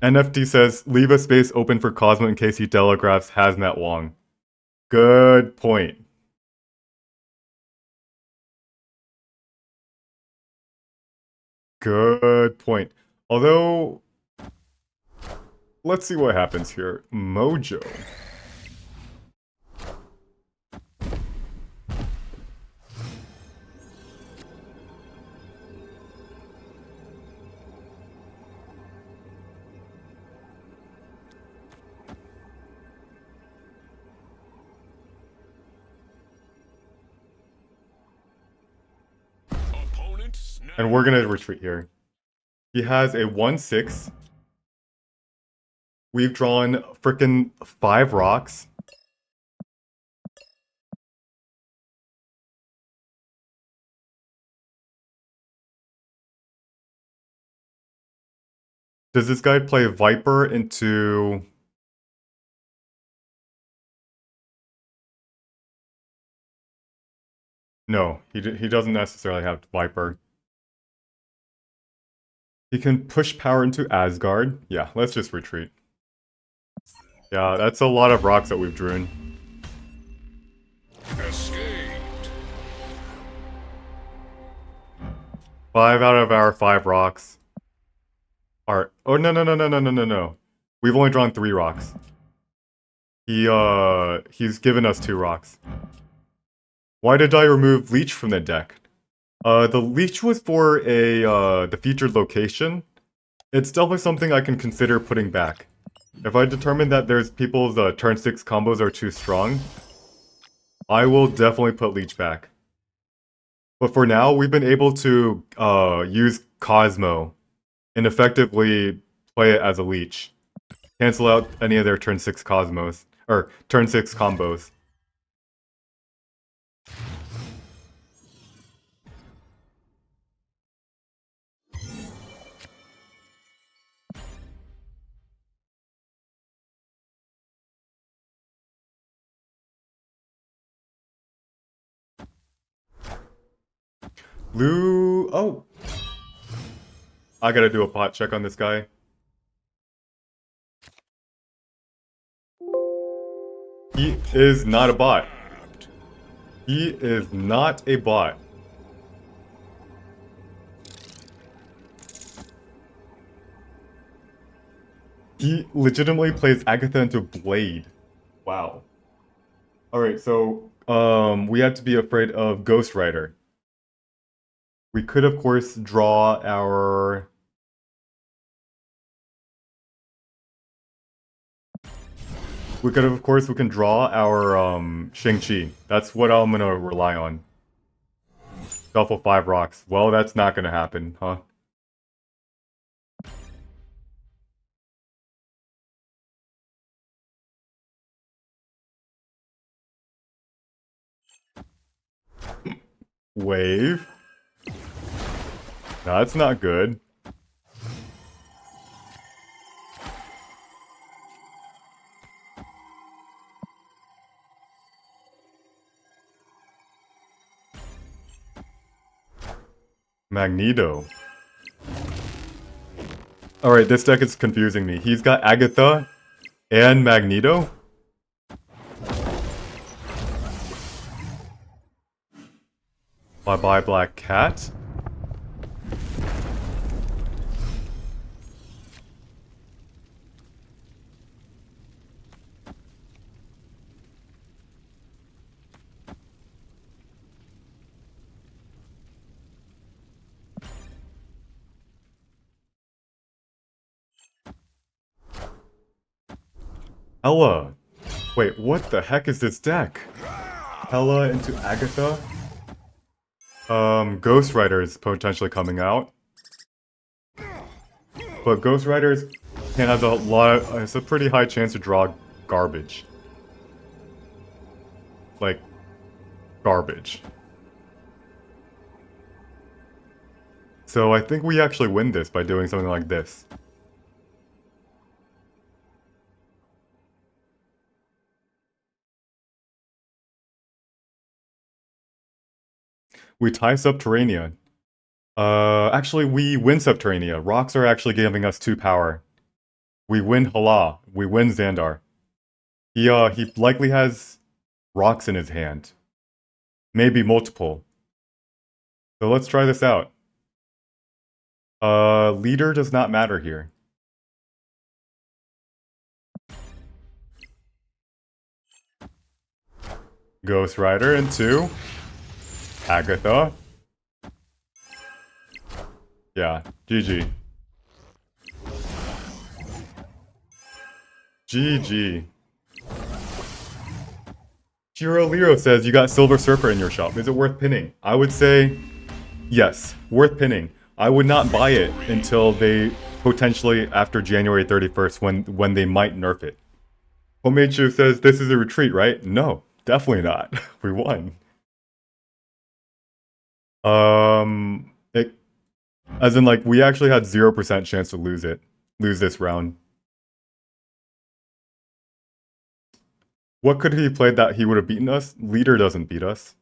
A: NFT says, leave a space open for Cosmo in case he telegraphs Hazmat Wong. Good point. Good point. Although, let's see what happens here. Mojo. And we're gonna retreat here. He has a 1/6. We've drawn frickin' 5 rocks. Does this guy play Viper into... No, he doesn't necessarily have Viper. He can push power into Asgard. Yeah, let's just retreat. Yeah, that's a lot of rocks that we've drawn.
C: Escaped.
A: 5 out of our 5 rocks are... Oh, no. We've only drawn 3 rocks. He's given us 2 rocks. Why did I remove Leech from the deck? The Leech was for the featured location. It's definitely something I can consider putting back. If I determine that there's people's turn 6 combos are too strong, I will definitely put Leech back. But for now, we've been able to use Cosmo and effectively play it as a Leech. Cancel out any of their turn 6 Cosmos, or turn 6 combos. Lou... Oh! I gotta do a pot check on this guy. He is not a bot. He is not a bot. He legitimately plays Agatha into Blade. Wow. Alright, so, we have to be afraid of Ghost Rider. We could, of course, draw our... We can draw our, Shang-Chi. That's what I'm gonna rely on. Shuffle 5 rocks. Well, that's not gonna happen, huh? Wave. That's not good. Magneto. Alright, this deck is confusing me. He's got Agatha and Magneto? Bye-bye, Black Cat. Ella. Wait, what the heck is this deck? Ella into Agatha? Ghost Rider is potentially coming out. But Ghost Riders can have it's a pretty high chance to draw garbage. Like, garbage. So I think we actually win this by doing something like this. We tie Subterranea. Actually, we win Subterranea. Rocks are actually giving us 2 power. We win Hala. We win Xandar. He likely has rocks in his hand. Maybe multiple. So let's try this out. Leader does not matter here. Ghost Rider into Agatha. Yeah, GG. GG. Jiro Lero says you got Silver Surfer in your shop. Is it worth pinning? I would say yes, worth pinning. I would not buy it until they potentially after January 31st when they might nerf it. Homeichu says this is a retreat, right? No, definitely not. We won. As in like we actually had 0% chance to lose this round. What could he played that he would have beaten us? Leader doesn't beat us.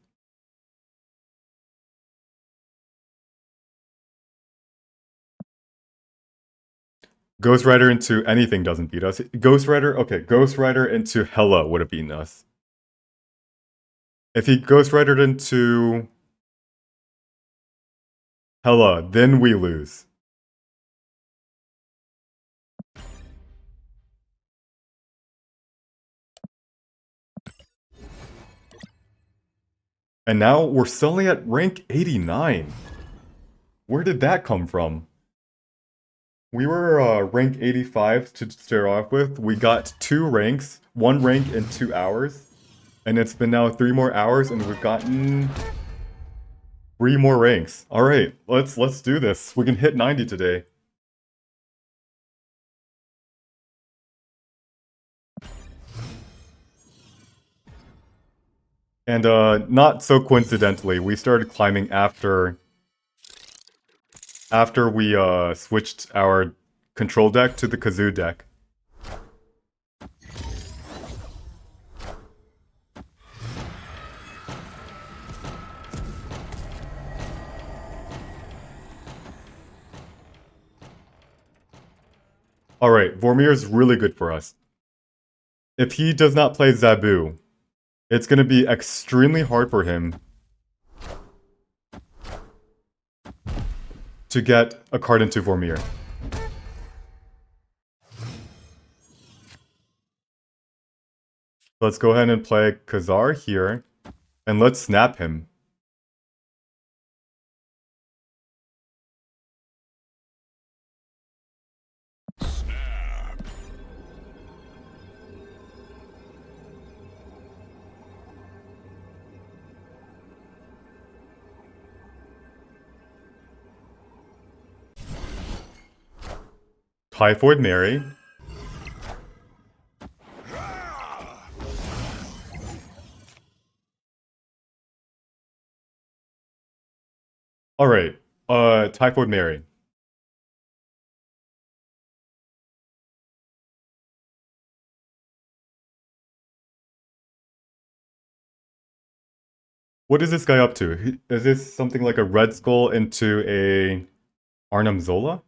A: Ghost Rider into anything doesn't beat us. Ghost Rider, okay, Ghost Rider into Hela would have beaten us. If he Ghost Ridered into Hela, then we lose. And now we're suddenly at rank 89. Where did that come from? We were rank 85 to start off with. We got 2 ranks, 1 rank in 2 hours. And it's been now 3 more hours and we've gotten 3 more ranks. Alright, let's do this. We can hit 90 today. And not so coincidentally, we started climbing after we switched our control deck to the Kazoo deck. Alright, Vormir's really good for us. If he does not play Zabu, it's going to be extremely hard for him to get a card into Vormir. Let's go ahead and play Khazar here, and let's snap him. Typhoid Mary. Alright, Typhoid Mary. What is this guy up to? Is this something like a Red Skull into a Arnhem Zola?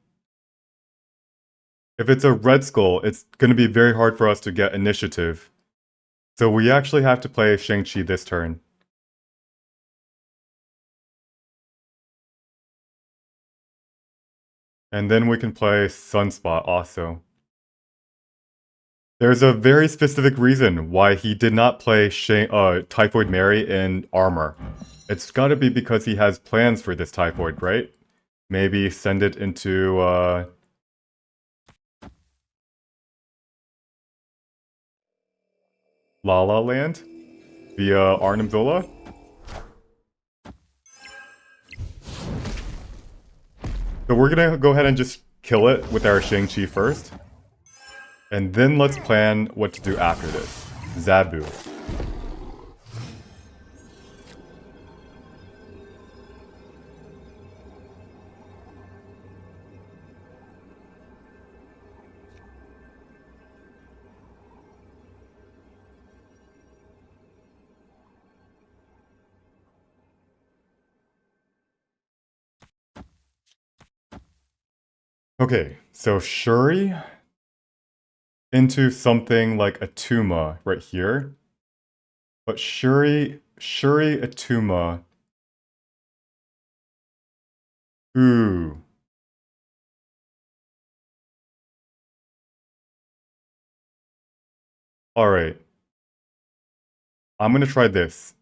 A: If it's a Red Skull, it's going to be very hard for us to get initiative. So we actually have to play Shang-Chi this turn. And then we can play Sunspot also. There's a very specific reason why he did not play Typhoid Mary in Armor. It's gotta be because he has plans for this Typhoid, right? Maybe send it into, La La Land? Via Arnhem Zola? So we're gonna go ahead and just kill it with our Shang-Chi first. And then let's plan what to do after this. Zabu. Okay, so Shuri into something like Atuma right here. But Shuri Atuma. Ooh. Alright. I'm gonna try this.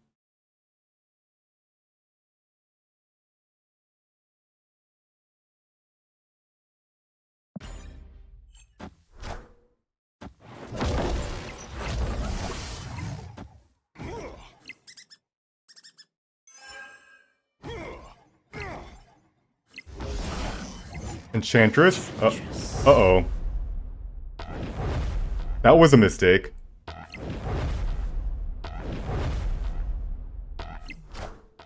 A: Enchantress? Uh-oh. That was a mistake.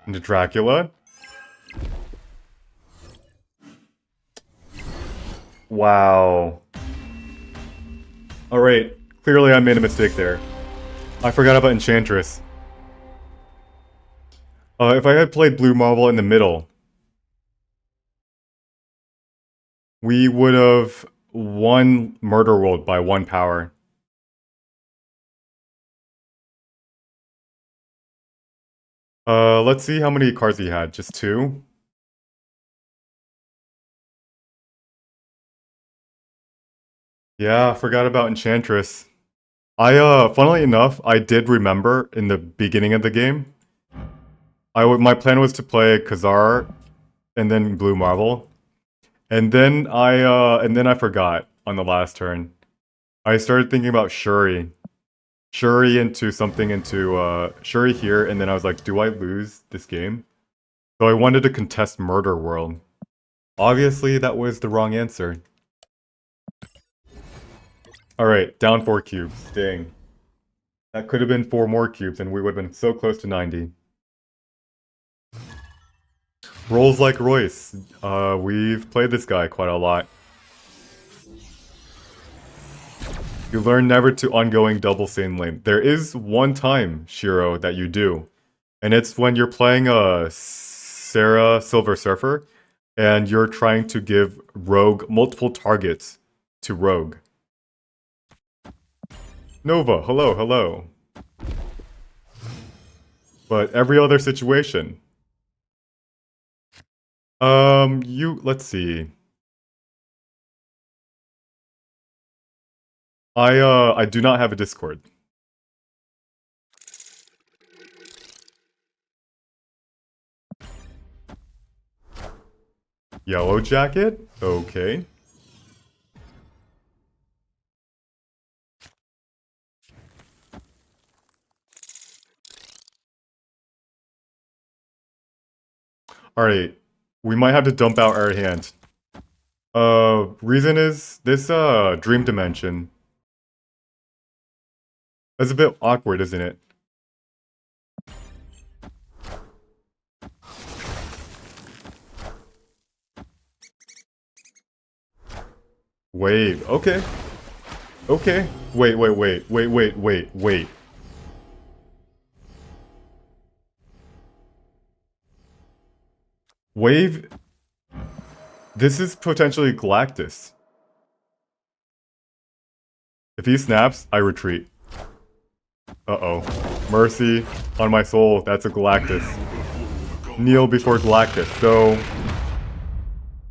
A: Into Dracula. Wow. Alright, clearly I made a mistake there. I forgot about Enchantress. If I had played Blue Marvel in the middle, we would have won Murder World by 1 power. Let's see how many cards he had. Just 2? Yeah, forgot about Enchantress. Funnily enough, I did remember in the beginning of the game. My plan was to play Khazar and then Blue Marvel. And then I forgot on the last turn. I started thinking about Shuri. Shuri into something into Shuri here, and then I was like, do I lose this game? So I wanted to contest Murder World. Obviously, that was the wrong answer. Alright, down 4 cubes. Dang. That could have been 4 more cubes, and we would have been so close to 90. Rolls like Royce. We've played this guy quite a lot. You learn never to ongoing double same lane. There is one time, Shiro, that you do. And it's when you're playing a Sarah Silver Surfer, and you're trying to give Rogue multiple targets to Rogue. Nova, hello, hello. But every other situation. Let's see. I do not have a Discord. Yellow jacket? Okay. Alright. We might have to dump out our hand. Reason is this dream dimension. That's a bit awkward, isn't it? Wave. Okay. Okay. Wait. Wave. This is potentially Galactus. If he snaps, I retreat. Uh-oh. Mercy on my soul. That's a Galactus. Kneel before Galactus. So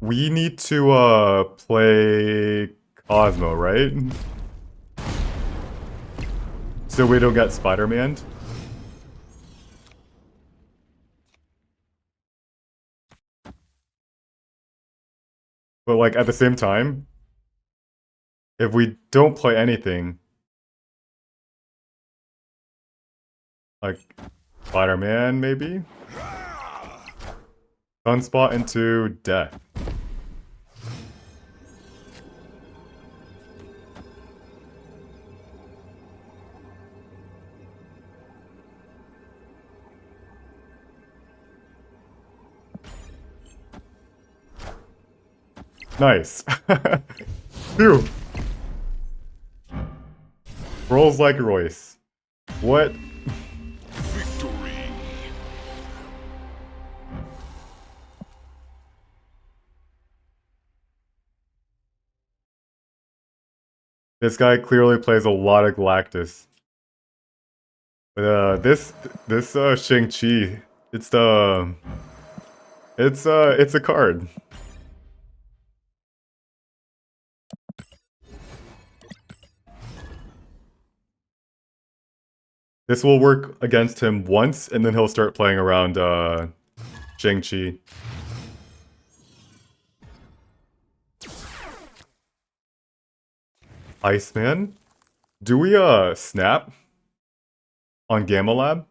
A: we need to play Cosmo, right? So we don't get Spider-Man. But like at the same time, if we don't play anything, like Spider-Man maybe? Sunspot into Death. Nice. Phew. Rolls like Royce. What?
C: Victory.
A: This guy clearly plays a lot of Galactus. But this Shang-Chi, it's a card. This will work against him once, and then he'll start playing around Shang-Chi. Iceman? Do we snap on Gamma Lab?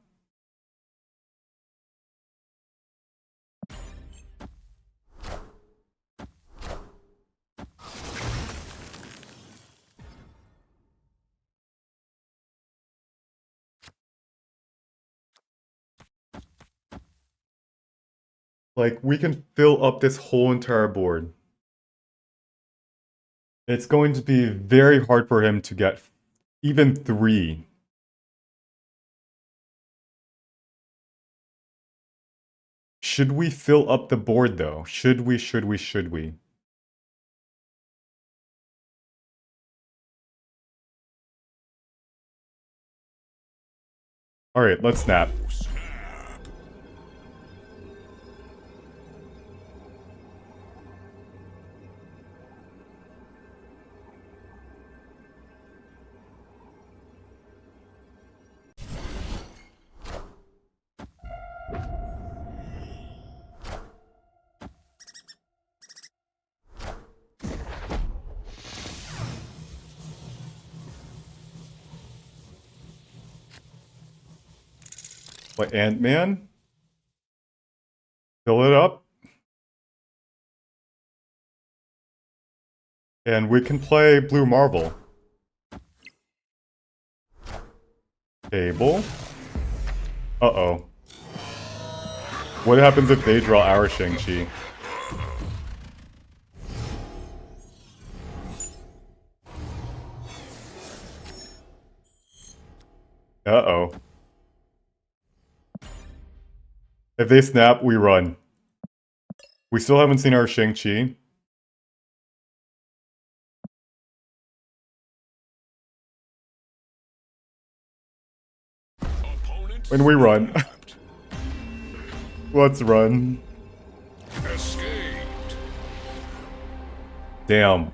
A: Like, we can fill up this whole entire board. It's going to be very hard for him to get even 3. Should we fill up the board, though? Should we? Alright, let's snap. What, Ant-Man? Fill it up. And we can play Blue Marvel. Table. Uh-oh. What happens if they draw our Shang-Chi? Uh-oh. If they snap, we run. We still haven't seen our Shang-Chi. When we run. Let's run.
C: Escaped.
A: Damn.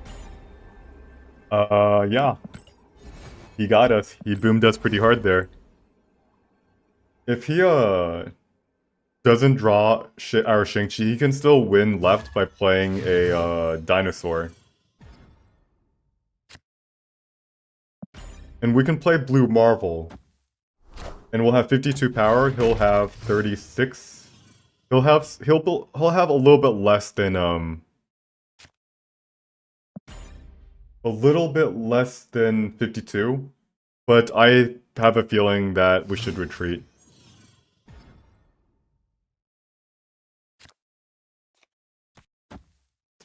A: Yeah. He got us. He boomed us pretty hard there. If he, doesn't draw our Shang-Chi, he can still win left by playing a, dinosaur. And we can play Blue Marvel. And we'll have 52 power, he'll have 36. He'll have a little bit less than, a little bit less than 52. But I have a feeling that we should retreat.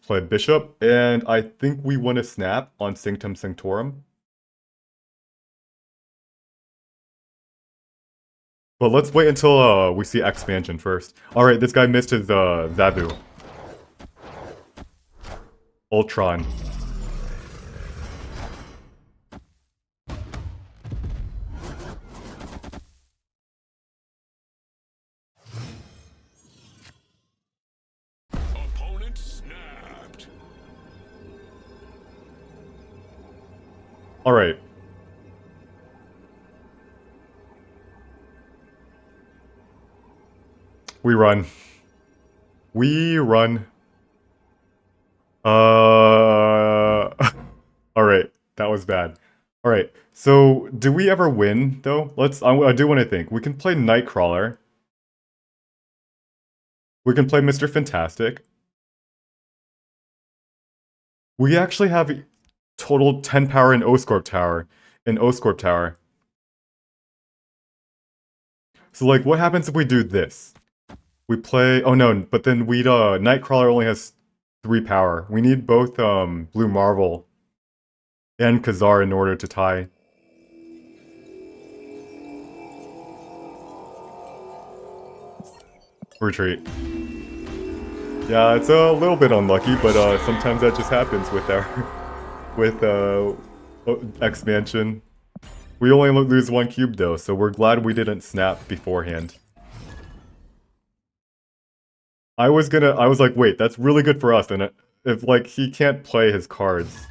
A: Play Bishop, and I think we want to snap on Sanctum Sanctorum. But let's wait until we see expansion first. Alright, this guy missed his Zabu. Ultron.
C: Opponent snapped.
A: Alright. We run. We run. Alright, that was bad. Alright, so do we ever win, though? I do want to think. We can play Nightcrawler. We can play Mr. Fantastic. We actually have total 10 power in Oscorp Tower. So, like, what happens if we do this? We play... Oh, no, but then Nightcrawler only has 3 power. We need both, Blue Marvel and Khazar in order to tie. Retreat. Yeah, it's a little bit unlucky, but sometimes that just happens with our expansion. We only lose 1 cube though, so we're glad we didn't snap beforehand. I was like, wait, that's really good for us, and if like he can't play his cards,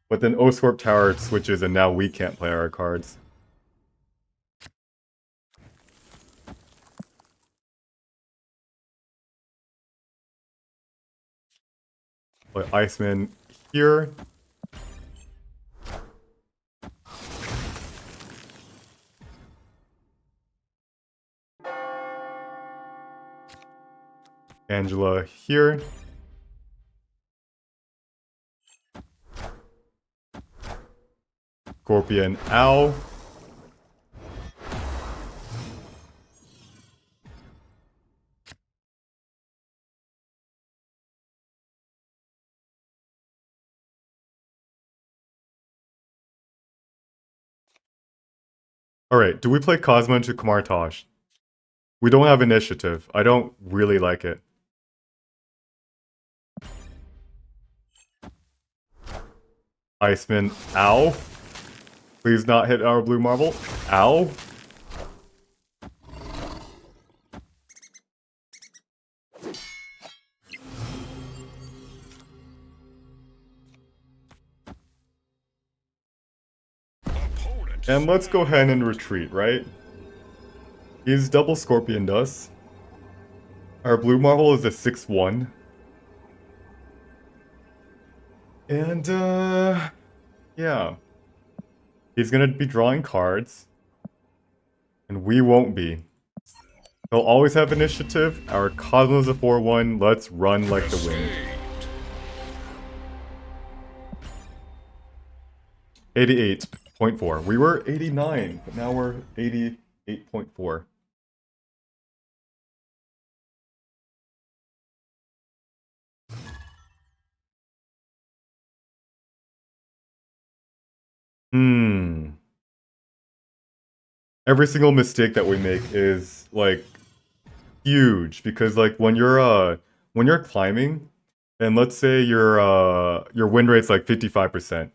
A: but then Oscorp Tower switches and now we can't play our cards. But Iceman here. Angela here. Scorpion Owl. Alright, do we play Cosmo into Kamartaj? We don't have initiative. I don't really like it. Iceman, ow. Please not hit our blue marble. Ow. And let's go ahead and retreat, right? He's double Scorpion Dust. Our blue marble is a 6-1. And, yeah. He's gonna be drawing cards. And we won't be. He'll always have initiative. Our Cosmo's a 4-1. Let's run like the wind. 88.4. We were 89, but now we're 88.4. Every single mistake that we make is like huge because like when you're climbing and let's say your win rate's like 55%.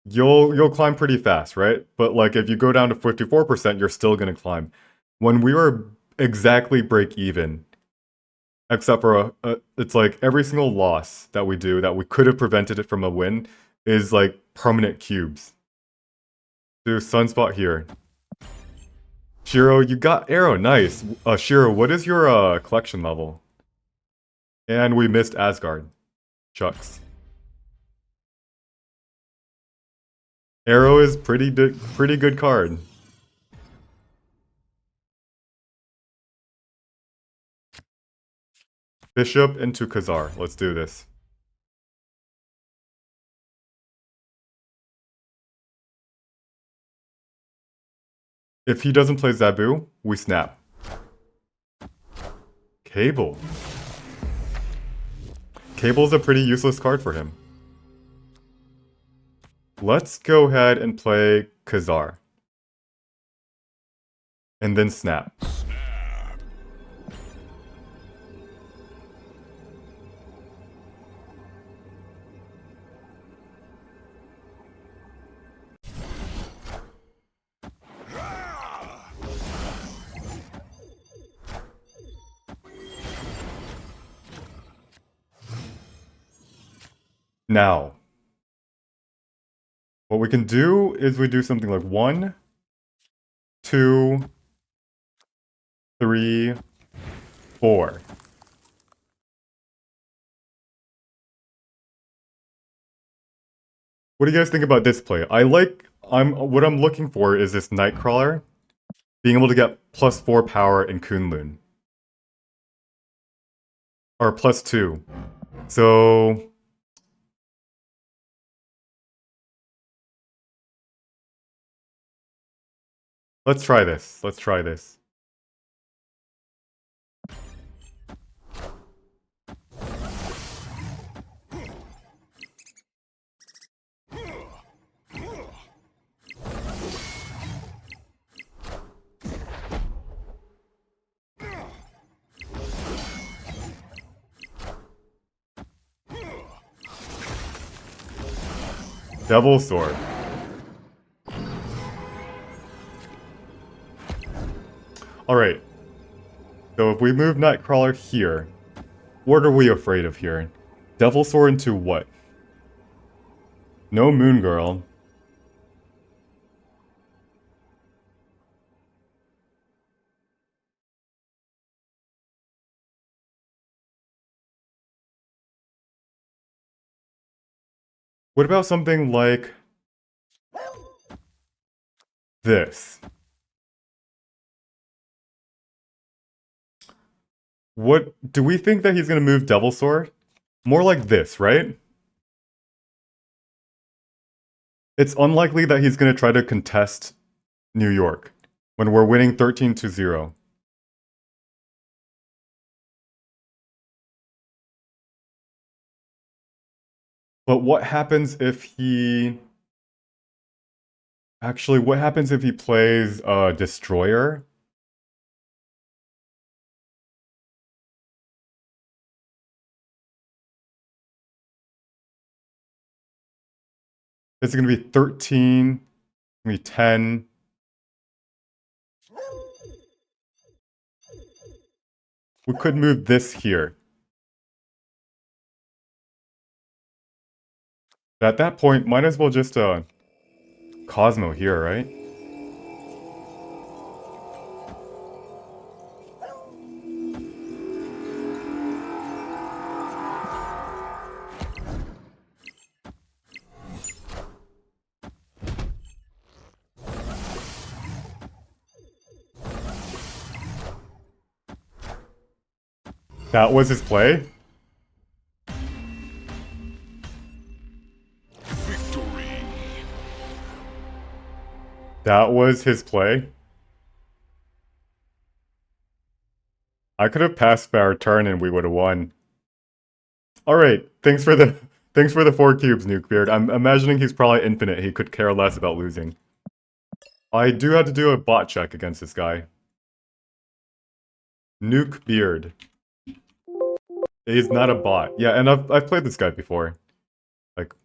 A: You'll climb pretty fast, right? But like if you go down to 54%, you're still gonna climb. When we were exactly break even, except for it's like every single loss that we do that we could have prevented it from a win is like permanent cubes. Do Sunspot here. Shiro, you got Arrow, nice. Shiro, what is your collection level? And we missed Asgard. Shucks. Arrow is pretty good card. Bishop into Khazar. Let's do this. If he doesn't play Zabu, we snap. Cable. Cable's a pretty useless card for him. Let's go ahead and play Khazar. And then snap. Now, what we can do is we do something like 1, 2, 3, 4. What do you guys think about this play? What I'm looking for is this Nightcrawler being able to get +4 power in Kunlun. Or +2. So let's try this. Let's try this. Devil Sword. Alright. So if we move Nightcrawler here, what are we afraid of here? Devil Sword into what? No Moon Girl. What about something like this? What do we think that he's gonna move Devil Sword? More like this, right? It's unlikely that he's gonna try to contest New York when we're winning 13-0. But what happens if he... Actually, what happens if he plays Destroyer? This is going to be 13, going to be 10. We could move this here. But at that point, might as well just Cosmo here, right? That was his play?
C: Victory.
A: That was his play? I could have passed our turn and we would have won. Alright, thanks for the 4 cubes, Nukebeard. I'm imagining he's probably infinite. He could care less about losing. I do have to do a bot check against this guy. Nukebeard. He's not a bot. Yeah, and I've played this guy before. Like,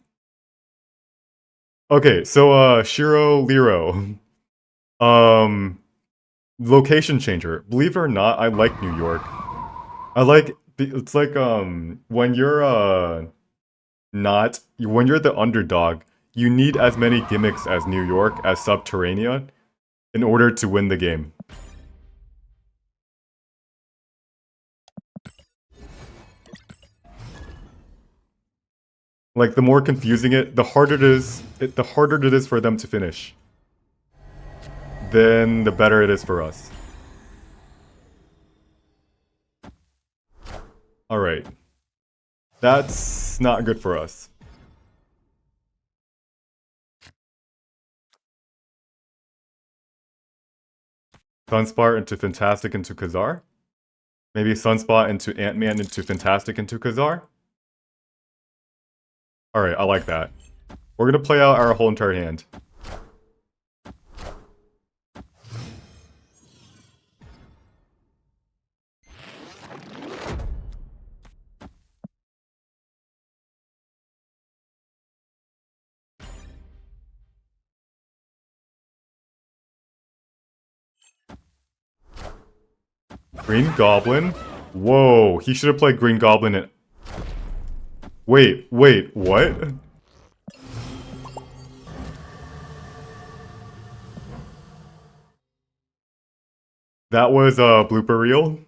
A: okay, so Shiro Liro. Location changer. Believe it or not, I like New York. It's like when you're when you're the underdog, you need as many gimmicks as New York as Subterranea in order to win the game. Like, the more confusing the harder it is for them to finish. Then the better it is for us. Alright. That's not good for us. Sunspot into Fantastic into Khazar? Maybe Sunspot into Ant-Man into Fantastic into Khazar? Alright, I like that. We're gonna play out our whole entire hand. Green Goblin? Whoa, he should have played Green Goblin and... Wait, what? That was a blooper reel?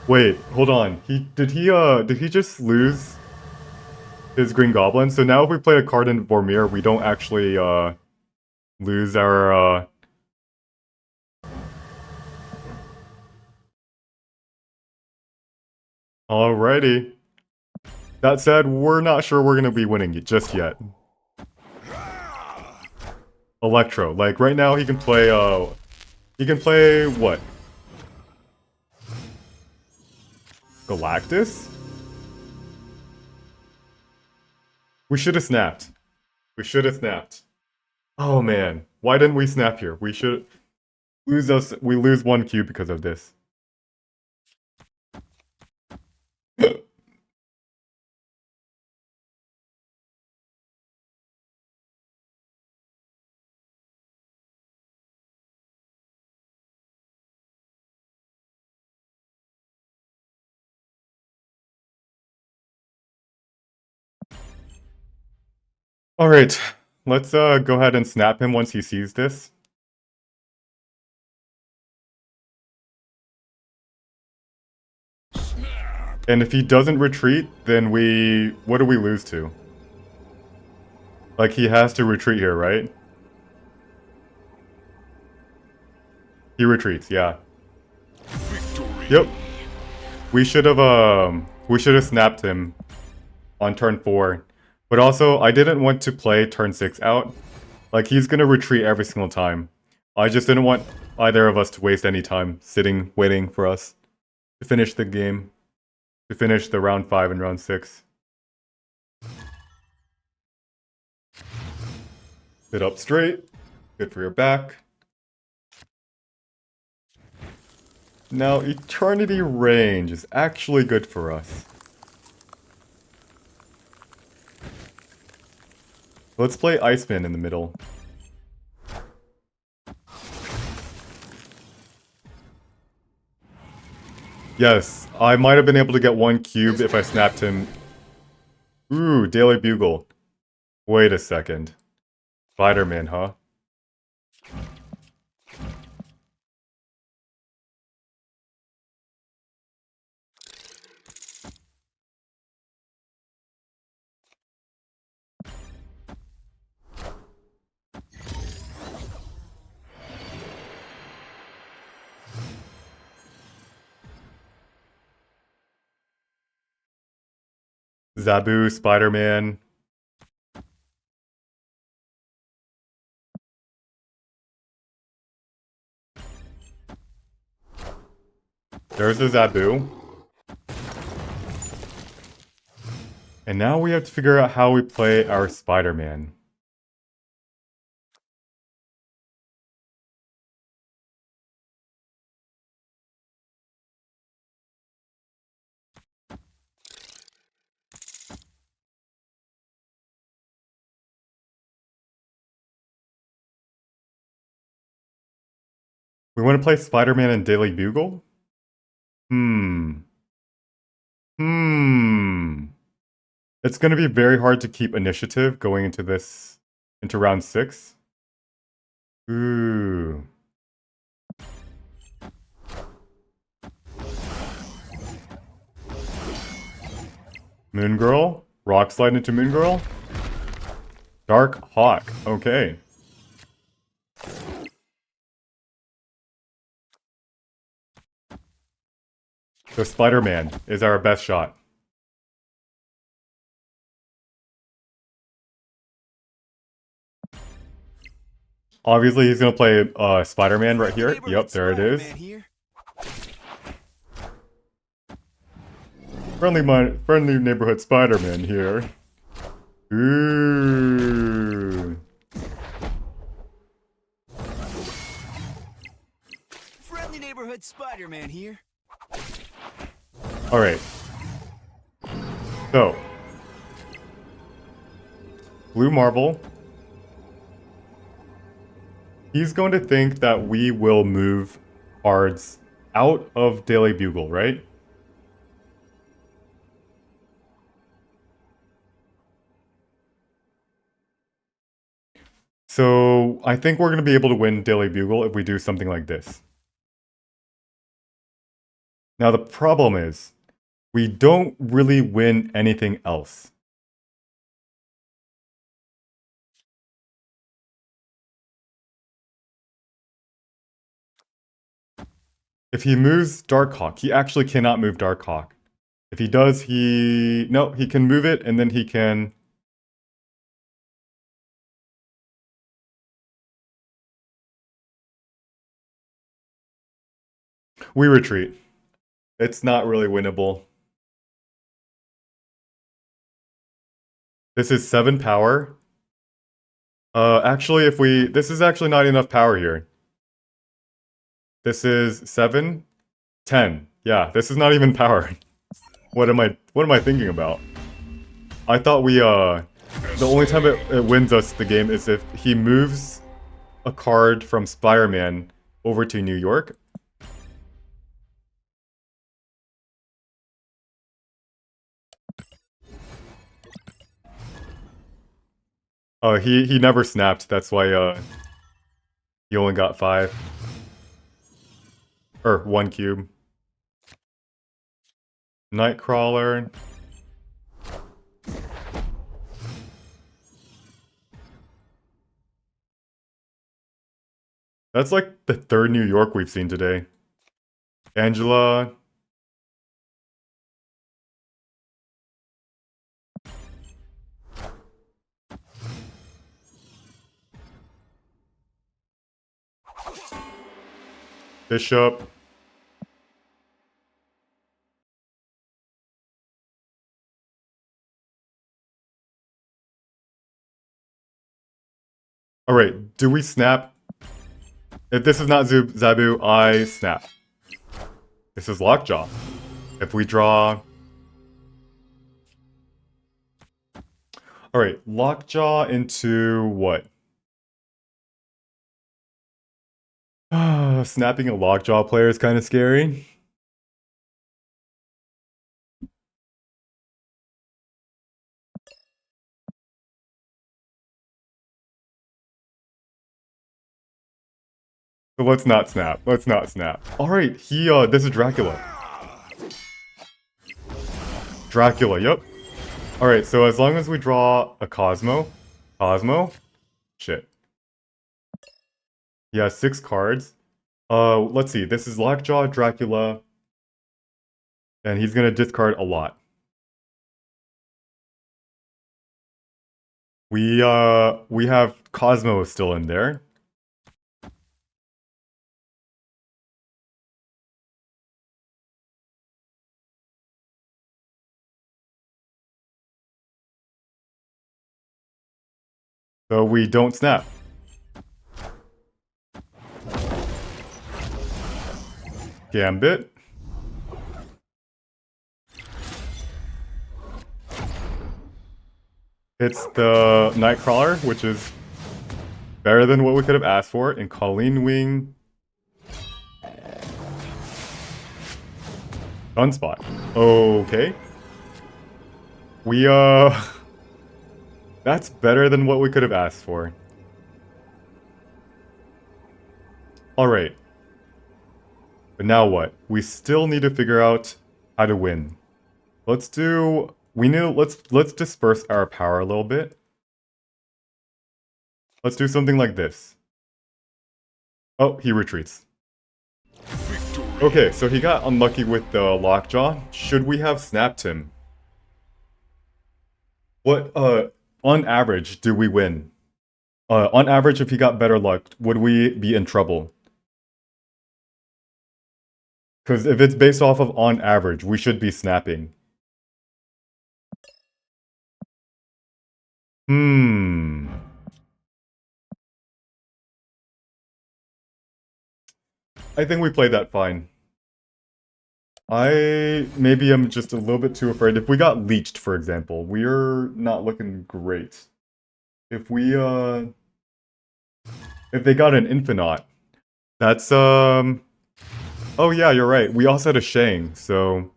A: Wait, hold on. Did he just lose his Green Goblin? So now if we play a card in Vormir, we don't actually lose our Alrighty. That said, we're not sure we're gonna be winning it just yet. Electro. Like right now he can play what? Galactus? We should have snapped. We should have snapped. Oh man, why didn't we snap here? We lose 1 cube because of this. Alright, let's go ahead and snap him once he sees this. And if he doesn't retreat, then what do we lose to? Like, he has to retreat here, right? He retreats, yeah.
C: Victory.
A: Yep. We should have snapped him on turn 4. But also, I didn't want to play turn 6 out. Like, he's gonna retreat every single time. I just didn't want either of us to waste any time sitting, waiting for us to finish the game. To finish the round 5 and round 6. Sit up straight. Good for your back. Now, Eternity Range is actually good for us. Let's play Iceman in the middle. Yes, I might have been able to get 1 cube if I snapped him. Ooh, Daily Bugle. Wait a second. Spider-Man, huh? Zabu, Spider-Man. There's a Zabu. And now we have to figure out how we play our Spider-Man. We want to play Spider-Man and Daily Bugle? It's going to be very hard to keep initiative going into round 6. Ooh. Moon Girl? Rock Slide into Moon Girl? Dark Hawk. Okay. So Spider-Man is our best shot. Obviously, he's going to play Spider-Man right here. Yep, there it is. Friendly neighborhood Spider-Man here. Ooh.
D: Friendly neighborhood Spider-Man here.
A: Alright. So. Blue Marble. He's going to think that we will move cards out of Daily Bugle, right? So I think we're going to be able to win Daily Bugle if we do something like this. Now the problem is, we don't really win anything else. If he moves Darkhawk, he actually cannot move Darkhawk. If he does, no, he can move it and then he can... We retreat. It's not really winnable. This is 7 power. Actually, this is actually not enough power here. This is 7, 10. Yeah, this is not even power. What am I thinking about? I thought the only time it wins us the game is if he moves a card from Spider-Man over to New York. He never snapped, that's why he only got 5. Or 1 cube. Nightcrawler. That's like the 3rd New York we've seen today. Angela. Bishop. Alright, do we snap? If this is not Zabu, I snap. This is Lockjaw. If we draw... Alright, Lockjaw into what? Snapping a Lockjaw player is kind of scary. So let's not snap. Let's not snap. Alright, this is Dracula. Dracula, yep. Alright, so as long as we draw a Cosmo. Shit. He has 6 cards. Let's see. This is Lockjaw, Dracula. And he's gonna discard a lot. We have Cosmo still in there. So we don't snap. Gambit. It's the Nightcrawler, which is better than what we could have asked for. And Colleen Wing. Gunspot. Okay. That's better than what we could have asked for. Alright. But now what? We still need to figure out how to win. Let's disperse our power a little bit. Let's do something like this. Oh, he retreats. Okay, so he got unlucky with the Lockjaw. Should we have snapped him? What, on average, do we win? On average, if he got better luck, would we be in trouble? Because if it's based off of on average, we should be snapping. I think we played that fine. Maybe I'm just a little bit too afraid. If we got leeched, for example, we're not looking great. If If they got an Infinite, that's oh yeah, you're right. We also had a Shang, so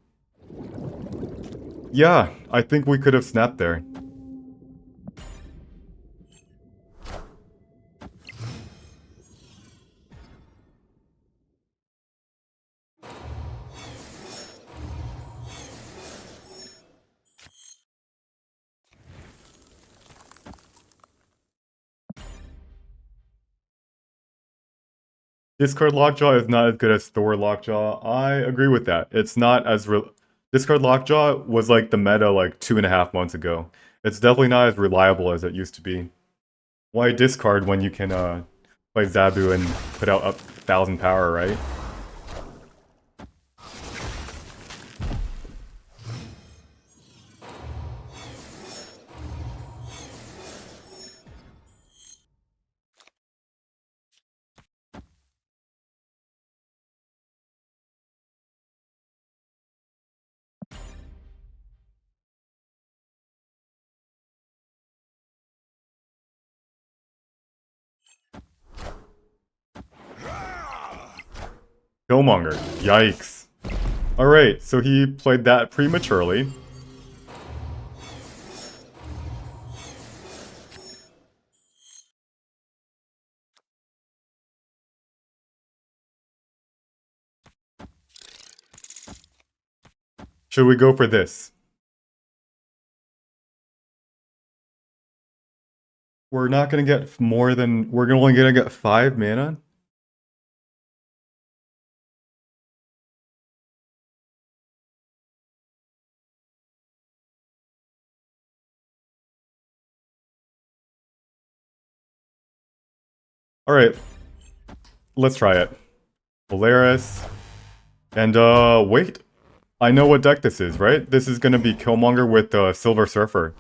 A: yeah, I think we could have snapped there. Discard Lockjaw is not as good as Thor Lockjaw. I agree with that. It's not as Discard Lockjaw was like the meta like 2.5 months ago. It's definitely not as reliable as it used to be. Why discard when you can play Zabu and put out up 1,000 power, right? Killmonger. Yikes. Alright, so he played that prematurely. Should we go for this? We're not gonna get more than... We're only gonna get 5 mana? Alright. Let's try it. Polaris. And, wait. I know what deck this is, right? This is gonna be Killmonger with Silver Surfer.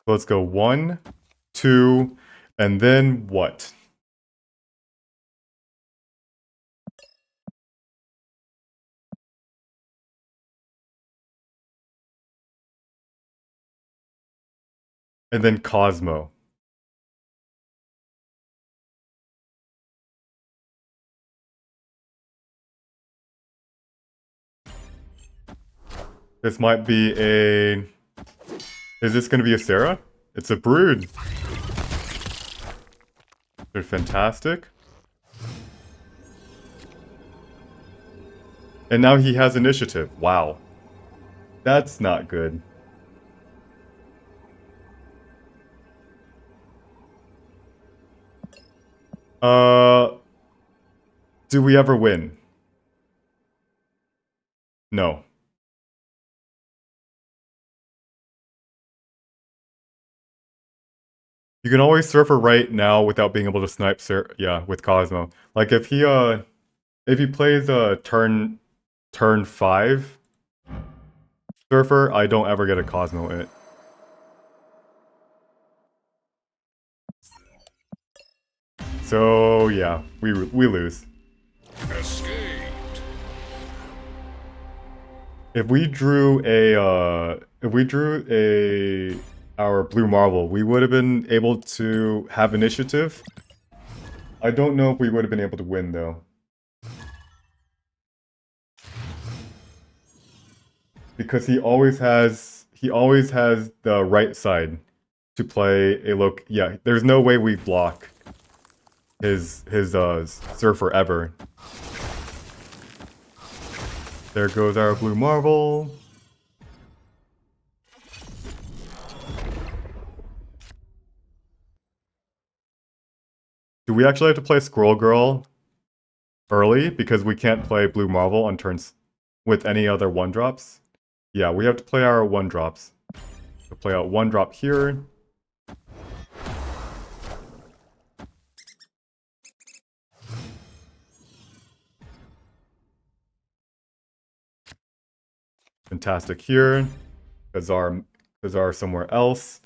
A: Let's go 1, 2, and then what? And then Cosmo. This might be a... Is this going to be a Sarah? It's a Brood. They're fantastic. And now he has initiative. Wow. That's not good. Do we ever win? No. You can always Surfer right now without being able to snipe yeah, with Cosmo. Like if he plays a turn 5 Surfer, I don't ever get a Cosmo in it. So yeah, we lose.
C: Escaped.
A: If we drew our blue marble, we would have been able to have initiative. I don't know if we would have been able to win though. Because he always has the right side to play a yeah, there's no way we block his Surfer ever. There goes our blue marble. Do we actually have to play Squirrel Girl early because we can't play blue marble on turns with any other 1-drops? Yeah, we have to play our 1-drops. So play out 1-drop here. Fantastic here. Kazar somewhere else.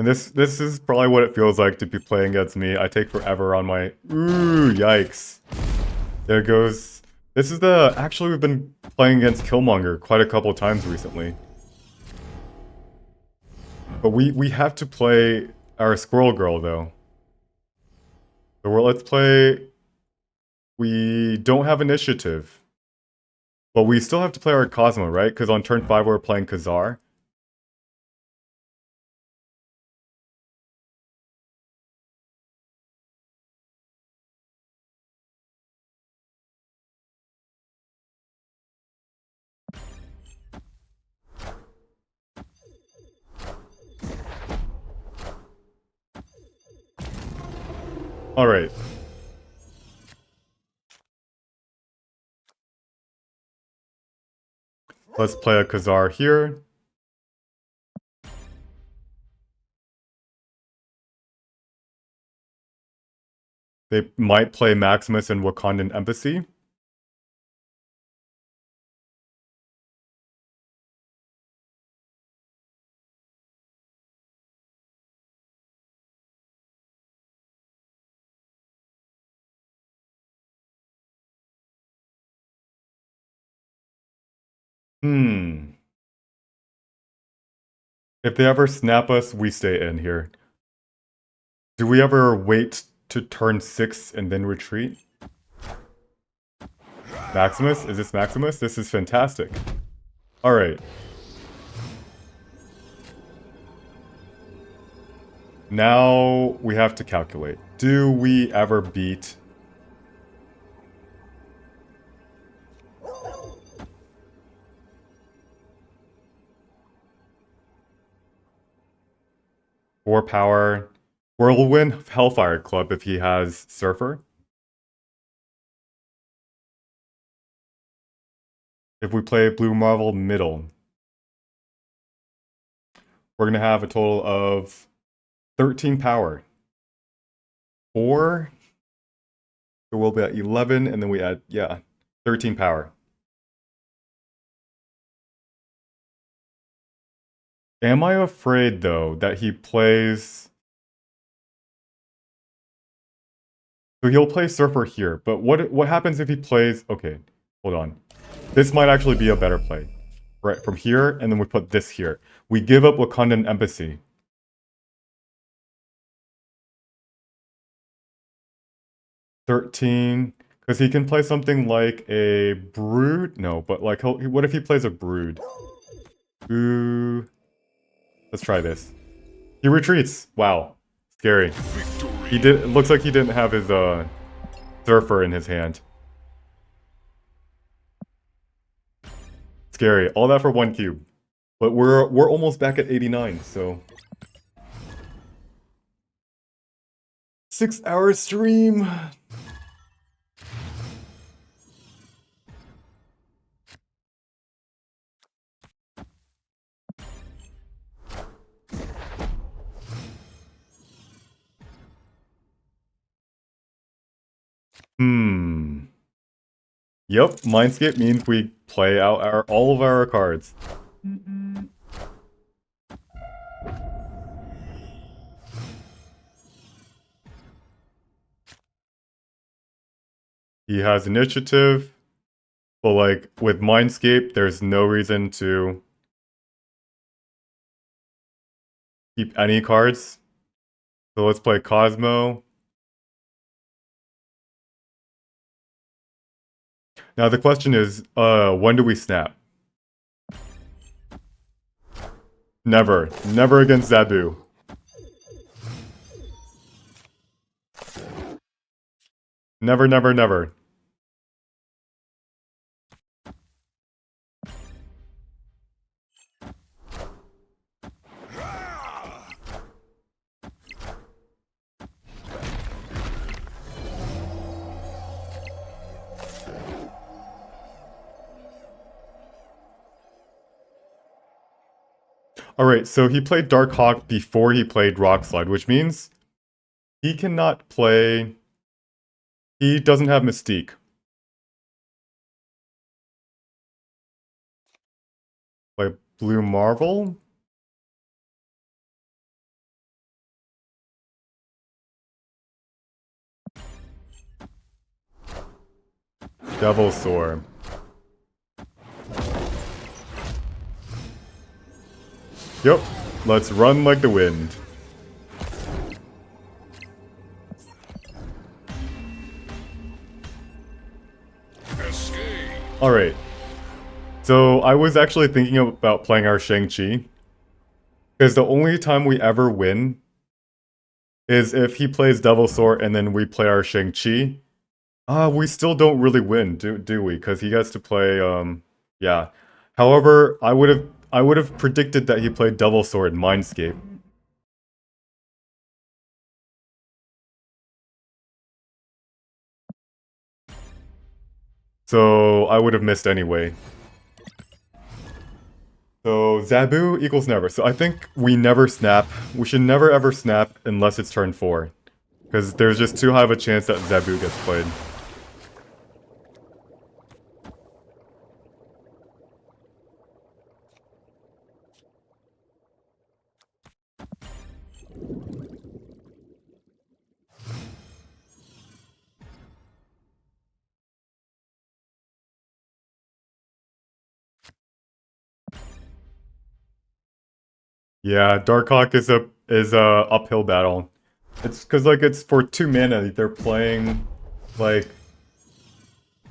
A: And this is probably what it feels like to be playing against me. I take forever on my... Ooh, yikes. There goes... This is the... Actually, we've been playing against Killmonger quite a couple times recently. But we have to play our Squirrel Girl, though. So let's play... We don't have initiative. But we still have to play our Cosmo, right? Because on turn 5 we're playing Khazar. Alright. Let's play a Khazar here. They might play Maximus and Wakandan Embassy. If they ever snap us, we stay in here. Do we ever wait to turn 6 and then retreat? Maximus? Is this Maximus? This is fantastic. Alright. Now we have to calculate. Do we ever beat... Four power. Whirlwind Hellfire Club if he has Surfer. If we play Blue Marvel middle. We're going to have a total of 13 power. 4. So we'll be at 11 and then we add, 13 power. Am I afraid, though, that he plays... So he'll play Surfer here, but what happens if he plays... Okay, hold on. This might actually be a better play. Right, from here, and then we put this here. We give up Wakandan Embassy. $13... Because he can play something like a Brood? No, but like, what if he plays a Brood? Ooh... Let's try this. He retreats. Wow. Scary. He did. It looks like he didn't have his Surfer in his hand. Scary. All that for 1 cube. But we're almost back at 89, so 6-hour stream. Yep, Mindscape means we play out all of our cards. He has initiative, but like with Mindscape, there's no reason to keep any cards. So let's play Cosmo. Now the question is, when do we snap? Never. Never against Zabu. Never, never, never. Alright, so he played Dark Hawk before he played Rock Slide, which means he cannot play... He doesn't have Mystique. Play Blue Marvel? Devil Soar. Yep, let's run like the wind. Alright. So I was actually thinking about playing our Shang-Chi. Because the only time we ever win is if he plays Devil Sword and then we play our Shang-Chi. We still don't really win, do we? Because he gets to play, yeah. However, I would have predicted that he played Devil Sword Mindscape. So I would have missed anyway. So Zabu equals never. So I think we never snap. We should never ever snap unless it's turn 4. Because there's just too high of a chance that Zabu gets played. Yeah, Darkhawk is a uphill battle. It's because like it's for 2 mana. They're playing like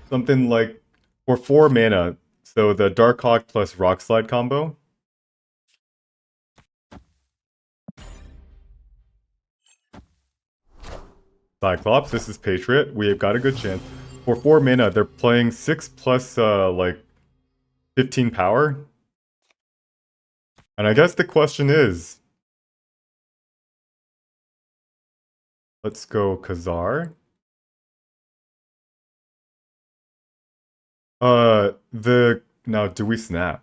A: something like for 4 mana. So the Darkhawk plus Rock Slide combo. Cyclops, this is Patriot. We have got a good chance. For 4 mana, they're playing 6 plus like 15 power. And I guess the question is, let's go Khazar. Now do we snap?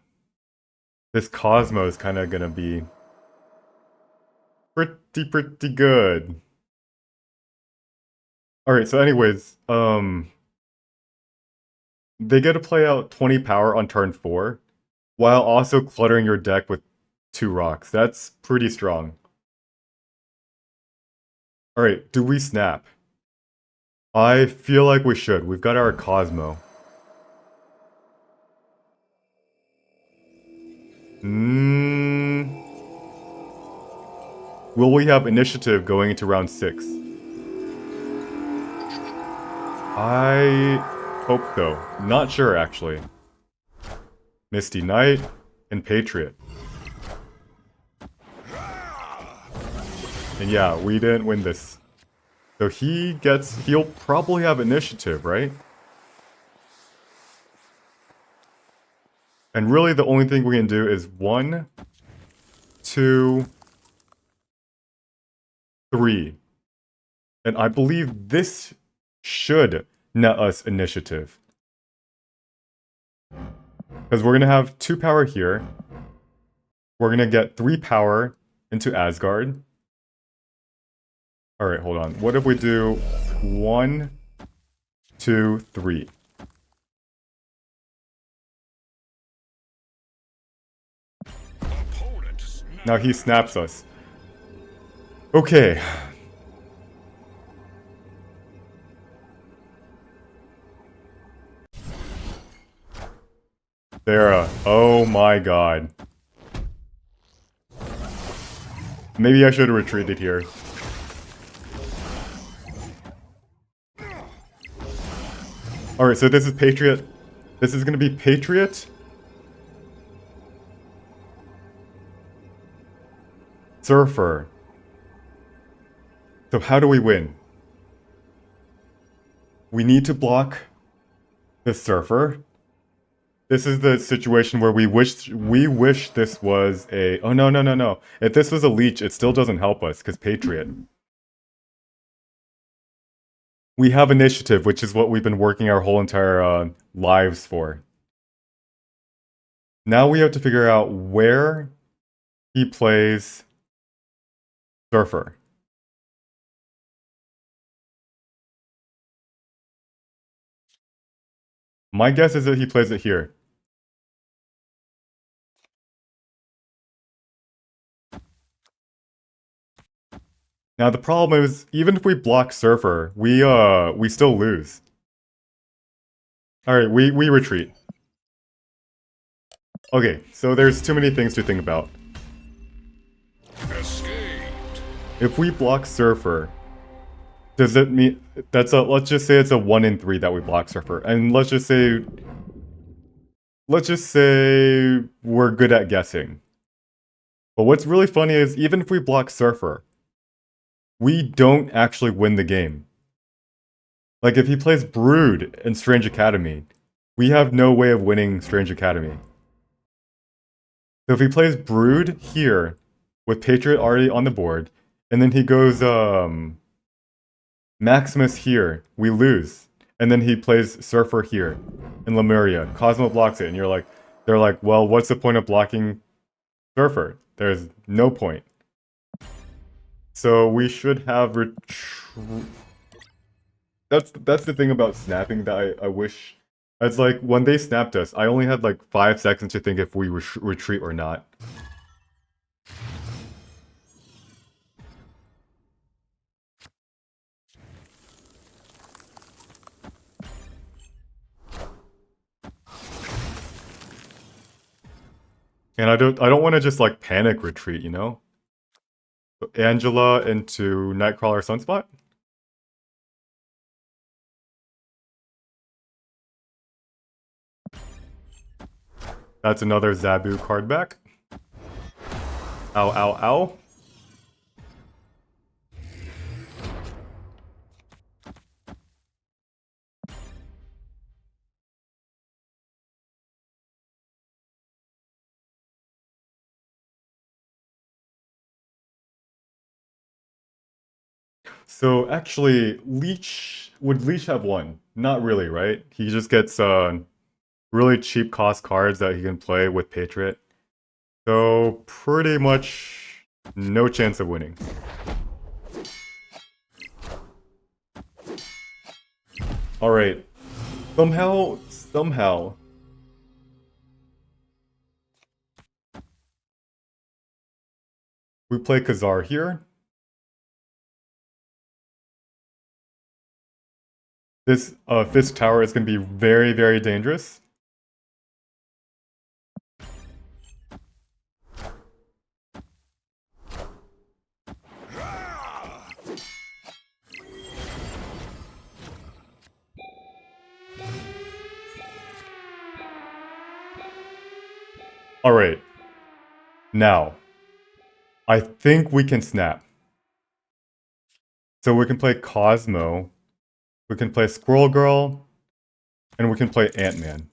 A: This Cosmo is kind of gonna be pretty good. Alright, so anyways, they get to play out 20 power on turn 4, while also cluttering your deck with 2 rocks. That's pretty strong. Alright, do we snap? I feel like we should. We've got our Cosmo. Will we have initiative going into round 6? I hope so. Not sure, actually. Misty Knight and Patriot. And yeah, we didn't win this. So he'll probably have initiative, right? And really the only thing we can do is 1, 2, 3. And I believe this should net us initiative. Because we're going to have 2 power here. We're going to get 3 power into Asgard. Alright, hold on. What if we do 1, 2, 3? Now he snaps us. Okay. Sarah. Oh my god. Maybe I should have retreated here. Alright, so this is Patriot. This is gonna be Patriot. Surfer. So how do we win? We need to block the Surfer. This is the situation where we wish this was a... Oh, no. If this was a leech, it still doesn't help us, because Patriot. We have initiative, which is what we've been working our whole entire lives for. Now we have to figure out where he plays Surfer. My guess is that he plays it here. Now the problem is, even if we block Surfer, we still lose. Alright, we retreat. Okay, so there's too many things to think about.
C: Escaped.
A: If we block Surfer, does it mean that's a, let's just say it's a 1 in 3 that we block Surfer. And let's just say we're good at guessing. But what's really funny is even if we block Surfer, we don't actually win the game. Like if he plays Brood in Strange Academy, we have no way of winning Strange Academy. So if he plays Brood here, with Patriot already on the board, and then he goes Maximus here, we lose. And then he plays Surfer here in Lemuria. Cosmo blocks it, and they're like, well, what's the point of blocking Surfer? There's no point. So we should have That's the thing about snapping that I wish. It's like when they snapped us, I only had like 5 seconds to think if we retreat or not. And I don't want to just like panic retreat, you know? So Angela into Nightcrawler Sunspot? That's another Zabu card back. Ow, ow, ow. So actually, would Leech have won? Not really, right? He just gets really cheap cost cards that he can play with Patriot. So pretty much no chance of winning. Alright. Somehow. We play Khazar here. This Fist Tower is going to be very, very dangerous. Alright. Now, I think we can snap. So we can play Cosmo, we can play Squirrel Girl, and we can play Ant-Man.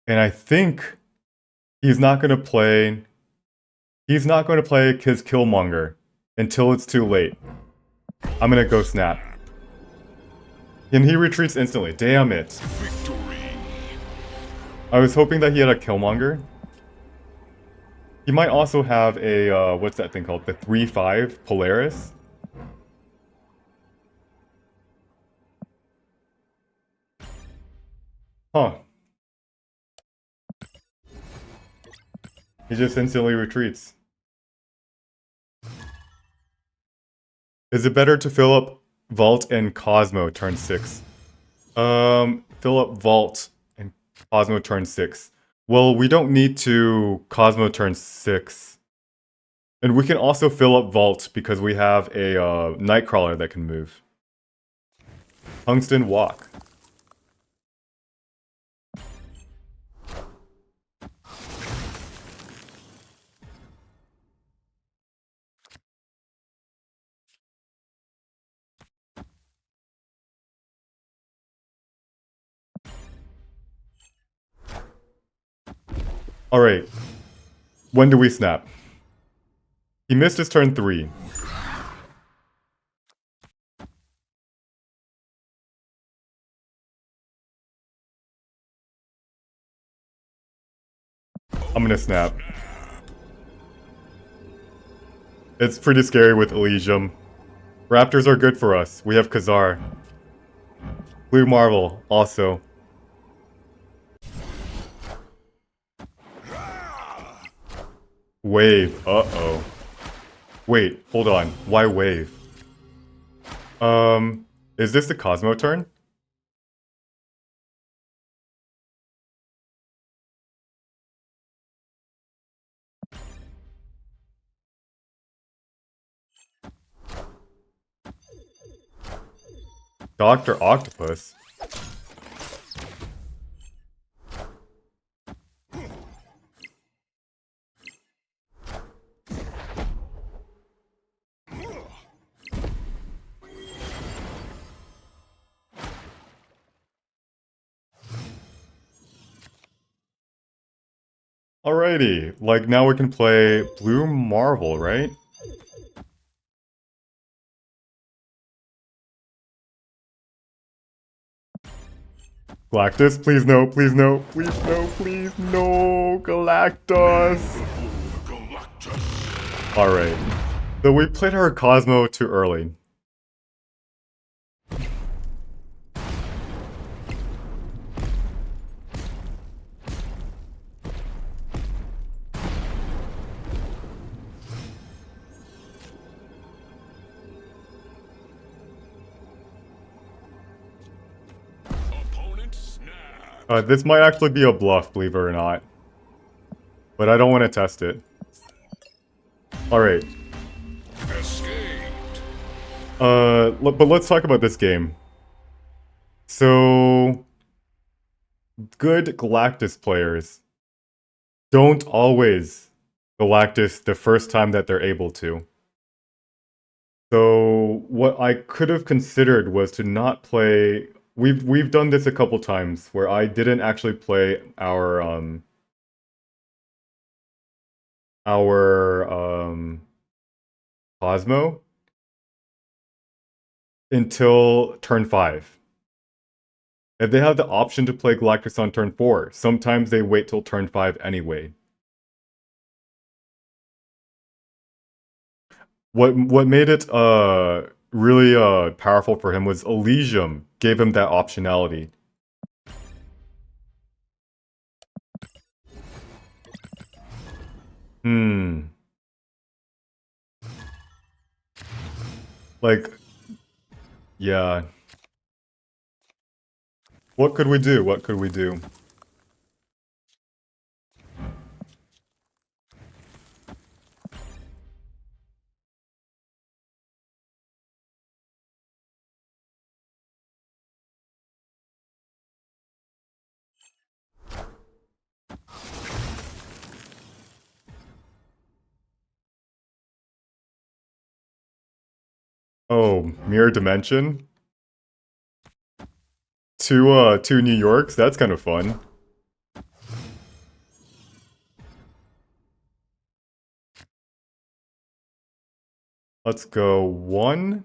A: And I think he's not going to play his Killmonger until it's too late. I'm going to go snap. And he retreats instantly. Damn it.
C: Victory.
A: I was hoping that he had a Killmonger. He might also have a, what's that thing called? The 3/5 Polaris. Huh. He just instantly retreats. Is it better to fill up Vault and Cosmo turn 6? Fill up Vault and Cosmo turn 6. Well, we don't need to Cosmo turn 6. And we can also fill up Vault because we have a Nightcrawler that can move. Tungsten Walk. Alright. When do we snap? He missed his turn 3. I'm gonna snap. It's pretty scary with Elysium. Raptors are good for us. We have Khazar. Blue Marvel, also. Wave. Uh-oh. Wait, hold on. Why wave? Is this the Cosmo turn? Dr. Octopus? Alrighty, like now we can play Blue Marvel, right? Galactus, please no, please no, please no, please no, Galactus! Alright, so we played our Cosmo too early. This might actually be a bluff, believe it or not. But I don't want to test it. Alright. But let's talk about this game. So, good Galactus players don't always Galactus the first time that they're able to. So, what I could have considered was to not play. We've done this a couple times where I didn't actually play our Cosmo until turn 5. If they have the option to play Galactus on turn 4, sometimes they wait till turn 5 anyway. What made it really powerful for him was Elysium gave him that optionality. Like, yeah. What could we do? What could we do? Oh, Mirror Dimension? Two New Yorks? That's kind of fun. Let's go 1,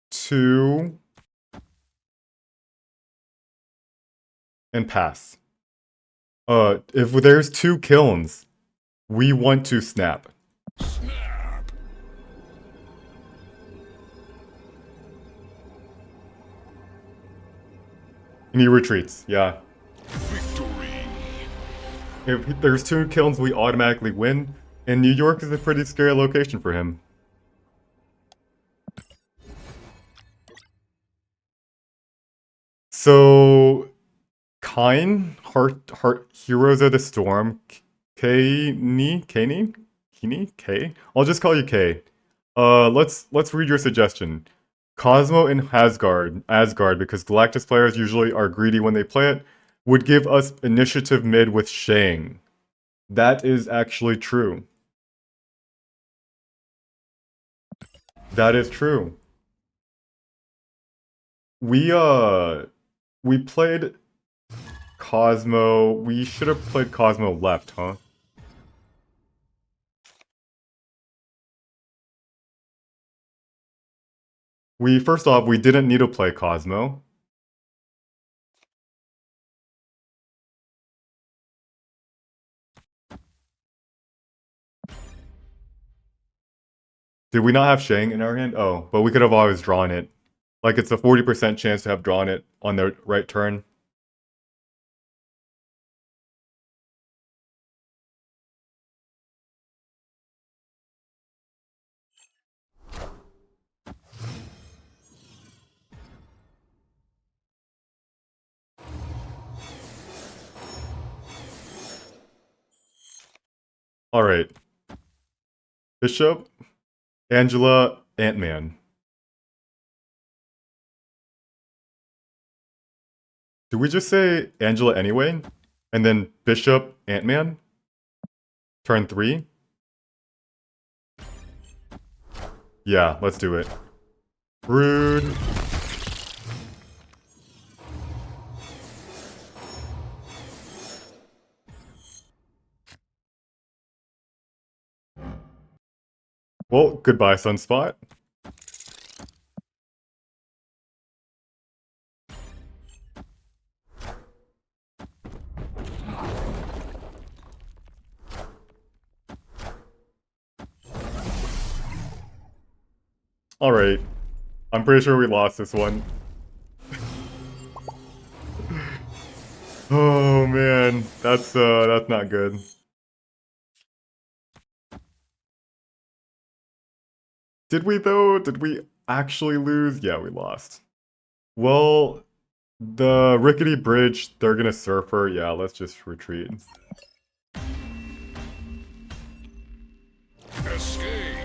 A: 2, and pass. If there's 2 kilns, we want to snap. And he retreats, yeah.
C: Victory.
A: If there's 2 kilns, we automatically win, and New York is a pretty scary location for him. So, Kine, Heart, Heroes of the Storm, Kini? K? I'll just call you K. Let's read your suggestion. Cosmo in Asgard, because Galactus players usually are greedy when they play it, would give us initiative mid with Shang. That is actually true. That is true. We played Cosmo. We should have played Cosmo left, huh? First off, we didn't need to play Cosmo. Did we not have Shang in our hand? Oh, but we could have always drawn it. Like, it's a 40% chance to have drawn it on the right turn. Alright. Bishop, Angela, Ant-Man. Do we just say Angela anyway? And then Bishop, Ant-Man? Turn 3? Yeah, let's do it. Rude. Well, goodbye, Sunspot. Alright. I'm pretty sure we lost this one. Oh man, that's not good. Did we though? Did we actually lose? Yeah, we lost. Well, the rickety bridge, they're gonna surf her. Yeah, let's just retreat.
C: Escaped.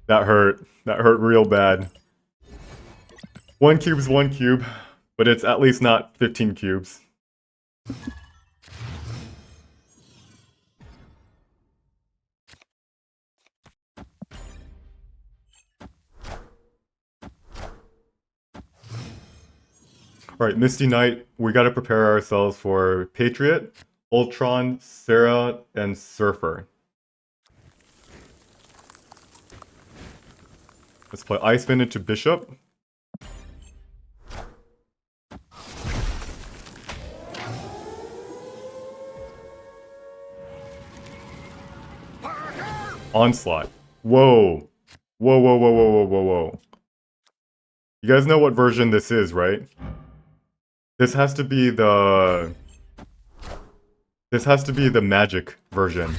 A: That hurt. That hurt real bad. 1 cube's 1 cube, but it's at least not 15 cubes. Alright, Misty Knight, we gotta prepare ourselves for Patriot, Ultron, Sarah, and Surfer. Let's play Iceman into Bishop. Onslaught. Whoa. Whoa, whoa, whoa, whoa, whoa, whoa, whoa. You guys know what version this is, right? This has to be the... This has to be the magic version.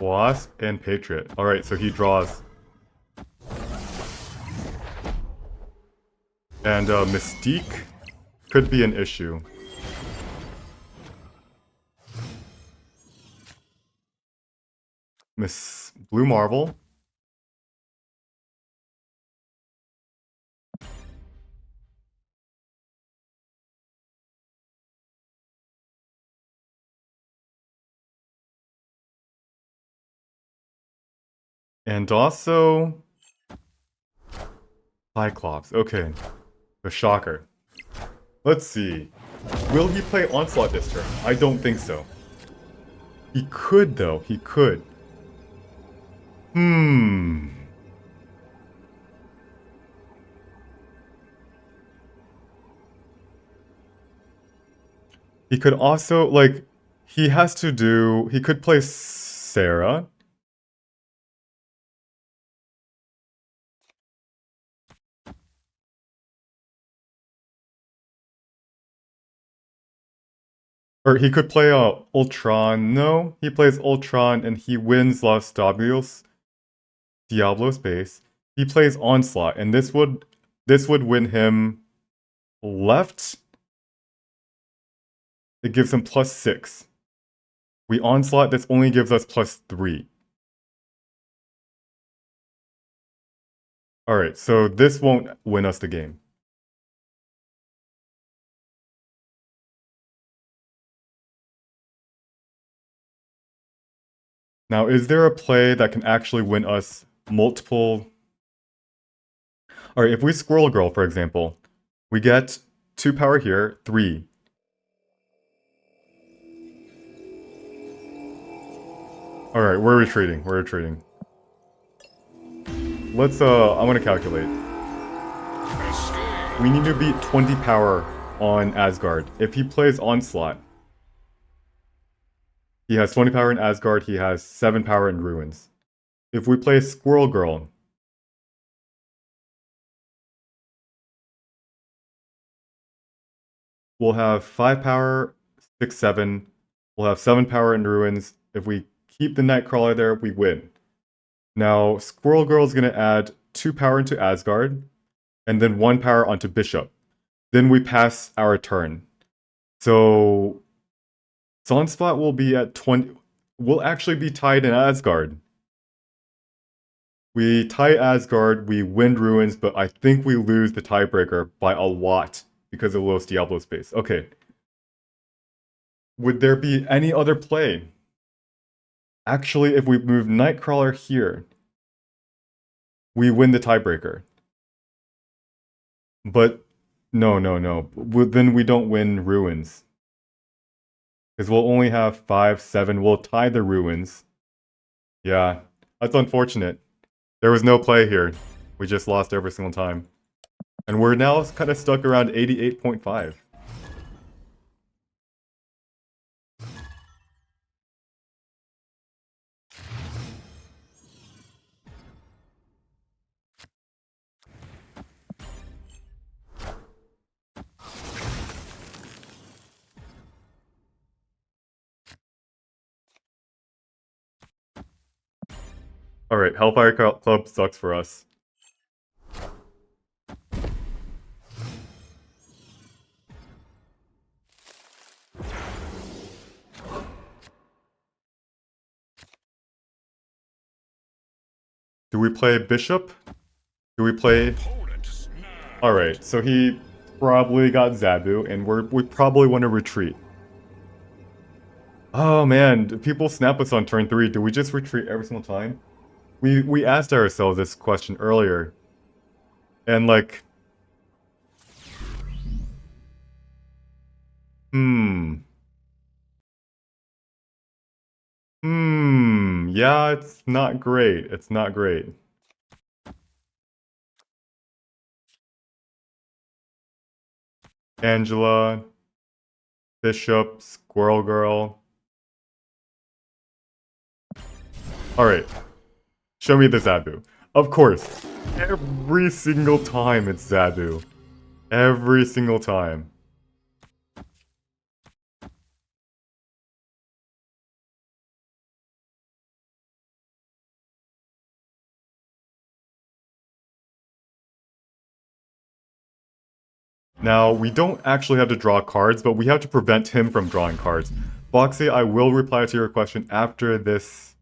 A: Wasp and Patriot. Alright, so he draws. And Mystique could be an issue. Miss Blue Marvel. And also... Cyclops. Okay. The Shocker. Let's see. Will he play Onslaught this turn? I don't think so. He could, though. He could. He could also, like, he has to do... He could play Sarah. Or he could play Ultron. No, he plays Ultron and he wins Los Diablos base. He plays Onslaught, and this would win him left. It gives him +6. We Onslaught, this only gives us +3. Alright, so this won't win us the game. Now, is there a play that can actually win us multiple... Alright, if we Squirrel Girl, for example, we get 2 power here, 3. Alright, we're retreating, we're retreating. Let's, I'm gonna calculate. We need to beat 20 power on Asgard. If he plays Onslaught, he has 20 power in Asgard, he has 7 power in Ruins. If we play Squirrel Girl, we'll have 5 power, 6, 7. We'll have 7 power in Ruins. If we keep the Nightcrawler there, we win. Now, Squirrel Girl is going to add 2 power into Asgard, and then 1 power onto Bishop. Then we pass our turn. So, Sunspot will be at 20. We'll actually be tied in Asgard. We tie Asgard, we win Ruins, but I think we lose the tiebreaker by a lot because of Los Diablo space. Okay. Would there be any other play? Actually, if we move Nightcrawler here, we win the tiebreaker. But no. Then we don't win Ruins. Because we'll only have 5, 7. We'll tie the Ruins. Yeah, that's unfortunate. There was no play here. We just lost every single time. And we're now kind of stuck around 88.5. Alright, Hellfire Club sucks for us. Do we play Bishop? Do we play... Alright, so he probably got Zabu, and we probably want to retreat. Oh man, do people snap us on turn 3? Do we just retreat every single time? We asked ourselves this question earlier. And like... Yeah, it's not great. It's not great. Angela, Bishop, Squirrel Girl. Alright. Show me the Zabu. Of course. Every single time it's Zabu. Every single time. Now, we don't actually have to draw cards, but we have to prevent him from drawing cards. Boxy, I will reply to your question after this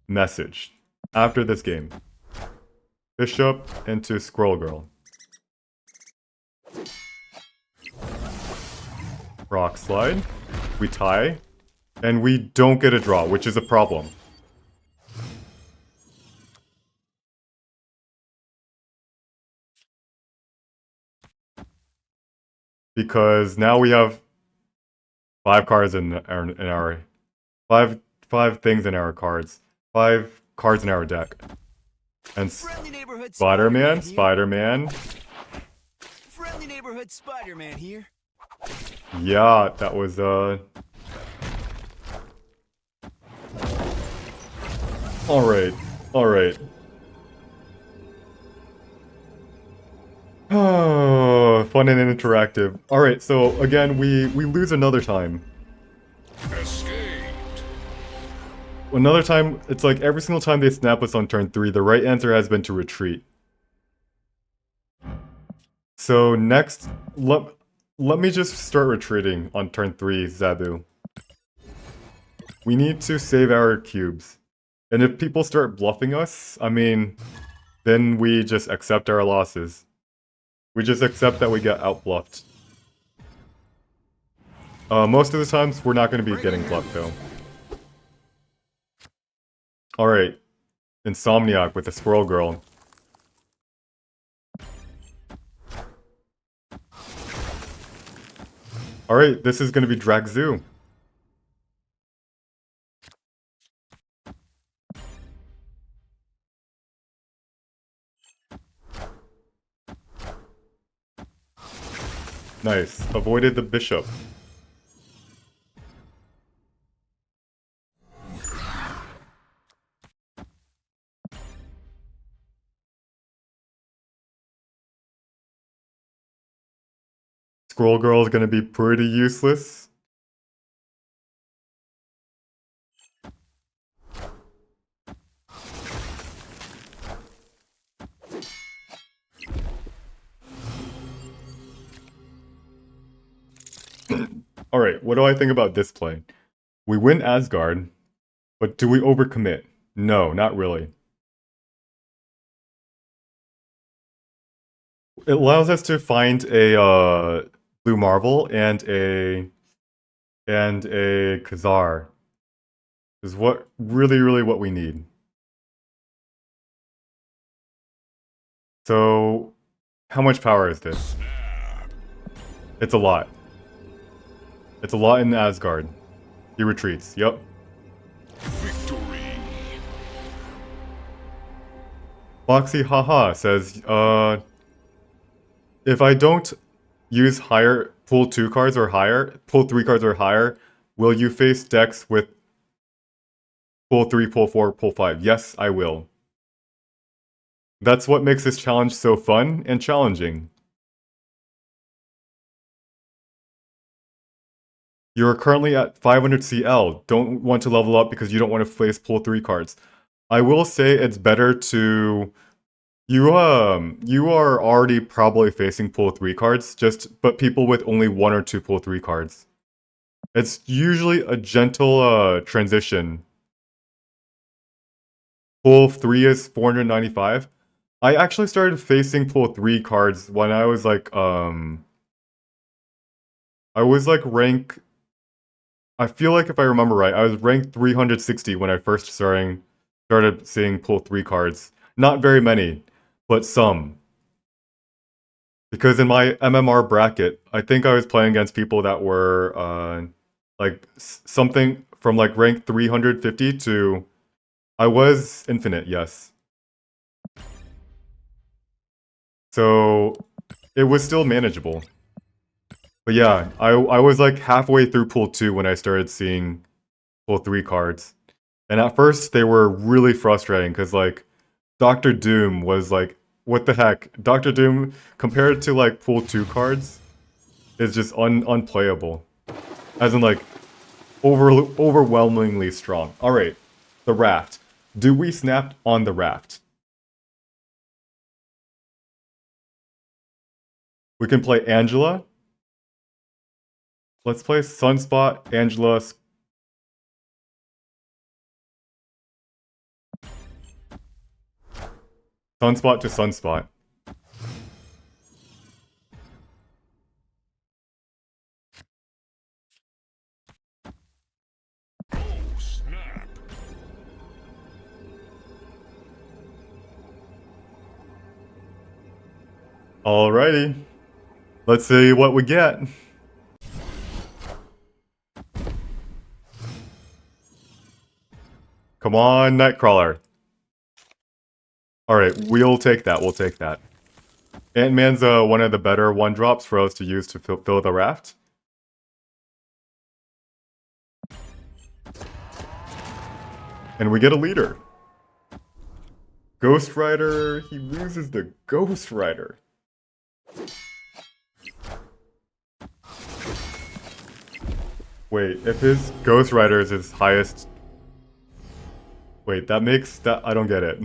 A: message. After this game. Bishop into Squirrel Girl. Rock Slide. We tie. And we don't get a draw, which is a problem. Because now we have 5 cards in our 5 things in our cards. 5 cards in our deck. And Spider-Man.
D: Friendly neighborhood Spider-Man here.
A: Yeah, that was Alright. Oh, fun and interactive. Alright, so again, we lose another time.
C: Escaped.
A: Another time, it's like every single time they snap us on turn 3, the right answer has been to retreat. So next, let me just start retreating on turn 3, Zabu. We need to save our cubes. And if people start bluffing us, I mean, then we just accept our losses. We just accept that we get out-bluffed. Most of the times, we're not going to be getting bluffed, though. Alright. Insomniac with the Squirrel Girl. Alright, this is going to be Dragzoo. Nice. Avoided the bishop. Scroll Girl is gonna be pretty useless. Alright, what do I think about this play? We win Asgard, but do we overcommit? No, not really. It allows us to find a Blue Marvel and a Khazar. Is what really what we need. So, how much power is this? It's a lot. It's a lot in Asgard. He retreats. Yep.
C: Victory.
A: Foxy haha says, if I don't use higher, pull 2 cards or higher, pull 3 cards or higher, will you face decks with pull 3, pull 4, pull 5? Yes, I will. That's what makes this challenge so fun and challenging. You're currently at 500 CL. Don't want to level up because you don't want to face pull 3 cards. I will say it's better to... You are already probably facing pull 3 cards, but people with only 1 or 2 pull 3 cards. It's usually a gentle transition. Pull 3 is 495. I actually started facing pull 3 cards when I was like rank... I feel like if I remember right, I was ranked 360 when I first started seeing pull 3 cards. Not very many, but some. Because in my MMR bracket, I think I was playing against people that were like something from like rank 350 to... I was infinite, yes. So it was still manageable. But yeah, I was like halfway through pool 2 when I started seeing pool 3 cards. And at first they were really frustrating because like Doctor Doom was like, what the heck? Doctor Doom compared to like pool 2 cards is just unplayable. As in like overwhelmingly strong. Alright, the raft. Do we snap on the raft? We can play Angela. Let's play Sunspot, Angela. Sunspot to Sunspot.
C: Oh, snap.
A: Alrighty. Let's see what we get. Come on, Nightcrawler. Alright, we'll take that, we'll take that. Ant-Man's one of the better 1-drops for us to use to fill the raft. And we get a leader. Ghost Rider, he loses the Ghost Rider. Wait, if his Ghost Rider is his highest... Wait, that makes... that I don't get it.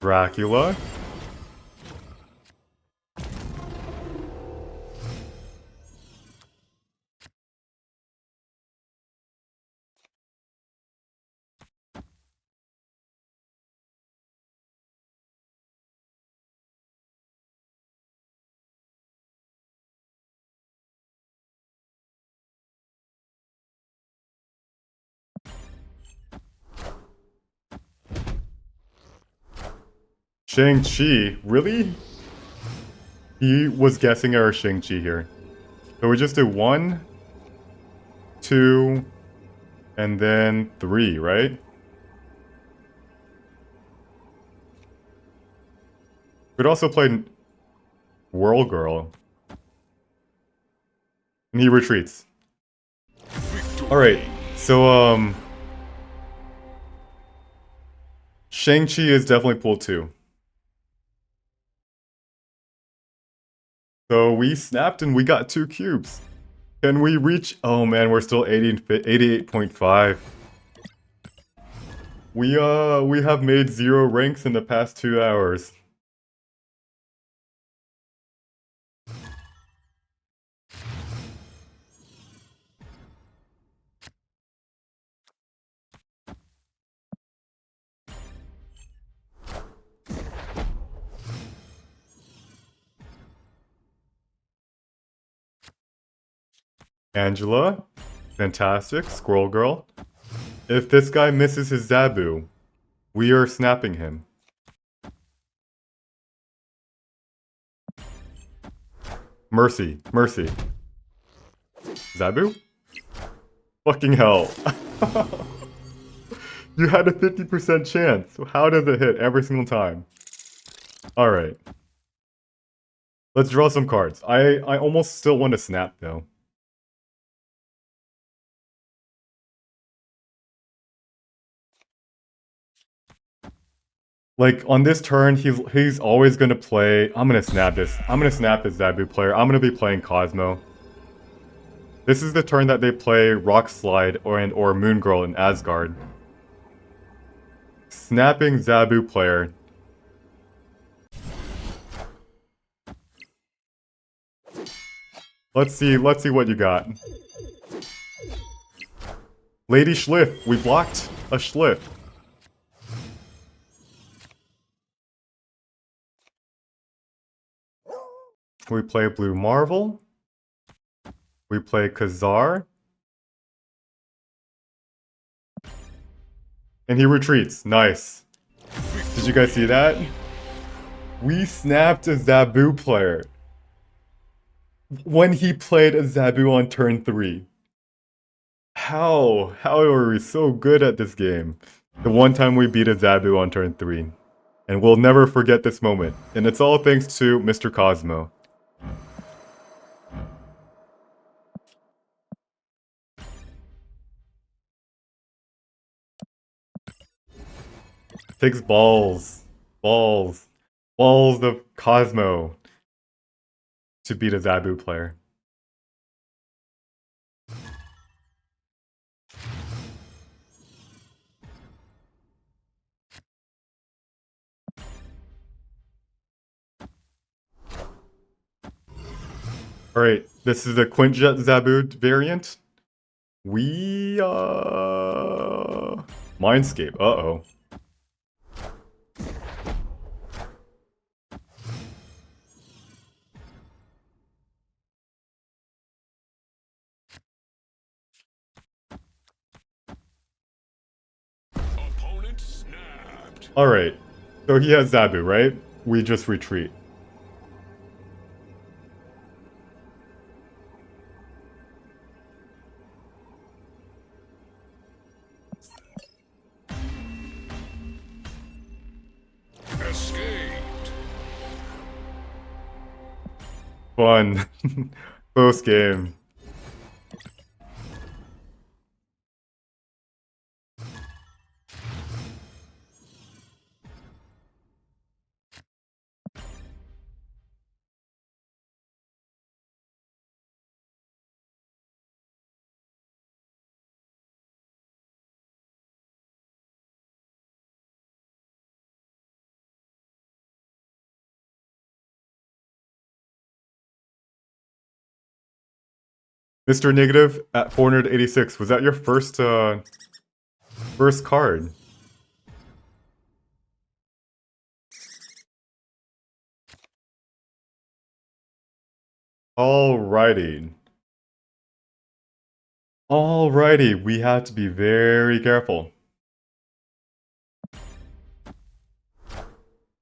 A: Dracula? Shang-Chi? Really? He was guessing our Shang-Chi here. So we just do 1, 2, and then 3, right? Could also play Whirl Girl. And he retreats. Alright, so, Shang-Chi is definitely pool 2. So we snapped and we got 2 cubes. Can we reach... Oh man, we're still 88.5. We have made 0 ranks in the past 2 hours. Angela, fantastic, Squirrel Girl. If this guy misses his Zabu, we are snapping him. Mercy, mercy. Zabu? Fucking hell. You had a 50% chance. How does it hit every single time? Alright. Let's draw some cards. I almost still want to snap though. Like, on this turn, he's always gonna play... I'm gonna snap this. I'm gonna snap this Zabu player. I'm gonna be playing Cosmo. This is the turn that they play Rock Slide or Moon Girl in Asgard. Snapping Zabu player. Let's see what you got. Lady Schliff. We blocked a Schliff. We play Blue Marvel. We play Khazar. And he retreats. Nice. Did you guys see that? We snapped a Zabu player when he played a Zabu on turn 3. How are we so good at this game? The one time we beat a Zabu on turn 3. And we'll never forget this moment. And it's all thanks to Mr. Cosmo. Takes balls of Cosmo to beat a Zabu player. Alright, this is a Quintjet Zabu variant. We, Mindscape, uh-oh.
C: Opponent snapped.
A: Alright, so he has Zabu, right? We just retreat.
C: Escaped.
A: Fun. Close game. Mr. Negative at 486. Was that your first card? Alrighty. Alrighty, we have to be very careful.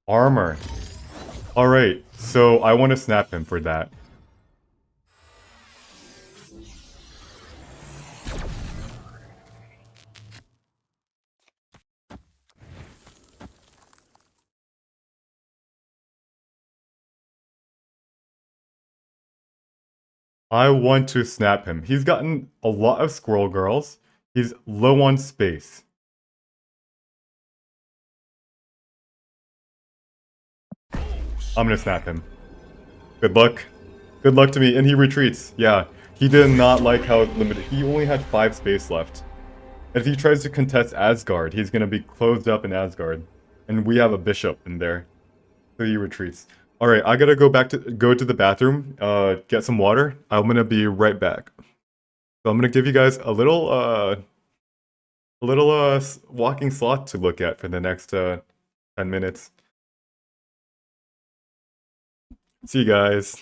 A: Armor. Alright, so I want to snap him for that. I want to snap him. He's gotten a lot of squirrel girls. He's low on space. I'm gonna snap him. Good luck. Good luck to me. And he retreats. Yeah, he did not like how limited. He only had 5 space left. If he tries to contest Asgard, he's gonna be closed up in Asgard. And we have a bishop in there. So he retreats. Alright, I gotta go to the bathroom, get some water. I'm gonna be right back. So I'm gonna give you guys a little walking slot to look at for the next 10 minutes. See you guys.